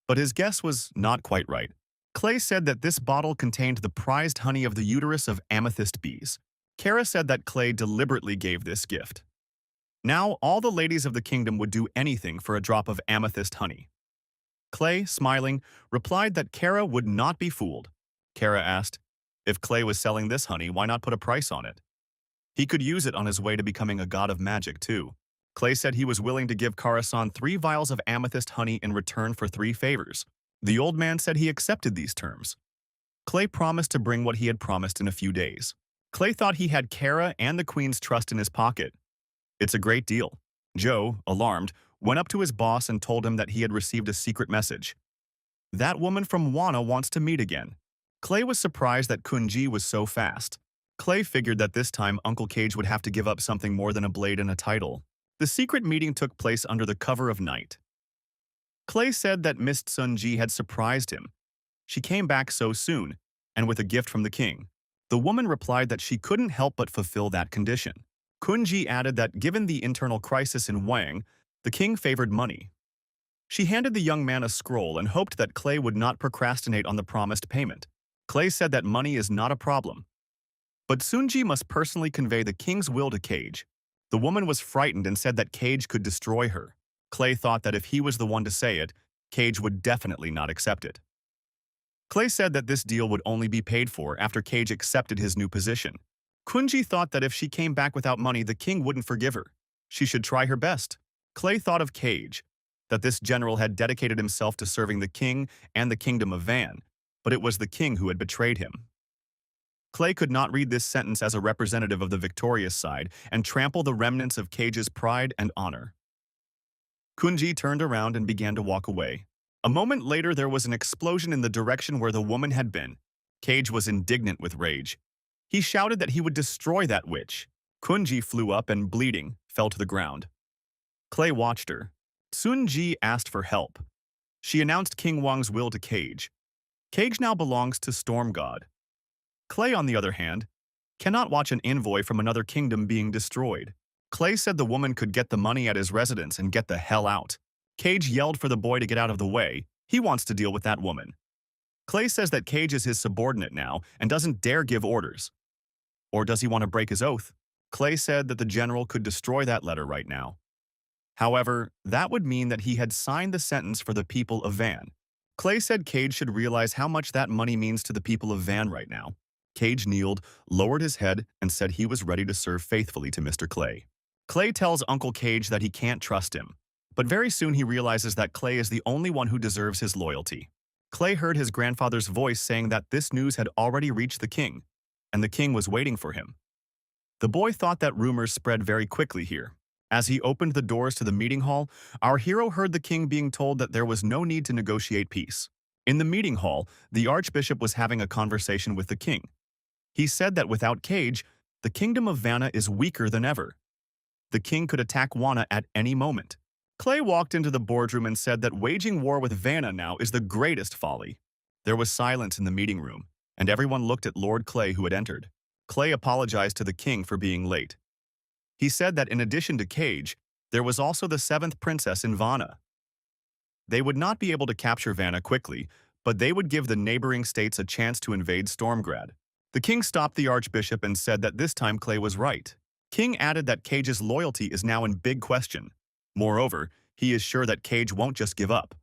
But his guess was not quite right. Clay said that this bottle contained the prized honey of the uterus of amethyst bees. Kara said that Clay deliberately gave this gift. Now, all the ladies of the kingdom would do anything for a drop of amethyst honey. Clay, smiling, replied that Kara would not be fooled. Kara asked, if Clay was selling this honey, why not put a price on it? He could use it on his way to becoming a god of magic, too. Clay said he was willing to give Kara-san 3 vials of amethyst honey in return for 3 favors. The old man said he accepted these terms. Clay promised to bring what he had promised in a few days. Clay thought he had Kara and the queen's trust in his pocket. It's a great deal. Joe, alarmed, went up to his boss and told him that he had received a secret message. That woman from Wana wants to meet again. Clay was surprised that Kunji was so fast. Clay figured that this time Uncle Cage would have to give up something more than a blade and a title. The secret meeting took place under the cover of night. Clay said that Miss Sunji had surprised him. She came back so soon, and with a gift from the king. The woman replied that she couldn't help but fulfill that condition. Kunji added that given the internal crisis in Wang, the king favored money. She handed the young man a scroll and hoped that Clay would not procrastinate on the promised payment. Clay said that money is not a problem. But Sunji must personally convey the king's will to Cage. The woman was frightened and said that Cage could destroy her. Clay thought that if he was the one to say it, Cage would definitely not accept it. Clay said that this deal would only be paid for after Cage accepted his new position. Kunji thought that if she came back without money, the king wouldn't forgive her. She should try her best. Clay thought of Cage, that this general had dedicated himself to serving the king and the kingdom of Van, but it was the king who had betrayed him. Clay could not read this sentence as a representative of the victorious side and trample the remnants of Cage's pride and honor. Kunji turned around and began to walk away. A moment later, there was an explosion in the direction where the woman had been. Cage was indignant with rage. He shouted that he would destroy that witch. Kunji flew up and, bleeding, fell to the ground. Clay watched her. Sunji asked for help. She announced King Wang's will to Cage. Cage now belongs to Storm God. Clay, on the other hand, cannot watch an envoy from another kingdom being destroyed. Clay said the woman could get the money at his residence and get the hell out. Cage yelled for the boy to get out of the way. He wants to deal with that woman. Clay says that Cage is his subordinate now and doesn't dare give orders. Or does he want to break his oath? Clay said that the general could destroy that letter right now. However, that would mean that he had signed the sentence for the people of Van. Clay said Cage should realize how much that money means to the people of Van right now. Cage kneeled, lowered his head, and said he was ready to serve faithfully to Mr. Clay. Clay tells Uncle Cage that he can't trust him, but very soon he realizes that Clay is the only one who deserves his loyalty. Clay heard his grandfather's voice saying that this news had already reached the king, and the king was waiting for him. The boy thought that rumors spread very quickly here. As he opened the doors to the meeting hall, our hero heard the king being told that there was no need to negotiate peace. In the meeting hall, the archbishop was having a conversation with the king. He said that without Cage, the kingdom of Vanna is weaker than ever. The king could attack Wanna at any moment. Clay walked into the boardroom and said that waging war with Vanna now is the greatest folly. There was silence in the meeting room, and everyone looked at Lord Clay, who had entered. Clay apologized to the king for being late. He said that in addition to Cage, there was also the seventh princess in Vanna. They would not be able to capture Vanna quickly, but they would give the neighboring states a chance to invade Stormgrad. The king stopped the archbishop and said that this time Clay was right. King added that Cage's loyalty is now in big question. Moreover, he is sure that Cage won't just give up.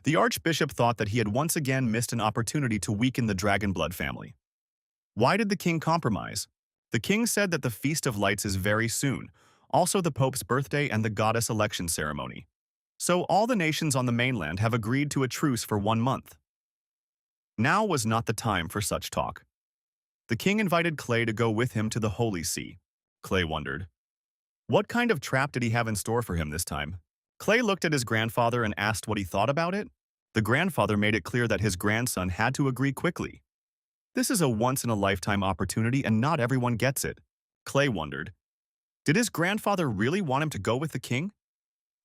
The archbishop thought that he had once again missed an opportunity to weaken the Dragonblood family. Why did the king compromise? The king said that the Feast of Lights is very soon, also the Pope's birthday and the goddess election ceremony. So all the nations on the mainland have agreed to a truce for 1 month. Now was not the time for such talk. The king invited Clay to go with him to the Holy See. Clay wondered, what kind of trap did he have in store for him this time? Clay looked at his grandfather and asked what he thought about it. The grandfather made it clear that his grandson had to agree quickly. This is a once-in-a-lifetime opportunity and not everyone gets it. Clay wondered, did his grandfather really want him to go with the king?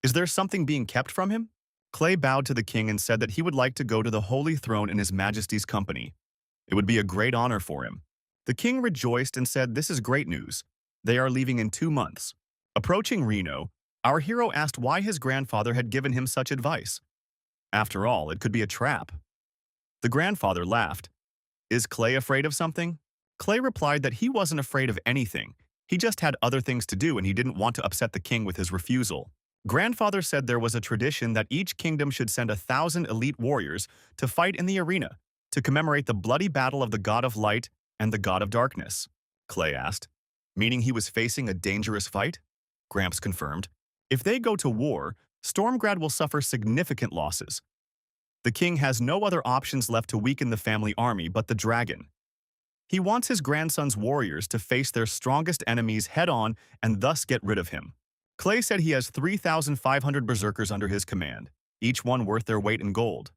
Is there something being kept from him? Clay bowed to the king and said that he would like to go to the Holy Throne in His Majesty's company. It would be a great honor for him. The king rejoiced and said, this is great news. They are leaving in 2 months. Approaching Reno, our hero asked why his grandfather had given him such advice. After all, it could be a trap. The grandfather laughed. Is Clay afraid of something? Clay replied that he wasn't afraid of anything. He just had other things to do and he didn't want to upset the king with his refusal. Grandfather said there was a tradition that each kingdom should send 1,000 elite warriors to fight in the arena to commemorate the bloody battle of the god of light and the god of darkness. Clay asked, meaning he was facing a dangerous fight? Gramps confirmed. If they go to war, Stormgrad will suffer significant losses. The king has no other options left to weaken the family army but the dragon. He wants his grandson's warriors to face their strongest enemies head-on and thus get rid of him. Clay said he has 3,500 berserkers under his command, each one worth their weight in gold.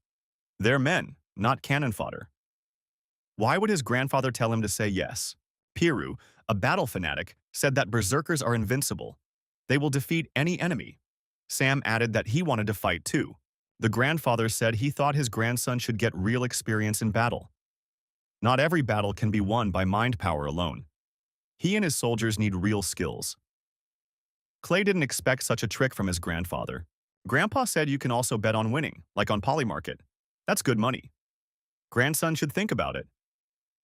They're men, not cannon fodder. Why would his grandfather tell him to say yes? Piru, a battle fanatic, said that berserkers are invincible. They will defeat any enemy. Sam added that he wanted to fight too. The grandfather said he thought his grandson should get real experience in battle. Not every battle can be won by mind power alone. He and his soldiers need real skills. Clay didn't expect such a trick from his grandfather. Grandpa said you can also bet on winning, like on Polymarket. That's good money. Grandson should think about it.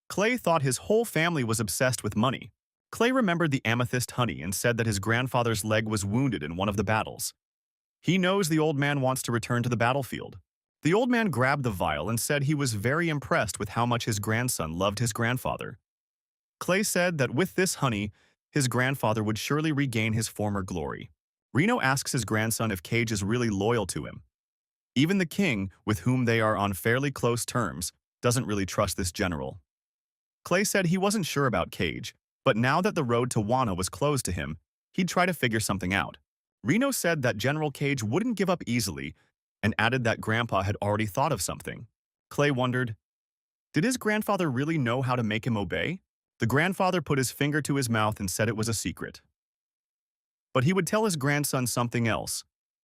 Clay thought his whole family was obsessed with money. Clay remembered the amethyst honey and said that his grandfather's leg was wounded in one of the battles. He knows the old man wants to return to the battlefield. The old man grabbed the vial and said he was very impressed with how much his grandson loved his grandfather. Clay said that with this honey, his grandfather would surely regain his former glory. Reno asks his grandson if Cage is really loyal to him. Even the king, with whom they are on fairly close terms, doesn't really trust this general. Clay said he wasn't sure about Cage, but now that the road to Wano was closed to him, he'd try to figure something out. Reno said that General Cage wouldn't give up easily and added that Grandpa had already thought of something. Clay wondered, did his grandfather really know how to make him obey? The grandfather put his finger to his mouth and said it was a secret. But he would tell his grandson something else.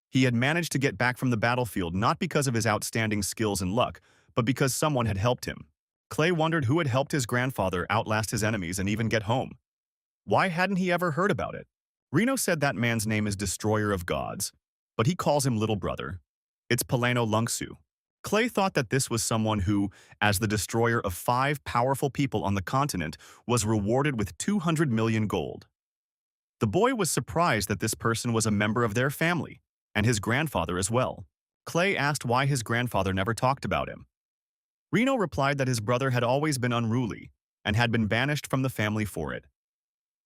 He had managed to get back from the battlefield not because of his outstanding skills and luck, but because someone had helped him. Clay wondered who had helped his grandfather outlast his enemies and even get home. Why hadn't he ever heard about it? Reno said that man's name is Destroyer of Gods, but he calls him Little Brother. It's Paleno Lungsu. Clay thought that this was someone who, as the destroyer of 5 powerful people on the continent, was rewarded with 200 million gold. The boy was surprised that this person was a member of their family, and his grandfather as well. Clay asked why his grandfather never talked about him. Reno replied that his brother had always been unruly and had been banished from the family for it.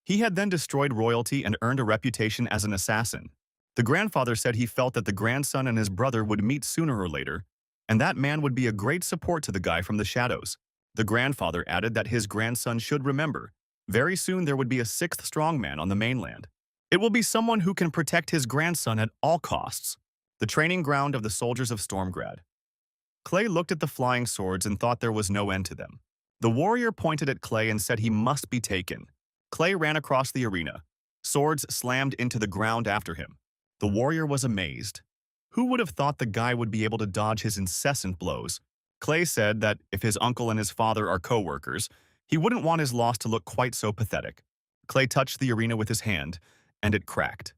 He had then destroyed royalty and earned a reputation as an assassin. The grandfather said he felt that the grandson and his brother would meet sooner or later, and that man would be a great support to the guy from the shadows. The grandfather added that his grandson should remember, very soon there would be a 6th strongman on the mainland. It will be someone who can protect his grandson at all costs. The training ground of the soldiers of Stormgrad. Clay looked at the flying swords and thought there was no end to them. The warrior pointed at Clay and said he must be taken. Clay ran across the arena. Swords slammed into the ground after him. The warrior was amazed. Who would have thought the guy would be able to dodge his incessant blows? Clay said that if his uncle and his father are co-workers, he wouldn't want his loss to look quite so pathetic. Clay touched the arena with his hand, and it cracked.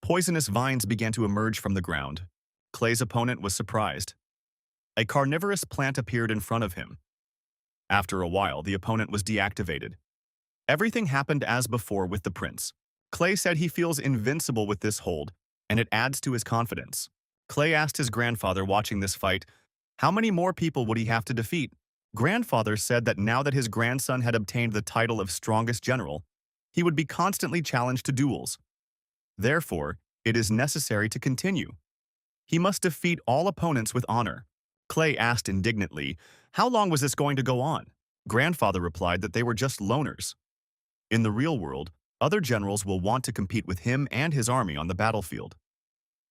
Poisonous vines began to emerge from the ground. Clay's opponent was surprised. A carnivorous plant appeared in front of him. After a while, the opponent was deactivated. Everything happened as before with the prince. Clay said he feels invincible with this hold, and it adds to his confidence. Clay asked his grandfather watching this fight, how many more people would he have to defeat? Grandfather said that now that his grandson had obtained the title of strongest general, he would be constantly challenged to duels. Therefore, it is necessary to continue. He must defeat all opponents with honor. Clay asked indignantly, how long was this going to go on? Grandfather replied that they were just loners. In the real world, other generals will want to compete with him and his army on the battlefield.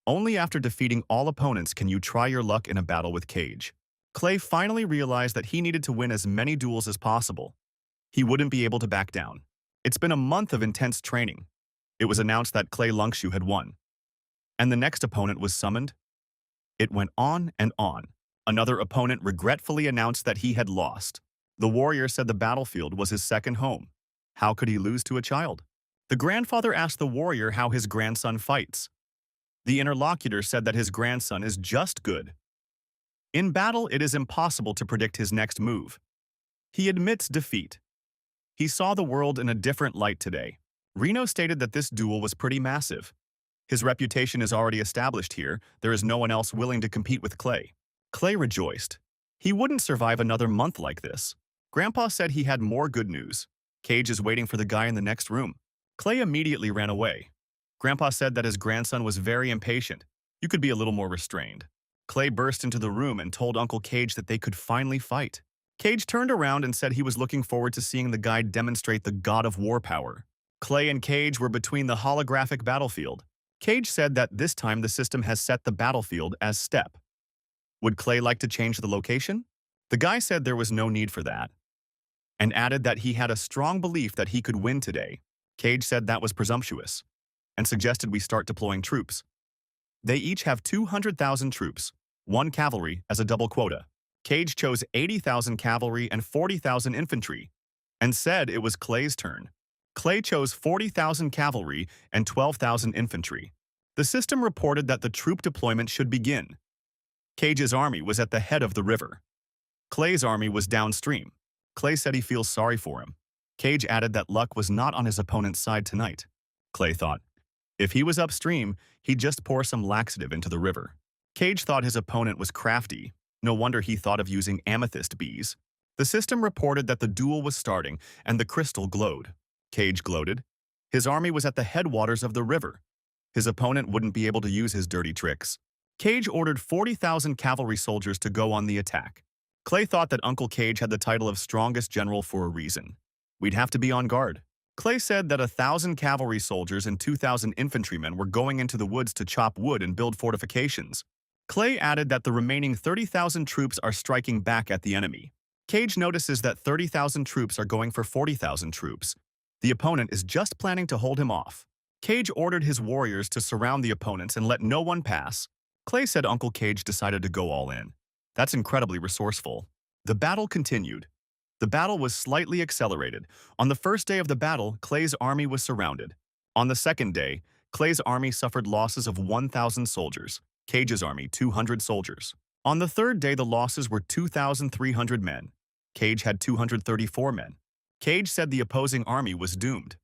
Only after defeating all opponents can you try your luck in a battle with Cage. Clay finally realized that he needed to win as many duels as possible. He wouldn't be able to back down. It's been a month of intense training. It was announced that Clay Lungshu had won. And the next opponent was summoned. It went on and on. Another opponent regretfully announced that he had lost. The warrior said the battlefield was his second home. How could he lose to a child? The grandfather asked the warrior how his grandson fights. The interlocutor said that his grandson is just good. In battle, it is impossible to predict his next move. He admits defeat. He saw the world in a different light today. Reno stated that this duel was pretty massive. His reputation is already established here. There is no one else willing to compete with Clay. Clay rejoiced. He wouldn't survive another month like this. Grandpa said he had more good news. Cage is waiting for the guy in the next room. Clay immediately ran away. Grandpa said that his grandson was very impatient. You could be a little more restrained. Clay burst into the room and told Uncle Cage that they could finally fight. Cage turned around and said he was looking forward to seeing the guy demonstrate the god of war power. Clay and Cage were between the holographic battlefield. Cage said that this time the system has set the battlefield as step. Would Clay like to change the location? The guy said there was no need for that, and added that he had a strong belief that he could win today. Cage said that was presumptuous, and suggested we start deploying troops. They each have 200,000 troops, 1 cavalry as a double quota. Cage chose 80,000 cavalry and 40,000 infantry, and said it was Clay's turn. Clay chose 40,000 cavalry and 12,000 infantry. The system reported that the troop deployment should begin. Cage's army was at the head of the river. Clay's army was downstream. Clay said he feels sorry for him. Cage added that luck was not on his opponent's side tonight. Clay thought, if he was upstream, he'd just pour some laxative into the river. Cage thought his opponent was crafty. No wonder he thought of using amethyst bees. The system reported that the duel was starting and the crystal glowed. Cage gloated. His army was at the headwaters of the river. His opponent wouldn't be able to use his dirty tricks. Cage ordered 40,000 cavalry soldiers to go on the attack. Clay thought that Uncle Cage had the title of strongest general for a reason. We'd have to be on guard. Clay said that 1,000 cavalry soldiers and 2,000 infantrymen were going into the woods to chop wood and build fortifications. Clay added that the remaining 30,000 troops are striking back at the enemy. Cage notices that 30,000 troops are going for 40,000 troops. The opponent is just planning to hold him off. Cage ordered his warriors to surround the opponents and let no one pass. Clay said Uncle Cage decided to go all in. That's incredibly resourceful. The battle continued. The battle was slightly accelerated. On the first day of the battle, Clay's army was surrounded. On the second day, Clay's army suffered losses of 1,000 soldiers. Cage's army, 200 soldiers. On the third day, the losses were 2,300 men. Cage had 234 men. Cage said the opposing army was doomed.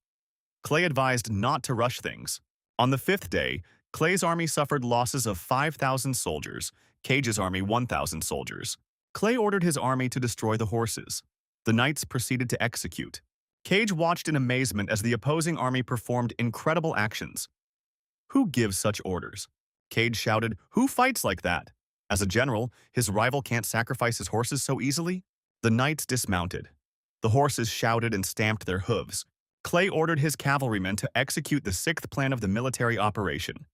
Clay advised not to rush things. On the fifth day, Clay's army suffered losses of 5,000 soldiers. Cage's army, 1,000 soldiers. Clay ordered his army to destroy the horses. The knights proceeded to execute. Cage watched in amazement as the opposing army performed incredible actions. Who gives such orders? Cage shouted, who fights like that? As a general, his rival can't sacrifice his horses so easily? The knights dismounted. The horses shouted and stamped their hooves. Clay ordered his cavalrymen to execute the sixth plan of the military operation.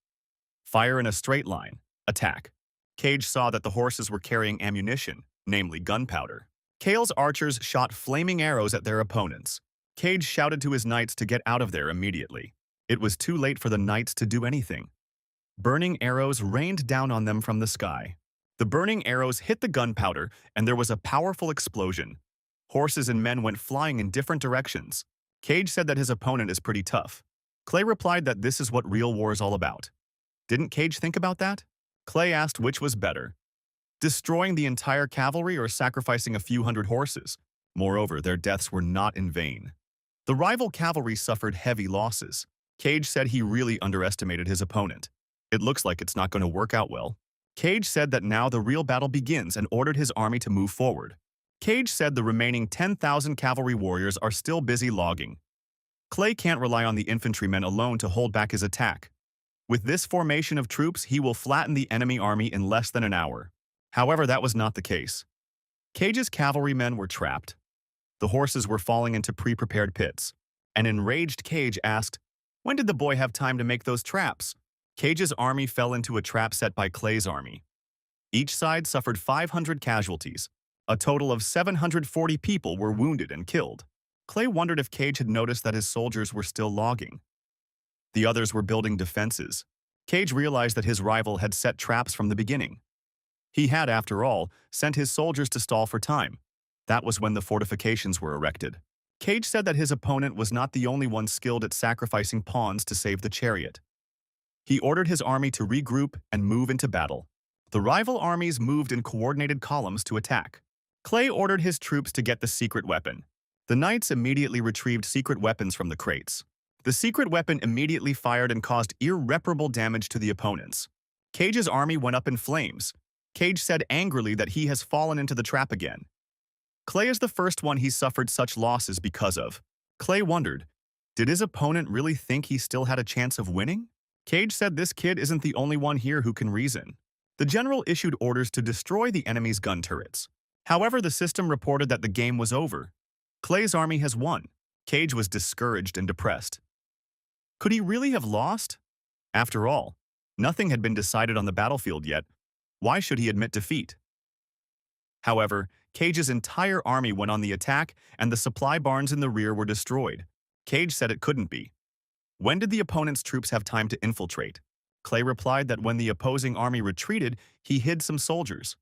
Fire in a straight line. Attack. Cage saw that the horses were carrying ammunition, namely gunpowder. Cale's archers shot flaming arrows at their opponents. Cage shouted to his knights to get out of there immediately. It was too late for the knights to do anything. Burning arrows rained down on them from the sky. The burning arrows hit the gunpowder, and there was a powerful explosion. Horses and men went flying in different directions. Cage said that his opponent is pretty tough. Clay replied that this is what real war is all about. Didn't Cage think about that? Clay asked which was better, destroying the entire cavalry or sacrificing a few hundred horses. Moreover, their deaths were not in vain. The rival cavalry suffered heavy losses. Cage said he really underestimated his opponent. It looks like it's not going to work out well. Cage said that now the real battle begins and ordered his army to move forward. Cage said the remaining 10,000 cavalry warriors are still busy logging. Clay can't rely on the infantrymen alone to hold back his attack. With this formation of troops, he will flatten the enemy army in less than an hour. However, that was not the case. Cage's cavalrymen were trapped. The horses were falling into pre-prepared pits. An enraged Cage asked, when did the boy have time to make those traps? Cage's army fell into a trap set by Clay's army. Each side suffered 500 casualties. A total of 740 people were wounded and killed. Clay wondered if Cage had noticed that his soldiers were still logging. The others were building defenses. Cage realized that his rival had set traps from the beginning. He had, after all, sent his soldiers to stall for time. That was when the fortifications were erected. Cage said that his opponent was not the only one skilled at sacrificing pawns to save the chariot. He ordered his army to regroup and move into battle. The rival armies moved in coordinated columns to attack. Clay ordered his troops to get the secret weapon. The knights immediately retrieved secret weapons from the crates. The secret weapon immediately fired and caused irreparable damage to the opponents. Cage's army went up in flames. Cage said angrily that he has fallen into the trap again. Clay is the first one he suffered such losses because of. Clay wondered, did his opponent really think he still had a chance of winning? Cage said this kid isn't the only one here who can reason. The general issued orders to destroy the enemy's gun turrets. However, the system reported that the game was over. Clay's army has won. Cage was discouraged and depressed. Could he really have lost? After all, nothing had been decided on the battlefield yet. Why should he admit defeat? However, Cage's entire army went on the attack and the supply barns in the rear were destroyed. Cage said it couldn't be. When did the opponent's troops have time to infiltrate? Clay replied that when the opposing army retreated, he hid some soldiers.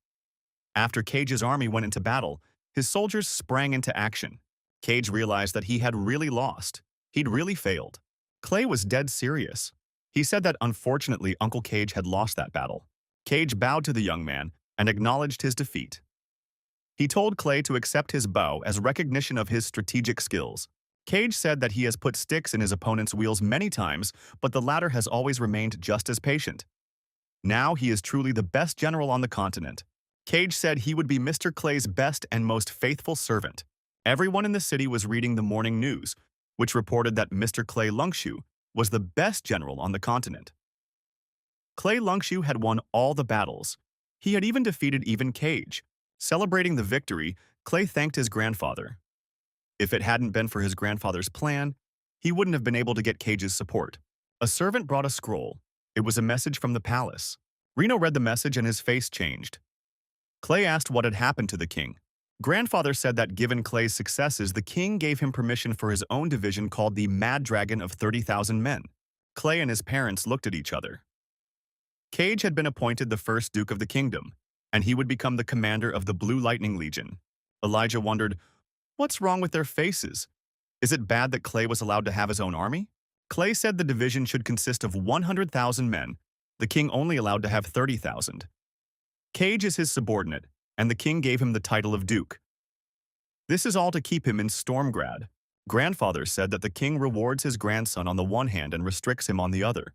After Cage's army went into battle, his soldiers sprang into action. Cage realized that he had really lost. He'd really failed. Clay was dead serious. He said that unfortunately Uncle Cage had lost that battle. Cage bowed to the young man and acknowledged his defeat. He told Clay to accept his bow as recognition of his strategic skills. Cage said that he has put sticks in his opponent's wheels many times, but the latter has always remained just as patient. Now he is truly the best general on the continent. Cage said he would be Mr. Clay's best and most faithful servant. Everyone in the city was reading the morning news, which reported that Mr. Clay Lungshu was the best general on the continent. Clay Lungshu had won all the battles. He had even defeated Cage. Celebrating the victory, Clay thanked his grandfather. If it hadn't been for his grandfather's plan, he wouldn't have been able to get Cage's support. A servant brought a scroll. It was a message from the palace. Reno read the message and his face changed. Clay asked what had happened to the king. Grandfather said that given Clay's successes, the king gave him permission for his own division called the Mad Dragon of 30,000 Men. Clay and his parents looked at each other. Cage had been appointed the first Duke of the Kingdom, and he would become the commander of the Blue Lightning Legion. Elijah wondered, what's wrong with their faces? Is it bad that Clay was allowed to have his own army? Clay said the division should consist of 100,000 men. The king only allowed to have 30,000. Cage is his subordinate, and the king gave him the title of Duke. This is all to keep him in Stormgrad. Grandfather said that the king rewards his grandson on the one hand and restricts him on the other.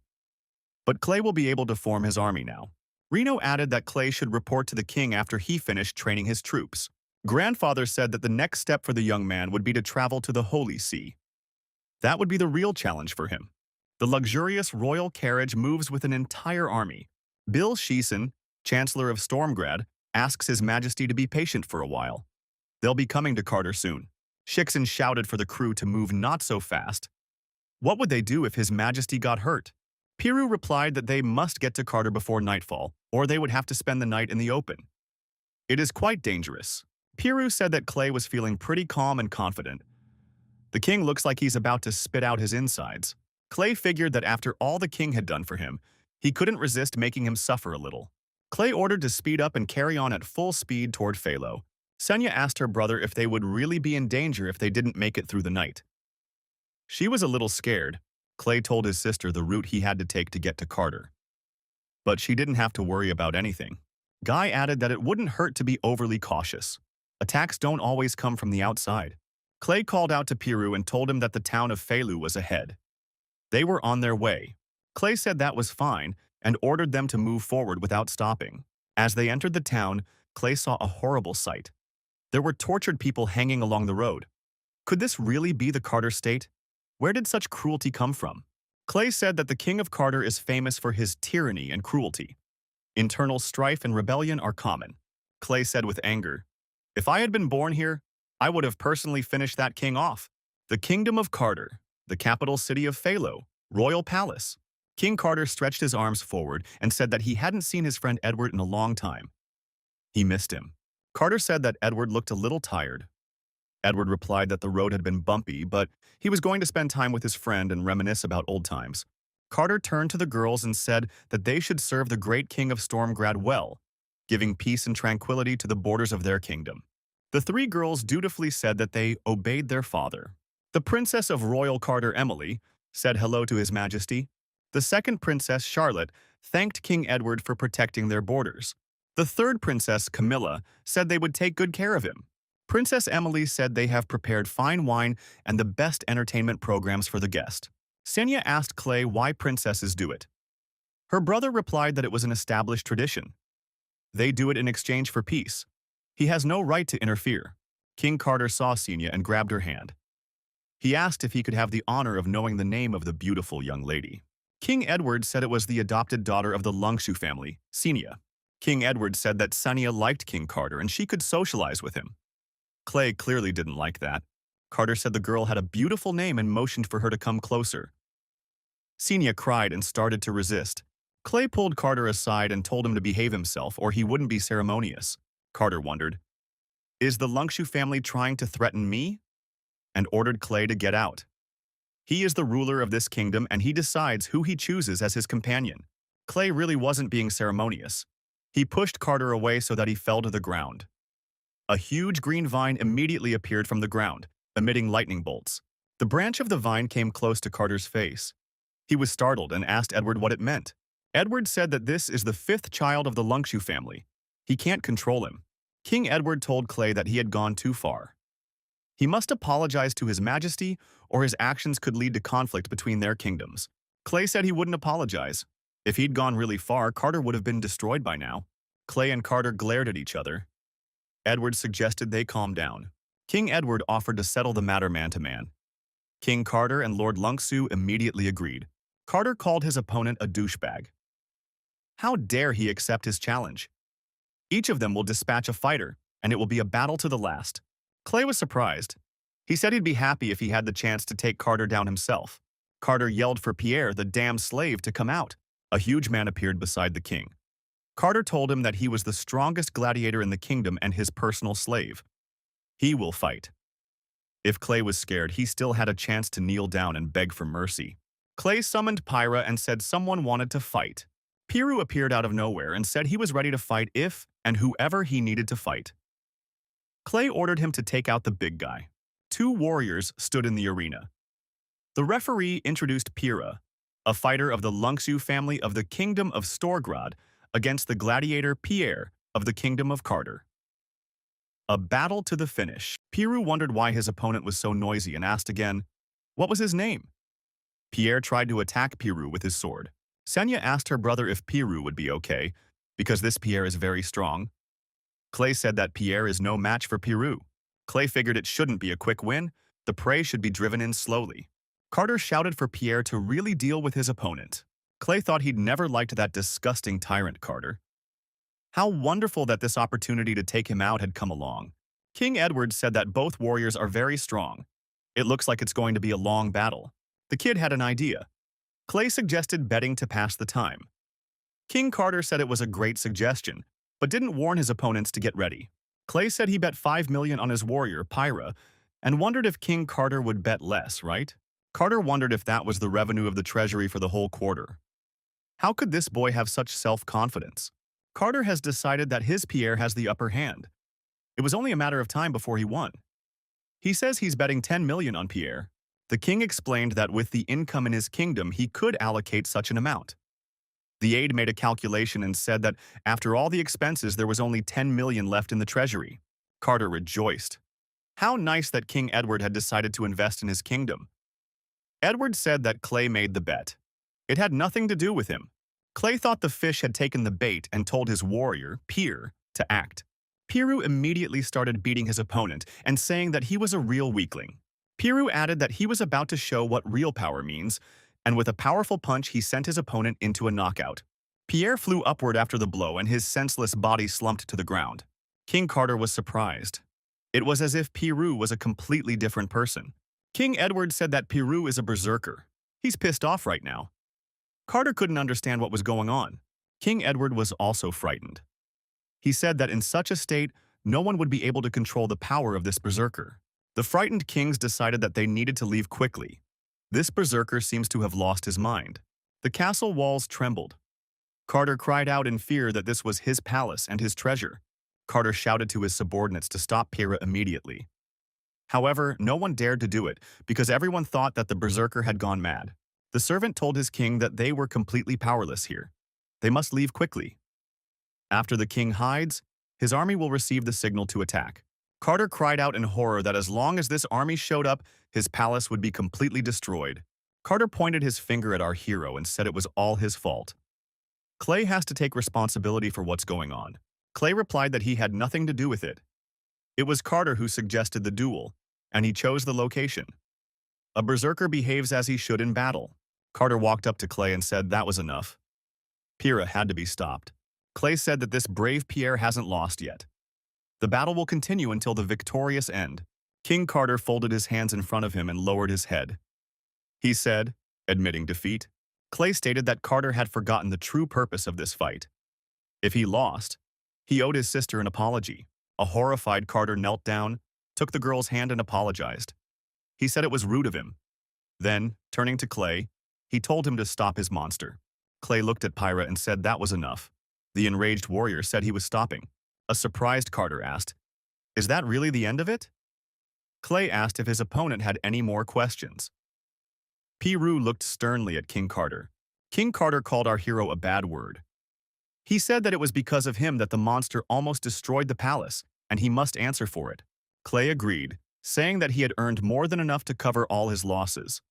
But Clay will be able to form his army now. Reno added that Clay should report to the king after he finished training his troops. Grandfather said that the next step for the young man would be to travel to the Holy See. That would be the real challenge for him. The luxurious royal carriage moves with an entire army. Bill Sheeson, Chancellor of Stormgrad, asks His Majesty to be patient for a while. They'll be coming to Carter soon. Shixon shouted for the crew to move not so fast. What would they do if His Majesty got hurt? Piru replied that they must get to Carter before nightfall, or they would have to spend the night in the open. It is quite dangerous. Piru said that Clay was feeling pretty calm and confident. The king looks like he's about to spit out his insides. Clay figured that after all the king had done for him, he couldn't resist making him suffer a little. Clay ordered to speed up and carry on at full speed toward Phalo. Senya asked her brother if they would really be in danger if they didn't make it through the night. She was a little scared. Clay told his sister the route he had to take to get to Carter. But she didn't have to worry about anything. Guy added that it wouldn't hurt to be overly cautious. Attacks don't always come from the outside. Clay called out to Piru and told him that the town of Phalo was ahead. They were on their way. Clay said that was fine and ordered them to move forward without stopping. As they entered the town, Clay saw a horrible sight. There were tortured people hanging along the road. Could this really be the Carter state? Where did such cruelty come from? Clay said that the king of Carter is famous for his tyranny and cruelty. Internal strife and rebellion are common. Clay said with anger, if I had been born here, I would have personally finished that king off. The kingdom of Carter, the capital city of Phalo, royal palace. King Carter stretched his arms forward and said that he hadn't seen his friend Edward in a long time. He missed him. Carter said that Edward looked a little tired. Edward replied that the road had been bumpy, but he was going to spend time with his friend and reminisce about old times. Carter turned to the girls and said that they should serve the great king of Stormgrad well, giving peace and tranquility to the borders of their kingdom. The three girls dutifully said that they obeyed their father. The princess of Royal Carter, Emily, said hello to His Majesty. The second princess, Charlotte, thanked King Edward for protecting their borders. The third princess, Camilla, said they would take good care of him. Princess Emily said they have prepared fine wine and the best entertainment programs for the guest. Senya asked Clay why princesses do it. Her brother replied that it was an established tradition. They do it in exchange for peace. He has no right to interfere. King Carter saw Senya and grabbed her hand. He asked if he could have the honor of knowing the name of the beautiful young lady. King Edward said it was the adopted daughter of the Lungshu family, Senya. King Edward said that Senya liked King Carter and she could socialize with him. Clay clearly didn't like that. Carter said the girl had a beautiful name and motioned for her to come closer. Senya cried and started to resist. Clay pulled Carter aside and told him to behave himself or he wouldn't be ceremonious. Carter wondered, is the Lungshu family trying to threaten me? And ordered Clay to get out. He is the ruler of this kingdom and he decides who he chooses as his companion. Clay really wasn't being ceremonious. He pushed Carter away so that he fell to the ground. A huge green vine immediately appeared from the ground, emitting lightning bolts. The branch of the vine came close to Carter's face. He was startled and asked Edward what it meant. Edward said that this is the fifth child of the Lungshu family. He can't control him. King Edward told Clay that he had gone too far. He must apologize to His Majesty, or his actions could lead to conflict between their kingdoms. Clay said he wouldn't apologize. If he'd gone really far, Carter would have been destroyed by now. Clay and Carter glared at each other. Edward suggested they calm down. King Edward offered to settle the matter man to man. King Carter and Lord Lungsu immediately agreed. Carter called his opponent a douchebag. How dare he accept his challenge? Each of them will dispatch a fighter, and it will be a battle to the last. Clay was surprised. He said he'd be happy if he had the chance to take Carter down himself. Carter yelled for Pierre, the damn slave, to come out. A huge man appeared beside the king. Carter told him that he was the strongest gladiator in the kingdom and his personal slave. He will fight. If Clay was scared, he still had a chance to kneel down and beg for mercy. Clay summoned Pyra and said someone wanted to fight. Piru appeared out of nowhere and said he was ready to fight if and whoever he needed to fight. Clay ordered him to take out the big guy. Two warriors stood in the arena. The referee introduced Pyrrha, a fighter of the Lungsu family of the Kingdom of Storgrad, against the gladiator Pierre of the Kingdom of Carter. A battle to the finish. Piru wondered why his opponent was so noisy and asked again, what was his name? Pierre tried to attack Piru with his sword. Senya asked her brother if Piru would be okay, because this Pierre is very strong. Clay said that Pierre is no match for Piru. Clay figured it shouldn't be a quick win. The prey should be driven in slowly. Carter shouted for Pierre to really deal with his opponent. Clay thought he'd never liked that disgusting tyrant Carter. How wonderful that this opportunity to take him out had come along. King Edward said that both warriors are very strong. It looks like it's going to be a long battle. The kid had an idea. Clay suggested betting to pass the time. King Carter said it was a great suggestion, but didn't warn his opponents to get ready. Clay said he bet 5 million on his warrior, Pyra, and wondered if King Carter would bet less, right? Carter wondered if that was the revenue of the treasury for the whole quarter. How could this boy have such self-confidence? Carter has decided that his Pierre has the upper hand. It was only a matter of time before he won. He says he's betting 10 million on Pierre. The king explained that with the income in his kingdom, he could allocate such an amount. The aide made a calculation and said that after all the expenses, there was only 10 million left in the treasury. Carter rejoiced. How nice that King Edward had decided to invest in his kingdom. Edward said that Clay made the bet. It had nothing to do with him. Clay thought the fish had taken the bait and told his warrior, Pierre, to act. Piru immediately started beating his opponent and saying that he was a real weakling. Piru added that he was about to show what real power means, and with a powerful punch he sent his opponent into a knockout. Pierre flew upward after the blow and his senseless body slumped to the ground. King Carter was surprised. It was as if Piru was a completely different person. King Edward said that Piru is a berserker. He's pissed off right now. Carter couldn't understand what was going on. King Edward was also frightened. He said that in such a state, no one would be able to control the power of this berserker. The frightened kings decided that they needed to leave quickly. This berserker seems to have lost his mind. The castle walls trembled. Carter cried out in fear that this was his palace and his treasure. Carter shouted to his subordinates to stop Pyrrha immediately. However, no one dared to do it because everyone thought that the berserker had gone mad. The servant told his king that they were completely powerless here. They must leave quickly. After the king hides, his army will receive the signal to attack. Carter cried out in horror that as long as this army showed up, his palace would be completely destroyed. Carter pointed his finger at our hero and said it was all his fault. Clay has to take responsibility for what's going on. Clay replied that he had nothing to do with it. It was Carter who suggested the duel, and he chose the location. A berserker behaves as he should in battle. Carter walked up to Clay and said that was enough. Pyrrha had to be stopped. Clay said that this brave Pierre hasn't lost yet. The battle will continue until the victorious end. King Carter folded his hands in front of him and lowered his head. He said, admitting defeat. Clay stated that Carter had forgotten the true purpose of this fight. If he lost, he owed his sister an apology. A horrified Carter knelt down, took the girl's hand and apologized. He said it was rude of him. Then, turning to Clay, he told him to stop his monster. Clay looked at Pyrrha and said that was enough. The enraged warrior said he was stopping. A surprised Carter asked, "Is that really the end of it?" Clay asked if his opponent had any more questions. Piru looked sternly at King Carter. King Carter called our hero a bad word. He said that it was because of him that the monster almost destroyed the palace, and he must answer for it. Clay agreed, saying that he had earned more than enough to cover all his losses.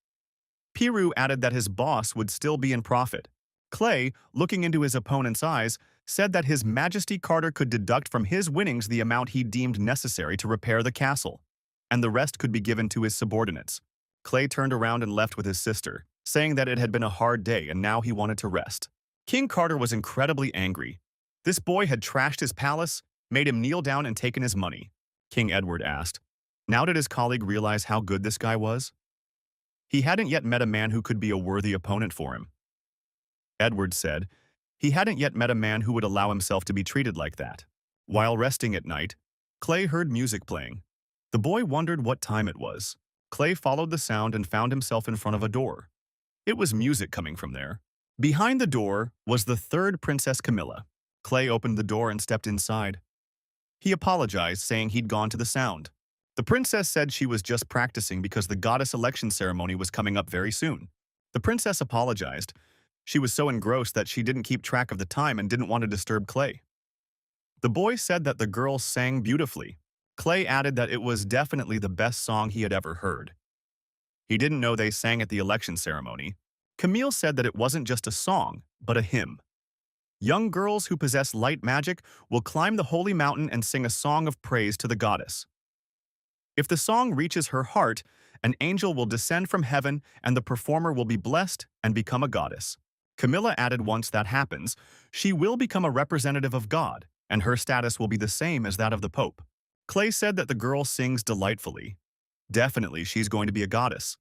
Piru added that his boss would still be in profit. Clay, looking into his opponent's eyes, said that His Majesty Carter could deduct from his winnings the amount he deemed necessary to repair the castle, and the rest could be given to his subordinates. Clay turned around and left with his sister, saying that it had been a hard day and now he wanted to rest. King Carter was incredibly angry. This boy had trashed his palace, made him kneel down and taken his money. King Edward asked, now did his colleague realize how good this guy was? He hadn't yet met a man who could be a worthy opponent for him. Edward said, he hadn't yet met a man who would allow himself to be treated like that. While resting at night, Clay heard music playing. The boy wondered what time it was. Clay followed the sound and found himself in front of a door. It was music coming from there. Behind the door was the third Princess Camilla. Clay opened the door and stepped inside. He apologized, saying he'd gone to the sound. The princess said she was just practicing because the goddess election ceremony was coming up very soon. The princess apologized. She was so engrossed that she didn't keep track of the time and didn't want to disturb Clay. The boy said that the girls sang beautifully. Clay added that it was definitely the best song he had ever heard. He didn't know they sang at the election ceremony. Camille said that it wasn't just a song, but a hymn. Young girls who possess light magic will climb the holy mountain and sing a song of praise to the goddess. If the song reaches her heart, an angel will descend from heaven and the performer will be blessed and become a goddess. Camilla added once that happens, she will become a representative of God, and her status will be the same as that of the Pope. Clay said that the girl sings delightfully. Definitely she's going to be a goddess.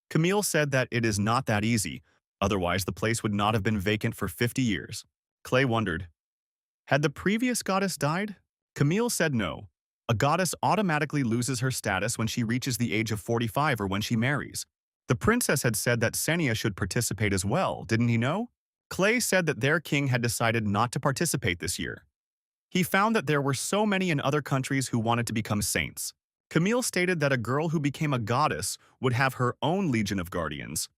Camille said that it is not that easy, otherwise the place would not have been vacant for 50 years. Clay wondered, had the previous goddess died? Camille said no. A goddess automatically loses her status when she reaches the age of 45 or when she marries. The princess had said that Senia should participate as well, didn't he know? Clay said that their king had decided not to participate this year. He found that there were so many in other countries who wanted to become saints. Camille stated that a girl who became a goddess would have her own legion of guardians.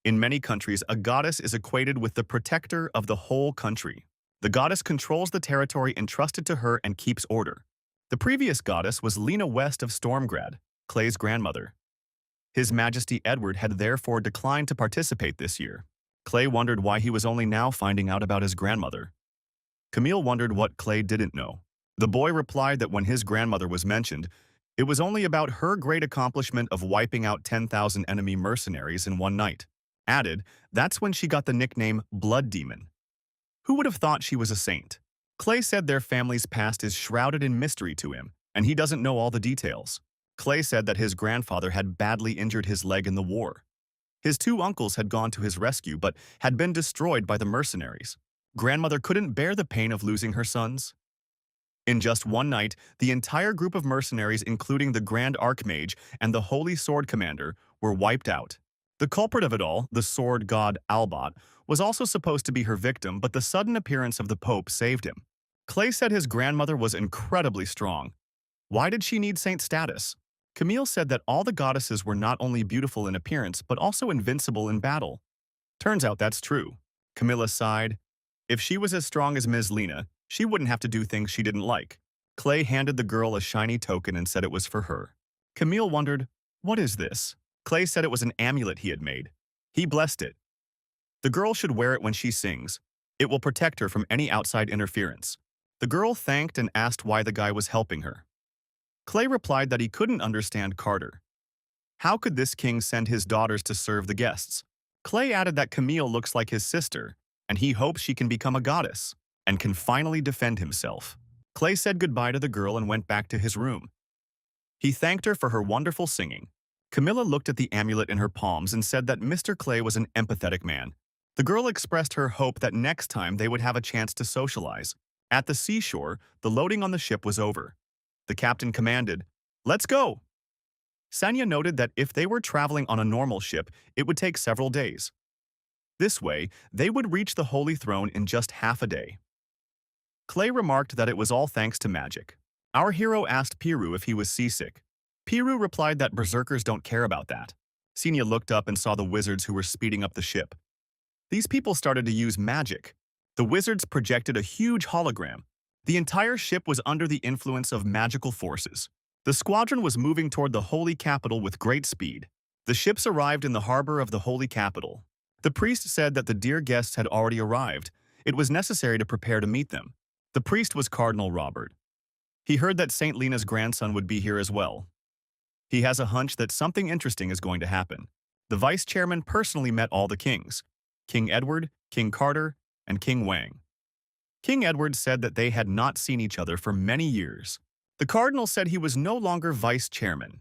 In many countries, a goddess is equated with the protector of the whole country. The goddess controls the territory entrusted to her and keeps order. The previous goddess was Lena West of Stormgrad, Clay's grandmother. His Majesty Edward had therefore declined to participate this year. Clay wondered why he was only now finding out about his grandmother. Camille wondered what Clay didn't know. The boy replied that when his grandmother was mentioned, it was only about her great accomplishment of wiping out 10,000 enemy mercenaries in one night. Added, that's when she got the nickname Blood Demon. Who would have thought she was a saint? Clay said their family's past is shrouded in mystery to him, and he doesn't know all the details. Clay said that his grandfather had badly injured his leg in the war. His two uncles had gone to his rescue but had been destroyed by the mercenaries. Grandmother couldn't bear the pain of losing her sons. In just one night, the entire group of mercenaries, including the Grand Archmage and the Holy Sword Commander, were wiped out. The culprit of it all, the sword god Albot, was also supposed to be her victim, but the sudden appearance of the Pope saved him. Clay said his grandmother was incredibly strong. Why did she need saint status? Camille said that all the goddesses were not only beautiful in appearance, but also invincible in battle. Turns out that's true. Camilla sighed. If she was as strong as Ms. Lena, she wouldn't have to do things she didn't like. Clay handed the girl a shiny token and said it was for her. Camille wondered, what is this? Clay said it was an amulet he had made. He blessed it. The girl should wear it when she sings. It will protect her from any outside interference. The girl thanked and asked why the guy was helping her. Clay replied that he couldn't understand Carter. How could this king send his daughters to serve the guests? Clay added that Camille looks like his sister, and he hopes she can become a goddess and can finally defend himself. Clay said goodbye to the girl and went back to his room. He thanked her for her wonderful singing. Camilla looked at the amulet in her palms and said that Mr. Clay was an empathetic man. The girl expressed her hope that next time they would have a chance to socialize. At the seashore, the loading on the ship was over. The captain commanded, "Let's go!" Sanya noted that if they were traveling on a normal ship, it would take several days. This way, they would reach the Holy Throne in just half a day. Clay remarked that it was all thanks to magic. Our hero asked Piru if he was seasick. Piru replied that berserkers don't care about that. Senya looked up and saw the wizards who were speeding up the ship. These people started to use magic. The wizards projected a huge hologram. The entire ship was under the influence of magical forces. The squadron was moving toward the holy capital with great speed. The ships arrived in the harbor of the holy capital. The priest said that the dear guests had already arrived. It was necessary to prepare to meet them. The priest was Cardinal Robert. He heard that Saint Lena's grandson would be here as well. He has a hunch that something interesting is going to happen. The vice chairman personally met all the kings: King Edward, King Carter, and King Wang. King Edward said that they had not seen each other for many years. The cardinal said he was no longer vice chairman.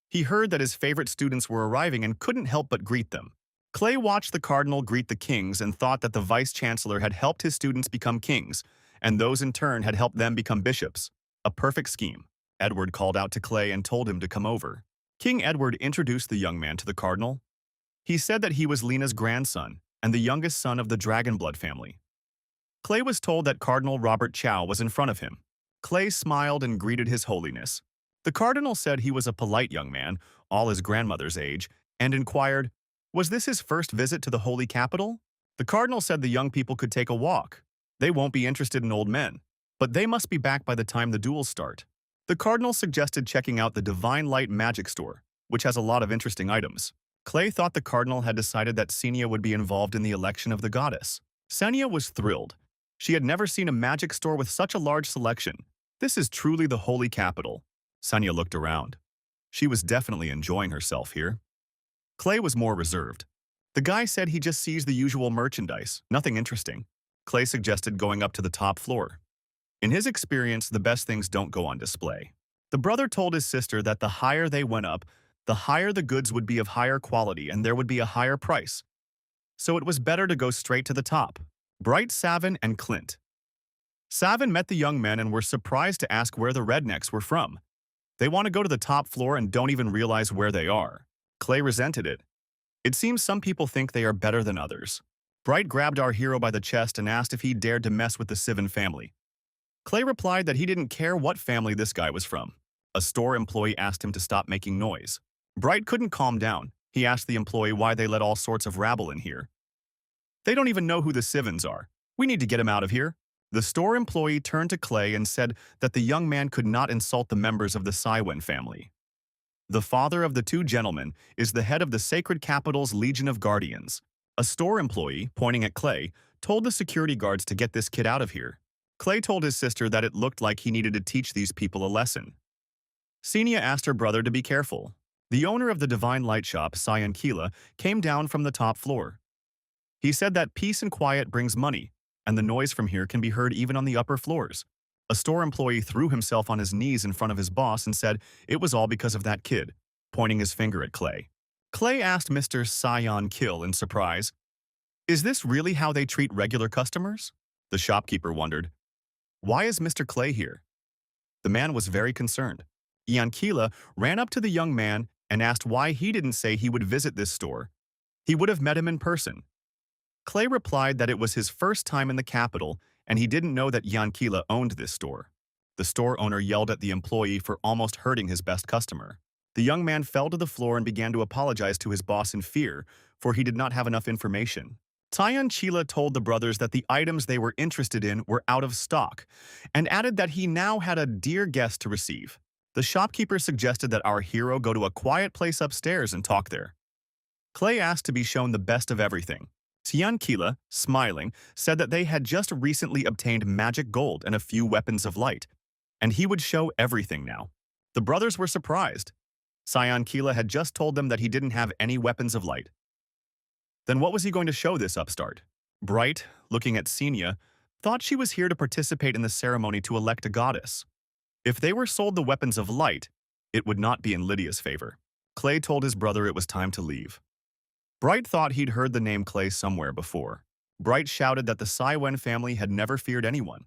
He heard that his favorite students were arriving and couldn't help but greet them. Clay watched the cardinal greet the kings and thought that the vice-chancellor had helped his students become kings, and those in turn had helped them become bishops. A perfect scheme. Edward called out to Clay and told him to come over. King Edward introduced the young man to the cardinal. He said that he was Lena's grandson and the youngest son of the Dragonblood family. Clay was told that Cardinal Robert Chow was in front of him. Clay smiled and greeted His Holiness. The cardinal said he was a polite young man, all his grandmother's age, and inquired, was this his first visit to the holy capital? The cardinal said the young people could take a walk. They won't be interested in old men, but they must be back by the time the duels start. The cardinal suggested checking out the Divine Light Magic Store, which has a lot of interesting items. Clay thought the cardinal had decided that Senia would be involved in the election of the goddess. Senia was thrilled. She had never seen a magic store with such a large selection. This is truly the holy capital. Senia looked around. She was definitely enjoying herself here. Clay was more reserved. The guy said he just sees the usual merchandise, nothing interesting. Clay suggested going up to the top floor. In his experience, the best things don't go on display. The brother told his sister that the higher they went up, the higher the goods would be of higher quality and there would be a higher price. So it was better to go straight to the top. Bright, Savin, and Clint. Savin met the young men and were surprised to ask where the rednecks were from. They want to go to the top floor and don't even realize where they are. Clay resented it. It seems some people think they are better than others. Bright grabbed our hero by the chest and asked if he dared to mess with the Sivin family. Clay replied that he didn't care what family this guy was from. A store employee asked him to stop making noise. Bright couldn't calm down. He asked the employee why they let all sorts of rabble in here. They don't even know who the Sivins are. We need to get him out of here. The store employee turned to Clay and said that the young man could not insult the members of the Saiwen family. The father of the two gentlemen is the head of the Sacred Capital's Legion of Guardians. A store employee, pointing at Clay, told the security guards to get this kid out of here. Clay told his sister that it looked like he needed to teach these people a lesson. Senia asked her brother to be careful. The owner of the Divine Light Shop, Cyan Keela, came down from the top floor. He said that peace and quiet brings money, and the noise from here can be heard even on the upper floors. A store employee threw himself on his knees in front of his boss and said it was all because of that kid, pointing his finger at Clay. Clay asked Mr. Cyan Kill in surprise, "Is this really how they treat regular customers?" The shopkeeper wondered, "Why is Mr. Clay here?" The man was very concerned. Ian Keela ran up to the young man and asked why he didn't say he would visit this store. He would have met him in person. Clay replied that it was his first time in the capital and he didn't know that Yankila owned this store. The store owner yelled at the employee for almost hurting his best customer. The young man fell to the floor and began to apologize to his boss in fear, for he did not have enough information. Tyan Chila told the brothers that the items they were interested in were out of stock, and added that he now had a dear guest to receive. The shopkeeper suggested that our hero go to a quiet place upstairs and talk there. Clay asked to be shown the best of everything. Tian Kila, smiling, said that they had just recently obtained magic gold and a few weapons of light, and he would show everything now. The brothers were surprised. Cyan Kila had just told them that he didn't have any weapons of light. Then what was he going to show this upstart? Bright, looking at Senia, thought she was here to participate in the ceremony to elect a goddess. If they were sold the weapons of light, it would not be in Lydia's favor. Clay told his brother it was time to leave. Bright thought he'd heard the name Clay somewhere before. Bright shouted that the Saiwen family had never feared anyone.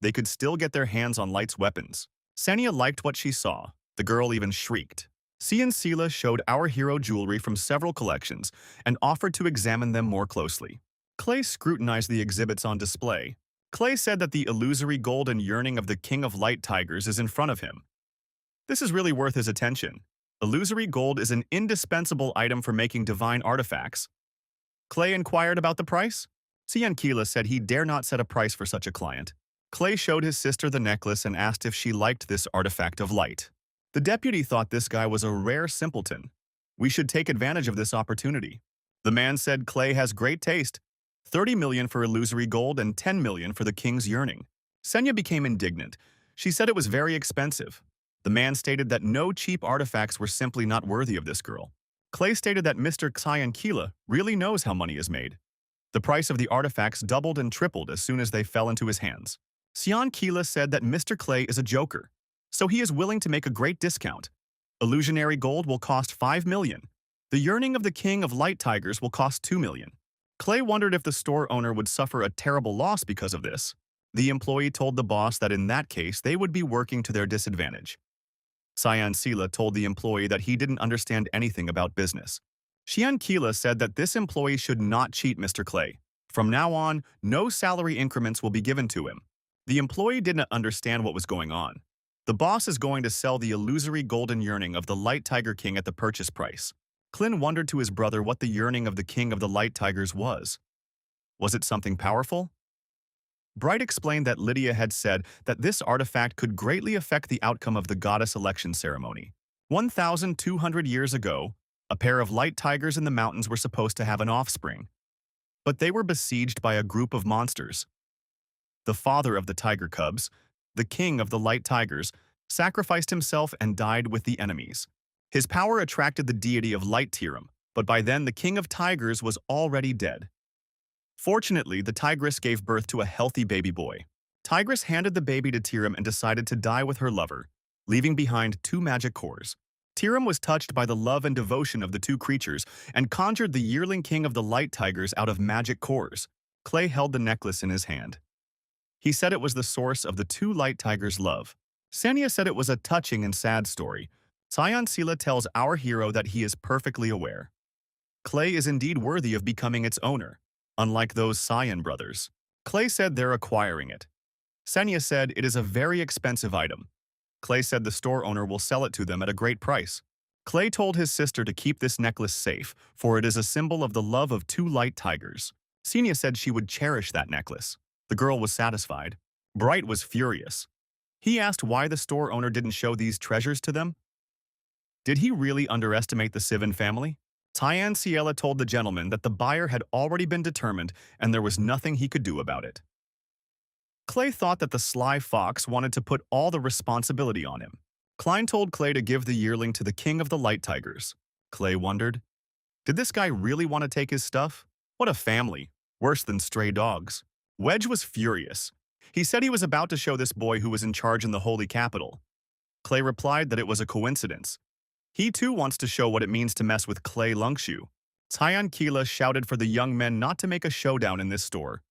They could still get their hands on Light's weapons. Senia liked what she saw. The girl even shrieked. Cian Sela showed our hero jewelry from several collections and offered to examine them more closely. Clay scrutinized the exhibits on display. Clay said that the illusory gold and yearning of the King of Light Tigers is in front of him. This is really worth his attention. Illusory gold is an indispensable item for making divine artifacts. Clay inquired about the price. Cian Keela said he dare not set a price for such a client. Clay showed his sister the necklace and asked if she liked this artifact of light. The deputy thought this guy was a rare simpleton. We should take advantage of this opportunity. The man said Clay has great taste. 30 million for illusory gold and 10 million for the king's yearning. Senya became indignant. She said it was very expensive. The man stated that no cheap artifacts were simply not worthy of this girl. Clay stated that Mr. Xian Kila really knows how money is made. The price of the artifacts doubled and tripled as soon as they fell into his hands. Xian Kila said that Mr. Clay is a joker, so he is willing to make a great discount. Illusionary gold will cost 5 million. The yearning of the king of light tigers will cost 2 million. Clay wondered if the store owner would suffer a terrible loss because of this. The employee told the boss that in that case they would be working to their disadvantage. Cyan Sila told the employee that he didn't understand anything about business. Xian Kila said that this employee should not cheat Mr. Clay. From now on, no salary increments will be given to him. The employee didn't understand what was going on. The boss is going to sell the illusory golden yearning of the Light Tiger King at the purchase price. Clin wondered to his brother what the yearning of the king of the Light Tigers was. Was it something powerful? Bright explained that Lydia had said that this artifact could greatly affect the outcome of the goddess election ceremony. 1,200 years ago, a pair of light tigers in the mountains were supposed to have an offspring. But they were besieged by a group of monsters. The father of the tiger cubs, the king of the light tigers, sacrificed himself and died with the enemies. His power attracted the deity of Light Tiram, but by then the king of tigers was already dead. Fortunately, the tigress gave birth to a healthy baby boy. Tigress handed the baby to Tiram and decided to die with her lover, leaving behind 2 magic cores. Tiram was touched by the love and devotion of the 2 creatures and conjured the yearling king of the light tigers out of magic cores. Clay held the necklace in his hand. He said it was the source of the 2 light tigers' love. Sanya said it was a touching and sad story. Cyan Sila tells our hero that he is perfectly aware. Clay is indeed worthy of becoming its owner, unlike those Cyan brothers. Clay said they're acquiring it. Senya said it is a very expensive item. Clay said the store owner will sell it to them at a great price. Clay told his sister to keep this necklace safe, for it is a symbol of the love of 2 light tigers. Senya said she would cherish that necklace. The girl was satisfied. Bright was furious. He asked why the store owner didn't show these treasures to them. Did he really underestimate the Sivan family? Tyan Ciela told the gentleman that the buyer had already been determined and there was nothing he could do about it. Clay thought that the sly fox wanted to put all the responsibility on him. Klein told Clay to give the yearling to the king of the light tigers. Clay wondered, did this guy really want to take his stuff? What a family, worse than stray dogs. Wedge was furious. He said he was about to show this boy who was in charge in the holy capital. Clay replied that it was a coincidence. He too wants to show what it means to mess with Clay Lungshu. Tyan Kila shouted for the young men not to make a showdown in this store.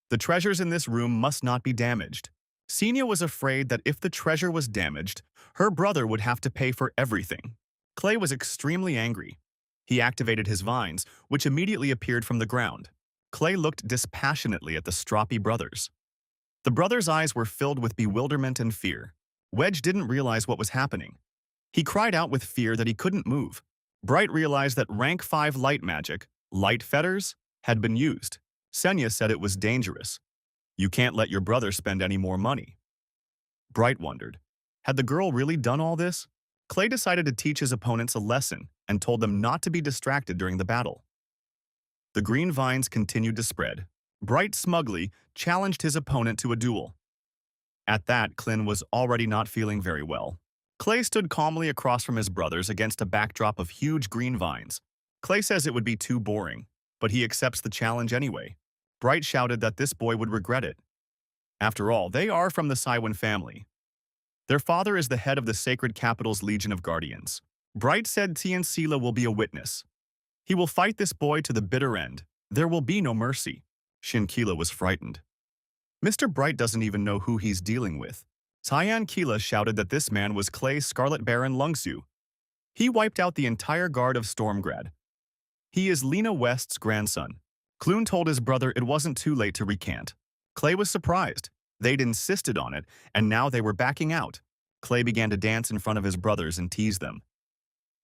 The treasures in this room must not be damaged. Senia was afraid that if the treasure was damaged, her brother would have to pay for everything. Clay was extremely angry. He activated his vines, which immediately appeared from the ground. Clay looked dispassionately at the stroppy brothers. The brothers' eyes were filled with bewilderment and fear. Wedge didn't realize what was happening. He cried out with fear that he couldn't move. Bright realized that rank 5 light magic, light fetters, had been used. Senya said it was dangerous. You can't let your brother spend any more money. Bright wondered, had the girl really done all this? Clay decided to teach his opponents a lesson and told them not to be distracted during the battle. The green vines continued to spread. Bright smugly challenged his opponent to a duel. At that, Clin was already not feeling very well. Clay stood calmly across from his brothers against a backdrop of huge green vines. Clay says it would be too boring, but he accepts the challenge anyway. Bright shouted that this boy would regret it. After all, they are from the Saiwan family. Their father is the head of the Sacred Capital's Legion of Guardians. Bright said Tian Sila will be a witness. He will fight this boy to the bitter end. There will be no mercy. Shin Kila was frightened. Mr. Bright doesn't even know who he's dealing with. Tyan Kila shouted that this man was Clay's Scarlet Baron Lungsu. He wiped out the entire guard of Stormgrad. He is Lena West's grandson. Clune told his brother it wasn't too late to recant. Clay was surprised. They'd insisted on it, and now they were backing out. Clay began to dance in front of his brothers and tease them.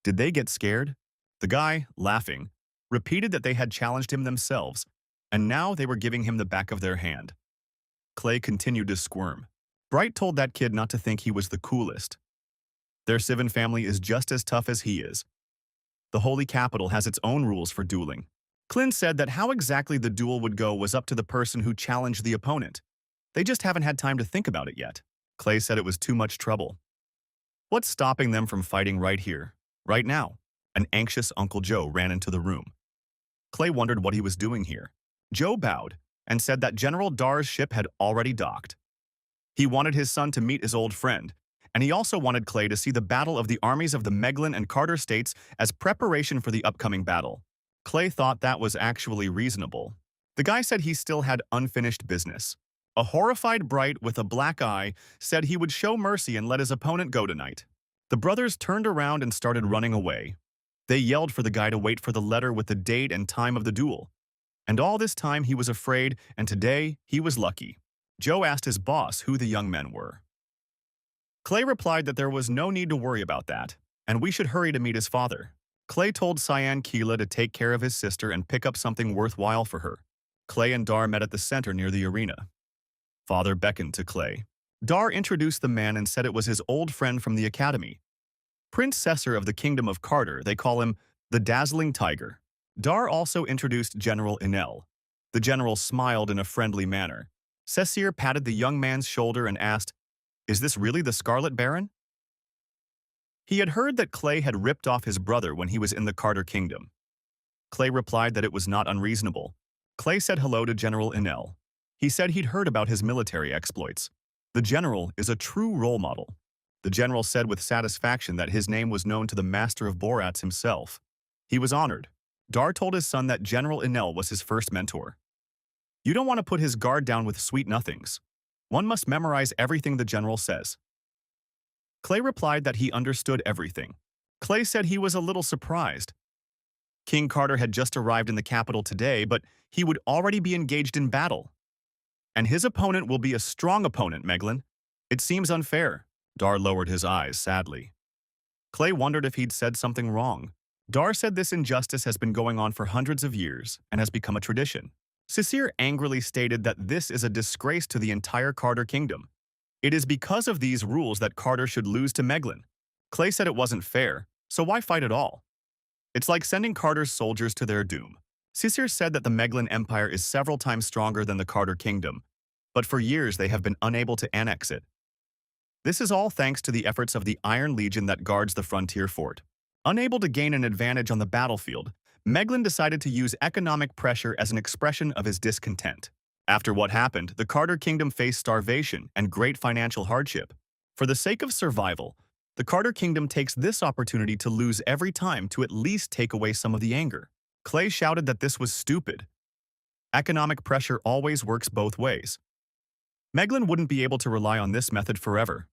Did they get scared? The guy, laughing, repeated that they had challenged him themselves, and now they were giving him the back of their hand. Clay continued to squirm. Bright told that kid not to think he was the coolest. Their Sivan family is just as tough as he is. The Holy Capital has its own rules for dueling. Clint said that how exactly the duel would go was up to the person who challenged the opponent. They just haven't had time to think about it yet. Clay said it was too much trouble. What's stopping them from fighting right here, right now? An anxious Uncle Joe ran into the room. Clay wondered what he was doing here. Joe bowed and said that General Dar's ship had already docked. He wanted his son to meet his old friend, and he also wanted Clay to see the battle of the armies of the Meglin and Carter states as preparation for the upcoming battle. Clay thought that was actually reasonable. The guy said he still had unfinished business. A horrified Bright with a black eye said he would show mercy and let his opponent go tonight. The brothers turned around and started running away. They yelled for the guy to wait for the letter with the date and time of the duel. And all this time he was afraid, and today he was lucky. Joe asked his boss who the young men were. Clay replied that there was no need to worry about that, and we should hurry to meet his father. Clay told Cyan Keela to take care of his sister and pick up something worthwhile for her. Clay and Dar met at the center near the arena. Father beckoned to Clay. Dar introduced the man and said it was his old friend from the academy. Prince Cesar of the Kingdom of Carter, they call him the Dazzling Tiger. Dar also introduced General Enel. The general smiled in a friendly manner. Cesar patted the young man's shoulder and asked, "Is this really the Scarlet Baron?" He had heard that Clay had ripped off his brother when he was in the Carter Kingdom. Clay replied that it was not unreasonable. Clay said hello to General Enel. He said he'd heard about his military exploits. The general is a true role model. The general said with satisfaction that his name was known to the master of Borats himself. He was honored. Dar told his son that General Enel was his first mentor. You don't want to put his guard down with sweet nothings. One must memorize everything the general says. Clay replied that he understood everything. Clay said he was a little surprised. King Carter had just arrived in the capital today, but he would already be engaged in battle. And his opponent will be a strong opponent, Meglin. It seems unfair. Dar lowered his eyes sadly. Clay wondered if he'd said something wrong. Dar said this injustice has been going on for hundreds of years and has become a tradition. Cesar angrily stated that this is a disgrace to the entire Carter Kingdom. It is because of these rules that Carter should lose to Meglin. Clay said it wasn't fair, so why fight at all? It's like sending Carter's soldiers to their doom. Cesar said that the Meglin Empire is several times stronger than the Carter Kingdom, but for years they have been unable to annex it. This is all thanks to the efforts of the Iron Legion that guards the frontier fort. Unable to gain an advantage on the battlefield, Meglin decided to use economic pressure as an expression of his discontent. After what happened, the Carter Kingdom faced starvation and great financial hardship. For the sake of survival, the Carter Kingdom takes this opportunity to lose every time to at least take away some of the anger. Clay shouted that this was stupid. Economic pressure always works both ways. Meglin wouldn't be able to rely on this method forever.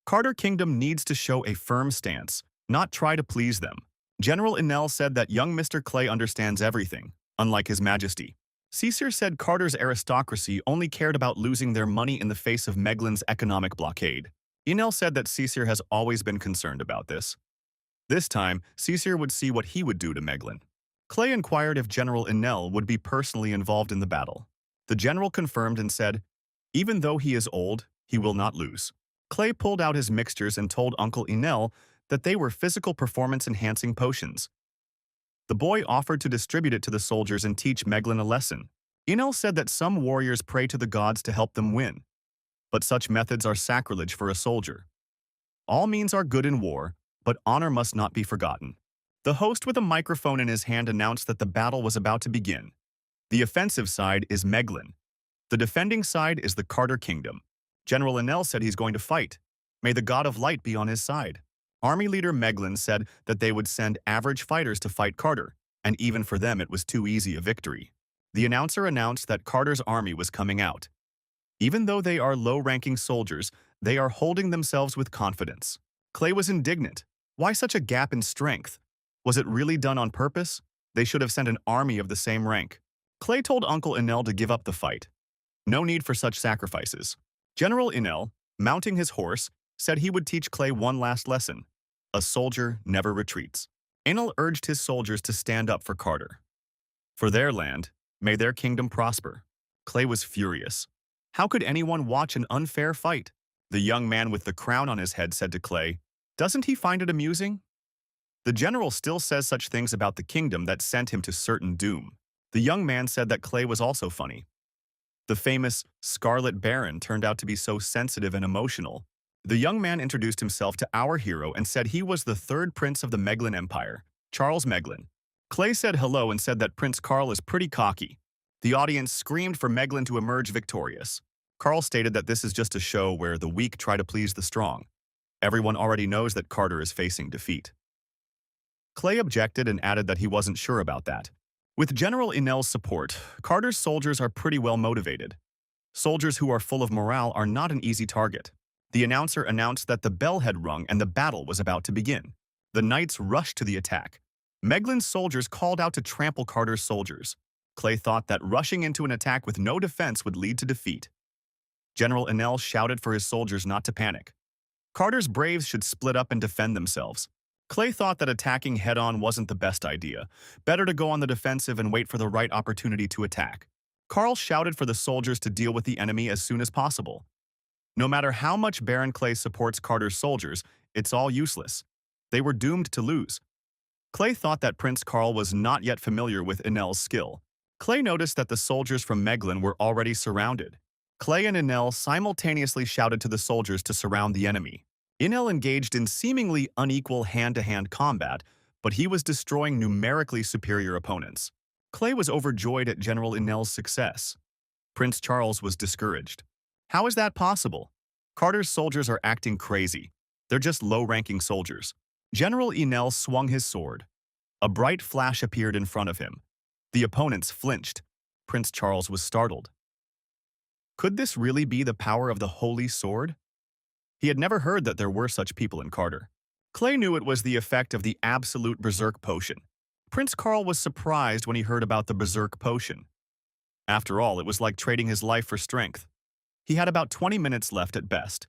Carter Kingdom needs to show a firm stance, not try to please them. General Enel said that young Mr. Clay understands everything, unlike His Majesty. Cesar said Carter's aristocracy only cared about losing their money in the face of Meglin's economic blockade. Enel said that Cesar has always been concerned about this. This time, Cesar would see what he would do to Meglin. Clay inquired if General Enel would be personally involved in the battle. The general confirmed and said, even though he is old, he will not lose. Clay pulled out his mixtures and told Uncle Enel that they were physical performance-enhancing potions. The boy offered to distribute it to the soldiers and teach Meglin a lesson. Enel said that some warriors pray to the gods to help them win, but such methods are sacrilege for a soldier. All means are good in war, but honor must not be forgotten. The host with a microphone in his hand announced that the battle was about to begin. The offensive side is Meglin. The defending side is the Carter Kingdom. General Enel said he's going to fight. May the god of light be on his side. Army leader Meglin said that they would send average fighters to fight Carter, and even for them it was too easy a victory. The announcer announced that Carter's army was coming out. Even though they are low-ranking soldiers, they are holding themselves with confidence. Clay was indignant. Why such a gap in strength? Was it really done on purpose? They should have sent an army of the same rank. Clay told Uncle Enel to give up the fight. No need for such sacrifices. General Enel, mounting his horse, said he would teach Clay one last lesson. A soldier never retreats. Enel urged his soldiers to stand up for Carter. For their land, may their kingdom prosper. Clay was furious. How could anyone watch an unfair fight? The young man with the crown on his head said to Clay, "Doesn't he find it amusing?" The general still says such things about the kingdom that sent him to certain doom. The young man said that Clay was also funny. The famous Scarlet Baron turned out to be so sensitive and emotional. The young man introduced himself to our hero and said he was the third prince of the Meglin Empire, Charles Meglin. Clay said hello and said that Prince Carl is pretty cocky. The audience screamed for Meglin to emerge victorious. Carl stated that this is just a show where the weak try to please the strong. Everyone already knows that Carter is facing defeat. Clay objected and added that he wasn't sure about that. With General Enel's support, Carter's soldiers are pretty well motivated. Soldiers who are full of morale are not an easy target. The announcer announced that the bell had rung and the battle was about to begin. The knights rushed to the attack. Meglin's soldiers called out to trample Carter's soldiers. Clay thought that rushing into an attack with no defense would lead to defeat. General Enel shouted for his soldiers not to panic. Carter's braves should split up and defend themselves. Clay thought that attacking head-on wasn't the best idea. Better to go on the defensive and wait for the right opportunity to attack. Carl shouted for the soldiers to deal with the enemy as soon as possible. No matter how much Baron Clay supports Carter's soldiers, it's all useless. They were doomed to lose. Clay thought that Prince Carl was not yet familiar with Enel's skill. Clay noticed that the soldiers from Meglin were already surrounded. Clay and Enel simultaneously shouted to the soldiers to surround the enemy. Enel engaged in seemingly unequal hand-to-hand combat, but he was destroying numerically superior opponents. Clay was overjoyed at General Enel's success. Prince Charles was discouraged. How is that possible? Carter's soldiers are acting crazy. They're just low-ranking soldiers. General Enel swung his sword. A bright flash appeared in front of him. The opponents flinched. Prince Charles was startled. Could this really be the power of the Holy Sword? He had never heard that there were such people in Carter. Clay knew it was the effect of the absolute berserk potion. Prince Carl was surprised when he heard about the berserk potion. After all, it was like trading his life for strength. He had about 20 minutes left at best.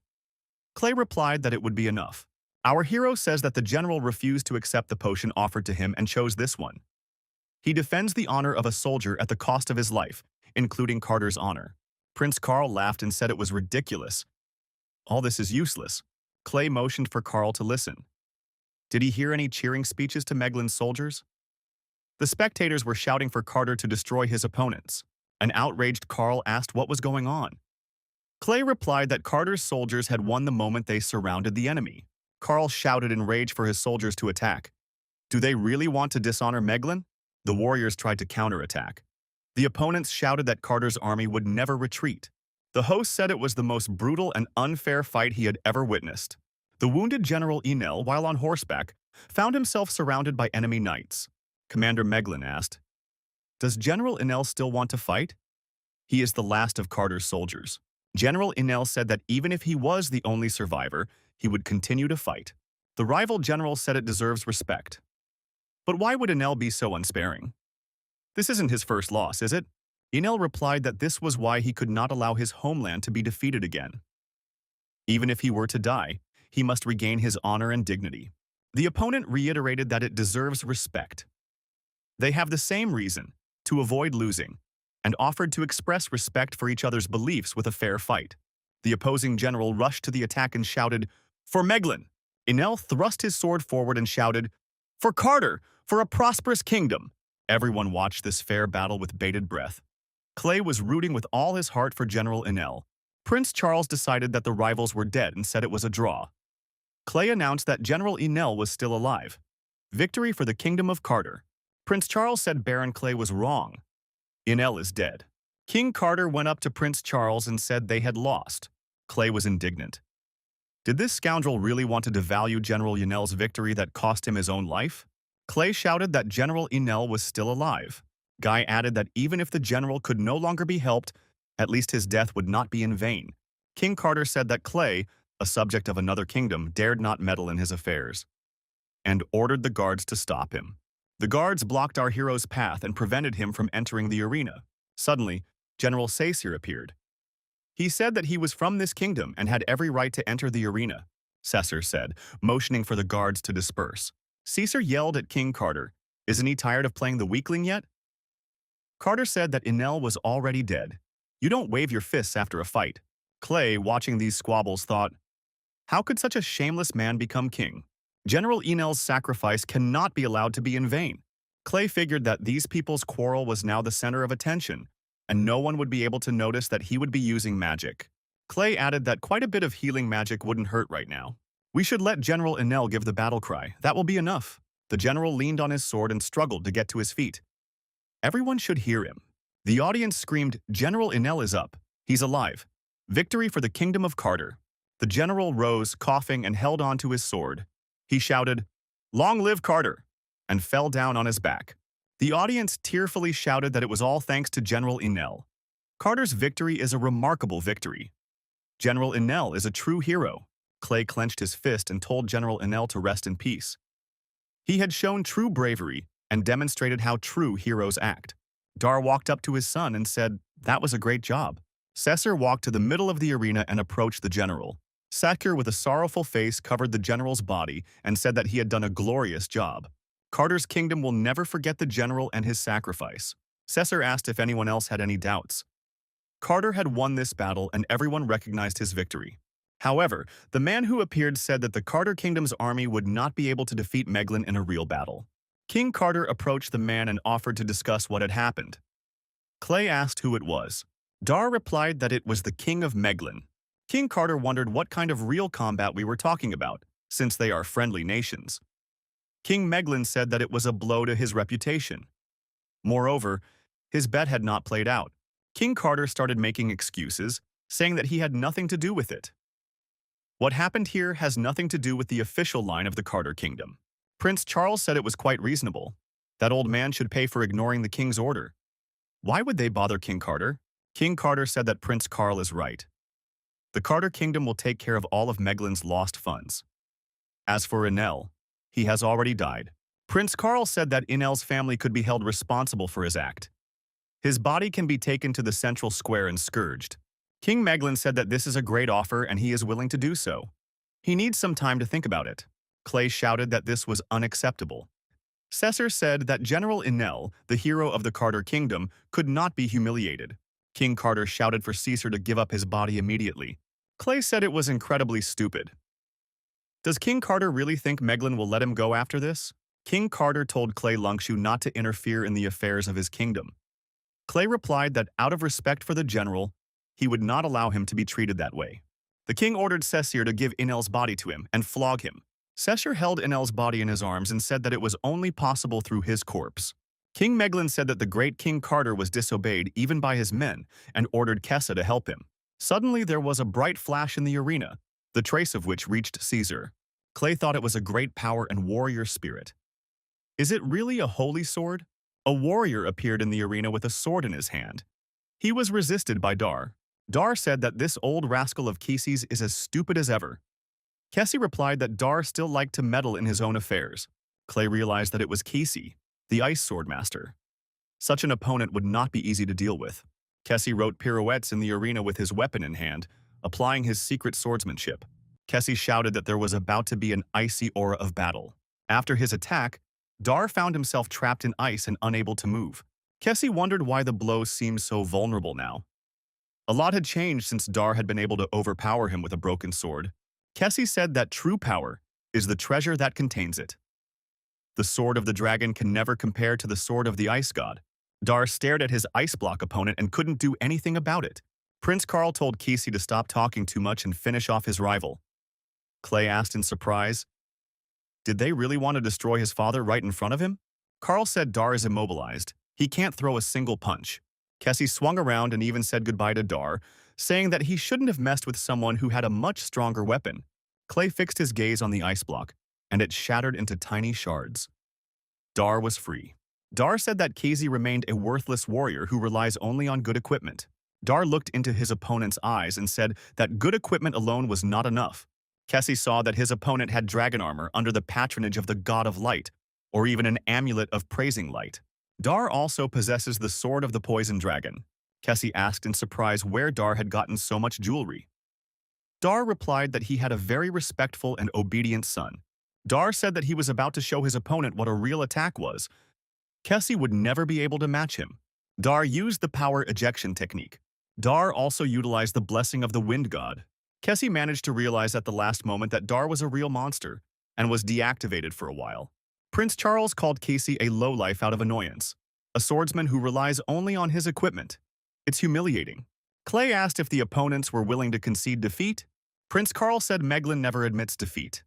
Clay replied that it would be enough. Our hero says that the general refused to accept the potion offered to him and chose this one. He defends the honor of a soldier at the cost of his life, including Carter's honor. Prince Carl laughed and said it was ridiculous. All this is useless. Clay motioned for Carl to listen. Did he hear any cheering speeches to Meglin's soldiers? The spectators were shouting for Carter to destroy his opponents. An outraged Carl asked what was going on. Clay replied that Carter's soldiers had won the moment they surrounded the enemy. Carl shouted in rage for his soldiers to attack. Do they really want to dishonor Meglin? The warriors tried to counterattack. The opponents shouted that Carter's army would never retreat. The host said it was the most brutal and unfair fight he had ever witnessed. The wounded General Enel, while on horseback, found himself surrounded by enemy knights. Commander Meglin asked, "Does General Enel still want to fight?" He is the last of Carter's soldiers. General Enel said that even if he was the only survivor, he would continue to fight. The rival general said it deserves respect. But why would Enel be so unsparing? This isn't his first loss, is it? Enel replied that this was why he could not allow his homeland to be defeated again. Even if he were to die, he must regain his honor and dignity. The opponent reiterated that it deserves respect. They have the same reason, to avoid losing, and offered to express respect for each other's beliefs with a fair fight. The opposing general rushed to the attack and shouted, "For Meglin!" Enel thrust his sword forward and shouted, "For Carter! For a prosperous kingdom!" Everyone watched this fair battle with bated breath. Clay was rooting with all his heart for General Enel. Prince Charles decided that the rivals were dead and said it was a draw. Clay announced that General Enel was still alive. Victory for the Kingdom of Carter. Prince Charles said Baron Clay was wrong. Enel is dead. King Carter went up to Prince Charles and said they had lost. Clay was indignant. Did this scoundrel really want to devalue General Enel's victory that cost him his own life? Clay shouted that General Enel was still alive. Guy added that even if the general could no longer be helped, at least his death would not be in vain. King Carter said that Clay, a subject of another kingdom, dared not meddle in his affairs, and ordered the guards to stop him. The guards blocked our hero's path and prevented him from entering the arena. Suddenly, General Caesar appeared. He said that he was from this kingdom and had every right to enter the arena, Caesar said, motioning for the guards to disperse. Caesar yelled at King Carter, "Isn't he tired of playing the weakling yet?" Carter said that Enel was already dead. You don't wave your fists after a fight. Clay, watching these squabbles, thought, how could such a shameless man become king? General Enel's sacrifice cannot be allowed to be in vain. Clay figured that these people's quarrel was now the center of attention, and no one would be able to notice that he would be using magic. Clay added that quite a bit of healing magic wouldn't hurt right now. We should let General Enel give the battle cry. That will be enough. The general leaned on his sword and struggled to get to his feet. Everyone should hear him. The audience screamed, General Enel is up. He's alive. Victory for the Kingdom of Carter. The general rose, coughing, and held on to his sword. He shouted, Long live Carter, and fell down on his back. The audience tearfully shouted that it was all thanks to General Enel. Carter's victory is a remarkable victory. General Enel is a true hero. Clay clenched his fist and told General Enel to rest in peace. He had shown true bravery and demonstrated how true heroes act. Dar walked up to his son and said, That was a great job. Cesar walked to the middle of the arena and approached the general. Satker, with a sorrowful face, covered the general's body and said that he had done a glorious job. Carter's kingdom will never forget the general and his sacrifice. Cesar asked if anyone else had any doubts. Carter had won this battle and everyone recognized his victory. However, the man who appeared said that the Carter Kingdom's army would not be able to defeat Meglin in a real battle. King Carter approached the man and offered to discuss what had happened. Clay asked who it was. Dar replied that it was the King of Meglin. King Carter wondered what kind of real combat we were talking about, since they are friendly nations. King Meglin said that it was a blow to his reputation. Moreover, his bet had not played out. King Carter started making excuses, saying that he had nothing to do with it. What happened here has nothing to do with the official line of the Carter Kingdom. Prince Charles said it was quite reasonable. That old man should pay for ignoring the king's order. Why would they bother King Carter? King Carter said that Prince Carl is right. The Carter Kingdom will take care of all of Meglin's lost funds. As for Enel, he has already died. Prince Carl said that Enel's family could be held responsible for his act. His body can be taken to the central square and scourged. King Meglin said that this is a great offer and he is willing to do so. He needs some time to think about it. Clay shouted that this was unacceptable. Cesar said that General Enel, the hero of the Carter Kingdom, could not be humiliated. King Carter shouted for Caesar to give up his body immediately. Clay said it was incredibly stupid. Does King Carter really think Meglin will let him go after this? King Carter told Clay Lungshu not to interfere in the affairs of his kingdom. Clay replied that out of respect for the general, he would not allow him to be treated that way. The king ordered Cesar to give Enel's body to him and flog him. Cesar held Enel's body in his arms and said that it was only possible through his corpse. King Meglin said that the great King Carter was disobeyed even by his men and ordered Kessa to help him. Suddenly there was a bright flash in the arena, the trace of which reached Caesar. Clay thought it was a great power and warrior spirit. Is it really a holy sword? A warrior appeared in the arena with a sword in his hand. He was resisted by Dar. Dar said that this old rascal of Kesey's is as stupid as ever. Kesey replied that Dar still liked to meddle in his own affairs. Clay realized that it was Kesey, the ice sword master. Such an opponent would not be easy to deal with. Kesey wrote pirouettes in the arena with his weapon in hand, applying his secret swordsmanship. Kesey shouted that there was about to be an icy aura of battle. After his attack, Dar found himself trapped in ice and unable to move. Kesey wondered why the blow seemed so vulnerable now. A lot had changed since Dar had been able to overpower him with a broken sword. Kesey said that true power is the treasure that contains it. The sword of the dragon can never compare to the sword of the ice god. Dar stared at his ice block opponent and couldn't do anything about it. Prince Carl told Kesey to stop talking too much and finish off his rival. Clay asked in surprise, did they really want to destroy his father right in front of him? Carl said Dar is immobilized. He can't throw a single punch. Kesey swung around and even said goodbye to Dar, saying that he shouldn't have messed with someone who had a much stronger weapon. Clay fixed his gaze on the ice block, and it shattered into tiny shards. Dar was free. Dar said that Kesey remained a worthless warrior who relies only on good equipment. Dar looked into his opponent's eyes and said that good equipment alone was not enough. Kesey saw that his opponent had dragon armor under the patronage of the god of light, or even an amulet of praising light. Dar also possesses the sword of the poison dragon. Kesey asked in surprise where Dar had gotten so much jewelry. Dar replied that he had a very respectful and obedient son. Dar said that he was about to show his opponent what a real attack was. Kesey would never be able to match him. Dar used the power ejection technique. Dar also utilized the blessing of the wind god. Kessie managed to realize at the last moment that Dar was a real monster and was deactivated for a while. Prince Charles called Casey a lowlife out of annoyance, a swordsman who relies only on his equipment. It's humiliating. Clay asked if the opponents were willing to concede defeat. Prince Carl said Meglin never admits defeat.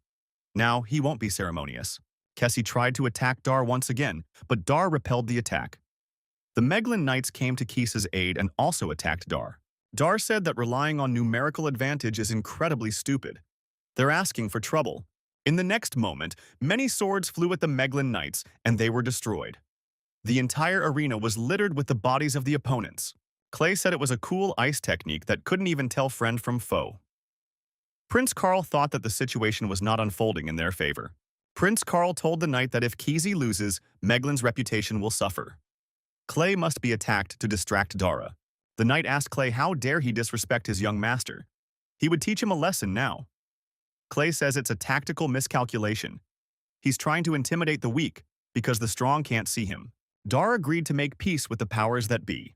Now, he won't be ceremonious. Kessie tried to attack Dar once again, but Dar repelled the attack. The Meglin Knights came to Kisa's aid and also attacked Dar. Dar said that relying on numerical advantage is incredibly stupid. They're asking for trouble. In the next moment, many swords flew at the Meglin Knights and they were destroyed. The entire arena was littered with the bodies of the opponents. Clay said it was a cool ice technique that couldn't even tell friend from foe. Prince Carl thought that the situation was not unfolding in their favor. Prince Carl told the knight that if Kesey loses, Meglin's reputation will suffer. Clay must be attacked to distract Dara. The knight asked Clay how dare he disrespect his young master. He would teach him a lesson now. Clay says it's a tactical miscalculation. He's trying to intimidate the weak because the strong can't see him. Dar agreed to make peace with the powers that be.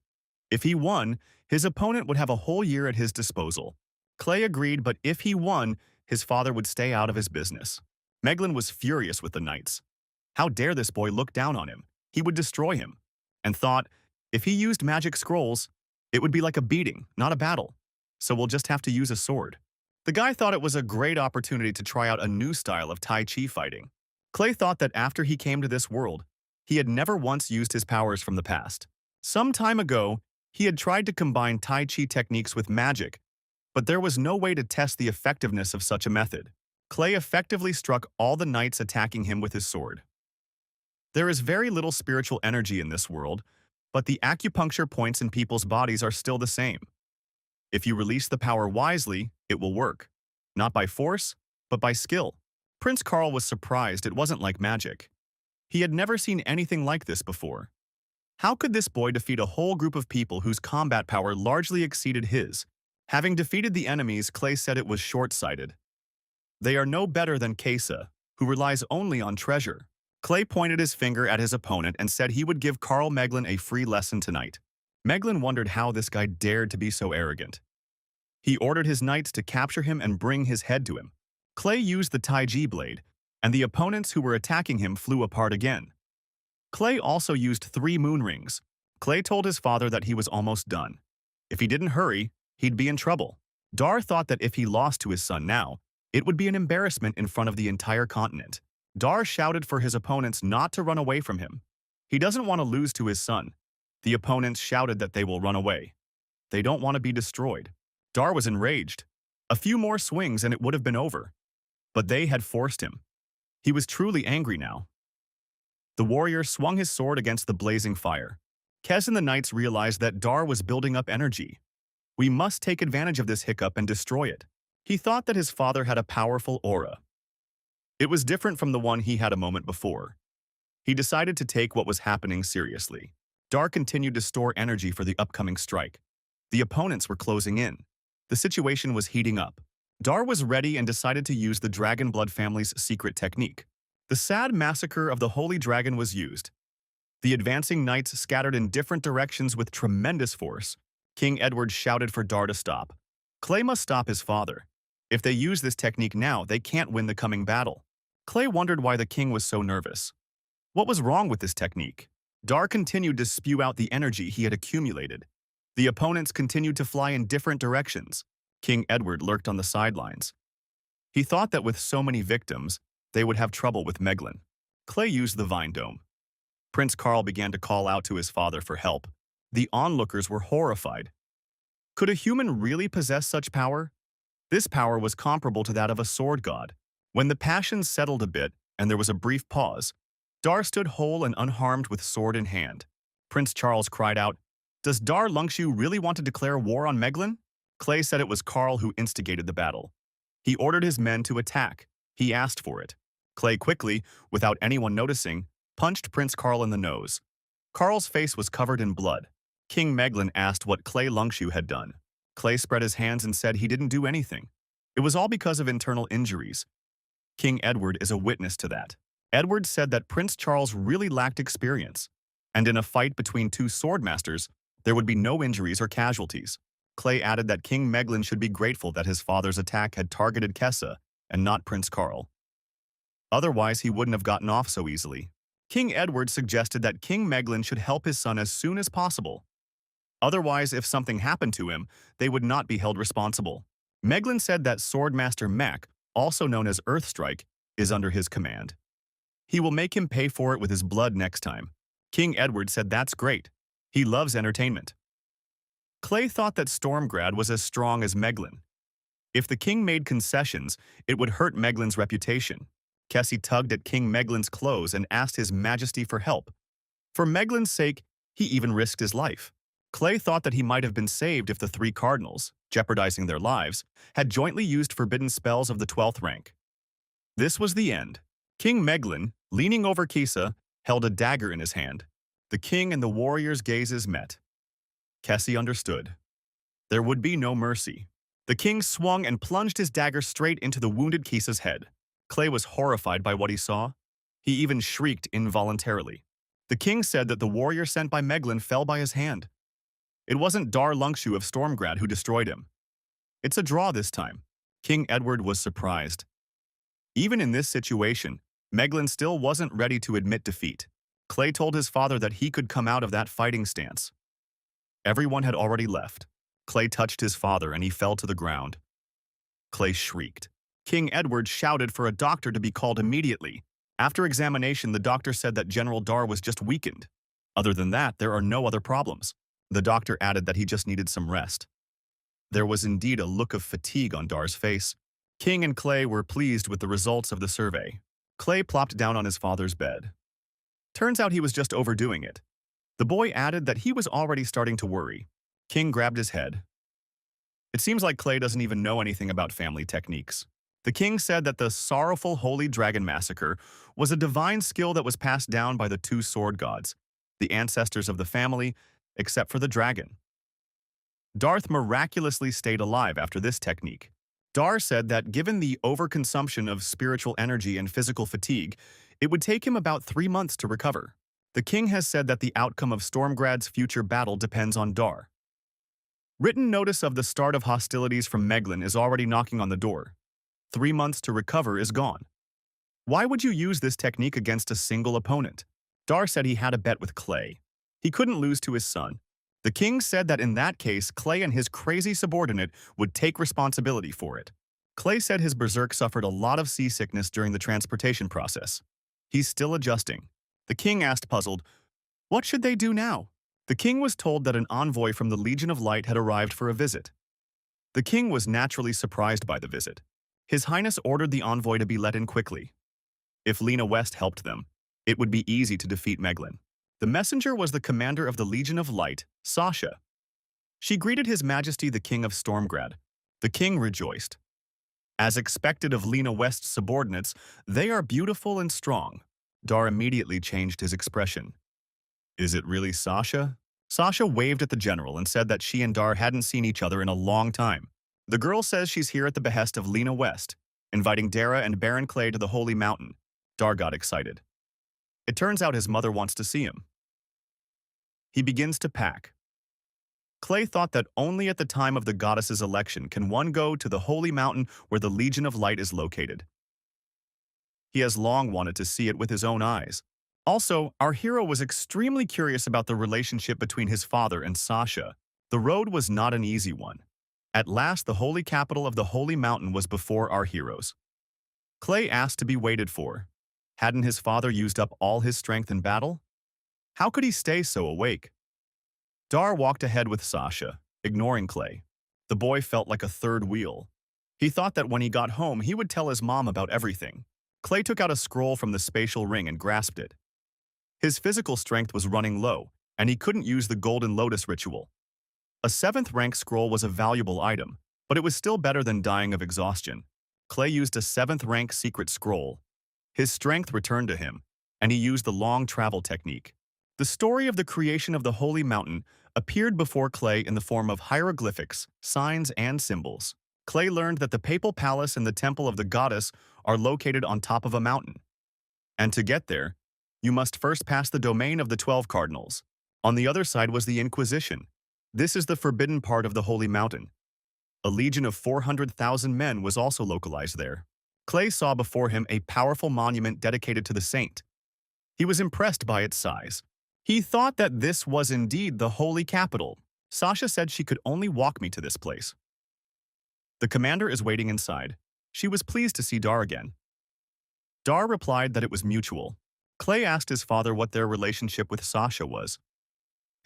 If he won, his opponent would have a whole year at his disposal. Clay agreed, but if he won, his father would stay out of his business. Meglin was furious with the knights. How dare this boy look down on him? He would destroy him. And thought, if he used magic scrolls, it would be like a beating, not a battle. So we'll just have to use a sword. The guy thought it was a great opportunity to try out a new style of Tai Chi fighting. Clay thought that after he came to this world, he had never once used his powers from the past. Some time ago, he had tried to combine Tai Chi techniques with magic, but there was no way to test the effectiveness of such a method. Clay effectively struck all the knights attacking him with his sword. There is very little spiritual energy in this world, but the acupuncture points in people's bodies are still the same. If you release the power wisely, it will work. Not by force, but by skill. Prince Carl was surprised it wasn't like magic. He had never seen anything like this before. How could this boy defeat a whole group of people whose combat power largely exceeded his? Having defeated the enemies, Clay said it was short-sighted. They are no better than Kesa, who relies only on treasure. Clay pointed his finger at his opponent and said he would give Carl Meglin a free lesson tonight. Meglin wondered how this guy dared to be so arrogant. He ordered his knights to capture him and bring his head to him. Clay used the Taiji blade, and the opponents who were attacking him flew apart again. Clay also used 3 moon rings. Clay told his father that he was almost done. If he didn't hurry, he'd be in trouble. Dar thought that if he lost to his son now, it would be an embarrassment in front of the entire continent. Dar shouted for his opponents not to run away from him. He doesn't want to lose to his son. The opponents shouted that they will run away. They don't want to be destroyed. Dar was enraged. A few more swings and it would have been over. But they had forced him. He was truly angry now. The warrior swung his sword against the blazing fire. Kes and the knights realized that Dar was building up energy. We must take advantage of this hiccup and destroy it. He thought that his father had a powerful aura. It was different from the one he had a moment before. He decided to take what was happening seriously. Dar continued to store energy for the upcoming strike. The opponents were closing in. The situation was heating up. Dar was ready and decided to use the Dragon Blood family's secret technique. The sad massacre of the Holy Dragon was used. The advancing knights scattered in different directions with tremendous force. King Edward shouted for Dar to stop. Clay must stop his father. If they use this technique now, they can't win the coming battle. Clay wondered why the king was so nervous. What was wrong with this technique? Dar continued to spew out the energy he had accumulated. The opponents continued to fly in different directions. King Edward lurked on the sidelines. He thought that with so many victims, they would have trouble with Meglin. Clay used the Vine Dome. Prince Carl began to call out to his father for help. The onlookers were horrified. Could a human really possess such power? This power was comparable to that of a sword god. When the passions settled a bit and there was a brief pause, Dar stood whole and unharmed with sword in hand. Prince Charles cried out, "Does Dar Lungshu really want to declare war on Meglin?" Clay said it was Carl who instigated the battle. He ordered his men to attack. He asked for it. Clay quickly, without anyone noticing, punched Prince Carl in the nose. Carl's face was covered in blood. King Meglin asked what Clay Lungshu had done. Clay spread his hands and said he didn't do anything. It was all because of internal injuries. King Edward is a witness to that. Edward said that Prince Charles really lacked experience, and in a fight between 2 sword masters, there would be no injuries or casualties. Clay added that King Meglin should be grateful that his father's attack had targeted Kessa and not Prince Carl. Otherwise, he wouldn't have gotten off so easily. King Edward suggested that King Meglin should help his son as soon as possible. Otherwise, if something happened to him, they would not be held responsible. Meglin said that Swordmaster Mac, also known as Earthstrike, is under his command. He will make him pay for it with his blood next time. King Edward said that's great. He loves entertainment. Clay thought that Stormgrad was as strong as Meglin. If the king made concessions, it would hurt Meglin's reputation. Kessie tugged at King Meglin's clothes and asked His Majesty for help. For Meglin's sake, he even risked his life. Clay thought that he might have been saved if the three cardinals, jeopardizing their lives, had jointly used forbidden spells of the 12th rank. This was the end. King Meglin, leaning over Kisa, held a dagger in his hand. The king and the warrior's gazes met. Kessie understood. There would be no mercy. The king swung and plunged his dagger straight into the wounded Kisa's head. Clay was horrified by what he saw. He even shrieked involuntarily. The king said that the warrior sent by Meglin fell by his hand. It wasn't Dar Lunkshu of Stormgrad who destroyed him. It's a draw this time. King Edward was surprised. Even in this situation, Meglin still wasn't ready to admit defeat. Clay told his father that he could come out of that fighting stance. Everyone had already left. Clay touched his father and he fell to the ground. Clay shrieked. King Edward shouted for a doctor to be called immediately. After examination, the doctor said that General Dar was just weakened. Other than that, there are no other problems. The doctor added that he just needed some rest. There was indeed a look of fatigue on Dar's face. King and Clay were pleased with the results of the survey. Clay plopped down on his father's bed. Turns out he was just overdoing it. The boy added that he was already starting to worry. King grabbed his head. It seems like Clay doesn't even know anything about family techniques. The king said that the sorrowful holy dragon massacre was a divine skill that was passed down by the two sword gods, the ancestors of the family, except for the dragon. Darth miraculously stayed alive after this technique. Dar said that given the overconsumption of spiritual energy and physical fatigue, it would take him about 3 months to recover. The king has said that the outcome of Stormgrad's future battle depends on Dar. Written notice of the start of hostilities from Meglin is already knocking on the door. 3 months to recover is gone. Why would you use this technique against a single opponent? Dar said he had a bet with Clay. He couldn't lose to his son. The king said that in that case, Clay and his crazy subordinate would take responsibility for it. Clay said his berserk suffered a lot of seasickness during the transportation process. He's still adjusting. The king asked, puzzled, what should they do now? The king was told that an envoy from the Legion of Light had arrived for a visit. The king was naturally surprised by the visit. His Highness ordered the envoy to be let in quickly. If Lena West helped them, it would be easy to defeat Meglin. The messenger was the commander of the Legion of Light, Sasha. She greeted His Majesty the King of Stormgrad. The king rejoiced. As expected of Lena West's subordinates, they are beautiful and strong. Dar immediately changed his expression. Is it really Sasha? Sasha waved at the general and said that she and Dar hadn't seen each other in a long time. The girl says she's here at the behest of Lena West, inviting Dara and Baron Clay to the Holy Mountain. Dar got excited. It turns out his mother wants to see him. He begins to pack. Clay thought that only at the time of the goddess's election can one go to the Holy Mountain where the Legion of Light is located. He has long wanted to see it with his own eyes. Also, our hero was extremely curious about the relationship between his father and Sasha. The road was not an easy one. At last, the holy capital of the Holy Mountain was before our heroes. Clay asked to be waited for. Hadn't his father used up all his strength in battle? How could he stay so awake? Dar walked ahead with Sasha, ignoring Clay. The boy felt like a third wheel. He thought that when he got home, he would tell his mom about everything. Clay took out a scroll from the spatial ring and grasped it. His physical strength was running low, and he couldn't use the Golden Lotus ritual. A 7th rank scroll was a valuable item, but it was still better than dying of exhaustion. Clay used a 7th rank secret scroll. His strength returned to him, and he used the long travel technique. The story of the creation of the Holy Mountain appeared before Clay in the form of hieroglyphics, signs, and symbols. Clay learned that the papal palace and the temple of the goddess are located on top of a mountain. And to get there, you must first pass the domain of the 12 cardinals. On the other side was the Inquisition. This is the forbidden part of the Holy Mountain. A legion of 400,000 men was also localized there. Clay saw before him a powerful monument dedicated to the saint. He was impressed by its size. He thought that this was indeed the holy capital. Sasha said she could only walk me to this place. The commander is waiting inside. She was pleased to see Dar again. Dar replied that it was mutual. Clay asked his father what their relationship with Sasha was.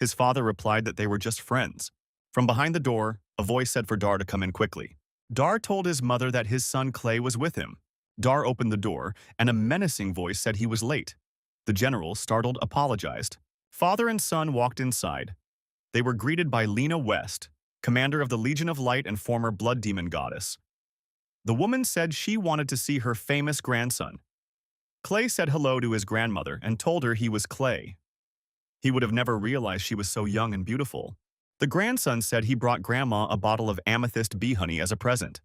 His father replied that they were just friends. From behind the door, a voice said for Dar to come in quickly. Dar told his mother that his son Clay was with him. Dar opened the door, and a menacing voice said he was late. The general, startled, apologized. Father and son walked inside. They were greeted by Lena West, commander of the Legion of Light and former blood demon goddess. The woman said she wanted to see her famous grandson. Clay said hello to his grandmother and told her he was Clay. He would have never realized she was so young and beautiful. The grandson said he brought grandma a bottle of amethyst bee honey as a present.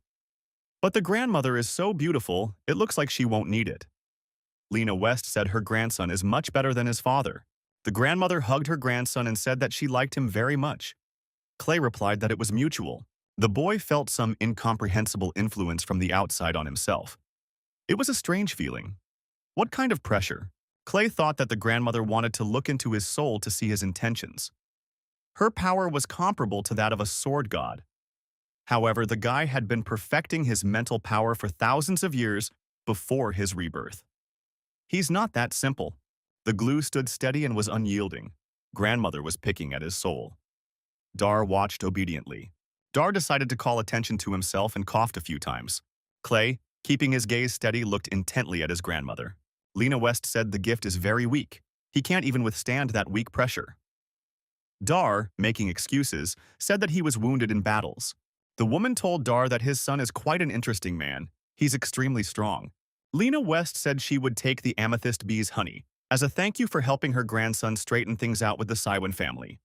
But the grandmother is so beautiful, it looks like she won't need it. Lena West said her grandson is much better than his father. The grandmother hugged her grandson and said that she liked him very much. Clay replied that it was mutual. The boy felt some incomprehensible influence from the outside on himself. It was a strange feeling. What kind of pressure? Clay thought that the grandmother wanted to look into his soul to see his intentions. Her power was comparable to that of a sword god. However, the guy had been perfecting his mental power for thousands of years before his rebirth. He's not that simple. The glue stood steady and was unyielding. Grandmother was picking at his soul. Dar watched obediently. Dar decided to call attention to himself and coughed a few times. Clay, keeping his gaze steady, looked intently at his grandmother. Lena West said the gift is very weak. He can't even withstand that weak pressure. Dar, making excuses, said that he was wounded in battles. The woman told Dar that his son is quite an interesting man. He's extremely strong. Lena West said she would take the amethyst bee's honey as a thank you for helping her grandson straighten things out with the Saiwan family.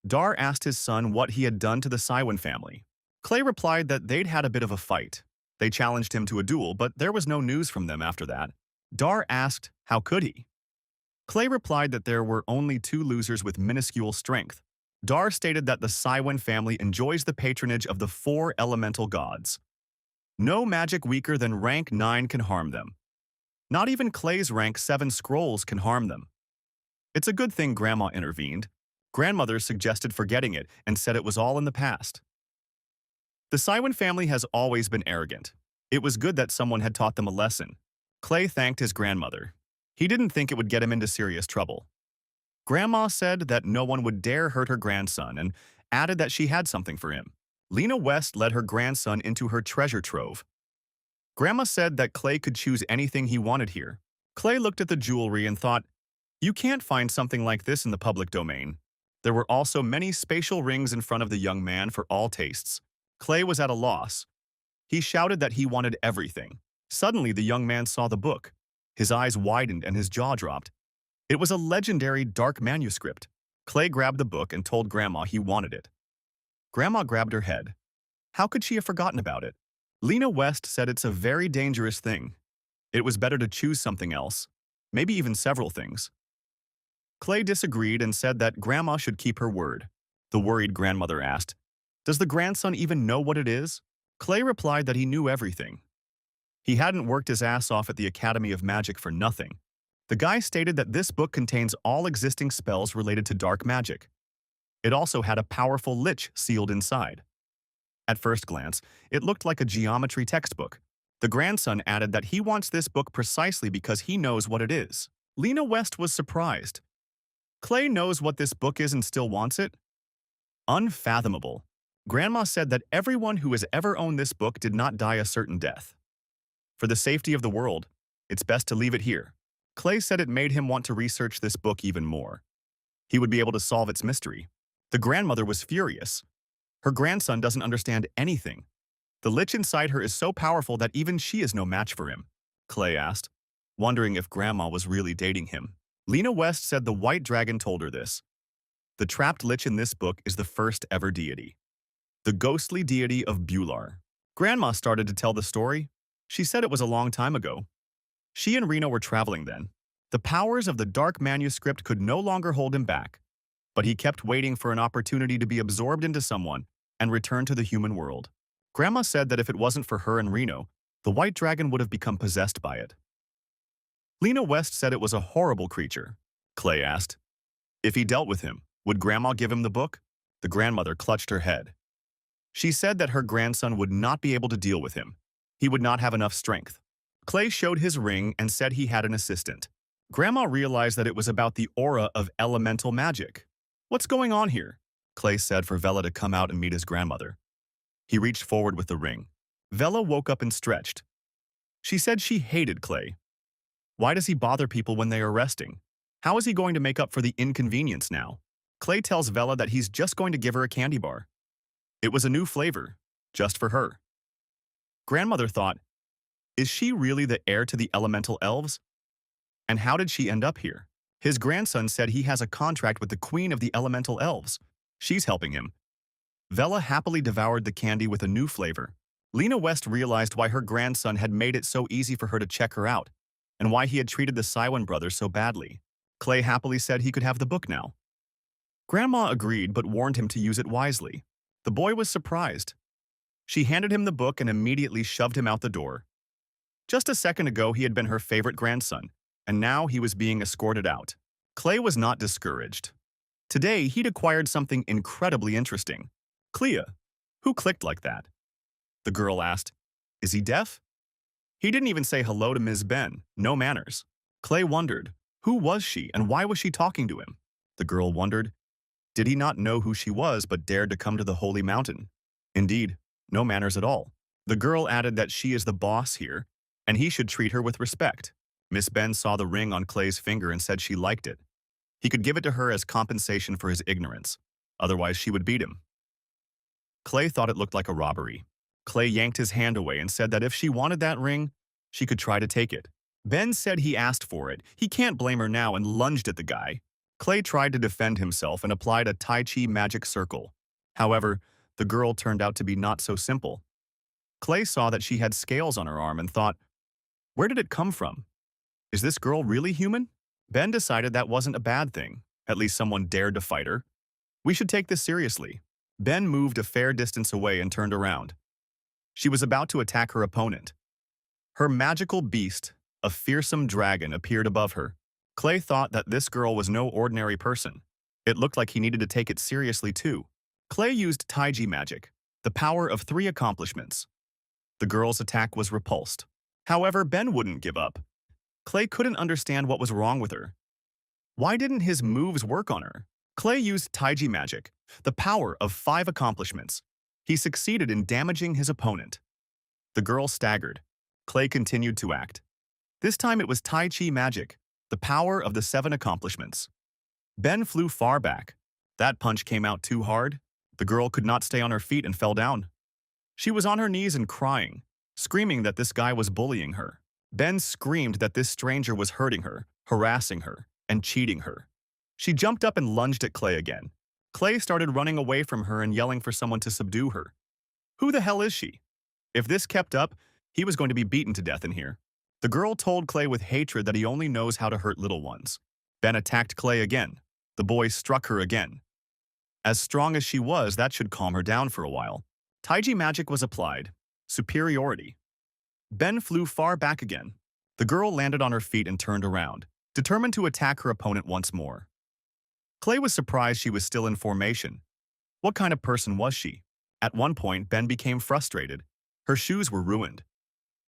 Dar asked his son what he had done to the Saiwan family. Clay replied that they'd had a bit of a fight. They challenged him to a duel, but there was no news from them after that. Dar asked, how could he? Clay replied that there were only two losers with minuscule strength. Dar stated that the Saiwan family enjoys the patronage of the 4 elemental gods. No magic weaker than rank 9 can harm them. Not even Clay's rank 7 scrolls can harm them. It's a good thing Grandma intervened. Grandmother suggested forgetting it and said it was all in the past. The Saiwan family has always been arrogant. It was good that someone had taught them a lesson. Clay thanked his grandmother. He didn't think it would get him into serious trouble. Grandma said that no one would dare hurt her grandson and added that she had something for him. Lena West led her grandson into her treasure trove. Grandma said that Clay could choose anything he wanted here. Clay looked at the jewelry and thought, you can't find something like this in the public domain. There were also many spatial rings in front of the young man for all tastes. Clay was at a loss. He shouted that he wanted everything. Suddenly, the young man saw the book. His eyes widened and his jaw dropped. It was a legendary dark manuscript. Clay grabbed the book and told Grandma he wanted it. Grandma grabbed her head. How could she have forgotten about it? Lena West said it's a very dangerous thing. It was better to choose something else, maybe even several things. Clay disagreed and said that Grandma should keep her word. The worried grandmother asked, does the grandson even know what it is? Clay replied that he knew everything. He hadn't worked his ass off at the Academy of Magic for nothing. The guy stated that this book contains all existing spells related to dark magic. It also had a powerful lich sealed inside. At first glance, it looked like a geometry textbook. The grandson added that he wants this book precisely because he knows what it is. Lena West was surprised. Clay knows what this book is and still wants it? Unfathomable. Grandma said that everyone who has ever owned this book did not die a certain death. For the safety of the world, it's best to leave it here. Clay said it made him want to research this book even more. He would be able to solve its mystery. The grandmother was furious. Her grandson doesn't understand anything. The lich inside her is so powerful that even she is no match for him. Clay asked, wondering if Grandma was really dating him. Lena West said the white dragon told her this. The trapped lich in this book is the first ever deity. The ghostly deity of Bular. Grandma started to tell the story. She said it was a long time ago. She and Reno were traveling then. The powers of the dark manuscript could no longer hold him back. but he kept waiting for an opportunity to be absorbed into someone and return to the human world. Grandma said that if it wasn't for her and Reno, the white dragon would have become possessed by it. Lena West said it was a horrible creature. Clay asked, if he dealt with him, would Grandma give him the book? The grandmother clutched her head. She said that her grandson would not be able to deal with him. He would not have enough strength. Clay showed his ring and said he had an assistant. Grandma realized that it was about the aura of elemental magic. What's going on here? Clay said for Vela to come out and meet his grandmother. He reached forward with the ring. Vela woke up and stretched. She said she hated Clay. Why does he bother people when they are resting? How is he going to make up for the inconvenience now? Clay tells Vela that he's just going to give her a candy bar. It was a new flavor, just for her. Grandmother thought, is she really the heir to the elemental elves? And how did she end up here? His grandson said he has a contract with the queen of the elemental elves. She's helping him. Vela happily devoured the candy with a new flavor. Lena West realized why her grandson had made it so easy for her to check her out, and why he had treated the Siwan brothers so badly. Clay happily said he could have the book now. Grandma agreed but warned him to use it wisely. The boy was surprised. She handed him the book and immediately shoved him out the door. Just a second ago he had been her favorite grandson, and now he was being escorted out. Clay was not discouraged. Today he'd acquired something incredibly interesting. Clea, who clicked like that? The girl asked, is he deaf? He didn't even say hello to Ms. Ben, no manners. Clay wondered, who was she and why was she talking to him? The girl wondered, did he not know who she was but dared to come to the holy mountain? Indeed, no manners at all. The girl added that she is the boss here, and he should treat her with respect. Miss Ben saw the ring on Clay's finger and said she liked it. He could give it to her as compensation for his ignorance. Otherwise, she would beat him. Clay thought it looked like a robbery. Clay yanked his hand away and said that if she wanted that ring, she could try to take it. Ben said he asked for it. He can't blame her now and lunged at the guy. Clay tried to defend himself and applied a Tai Chi magic circle. However, the girl turned out to be not so simple. Clay saw that she had scales on her arm and thought, where did it come from? Is this girl really human? Ben decided that wasn't a bad thing. At least someone dared to fight her. We should take this seriously. Ben moved a fair distance away and turned around. She was about to attack her opponent. Her magical beast, a fearsome dragon, appeared above her. Clay thought that this girl was no ordinary person. It looked like he needed to take it seriously too. Clay used Taiji magic, the power of 3 accomplishments. The girl's attack was repulsed. However, Ben wouldn't give up. Clay couldn't understand what was wrong with her. Why didn't his moves work on her? Clay used Taiji magic, the power of 5 accomplishments. He succeeded in damaging his opponent. The girl staggered. Clay continued to act. This time it was Tai Chi magic, the power of the 7 accomplishments. Ben flew far back. That punch came out too hard. The girl could not stay on her feet and fell down. She was on her knees and crying, screaming that this guy was bullying her. Ben screamed that this stranger was hurting her, harassing her, and cheating her. She jumped up and lunged at Clay again. Clay started running away from her and yelling for someone to subdue her. Who the hell is she? If this kept up, he was going to be beaten to death in here. The girl told Clay with hatred that he only knows how to hurt little ones. Ben attacked Clay again. The boy struck her again. As strong as she was, that should calm her down for a while. Taiji magic was applied. Superiority. Ben flew far back again. The girl landed on her feet and turned around, determined to attack her opponent once more. Clay was surprised she was still in formation. What kind of person was she? At one point, Ben became frustrated. Her shoes were ruined.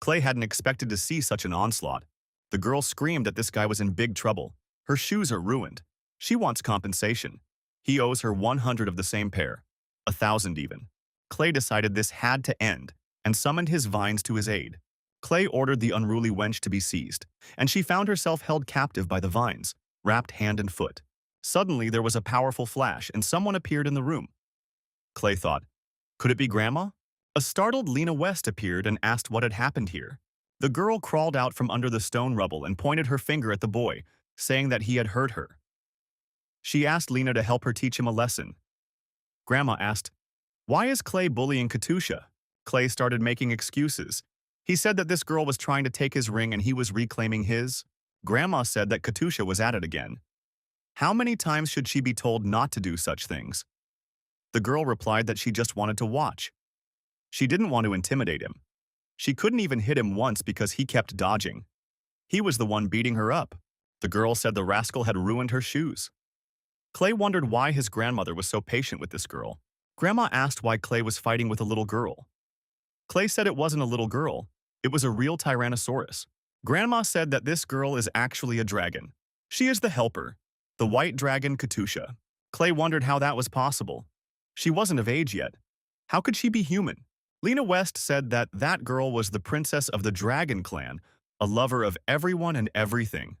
Clay hadn't expected to see such an onslaught. The girl screamed that this guy was in big trouble. Her shoes are ruined. She wants compensation. He owes her 100 of the same pair, 1,000 even. Clay decided this had to end and summoned his vines to his aid. Clay ordered the unruly wench to be seized, and she found herself held captive by the vines, wrapped hand and foot. Suddenly, there was a powerful flash and someone appeared in the room. Clay thought, could it be Grandma? A startled Lena West appeared and asked what had happened here. The girl crawled out from under the stone rubble and pointed her finger at the boy, saying that he had hurt her. She asked Lena to help her teach him a lesson. Grandma asked, why is Clay bullying Katusha? Clay started making excuses. He said that this girl was trying to take his ring and he was reclaiming his. Grandma said that Katusha was at it again. How many times should she be told not to do such things? The girl replied that she just wanted to watch. She didn't want to intimidate him. She couldn't even hit him once because he kept dodging. He was the one beating her up. The girl said the rascal had ruined her shoes. Clay wondered why his grandmother was so patient with this girl. Grandma asked why Clay was fighting with a little girl. Clay said it wasn't a little girl. It was a real Tyrannosaurus. Grandma said that this girl is actually a dragon. She is the helper, the white dragon Katusha. Clay wondered how that was possible. She wasn't of age yet. How could she be human? Lena West said that that girl was the princess of the Dragon Clan, a lover of everyone and everything.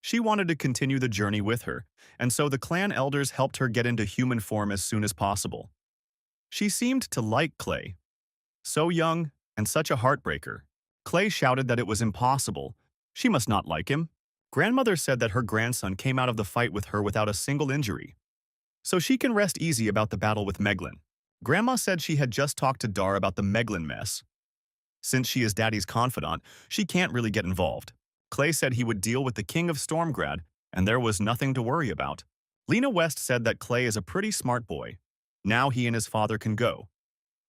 She wanted to continue the journey with her, and so the clan elders helped her get into human form as soon as possible. She seemed to like Clay. So young and such a heartbreaker. Clay shouted that it was impossible. She must not like him. Grandmother said that her grandson came out of the fight with her without a single injury. So she can rest easy about the battle with Meglin. Grandma said she had just talked to Dar about the Meglin mess. Since she is Daddy's confidant, she can't really get involved. Clay said he would deal with the King of Stormgrad, and there was nothing to worry about. Lena West said that Clay is a pretty smart boy. Now he and his father can go.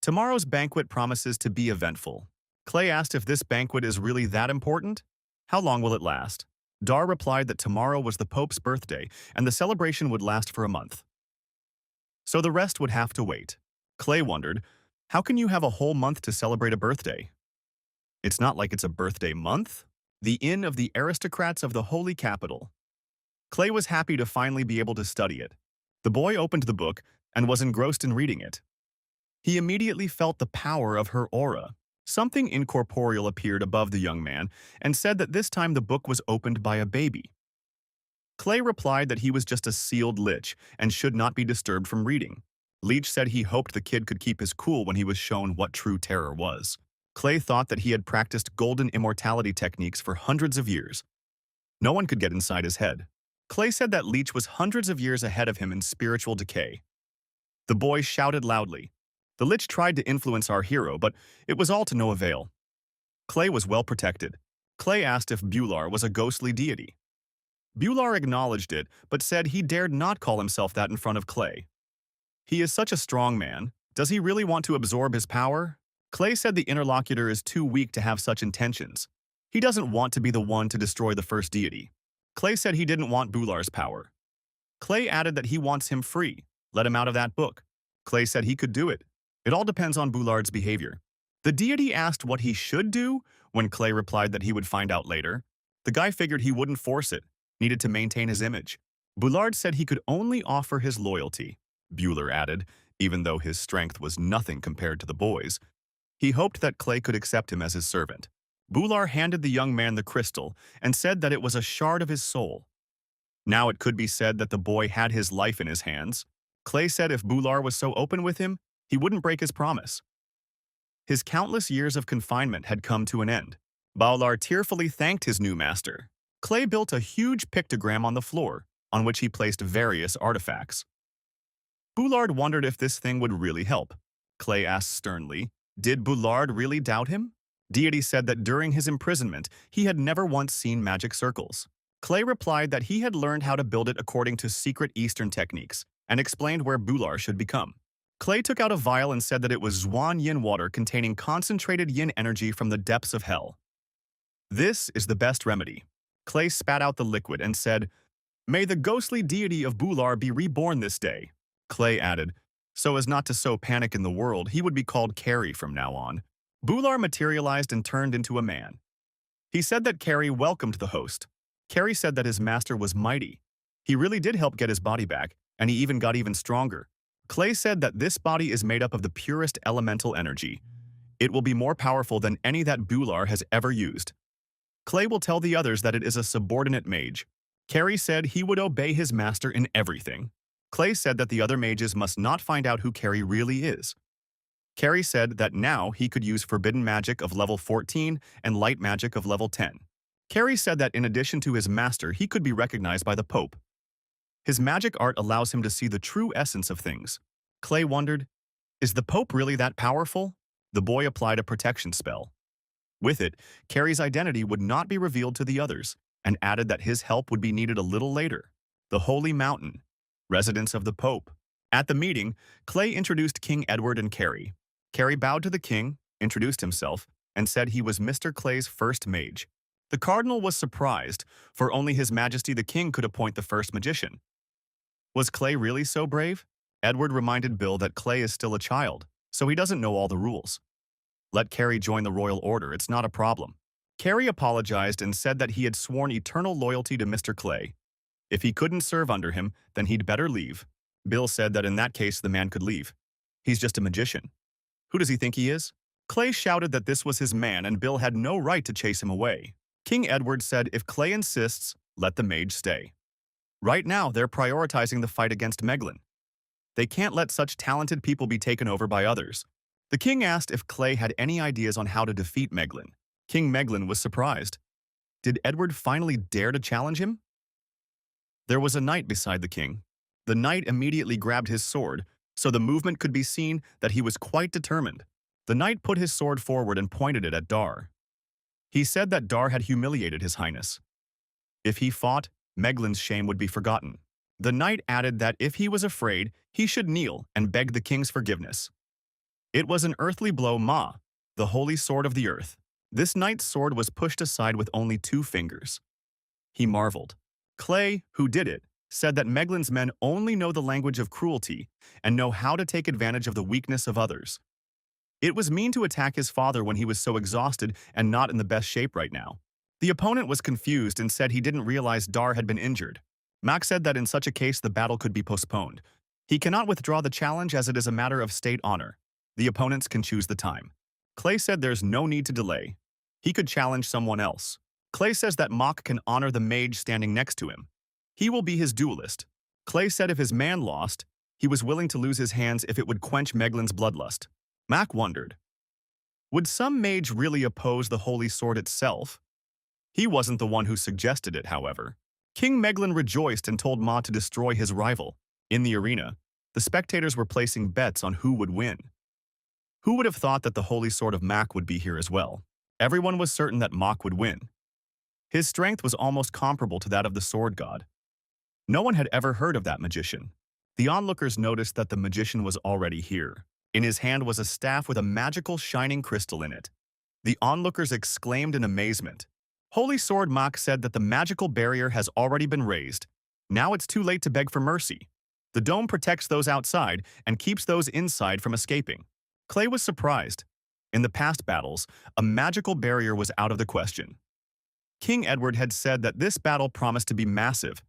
Tomorrow's banquet promises to be eventful. Clay asked if this banquet is really that important. How long will it last? Dar replied that tomorrow was the Pope's birthday, and the celebration would last for a month. So the rest would have to wait. Clay wondered, how can you have a whole month to celebrate a birthday? It's not like it's a birthday month. The Inn of the Aristocrats of the Holy Capital. Clay was happy to finally be able to study it. The boy opened the book and was engrossed in reading it. He immediately felt the power of her aura. Something incorporeal appeared above the young man and said that this time the book was opened by a baby. Clay replied that he was just a sealed lich and should not be disturbed from reading. Leech said he hoped the kid could keep his cool when he was shown what true terror was. Clay thought that he had practiced golden immortality techniques for hundreds of years. No one could get inside his head. Clay said that Leech was hundreds of years ahead of him in spiritual decay. The boy shouted loudly. The lich tried to influence our hero, but it was all to no avail. Clay was well protected. Clay asked if Bular was a ghostly deity. Bular acknowledged it, but said he dared not call himself that in front of Clay. He is such a strong man. Does he really want to absorb his power? Clay said the interlocutor is too weak to have such intentions. He doesn't want to be the one to destroy the first deity. Clay said he didn't want Bular's power. Clay added that he wants him free. Let him out of that book. Clay said he could do it. It all depends on Bulard's behavior. The deity asked what he should do when Clay replied that he would find out later. The guy figured he wouldn't force it, needed to maintain his image. Bullard said he could only offer his loyalty. Bueller added, even though his strength was nothing compared to the boy's. He hoped that Clay could accept him as his servant. Bular handed the young man the crystal and said that it was a shard of his soul. Now it could be said that the boy had his life in his hands. Clay said if Bular was so open with him, he wouldn't break his promise. His countless years of confinement had come to an end. Baular tearfully thanked his new master. Clay built a huge pictogram on the floor, on which he placed various artifacts. Bullard wondered if this thing would really help. Clay asked sternly, did Bullard really doubt him? Deity said that during his imprisonment, he had never once seen magic circles. Clay replied that he had learned how to build it according to secret Eastern techniques, and explained where Bullard should become. Clay took out a vial and said that it was Zhuan Yin water containing concentrated yin energy from the depths of hell. This is the best remedy. Clay spat out the liquid and said, may the ghostly deity of Bular be reborn this day. Clay added, so as not to sow panic in the world, he would be called Carrie from now on. Bular materialized and turned into a man. He said that Carrie welcomed the host. Carrie said that his master was mighty. He really did help get his body back, and he even got even stronger. Clay said that this body is made up of the purest elemental energy. It will be more powerful than any that Bular has ever used. Clay will tell the others that it is a subordinate mage. Carrie said he would obey his master in everything. Clay said that the other mages must not find out who Carrie really is. Carrie said that now he could use forbidden magic of level 14 and light magic of level 10. Carrie said that in addition to his master, he could be recognized by the Pope. His magic art allows him to see the true essence of things. Clay wondered, is the Pope really that powerful? The boy applied a protection spell. With it, Carrie's identity would not be revealed to the others, and added that his help would be needed a little later. the Holy Mountain, residence of the Pope. At the meeting, Clay introduced King Edward and Carrie. Carrie bowed to the king, introduced himself, and said he was Mr. Clay's first mage. The cardinal was surprised, for only His Majesty the King could appoint the first magician. Was Clay really so brave? Edward reminded Bill that Clay is still a child, so he doesn't know all the rules. Let Carrie join the royal order, it's not a problem. Carrie apologized and said that he had sworn eternal loyalty to Mr. Clay. If he couldn't serve under him, then he'd better leave. Bill said that in that case the man could leave. He's just a magician. Who does he think he is? Clay shouted that this was his man and Bill had no right to chase him away. King Edward said if Clay insists, let the mage stay. Right now, they're prioritizing the fight against Meglin. They can't let such talented people be taken over by others. The king asked if Clay had any ideas on how to defeat Meglin. King Meglin was surprised. Did Edward finally dare to challenge him? There was a knight beside the king. The knight immediately grabbed his sword, so the movement could be seen that he was quite determined. The knight put his sword forward and pointed it at Dar. He said that Dar had humiliated His Highness. If he fought, Meglin's shame would be forgotten. The knight added that if he was afraid, he should kneel and beg the king's forgiveness. It was an earthly blow, the holy sword of the earth. This knight's sword was pushed aside with only 2 fingers. He marveled. Clay, who did it, said that Meglin's men only know the language of cruelty and know how to take advantage of the weakness of others. It was mean to attack his father when he was so exhausted and not in the best shape right now. The opponent was confused and said he didn't realize Dar had been injured. Mac said that in such a case the battle could be postponed. He cannot withdraw the challenge as it is a matter of state honor. The opponents can choose the time. Clay said there's no need to delay. He could challenge someone else. Clay says that Mock can honor the mage standing next to him. He will be his duelist. Clay said if his man lost, he was willing to lose his hands if it would quench Meglin's bloodlust. Mac wondered, would some mage really oppose the holy sword itself? He wasn't the one who suggested it, however. King Meglin rejoiced and told Ma to destroy his rival. In the arena, the spectators were placing bets on who would win. Who would have thought that the holy sword of Mac would be here as well? Everyone was certain that Mock would win. His strength was almost comparable to that of the sword god. No one had ever heard of that magician. The onlookers noticed that the magician was already here. In his hand was a staff with a magical shining crystal in it. The onlookers exclaimed in amazement. Holy Sword Mock said that the magical barrier has already been raised. Now it's too late to beg for mercy. The dome protects those outside and keeps those inside from escaping. Clay was surprised. In the past battles, a magical barrier was out of the question. King Edward had said that this battle promised to be massive.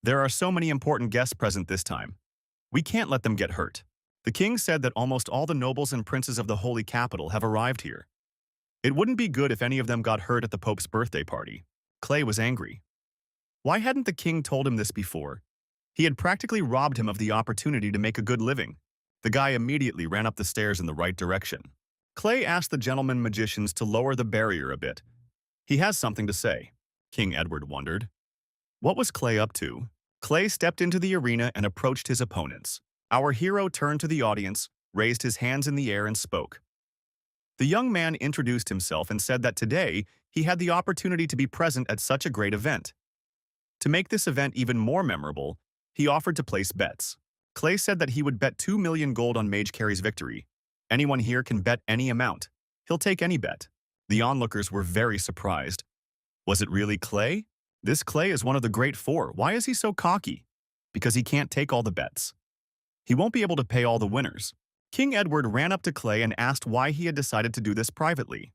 There are so many important guests present this time. We can't let them get hurt. The king said that almost all the nobles and princes of the holy capital have arrived here. It wouldn't be good if any of them got hurt at the Pope's birthday party. Clay was angry. Why hadn't the king told him this before? He had practically robbed him of the opportunity to make a good living. The guy immediately ran up the stairs in the right direction. Clay asked the gentleman magicians to lower the barrier a bit. He has something to say. King Edward wondered. What was Clay up to? Clay stepped into the arena and approached his opponents. Our hero turned to the audience, raised his hands in the air and spoke. The young man introduced himself and said that today he had the opportunity to be present at such a great event. To make this event even more memorable, he offered to place bets. Clay said that he would bet 2 million gold on Mage Carrie's victory. Anyone here can bet any amount. He'll take any bet. The onlookers were very surprised. Was it really Clay? This Clay is one of the Great Four. Why is he so cocky? Because he can't take all the bets. He won't be able to pay all the winners. King Edward ran up to Clay and asked why he had decided to do this privately.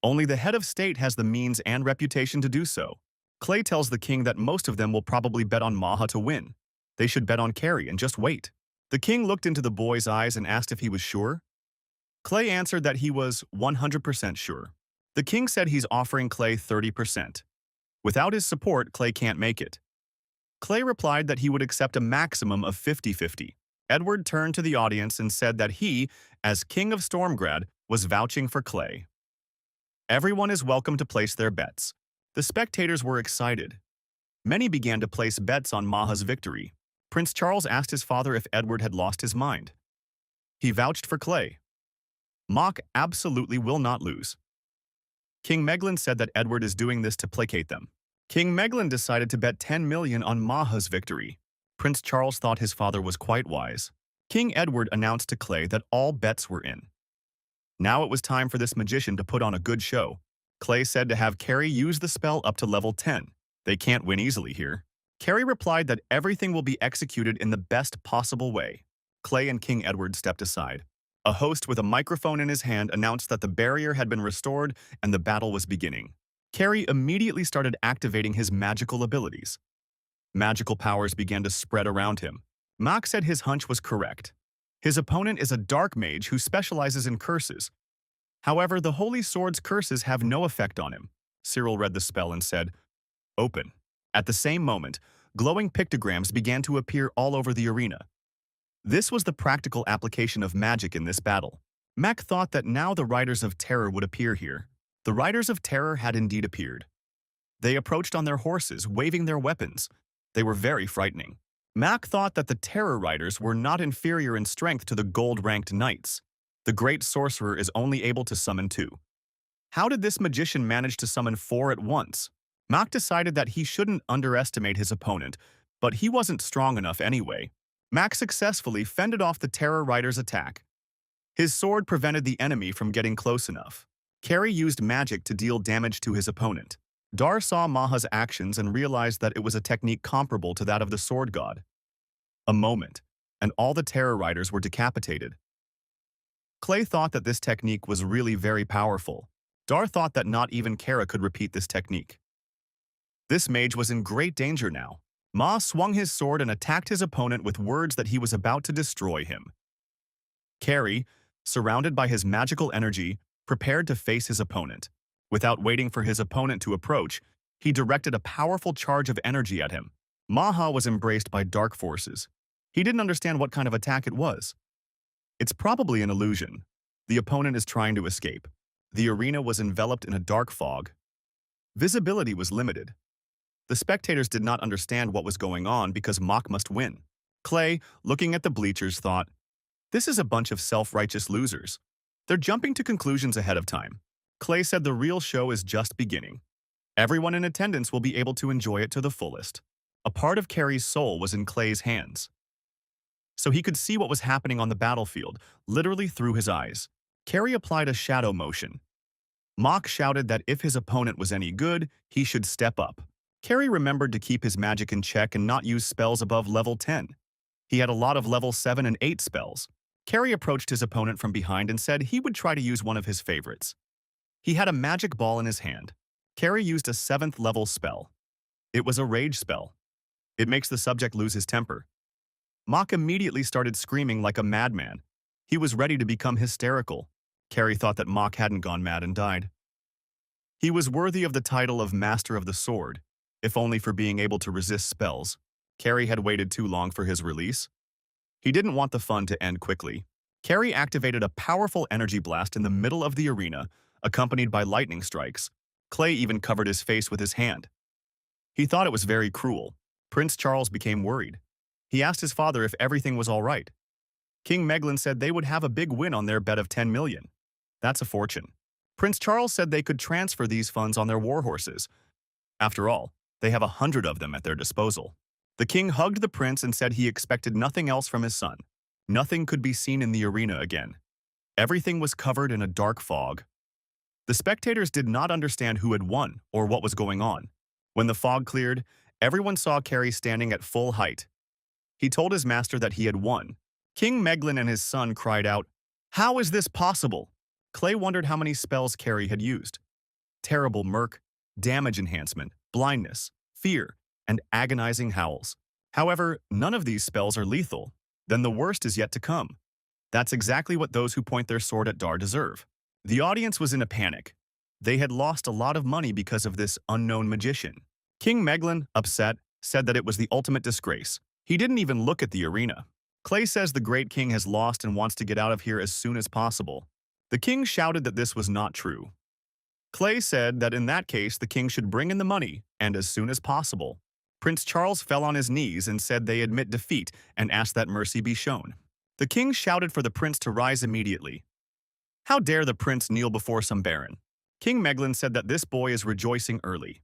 Only the head of state has the means and reputation to do so. Clay tells the king that most of them will probably bet on Maha to win. They should bet on Carrie and just wait. The king looked into the boy's eyes and asked if he was sure. Clay answered that he was 100% sure. The king said he's offering Clay 30%. Without his support, Clay can't make it. Clay replied that he would accept a maximum of 50-50. Edward turned to the audience and said that he, as King of Stormgrad, was vouching for Clay. Everyone is welcome to place their bets. The spectators were excited. Many began to place bets on Maha's victory. Prince Charles asked his father if Edward had lost his mind. He vouched for Clay. Mock absolutely will not lose. King Meglin said that Edward is doing this to placate them. King Meglin decided to bet 10 million on Maha's victory. Prince Charles thought his father was quite wise. King Edward announced to Clay that all bets were in. Now it was time for this magician to put on a good show. Clay said to have Carrie use the spell up to level 10. They can't win easily here. Carrie replied that everything will be executed in the best possible way. Clay and King Edward stepped aside. A host with a microphone in his hand announced that the barrier had been restored and the battle was beginning. Carrie immediately started activating his magical abilities. Magical powers began to spread around him. Mock said his hunch was correct. His opponent is a dark mage who specializes in curses. However, the Holy Sword's curses have no effect on him. Cyril read the spell and said, "Open." At the same moment, glowing pictograms began to appear all over the arena. This was the practical application of magic in this battle. Mac thought that now the Riders of Terror would appear here. The Riders of Terror had indeed appeared. They approached on their horses, waving their weapons. They were very frightening. Mac thought that the Terror Riders were not inferior in strength to the gold-ranked knights. The great sorcerer is only able to summon 2. How did this magician manage to summon 4 at once? Mac decided that he shouldn't underestimate his opponent, but he wasn't strong enough anyway. Mac successfully fended off the Terror Rider's attack. His sword prevented the enemy from getting close enough. Carrie used magic to deal damage to his opponent. Dar saw Maha's actions and realized that it was a technique comparable to that of the sword god. A moment, and all the Terror Riders were decapitated. Clay thought that this technique was really very powerful. Dar thought that not even Kara could repeat this technique. This mage was in great danger now. Ma swung his sword and attacked his opponent with words that he was about to destroy him. Carrie, surrounded by his magical energy, prepared to face his opponent. Without waiting for his opponent to approach, he directed a powerful charge of energy at him. Maha was embraced by dark forces. He didn't understand what kind of attack it was. It's probably an illusion. The opponent is trying to escape. The arena was enveloped in a dark fog. Visibility was limited. The spectators did not understand what was going on because Mock must win. Clay, looking at the bleachers, thought, "This is a bunch of self-righteous losers. They're jumping to conclusions ahead of time." Clay said the real show is just beginning. Everyone in attendance will be able to enjoy it to the fullest. A part of Carrie's soul was in Clay's hands, so he could see what was happening on the battlefield, literally through his eyes. Carrie applied a shadow motion. Mock shouted that if his opponent was any good, he should step up. Carrie remembered to keep his magic in check and not use spells above level 10. He had a lot of level 7 and 8 spells. Carrie approached his opponent from behind and said he would try to use one of his favorites. He had a magic ball in his hand. Carrie used a 7th level spell. It was a rage spell. It makes the subject lose his temper. Mock immediately started screaming like a madman. He was ready to become hysterical. Carrie thought that Mock hadn't gone mad and died. He was worthy of the title of Master of the Sword, if only for being able to resist spells. Carrie had waited too long for his release. He didn't want the fun to end quickly. Carrie activated a powerful energy blast in the middle of the arena, accompanied by lightning strikes. Clay even covered his face with his hand. He thought it was very cruel. Prince Charles became worried. He asked his father if everything was all right. King Meglin said they would have a big win on their bet of 10 million. That's a fortune. Prince Charles said they could transfer these funds on their war horses. After all, they have 100 of them at their disposal. The king hugged the prince and said he expected nothing else from his son. Nothing could be seen in the arena again. Everything was covered in a dark fog. The spectators did not understand who had won or what was going on. When the fog cleared, everyone saw Carrie standing at full height. He told his master that he had won. King Meglin and his son cried out, "How is this possible?" Clay wondered how many spells Carrie had used. Terrible murk, damage enhancement, blindness, fear, and agonizing howls. However, none of these spells are lethal. Then the worst is yet to come. That's exactly what those who point their sword at Dar deserve. The audience was in a panic. They had lost a lot of money because of this unknown magician. King Meglin, upset, said that it was the ultimate disgrace. He didn't even look at the arena. Clay says the great king has lost and wants to get out of here as soon as possible. The king shouted that this was not true. Clay said that in that case the king should bring in the money, and as soon as possible. Prince Charles fell on his knees and said they admit defeat and asked that mercy be shown. The king shouted for the prince to rise immediately. How dare the prince kneel before some baron? King Meglin said that this boy is rejoicing early.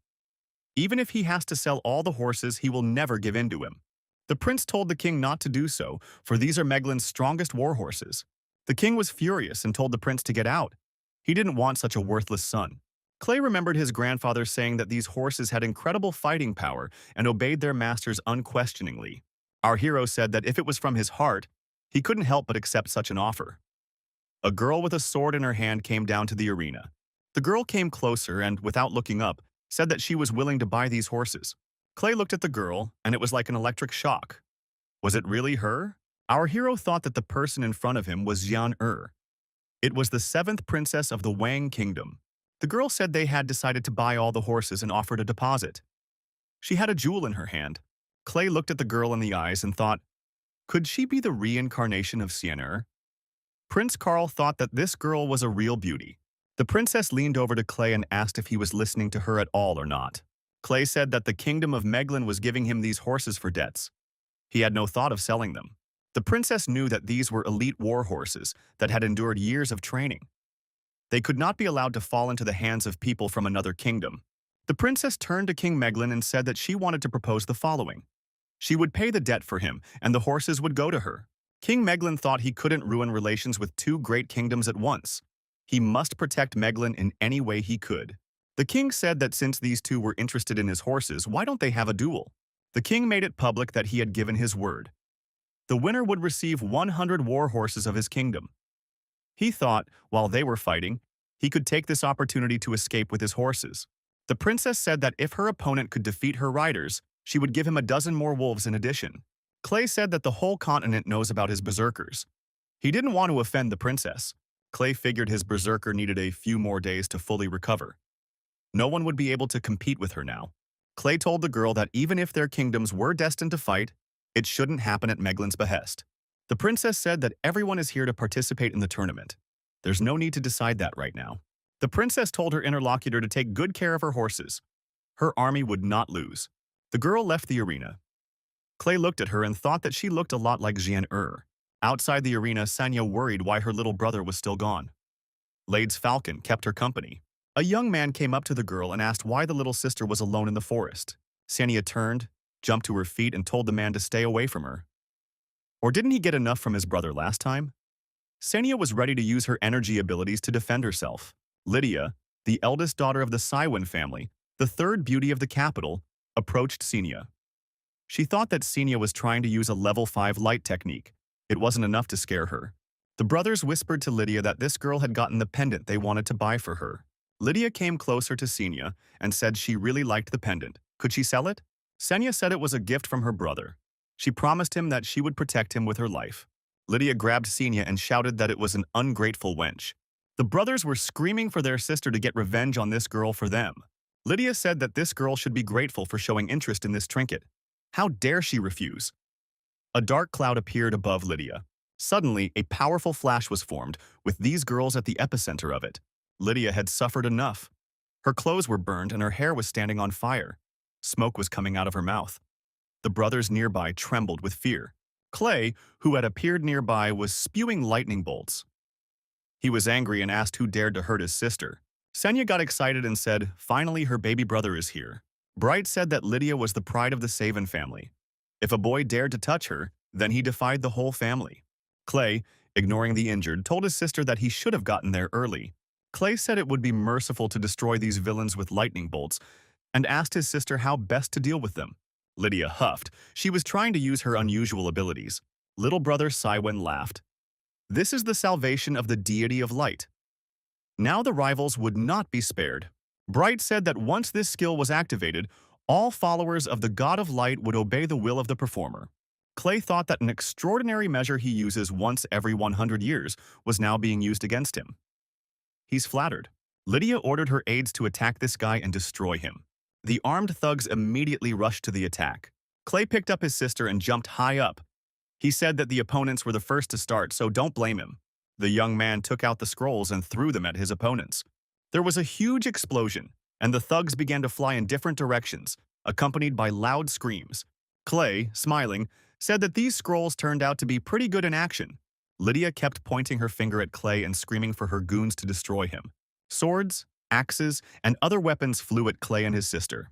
Even if he has to sell all the horses, he will never give in to him. The prince told the king not to do so, for these are Meglin's strongest war horses. The king was furious and told the prince to get out. He didn't want such a worthless son. Clay remembered his grandfather saying that these horses had incredible fighting power and obeyed their masters unquestioningly. Our hero said that if it was from his heart, he couldn't help but accept such an offer. A girl with a sword in her hand came down to the arena. The girl came closer and, without looking up, said that she was willing to buy these horses. Clay looked at the girl, and it was like an electric shock. Was it really her? Our hero thought that the person in front of him was Jian. It was the seventh princess of the Wang kingdom. The girl said they had decided to buy all the horses and offered a deposit. She had a jewel in her hand. Clay looked at the girl in the eyes and thought, could she be the reincarnation of Xian'er? Prince Carl thought that this girl was a real beauty. The princess leaned over to Clay and asked if he was listening to her at all or not. Clay said that the kingdom of Meglin was giving him these horses for debts. He had no thought of selling them. The princess knew that these were elite war horses that had endured years of training. They could not be allowed to fall into the hands of people from another kingdom. The princess turned to King Meglin and said that she wanted to propose the following. She would pay the debt for him, and the horses would go to her. King Meglin thought he couldn't ruin relations with two great kingdoms at once. He must protect Meglin in any way he could. The king said that since these two were interested in his horses, why don't they have a duel? The king made it public that he had given his word. The winner would receive 100 war horses of his kingdom. He thought, while they were fighting, he could take this opportunity to escape with his horses. The princess said that if her opponent could defeat her riders, she would give him a dozen more wolves in addition. Clay said that the whole continent knows about his berserkers. He didn't want to offend the princess. Clay figured his berserker needed a few more days to fully recover. No one would be able to compete with her now. Clay told the girl that even if their kingdoms were destined to fight, it shouldn't happen at Meglin's behest. The princess said that everyone is here to participate in the tournament. There's no need to decide that right now. The princess told her interlocutor to take good care of her horses. Her army would not lose. The girl left the arena. Clay looked at her and thought that she looked a lot like Jian. Outside the arena, Sanya worried why her little brother was still gone. Lade's falcon kept her company. A young man came up to the girl and asked why the little sister was alone in the forest. Sanya turned, jumped to her feet, and told the man to stay away from her. Or didn't he get enough from his brother last time? Sanya was ready to use her energy abilities to defend herself. Lydia, the eldest daughter of the Saiwan family, the third beauty of the capital, approached Senya. She thought that Senya was trying to use a level 5 light technique. It wasn't enough to scare her. The brothers whispered to Lydia that this girl had gotten the pendant they wanted to buy for her. Lydia came closer to Senya and said she really liked the pendant. Could she sell it? Senya said it was a gift from her brother. She promised him that she would protect him with her life. Lydia grabbed Senya and shouted that it was an ungrateful wench. The brothers were screaming for their sister to get revenge on this girl for them. Lydia said that this girl should be grateful for showing interest in this trinket. How dare she refuse? A dark cloud appeared above Lydia. Suddenly, a powerful flash was formed, with these girls at the epicenter of it. Lydia had suffered enough. Her clothes were burned and her hair was standing on fire. Smoke was coming out of her mouth. The brothers nearby trembled with fear. Clay, who had appeared nearby, was spewing lightning bolts. He was angry and asked who dared to hurt his sister. Senya got excited and said, finally her baby brother is here. Bright said that Lydia was the pride of the Savan family. If a boy dared to touch her, then he defied the whole family. Clay, ignoring the injured, told his sister that he should have gotten there early. Clay said it would be merciful to destroy these villains with lightning bolts, and asked his sister how best to deal with them. Lydia huffed. She was trying to use her unusual abilities. Little brother Saiwen laughed. This is the salvation of the deity of light. Now the rivals would not be spared. Bright said that once this skill was activated, all followers of the god of light would obey the will of the performer. Clay thought that an extraordinary measure he uses once every 100 years was now being used against him. He's flattered. Lydia ordered her aides to attack this guy and destroy him. The armed thugs immediately rushed to the attack. Clay picked up his sister and jumped high up. He said that the opponents were the first to start, so don't blame him. The young man took out the scrolls and threw them at his opponents. There was a huge explosion, and the thugs began to fly in different directions, accompanied by loud screams. Clay, smiling, said that these scrolls turned out to be pretty good in action. Lydia kept pointing her finger at Clay and screaming for her goons to destroy him. Swords, axes, and other weapons flew at Clay and his sister.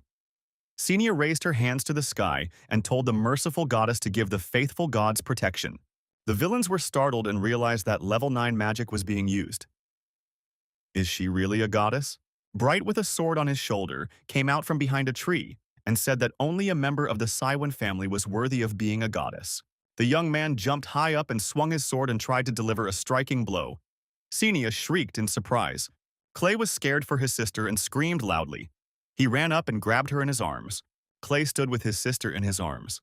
Xenia raised her hands to the sky and told the merciful goddess to give the faithful gods protection. The villains were startled and realized that level 9 magic was being used. Is she really a goddess? Bright, with a sword on his shoulder, came out from behind a tree and said that only a member of the Saiwan family was worthy of being a goddess. The young man jumped high up and swung his sword and tried to deliver a striking blow. Xenia shrieked in surprise. Clay was scared for his sister and screamed loudly. He ran up and grabbed her in his arms. Clay stood with his sister in his arms.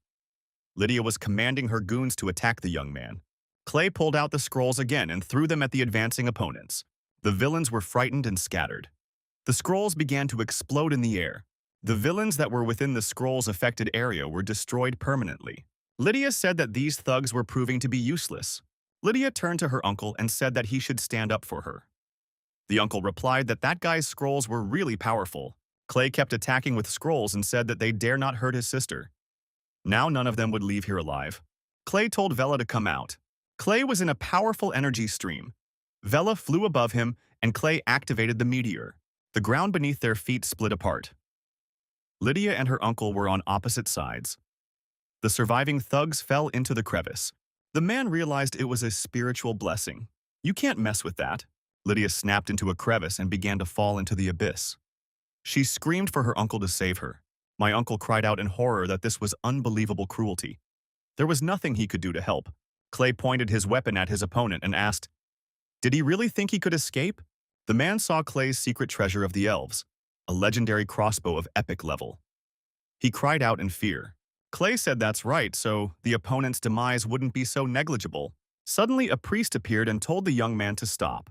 Lydia was commanding her goons to attack the young man. Clay pulled out the scrolls again and threw them at the advancing opponents. The villains were frightened and scattered. The scrolls began to explode in the air. The villains that were within the scrolls' affected area were destroyed permanently. Lydia said that these thugs were proving to be useless. Lydia turned to her uncle and said that he should stand up for her. The uncle replied that that guy's scrolls were really powerful. Clay kept attacking with scrolls and said that they dare not hurt his sister. Now none of them would leave here alive. Clay told Vela to come out. Clay was in a powerful energy stream. Vela flew above him and Clay activated the meteor. The ground beneath their feet split apart. Lydia and her uncle were on opposite sides. The surviving thugs fell into the crevice. The man realized it was a spiritual blessing. You can't mess with that. Lydia snapped into a crevice and began to fall into the abyss. She screamed for her uncle to save her. My uncle cried out in horror that this was unbelievable cruelty. There was nothing he could do to help. Clay pointed his weapon at his opponent and asked, "Did he really think he could escape?" The man saw Clay's secret treasure of the elves, a legendary crossbow of epic level. He cried out in fear. Clay said that's right, so the opponent's demise wouldn't be so negligible. Suddenly, a priest appeared and told the young man to stop.